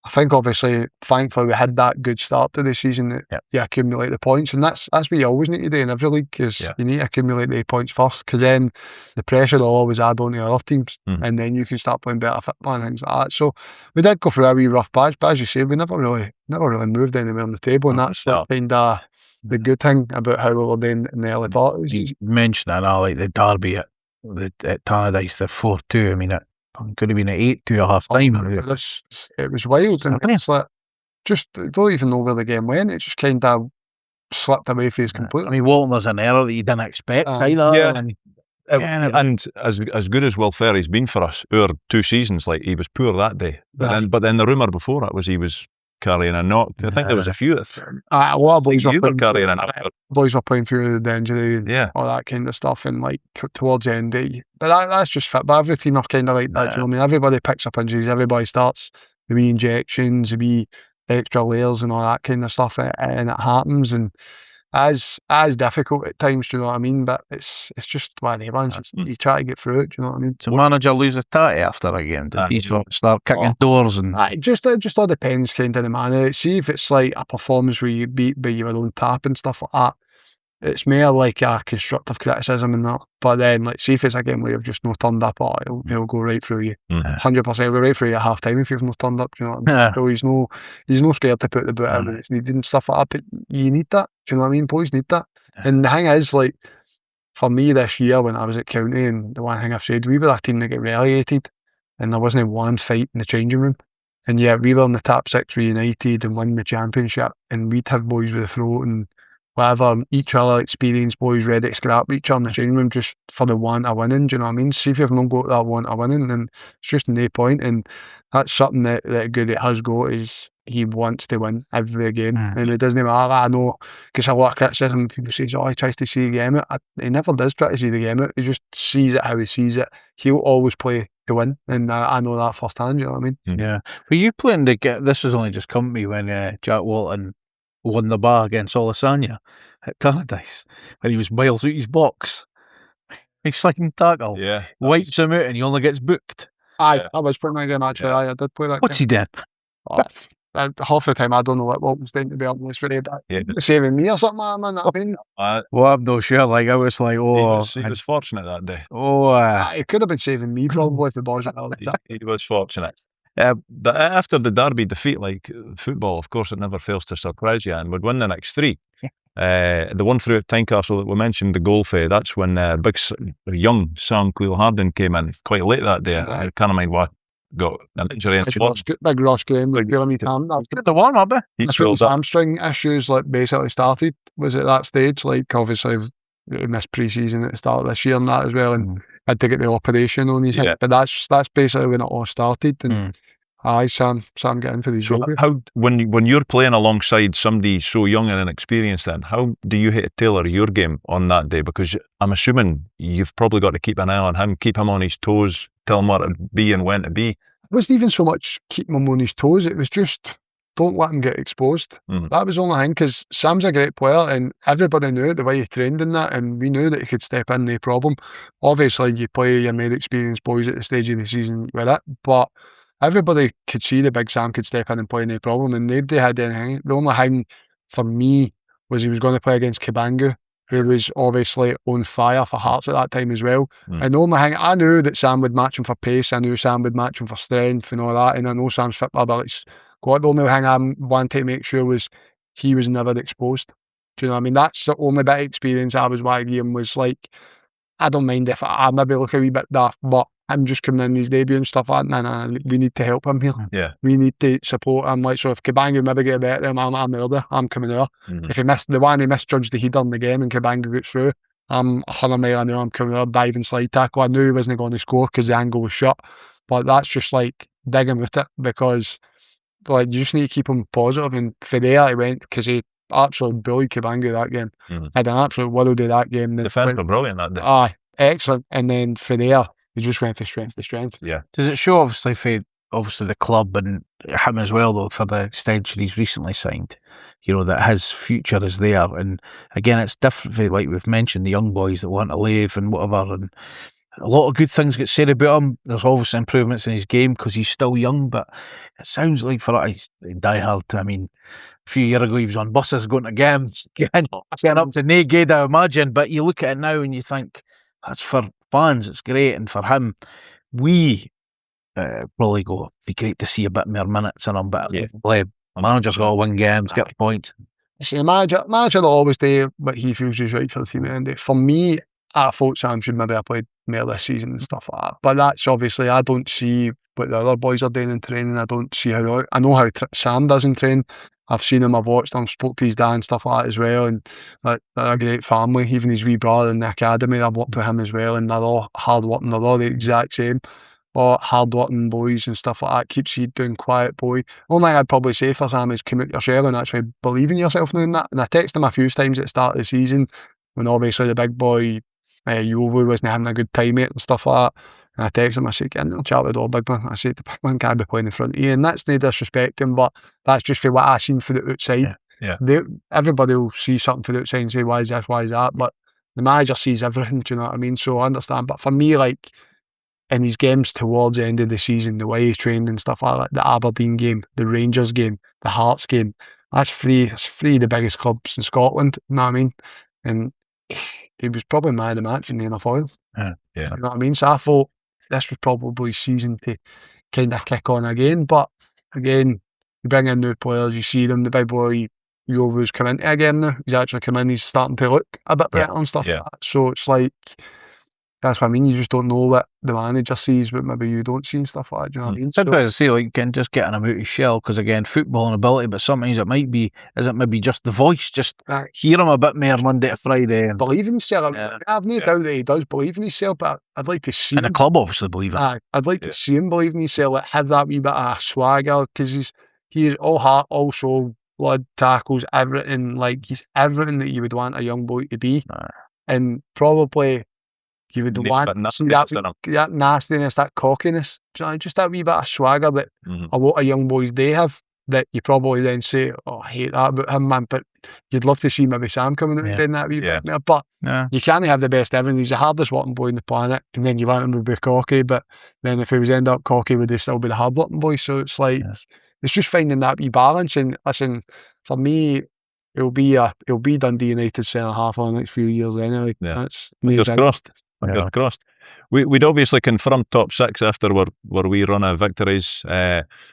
I think obviously, thankfully, we had that good start to the season that you accumulate the points, and that's what you always need to do in every league, because you need to accumulate the points first, because then the pressure will always add on to other teams, and then you can start playing better football and things like that. So we did go through a wee rough patch, but as you say, we never really moved anywhere on the table, and that's kind of the good thing about how we were doing in the early part. You mentioned that, like the derby at Tannadice, the 4-2. I mean, it could have been an 8-2 at half time. It was wild, and it's like, just don't even know where the game went. It just kind of slipped away from us completely. I mean, Walton was an error that you didn't expect either. And as good as Will Ferry's been for us, our 2 seasons, like, he was poor that day. But then the rumour before it was he was carrying a knock. I think there was a few. A lot of boys were carrying a knock. Boys were playing through the injury and all that kind of stuff, and like towards the end, but that's just fit. But every team are kind of like that. Do you know what I mean? Everybody picks up injuries. Everybody starts the wee injections, the wee extra layers, and all that kind of stuff, and it happens. And as difficult at times, do you know what I mean? But it's just one of the ones. You try to get through it. Do you know what I mean? So manager lose a tatty after a game? Did he start kicking doors? And it just all depends, kind of the manner. See if it's like a performance where you beat by your own tap and stuff like that. It's more like a constructive criticism and that. But then, like, see if it's a game where you've just not turned up, he'll go right through you. 100%, he'll go right through you at half time if you've not turned up. Do you know what I mean? So he's no scared to put the boot out when it's needed and stuff like that. But you need that. Do you know what I mean? Boys need that. And the thing is, like, for me this year when I was at County, and the one thing I've said, we were a team that got relegated, and there wasn't one fight in the changing room. And yet we were in the top 6 with United and won the championship, and we'd have boys with the throat and whatever, each other experienced boys ready to scrap each other in the changing room just for the want of winning. Do you know what I mean? See if you've not got that want of winning, then it's just no point. And that's something that Goody has got, is he wants to win every game, and it doesn't matter. I know, because a lot of criticism, people say, he tries to see the game out. He never does try to see the game out. He just sees it how he sees it. He'll always play to win, and I know that firsthand. You know what I mean? Yeah. Were you playing to get? This has only just come to me when Jack Walton won the bar against Olasanya at Tannadice when he was miles out his box. He's sliding tackle, wipes him out, and he only gets booked. I was playing that game actually. I did play that. What's he doing? Half the time I don't know what was doing, to be honest with you. Saving me or something, man. I mean, well, I'm not sure. Like, I was like, he was fortunate that day. He could have been saving me probably if the boys were like that. He was fortunate. But after the derby defeat, like football, of course, it never fails to surprise you, and we'd win the next 3. The one through at Tynecastle that we mentioned, the goal for, that's when big young Sam Cleel-Harden came in quite late that day. I can't mind what got an injury. Big Ross Graham, the warm up. That's when his hamstring issues basically started. Was at that stage, obviously that he missed pre-season at the start of this year and that as well, and had to get the operation on his hip. But that's basically when it all started. And aye, Sam get into the job. How when you're playing alongside somebody so young and inexperienced, then how do you hate to tailor your game on that day? Because I'm assuming you've probably got to keep an eye on him, keep him on his toes, tell him what to be and when to be. It wasn't even so much keeping him on his toes, it was just don't let him get exposed. That was the only thing, because Sam's a great player and everybody knew it, the way he trained in that, and we knew that he could step in, no problem. Obviously you play your more experienced boys at the stage of the season with it, but everybody could see the big Sam could step in and play, no problem, and nobody had anything. The only thing for me was he was going to play against Kabangu, who was obviously on fire for Hearts at that time as well. And the only thing, I knew that Sam would match him for pace, I knew Sam would match him for strength and all that, and I know Sam's football abilities. The only thing I wanted to make sure was he was never exposed. Do you know what I mean? That's the only bit of experience I was wanting him, was like, I don't mind if I maybe look a wee bit daft, but I'm just coming in his debut and stuff like that. Nah, we need to help him here. Yeah. We need to support him. Like, so if Kabangu maybe get better than him, I'm there. I'm coming there. If he misjudged the header in the game and Kabangu gets through, I'm 100 mile an hour, I'm coming there, diving slide tackle. I knew he wasn't going to score because the angle was shut, but that's just like digging with it, because like you just need to keep him positive. And for there he went, because he absolutely bullied Kabangu that game. Had an absolute world of that game. Defence were brilliant that day. Aye, excellent. And then for there, he just went from strength to strength. Yeah. Does it show obviously the club and him as well, though, for the extension he's recently signed, you know, that his future is there? And again, it's different, like we've mentioned, the young boys that want to leave and whatever, and a lot of good things get said about him. There's obviously improvements in his game because he's still young, but it sounds like for us, die hard. I mean, a few years ago he was on buses going to games, getting up to no good, I imagine. But you look at it now and you think, that's for fans, it's great, and for him, we probably go, be great to see a bit more minutes in him, but managers got to win games, get the points. See, the manager will always do what he feels is right for the team at the end of the day. For me, I thought Sam should maybe have played more this season and stuff like that. But that's obviously, I don't see what the other boys are doing in training. I don't see how, I know how Sam does in training. I've seen him, I've watched him, spoke to his dad and stuff like that as well. And they're a great family. Even his wee brother in the academy, I've worked with him as well. And they're all hard working, they're all the exact same. But hard working boys and stuff like that. Keeps you doing quiet boy. Only thing I'd probably say for Sam is come out your shell and actually believe in yourself doing that. And I texted him a few times at the start of the season when obviously the big boy Yovu wasn't having a good time and stuff like that. And I texted him, I said, get in there, chat with all big man. I said, the big man can't be playing in front of you. And that's no disrespect to him, but that's just for what I seen for the outside. Yeah. Everybody will see something for the outside and say, why is this, why is that? But the manager sees everything, do you know what I mean? So I understand. But for me, like, in his games towards the end of the season, the way he trained and stuff like that, the Aberdeen game, the Rangers game, the Hearts game, that's three of the biggest clubs in Scotland, you know what I mean? And he was probably man of the match in the NFL. Yeah. You know what I mean? So I thought this was probably season to kind of kick on again. But again, you bring in new players, you see them, the big boy Yovu's come into again now. He's actually come in, he's starting to look a bit better and stuff like that. So it's like, that's what I mean, you just don't know what the manager sees, but maybe you don't see and stuff like that, do you know what I mean? Sometimes I say, like, just getting him out of shell, because again, football and ability, but sometimes it might be, is it maybe just the voice, just hear him a bit more Monday to Friday. And believe in himself. I've no doubt that he does believe in himself, but I'd like to see and the club obviously believe it. I'd like to see him believe in himself, like, have that wee bit of swagger, because he is all heart, all soul, blood, tackles, everything. Like, he's everything that you would want a young boy to be. And probably you would want to see that nastiness, that cockiness, just that wee bit of swagger that a lot of young boys they have, that you probably then say, oh, I hate that about him, man. But you'd love to see maybe Sam coming out and doing that wee bit more. But you can't have the best everything. He's the hardest working boy on the planet, and then you want him to be cocky, but then if he was end up cocky, would he still be the hard working boy? So it's like, it's just finding that wee balance. And listen, for me, it'll be Dundee United centre half for the next few years anyway. That's fingers crossed. Fingers crossed. We'd obviously confirmed top 6 after where we run our victories.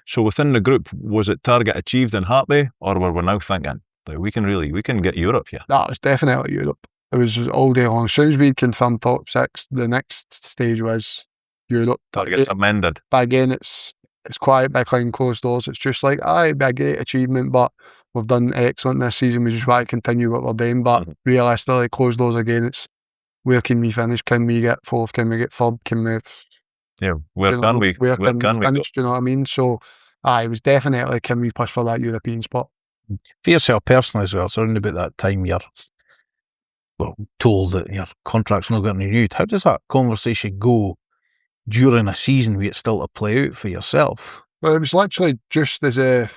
So within the group, was it target achieved in Hartby, or were we now thinking like we can get Europe here? That was definitely Europe. It was all day long. As soon as we'd confirmed top 6, the next stage was Europe. Target's amended. But again, it's quiet behind closed doors. It's just like, it'd be a great achievement, but we've done excellent this season, we just want to continue what we're doing, but realistically, close doors again, it's where can we finish? Can we get fourth? Can we get third? Can we... where can we finish? Do you know what I mean? So, it was definitely, can we push for that European spot? For yourself personally as well, it's around about that time you're told that your contract's not getting renewed. How does that conversation go during a season where it's still to play out for yourself? Well, it was literally just as the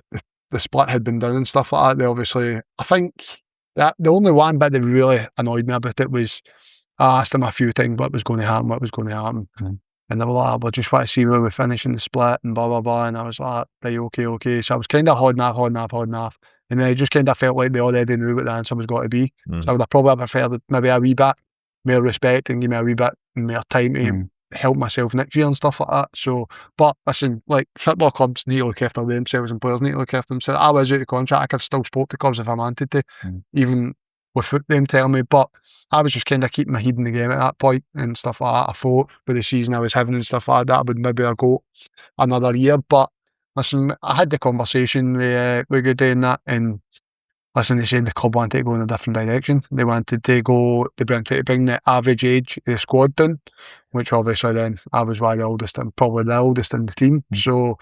split had been done and stuff like that. They obviously, I think that the only one bit that really annoyed me about it was I asked them a few times what was going to happen, and they were like, "Well, just want to see where we're finishing the split and blah blah blah." And I was like, "Right, okay." So I was kind of holding off, and then I just kind of felt like they already knew what the answer was going to be. So I would have probably preferred maybe a wee bit more respect and give me a wee bit more time to help myself next year and stuff like that. So, but listen, like, football clubs need to look after themselves and players need to look after themselves. I was out of contract, I could still spoke to clubs if I wanted to, even without them telling me, but I was just kind of keeping my head in the game at that point and stuff like that. I thought with the season I was having and stuff like that, I would maybe go another year, but listen, I had the conversation with Goody and that, and listen, they said the club wanted to go in a different direction. They wanted to bring the average age of the squad down, which obviously then I was probably the oldest in the team. So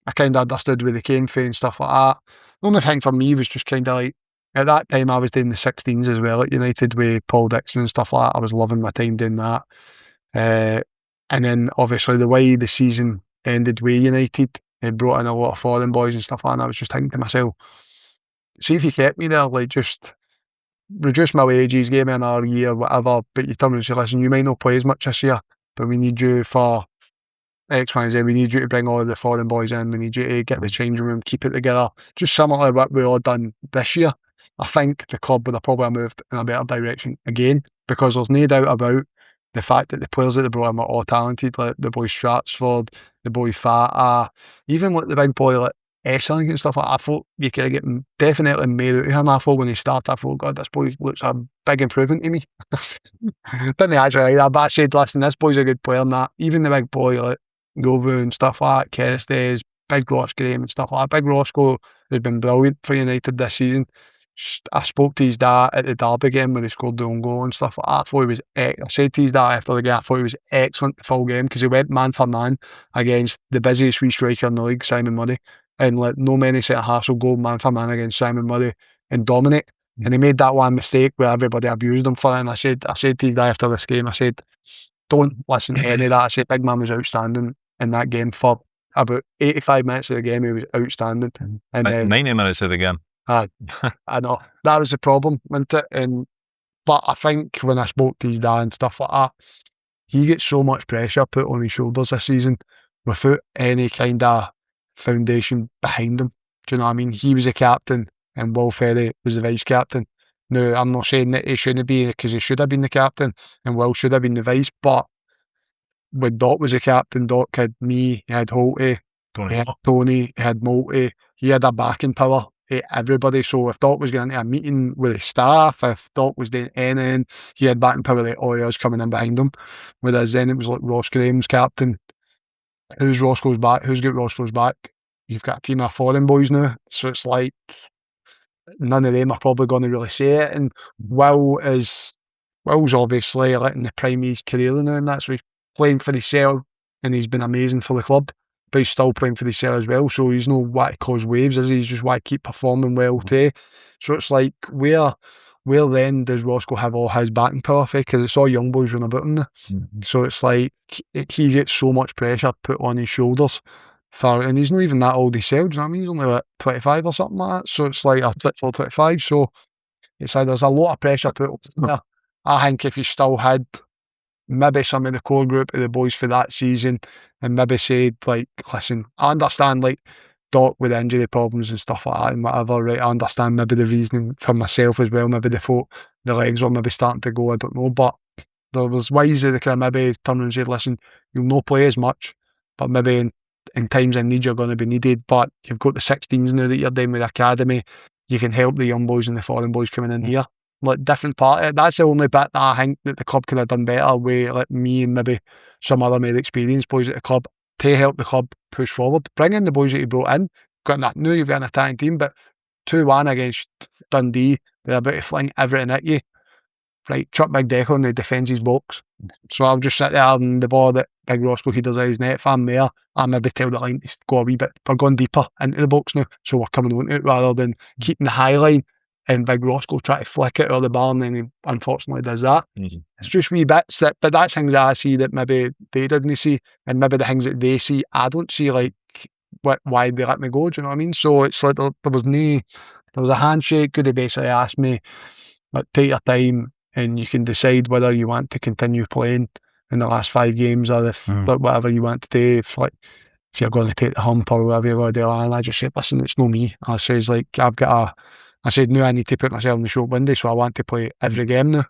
I kind of understood where they came from and stuff like that. The only thing for me was just kind of like, at that time I was doing the 16s as well at United with Paul Dixon and stuff like that. I was loving my time doing that. And then obviously the way the season ended with United, they brought in a lot of foreign boys and stuff like that, and I was just thinking to myself, see if you kept me there, like, just reduce my wages, give me another year, whatever, but you tell me, listen, you might not play as much this year, but we need you for X, Y, and Z. We need you to bring all the foreign boys in. We need you to get the changing room, keep it together. Just similar to what we all done this year. I think the club would have probably moved in a better direction again, because there's no doubt about the fact that the players that they brought in were all talented, like the boy Stratford, the boy Fata, even like the big boy like Essling and stuff like that. I thought you could get definitely made out of him. I thought when he started, I thought, God, this boy looks a big improvement to me. Didn't actually like that, but I said, listen, this boy's a good player and that. Even the big boy like Govu and stuff like that, Kerestes, Big Ross Graham and stuff like that. Big Roscoe has been brilliant for United this season. I spoke to his dad at the Derby game when he scored the own goal and stuff like that. I thought he was, I said to his dad after the game, I thought he was excellent the full game, because he went man for man against the busiest wee striker in the league, Simon Murray, and let no many centre-halves will go man for man against Simon Murray and dominate. And he made that one mistake where everybody abused him for it. And I said to his dad after this game, I said, don't listen to any of that. I said, big man was outstanding in that game for about 85 minutes of the game. He was outstanding. And 90 minutes of the game. I know. That was the problem, wasn't it? But I think when I spoke to his dad and stuff like that, he gets so much pressure put on his shoulders this season without any kind of foundation behind him. Do you know what I mean? He was a captain and Will Ferry was the vice captain. Now, I'm not saying that he shouldn't be, because he should have been the captain and Will should have been the vice, but when Doc was a captain, Doc had me, he had Holty, he had Tony, he had Multy, he had a backing power. Everybody. So if Doc was going into a meeting with his staff, if Doc was doing anything, he had backing power like all us coming in behind him. Whereas then it was like Ross Graham's captain. Who's Roscoe's back? Who's got Roscoe's back? You've got a team of foreign boys now. So it's like none of them are probably going to really say it. And Will's obviously like in the prime of his career now, and that's so he's playing for himself and he's been amazing for the club. But he's still playing for the cell as well, so he's no what to cause waves, is he? He's just what to keep performing well too. So it's like, where then does Roscoe have all his batting power for? Because it's all young boys running about him now. So it's like he gets so much pressure put on his shoulders and he's not even that old himself. Do you know what I mean? He's only like 25 or something like that. So it's like 24, 25. So it's like there's a lot of pressure put on there. I think if he still had maybe some of the core group of the boys for that season and maybe said, like, listen, I understand, like, Doc with injury problems and stuff like that and whatever, right? I understand maybe the reasoning for myself as well. Maybe they thought the legs were maybe starting to go, I don't know. But there was ways that they could have maybe turned and said, listen, you'll not play as much, but maybe in times of need you're going to be needed. But you've got the 16s now that you're doing with the academy. You can help the young boys and the foreign boys coming in here. Like, different part of it. That's the only bit that I think that the club could have done better with, like, me and maybe some other more experienced boys at the club to help the club push forward. Bring in the boys that you brought in. Got that. Now you've got an attacking team, but 2-1 against Dundee. They're about to fling everything at you. Right, chuck Big Declan, he defends his box. So I'll just sit there and the ball that Big Roscoe headers out his net, if I'm there, I'll maybe tell the line to go a wee bit. We're going deeper into the box now, so we're coming on to it rather than keeping the high line and Big Roscoe try to flick it out of the bar, and then he unfortunately does that. It's just wee bits, but that's things that I see that maybe they didn't see, and maybe the things that they see I don't see, like why they let me go, do you know what I mean? So it's like there was a handshake, could have basically asked me, like, take your time and you can decide whether you want to continue playing in the last 5 games or if like, whatever you want to do, if you're going to take the hump or whatever you're going to do. And I just said, listen, it's no me. I says, like, I said, no, I need to put myself in the short window, so I want to play every game now.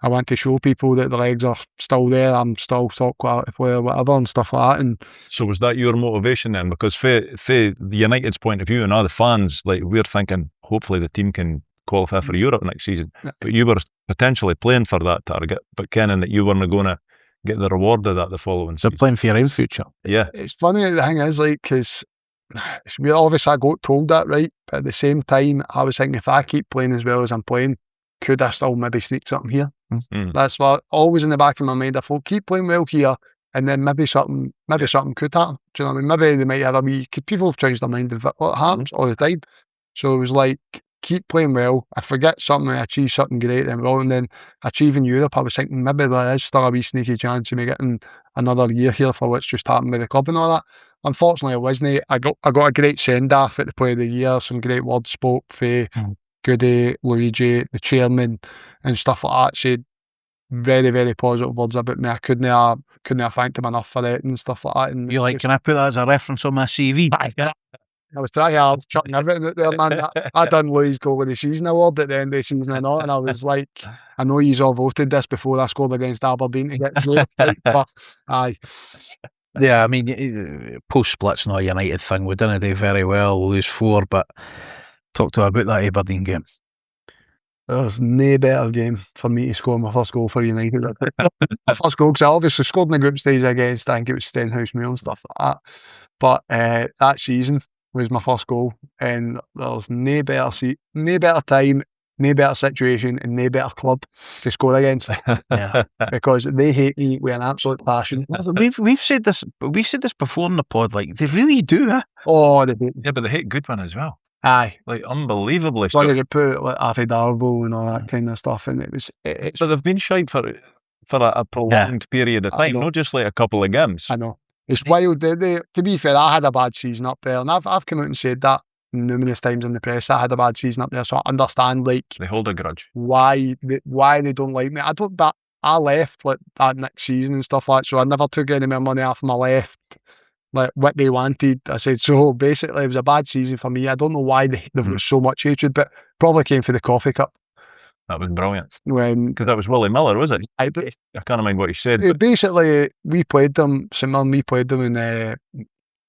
I want to show people that the legs are still there, I'm still top quality player, whatever, and stuff like that. And so was that your motivation then? Because for the United's point of view and all the fans, like, we're thinking hopefully the team can qualify for Europe next season. But you were potentially playing for that target, but kenning that you weren't going to get the reward of that the following season. They're playing for your own future. Yeah. It's funny, the thing is, like, because obviously I got told that, right? But at the same time, I was thinking, if I keep playing as well as I'm playing, could I still maybe sneak something here? That's what always in the back of my mind. I thought, keep playing well here, and then maybe something could happen. Do you know what I mean? Maybe they might have a wee. People have changed their mind of what happens all the time. So it was like, keep playing well. I forget something, I achieve something great, then well, and then achieving Europe, I was thinking maybe there is still a wee sneaky chance of me getting another year here for what's just happened with the club and all that. Unfortunately, it wasn't. I got a great send off at the Player of the Year, some great words spoke for Goody, Luigi, the chairman, and stuff like that. Said very, very positive words about me. I couldn't have thanked him enough for it and stuff like that. And you're like, can I put that as a reference on my CV? I was trying hard, chucking everything out there, man. I done Louis Goal of the Season award at the end of the season and all, and I was like, I know you've all voted this before I scored against Aberdeen to get through, but aye. Yeah, I mean, post-split's not a United thing. We didn't do very well, lose 4, but talk to me about that Aberdeen game. There's no better game for me to score my first goal for United. My first goal, because I obviously scored in the group stage against, I think it was Stenhousemuir and stuff like that. But that season was my first goal, and there's no better time, no better situation, and no better club to score against. Yeah, because they hate me with an absolute passion. We've said this before in the pod. Like, they really do, eh? Oh, they hate me. Yeah, but they hate Goodwin as well. Aye, like unbelievably. So they could put like Afi Darbo and all that kind of stuff, and it's. But they've been shite for a prolonged period of time, not just like a couple of games. I know. It's wild. They, to be fair, I had a bad season up there, and I've come out and said that numerous times in the press. I had a bad season up there, so I understand, like, they hold a grudge. Why they don't like me. But I left like that next season and stuff like that, so I never took any more money off my left. Like what they wanted, I said. So basically, it was a bad season for me. I don't know why they've got so much hatred, but probably came for the coffee cup. That was brilliant. Because that was Willie Miller, was it? I can't remember what he said. Basically, we played them, we played them, and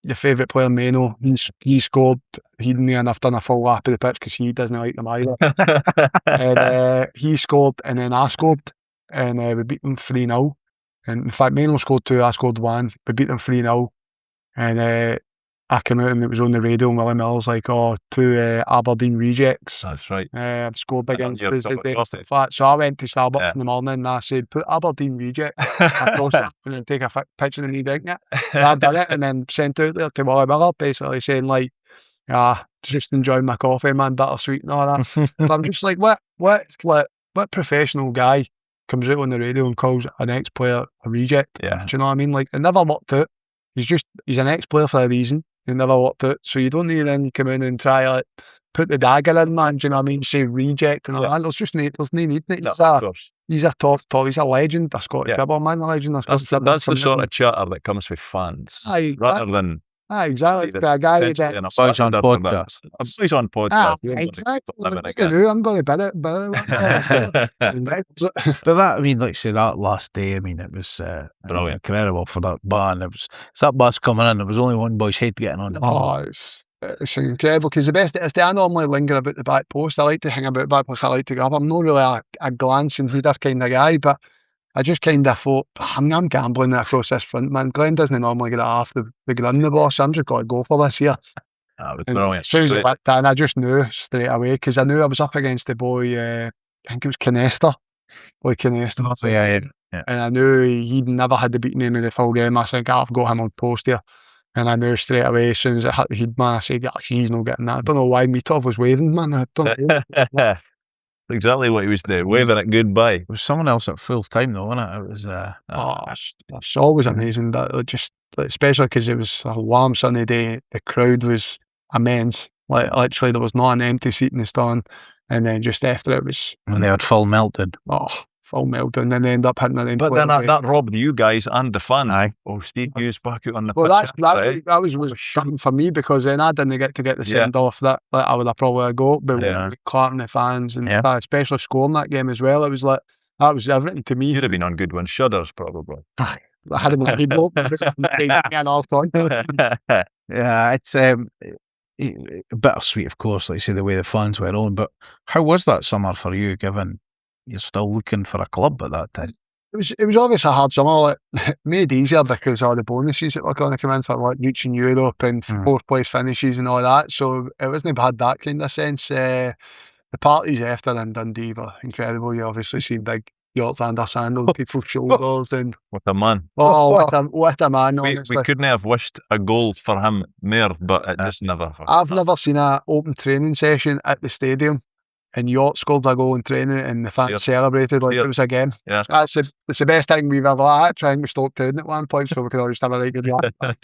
your favourite player, Mano, he scored. He didn't even have done a full lap of the pitch because he doesn't like them either. And he scored, and then I scored, and we beat them 3-0. And in fact, Mano scored 2, I scored 1. We beat them 3-0. And I came out and it was on the radio, and Willie Miller's like, 2 Aberdeen rejects. That's right. I've scored against us. So I went to Starbucks in the morning and I said, put Aberdeen reject across it and then take a picture of me drinking it. So I did it and then sent out there to Willie Miller, basically saying, like, just enjoying my coffee, man, bittersweet and all that. So I'm just like, what professional guy comes out on the radio and calls an ex-player a reject? Yeah. Do you know what I mean? Like, it never worked out. He's an ex-player for a reason. It never worked out. So you don't need then come in and try, like, put the dagger in, man. Do you know what I mean? Say reject and all that. There's no need in it. He's a top. He's a legend. A Scottish football man, a legend. That's the sort of chatter that comes with fans, rather than. Exactly. It's a guy that Boys on podcast. Boys on podcast. Exactly. I'm going to bet it. But that, I mean, like I say, that last day, I mean, it was brilliant, incredible for that bus. And it's that bus coming in. There was only one boy's head getting on. It's incredible because the best is I normally linger about the back post. I like to hang about the back post. I like to go up. I'm not really a glancing header kind of guy, but I just kind of thought, I'm gambling across this front, man. Glenn doesn't normally get it off the ground, the boss. I'm just got to go for this here. That was And brilliant. as soon as it Great. went in, I just knew straight away, because I knew I was up against the boy, I think it was Canester. Boy Canester. Oh, yeah. And I knew he'd never had the beating him in the full game. I said, I've got him on post here. And I knew straight away, as soon as it hit the heat, man, I said, he's not getting that. I don't know why Mitov was waving, man. I don't know. Exactly what he was doing, waving it goodbye. It was someone else at full time, though, wasn't it? It was. It's always amazing, that especially because it was a warm sunny day. The crowd was immense. Like, literally, there was not an empty seat in the stand. And then just after it was, And they had full melted. full meltdown, and they end up hitting an But then that robbed you guys and the fan. Aye. Oh, Steve Hughes back out on the Well, pitch. that was shocking for me, because then I didn't get the send off that I would have probably got, but Yeah. clapping the fans and Yeah. especially scoring that game as well. It was like, that was everything to me. You'd have been on Goodwin Shudders, probably. I hadn't been Yeah, it's bittersweet, of course, like you say, the way the fans were on. But how was that summer for you, given you're still looking for a club at that time? It was obviously a hard summer. Like, made easier because of all the bonuses that were going to come in for like reaching Europe and fourth place finishes and all that. So it wasn't bad, that kind of sense. The parties after in Dundee were incredible. You obviously see big York van der Sande on people's shoulders, and What a man. what a man, honestly. We couldn't have wished a goal for him more, but it just never. I've never seen an open training session at the stadium and York scored a goal in training and the fans celebrated like it was a game. Yeah. It's the best thing we've ever had. I think we stopped doing it at one point so we could all just have a right good laugh.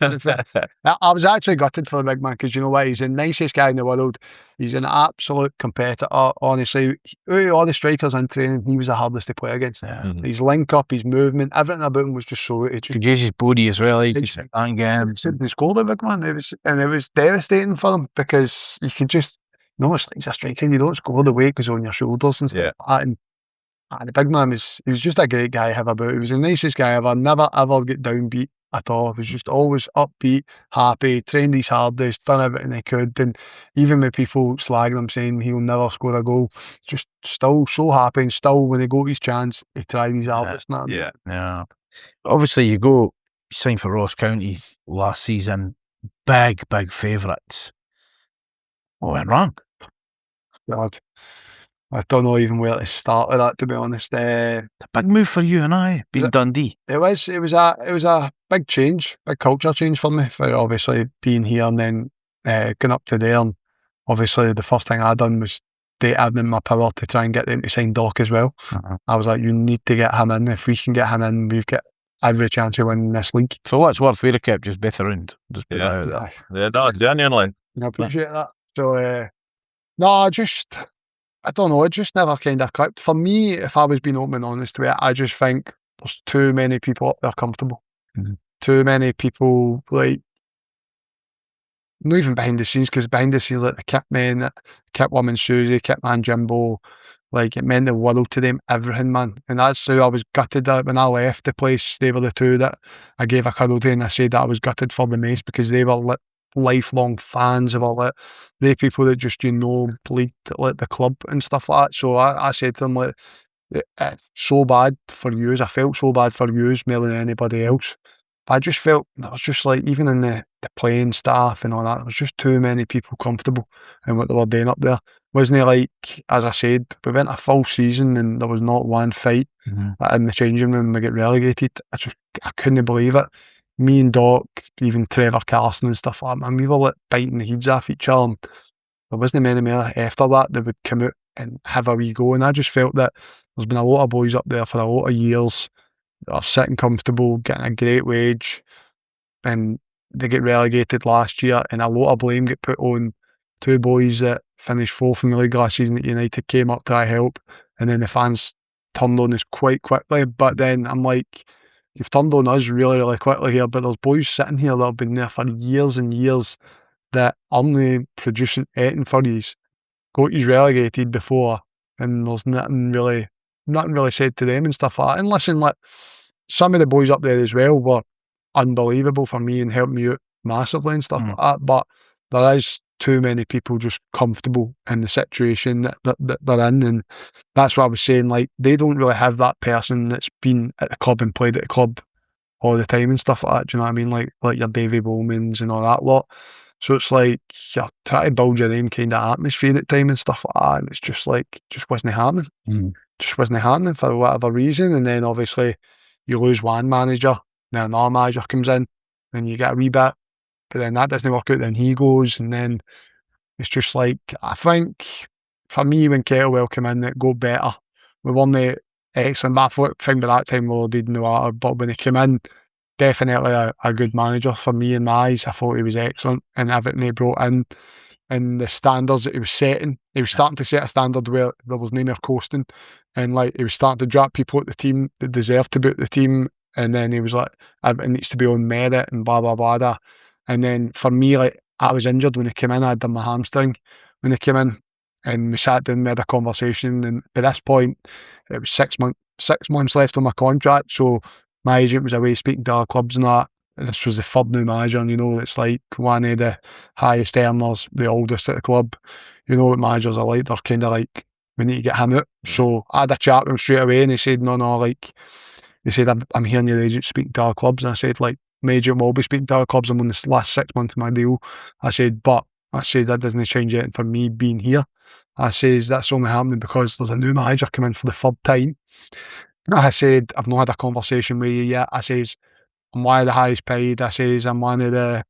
I was actually gutted for the big man, because you know what, he's the nicest guy in the world. He's an absolute competitor, honestly. Out of all the strikers in training, he was the hardest to play against. Yeah. His link up, his movement, everything about him was just so... Could use his body as well. He could sit and games. He scored a big man. It was devastating for him, because you could just... No, it's like he's a striker. You don't score, the weight goes on your shoulders and stuff like that. And the big man he was just a great guy to have about. He was the nicest guy ever. Never ever get downbeat at all. He was just always upbeat, happy, trained his hardest, done everything he could. And even with people slagging him, saying he'll never score a goal, just still so happy, and still when he got his chance, he tried his hardest. Yeah. Obviously, you sign for Ross County last season. Big favourites. What went wrong? God, I don't know even where to start with that, to be honest. A big move for you and I, being Dundee. It was a big change, big culture change for me, for obviously being here and then going up to there. And obviously the first thing I done was having in my power to try and get them to sign Doc as well. I was like, you need to get him in. If we can get him in, we've got every chance of winning this league. For what it's worth, we'd have kept just Beth around. Just put that out there. Yeah, no, genuinely. I appreciate that. So, no, I don't know, it just never kind of clicked. For me, if I was being open and honest with it, I just think there's too many people up there comfortable. Too many people, like, not even behind the scenes, because behind the scenes, like the kit men, kit woman Susie, kit man Jimbo, like, it meant the world to them, everything, man. And that's how I was gutted that when I left the place. They were the two that I gave a cuddle to, and I said that I was gutted for the Mace, because they were lifelong fans of all that. They people that just, bleed like the club and stuff like that. So I said to them, like, it's so bad for yous. I felt so bad for yous more than anybody else. I just felt there was just like, even in the playing staff and all that, there was just too many people comfortable in what they were doing up there. Wasn't it like, as I said, we went a full season and there was not one fight in the changing room when we get relegated. I couldn't believe it. Me and Doc, even Trevor Carson and stuff like that, man, we were like biting the heads off each other. And there wasn't many more after that would come out and have a wee go. And I just felt that there's been a lot of boys up there for a lot of years that are sitting comfortable, getting a great wage, and they get relegated last year, and a lot of blame get put on two boys that finished fourth in the league last season at United, came up to try help, and then the fans turned on us quite quickly. But then I'm like, you've turned on us really quickly here, but there's boys sitting here that have been there for years and years that aren't producing anything for you, got you relegated before, and there's nothing really said to them and stuff like that. And listen, like, some of the boys up there as well were unbelievable for me and helped me out massively and stuff like that, but there is too many people just comfortable in the situation that they're in, and that's what I was saying, like, they don't really have that person that's been at the club and played at the club all the time and stuff like that, do you know what I mean, like your Davy Bowmans and all that lot. So it's like you're trying to build your own kind of atmosphere at time and stuff like that, and it's just like, just wasn't happening. Just wasn't happening for whatever reason. And then obviously you lose one manager, then another manager comes in, and you get a wee bit, but then that doesn't work out, then he goes, and then it's just like, I think for me, when Kettlewell came in, it got better. We weren't excellent, but I thought thing by that time we were dead in the water. But when he came in, definitely a good manager for me in my eyes. I thought he was excellent, and everything he brought in and the standards that he was setting. He was starting to set a standard where there was no more coasting, and like he was starting to drop people at the team that deserved to be at the team. And then he was like, it needs to be on merit and blah blah blah. Blah. And then for me, like, I was injured when he came in. I had done my hamstring when he came in, and we sat down, we had a conversation. And at this point, it was 6 months left on my contract. So my agent was away speaking to other clubs and that. And this was the third new manager, and you know, it's like one of the highest earners, the oldest at the club. You know what managers are like, they're kind of like, we need to get him out. So I had a chat with him straight away, and he said, no, like, he said, I'm hearing your agent speaking to other clubs. And I said, like, my agent will be speaking to other clubs. I'm on this last 6 months of my deal. I said, but I said, that doesn't change anything for me being here. I says, that's only happening because there's a new manager coming for the third time. I said, I've not had a conversation with you yet. I says, I'm one of the highest paid. I says, I'm one of the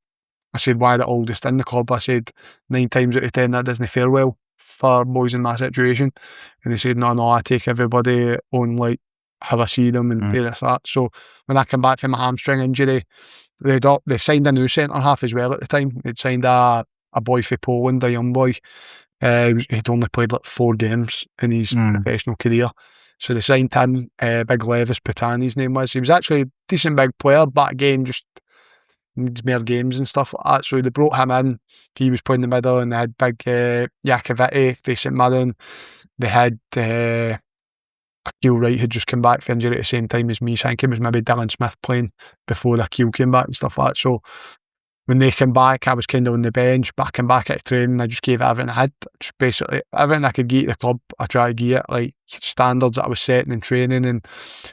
oldest in the club. I said, 9 times out of 10, that doesn't fare well for boys in my situation. And he said, no, I take everybody on, like, how I see them and do this, that. So when I came back from my hamstring injury, they signed a new centre half as well at the time. They'd signed a boy for Poland, a young boy. He'd only played like 4 games in his professional career. So they signed him, Big Levis Putan, his name was. He was actually a decent big player, but again, just needs more games and stuff like that. So they brought him in. He was playing the middle, and they had big Yakoviti facing Mirren. They had Akil Wright had just come back for injury at the same time as me. So I think it was maybe Dylan Smith playing before Akil came back and stuff like that. So when they came back, I was kind of on the bench, but I came back at training. I just gave everything I had. Just basically everything I could give to the club, I tried to give it, like standards that I was setting in training. And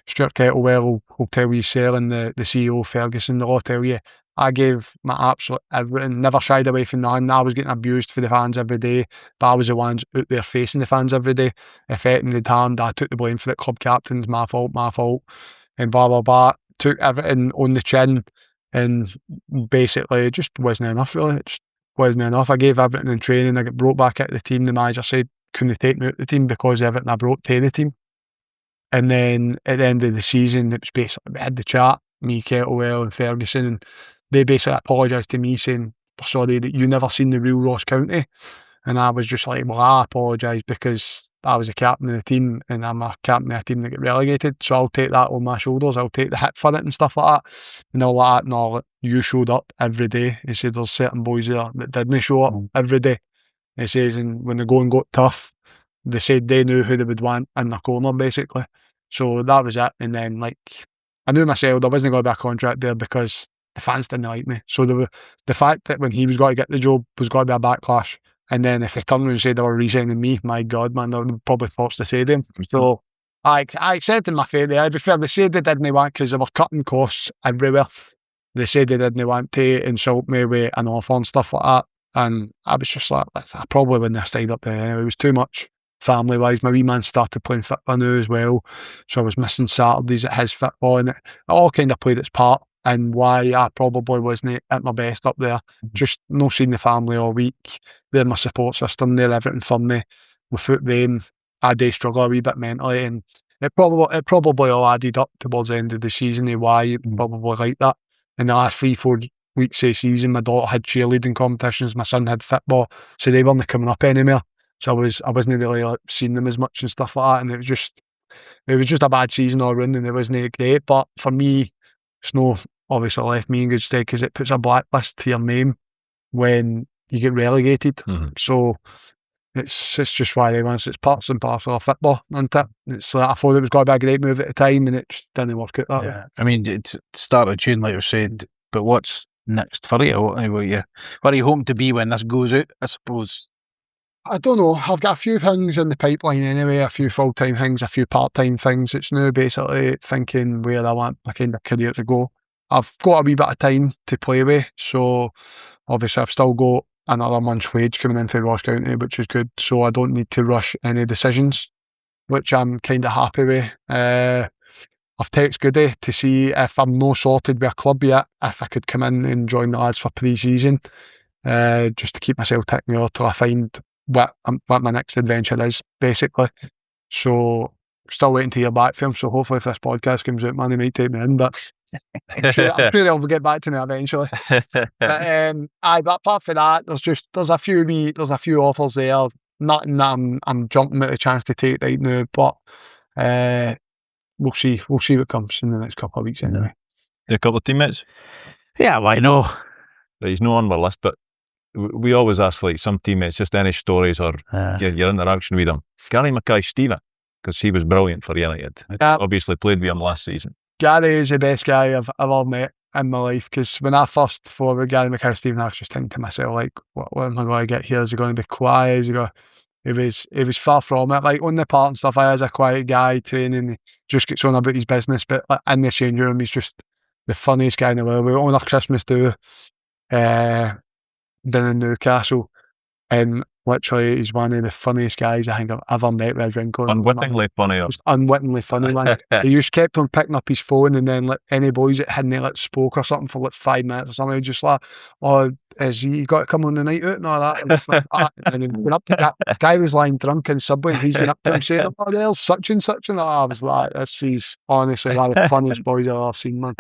Stuart Kettlewell will tell you, selling the CEO, Ferguson, they'll all tell you, I gave my absolute everything, never shied away from nothing. I was getting abused for the fans every day, but I was the ones out there facing the fans every day. If anything had happened, I took the blame for it. Club captains, my fault, and blah, blah, blah. Took everything on the chin, and basically it just wasn't enough, really. It just wasn't enough. I gave everything in training. I got brought back at the team. The manager said, couldn't take me out the team because of everything I brought to the team. And then at the end of the season, it was basically, we had the chat, me, Kettlewell and Ferguson, and they basically apologised to me saying, sorry that you never seen the real Ross County. And I was just like, well, I apologise because I was a captain of the team, and I'm a captain of a team that get relegated, so I'll take that on my shoulders. I'll take the hit for it and stuff like that. And all that, no, you showed up every day. He said there's certain boys there that didn't show up every day. He says, and when the going got tough, they said they knew who they would want in the corner, basically. So that was it. And then, like, I knew myself there wasn't going to be a contract there because the fans didn't like me. So the fact that when he was going to get the job was going to be a backlash. And then if they turned around and said they were re-signing me, my God, man, they would probably force the stadium. So I accepted my fate there. To be fair, they said they didn't want, because they were cutting costs everywhere. They said they didn't want to insult me with an offer and stuff like that. And I was just like, I probably wouldn't have stayed up there anyway. It was too much family-wise. My wee man started playing football now as well. So I was missing Saturdays at his football, and it all kind of played its part and why I probably wasn't at my best up there. Just not seeing the family all week. They're my support system. They're everything for me. Without them, I do struggle a wee bit mentally, and it probably all added up towards the end of the season of why it probably like that. In the last 3-4 weeks of the season, my daughter had cheerleading competitions, my son had football, so they weren't coming up anymore. So I wasn't really like seeing them as much and stuff like that, and it was just a bad season all around, and it wasn't great. But for me, it's no obviously left me in good stead, because it puts a blacklist to your name when you get relegated. So it's just why they want. It's parts and parcel of football, isn't it? It's like, I thought it was going to be a great move at the time, and it just didn't work out that way. I mean, it started June, like you said, but what's next for you? What are you hoping to be when this goes out, I suppose? I don't know. I've got a few things in the pipeline anyway, a few full-time things, a few part-time things. It's now basically thinking where I want my kind of career to go. I've got a wee bit of time to play with, so obviously I've still got another month's wage coming in for Ross County, which is good, so I don't need to rush any decisions, which I'm kind of happy with. I've texted Goody to see if I'm not sorted with a club yet, if I could come in and join the lads for pre-season, just to keep myself ticking over till I find what my next adventure is, basically. So still waiting to hear back from him, so hopefully if this podcast comes out, man, he might take me in, but I'm sure he'll get back to me eventually. But apart from that, there's a few offers there. Nothing that I'm jumping at the chance to take right now, but we'll see what comes in the next couple of weeks anyway. A couple of teammates? Yeah, well, I know. He's not on my list, but we always ask like some teammates, just any stories or your interaction with them. Gary Mackay-Steven, because he was brilliant for United. Obviously played with him last season. Gary is the best guy I've ever met in my life, because when I first thought of Gary Mackay-Steven, I was just thinking to myself, like, what am I going to get here? Is he going to be quiet? Is he going? He was far from it. Like on the park and stuff, I was a quiet guy training. He just gets on about his business, but like, in the changing room, he's just the funniest guy in the world. We were on our Christmas do down in Newcastle, and literally he's one of the funniest guys I think I've ever met with a drink on. Unwittingly funny. Just unwittingly funny, man. He just kept on picking up his phone, and then like any boys that hadn't like spoke or something for like 5 minutes or something, just like, oh, has he got to come on the night out and all that? And it's like, and then went up to that guy was lying drunk in Subway, and he's going up to him saying, oh, there's such and such, and that. I was like, he's honestly one of the funniest boys I've ever seen, man.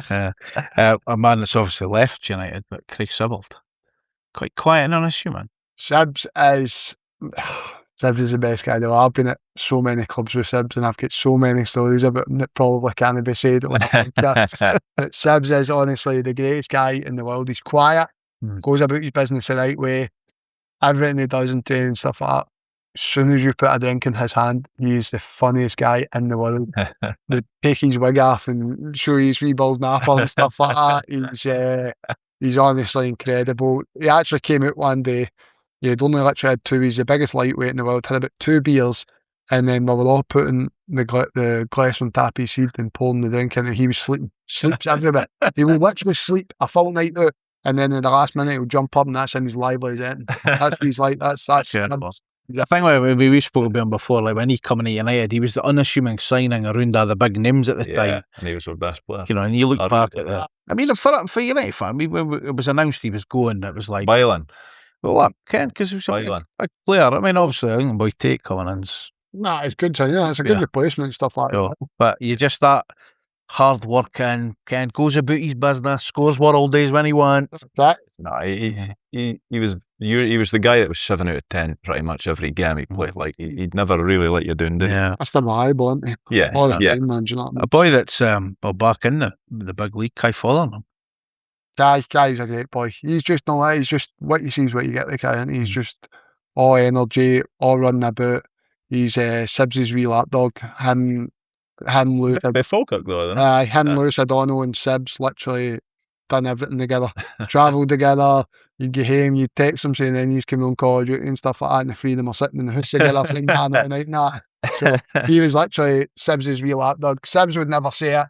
A man that's obviously left United, but Craig Sibbald, quite quiet and unassuming. Sibs is the best guy though. I've been at so many clubs with Sibs, and I've got so many stories about him that probably can't be said. But Sibs is honestly the greatest guy in the world. He's quiet, goes about his business the right way. Everything he does in training and stuff like that, as soon as you put a drink in his hand, he's the funniest guy in the world. He'd take his wig off and show his wee bald napper and stuff like that. He's honestly incredible. He actually came out one day. He'd only literally had 2. He's the biggest lightweight in the world. Had about 2 beers, and then we were all putting the glass on top of his head and pouring the drink in, and he was sleeping. Sleeps every bit. He will literally sleep a full night out, and then in the last minute he'll jump up, and that's him. He's lively as anything. That's what he's like. That's I think when we spoke about him before, like when he come into United, he was the unassuming signing around all the big names at the time. And he was our best player. You know, and you look back at that. I mean, for United fan, when it was announced he was going, it was like Bylan. Well, I can't, because he was a big player. I mean, obviously, I think Boy Tate coming in's. Nah, it's good. Yeah, it's a good replacement and stuff like that. But you just that hard working, goes about his business, scores all days when he wants. Right. No, he was the guy that was 7 out of 10 pretty much every game he played. Like he'd never really let you down, did he? Yeah, that's reliable, isn't he? Yeah, all the time, man. Do you know what I mean? A boy that's back in the big league, Kai Fotheringham. Guy's a great boy. He's just what you see is what you get. The guy, and he's just all energy, all running about. He's Sibs' wee lapdog. Him, Lewis. Falkirk though, isn't it? Lewis O'Donnell, and Sibs literally done everything together. Travelled together. You'd get home, you'd text him saying then he's coming on Call of Duty and stuff like that, and the three of them are sitting in the house together playing man at the night. Nah. So he was literally Sibs' wee lapdog. Sibs would never say it.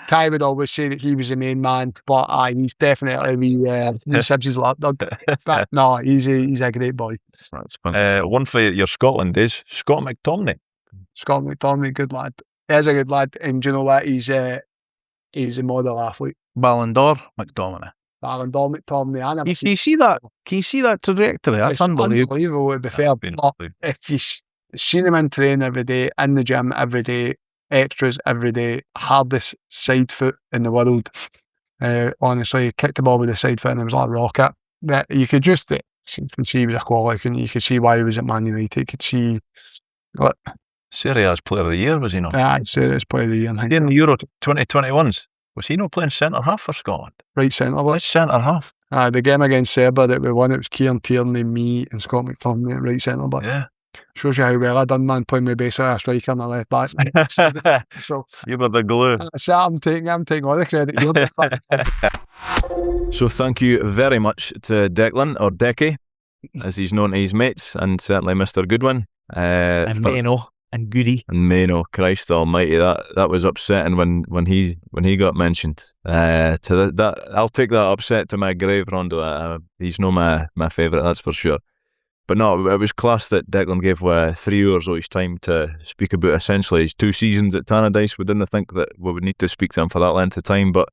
Kai would always say that he was the main man, but he's definitely Sibs' lapdog. But no, he's a great boy. That's fun. One for your Scotland days, Scott McTominay. Scott McTominay, good lad. He's a good lad, and do you know what? He's a model athlete. Ballon d'Or, McTominay. Ballon d'Or, McTominay. Can you see that? Can you see that trajectory? That's unbelievable. To be fair. If you've seen him in training every day, in the gym every day, extras every day, hardest side foot in the world. Honestly, he kicked the ball with the side foot and it was like a rocket. But you could just see he was a quality, and you could see why he was at Man United. You could see what Serie A's Player of the Year, was he not? Yeah, Serie A's Player of the Year. He did in the Euro 2021s. Was he not playing centre half for Scotland? Right centre back. Which centre half? The game against Serbia that we won, it was Kieran Tierney, me, and Scott McTominay at right centre back. Yeah. Shows you how well I done, man, playing my base a striker and a left back. So you were the glue. I'm taking all the credit. So thank you very much to Declan, or Decky, as he's known to his mates, and certainly Mr. Goodwin. and Goody. And Mano, Christ Almighty, that was upsetting when he got mentioned. That I'll take that upset to my grave, Rondo. He's no my favourite, that's for sure. But no, it was class that Declan gave 3 hours of his time to speak about essentially his 2 seasons at Tannadice. We didn't think that we would need to speak to him for that length of time, but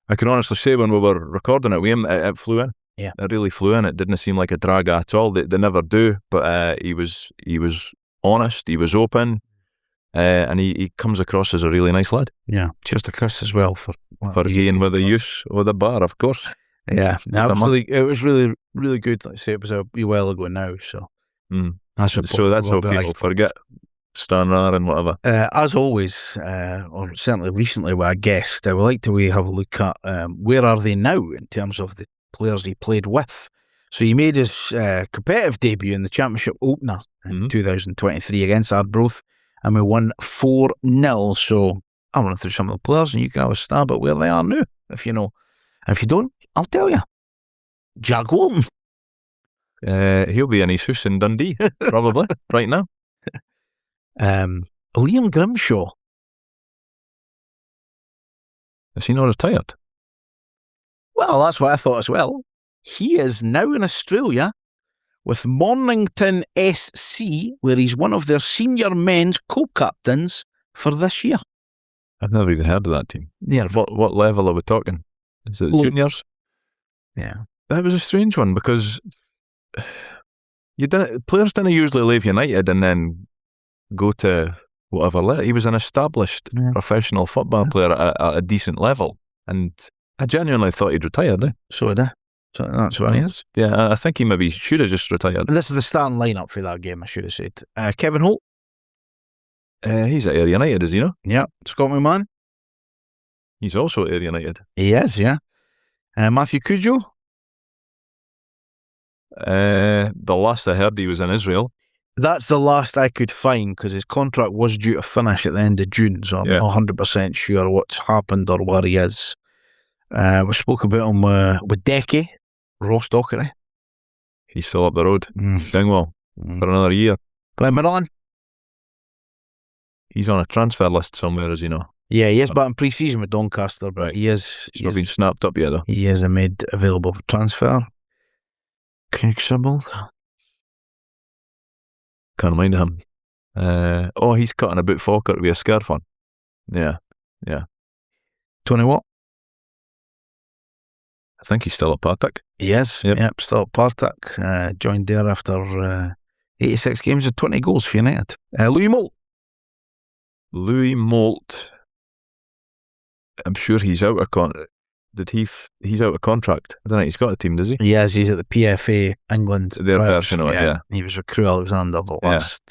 I can honestly say when we were recording it with him, it flew in. Yeah, it really flew in. It didn't seem like a drag at all. They never do, but he was honest, he was open, and he comes across as a really nice lad. Yeah, cheers to Chris as well for getting with the use of the bar, of course. Yeah, absolutely. It was really, really good. Like I say, it was a while ago now, so that's how people forget Stanrar and whatever. As always, or certainly recently with a guest, I would like to have a look at where are they now in terms of the players he played with. So he made his competitive debut in the Championship opener in 2023 against Arbroath, and we won 4-0. So I'll run through some of the players, and you can have a stab at where they are now, if you know. And if you don't, I'll tell you. Jack Walton. He'll be in his house in Dundee, probably, right now. Liam Grimshaw. Is he not retired? Well, that's what I thought as well. He is now in Australia with Mornington SC, where he's one of their senior men's co-captains for this year. I've never even heard of that team. Yeah. What level are we talking? Is it juniors? Yeah. That was a strange one because players didn't usually leave United and then go to whatever. He was an established professional football player at a decent level, and I genuinely thought he'd retired. So did I. So that's what he is. Yeah, I think he maybe should have just retired. And this is the starting lineup for that game, I should have said. Kevin Holt. He's at Ayr United, is he not? Yeah. Scott McMahon. He's also at Ayr United. He is, yeah. Matthew Cujo. The last I heard, he was in Israel. That's the last I could find because his contract was due to finish at the end of June, so I'm not 100% sure what's happened or where he is. We spoke about him with Decky, Ross Dockery. He's still up the road. Dingwall for another year. Glenn Middleton. He's on a transfer list somewhere, as you know. Yeah, he is, but in pre-season with Doncaster, but he is... He's not been snapped up yet, though. He is made available for transfer. Craig Sibbald. Can't mind him. He's cutting about Falkirk with a scarf on. Yeah. Tony Watt. I think he's still at Partick. He is. Yep, still at Partick. Joined there after 86 games and 20 goals for United. Louis Moult. Louis Moult. I'm sure he's out of contract. He's out of contract? I don't think he's got a team, does he? He is. He's at the PFA England. Their version of it, yeah. He was with Crew Alexander the last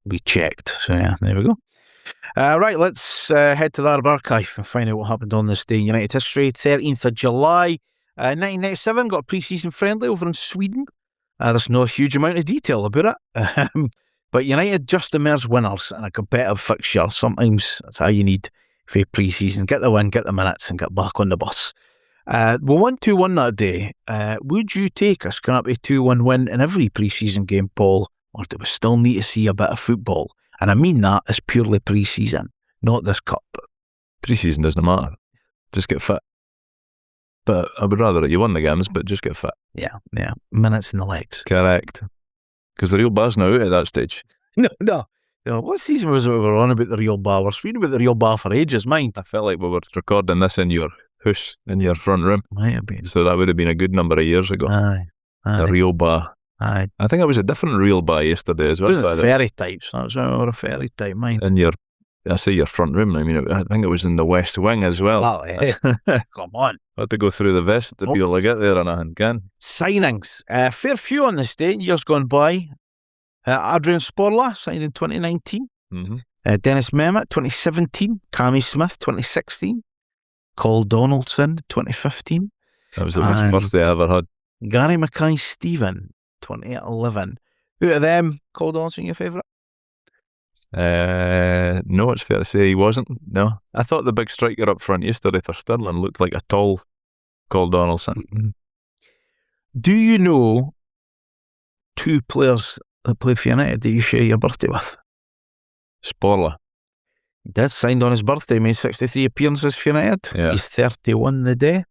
we checked. So yeah, there we go. Right, let's head to the Arab Archive and find out what happened on this day in United history. 13th of July 1997, got a pre-season friendly over in Sweden. There's no huge amount of detail about it. But United just emerged winners in a competitive fixture. Sometimes that's how you need for pre-season. Get the win, get the minutes, and get back on the bus. We won 2-1 that day. Would you take a scrappy 2-1 win in every pre-season game, Paul? Or do we still need to see a bit of football? And I mean that as purely pre-season, not this cup. Pre-season doesn't matter. Just get fit. But I would rather that you won the games, but just get fit. Yeah. Minutes in the legs. Correct. Because the real bar's now out at that stage. No. What season was it we were on about the real bar? We're speaking about the real bar for ages, mind. I felt like we were recording this in your house, in your front room. Might have been. So that would have been a good number of years ago. Aye. The real bar. Aye. I think it was a different real bar yesterday as well. It was the ferry types. That was our ferry type, mind. In your, I say your front room. I mean, I think it was in the West Wing as well. Come on. I had to go through the vest to be able to get there and I can. Signings. Fair few on this day, years gone by. Adrian Sporla signed in 2019. Dennis Mehmet, 2017. Cammy Smith, 2016. Cole Donaldson, 2015. That was the best birthday I ever had. Gary Mackay-Stephen, 2011. Who of them, Cole Donaldson, your favourite? No, it's fair to say he wasn't. No. I thought the big striker up front yesterday for Stirling looked like a tall Cole Donaldson. Do you know two players that played for United that you share your birthday with? Spoiler. He did, signed on his birthday, made 63 appearances for United. Yeah. He's 31 the day.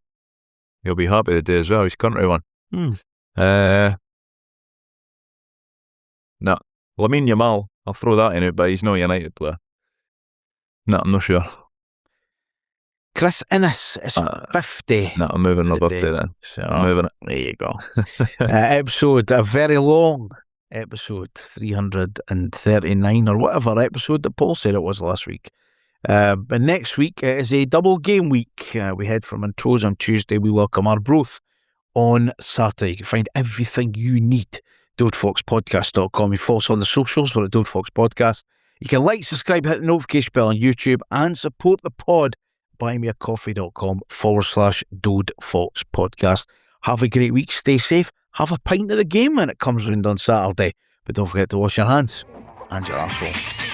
He'll be happy today as well. He's country one. No. Lamine Yamal. I'll throw that in it, but he's no United player. No, I'm not sure. Chris Innes is 50. No, I'm moving my the birthday day. then. So, I'm moving it. there you go. Episode, a very long episode, 339 or whatever episode that Paul said it was last week. But next week it is a double game week. We head from Montrose on Tuesday. We welcome Arbroath on Saturday. You can find everything you need. DodeFoxPodcast.com. You follow us on the socials. We're at Dode Fox Podcast. You can like, subscribe, hit the notification bell on YouTube, and support the pod. buymeacoffee.com/Dode Fox Podcast. Have a great week. Stay safe. Have a pint of the game when it comes round on Saturday. But don't forget to wash your hands and your arsehole.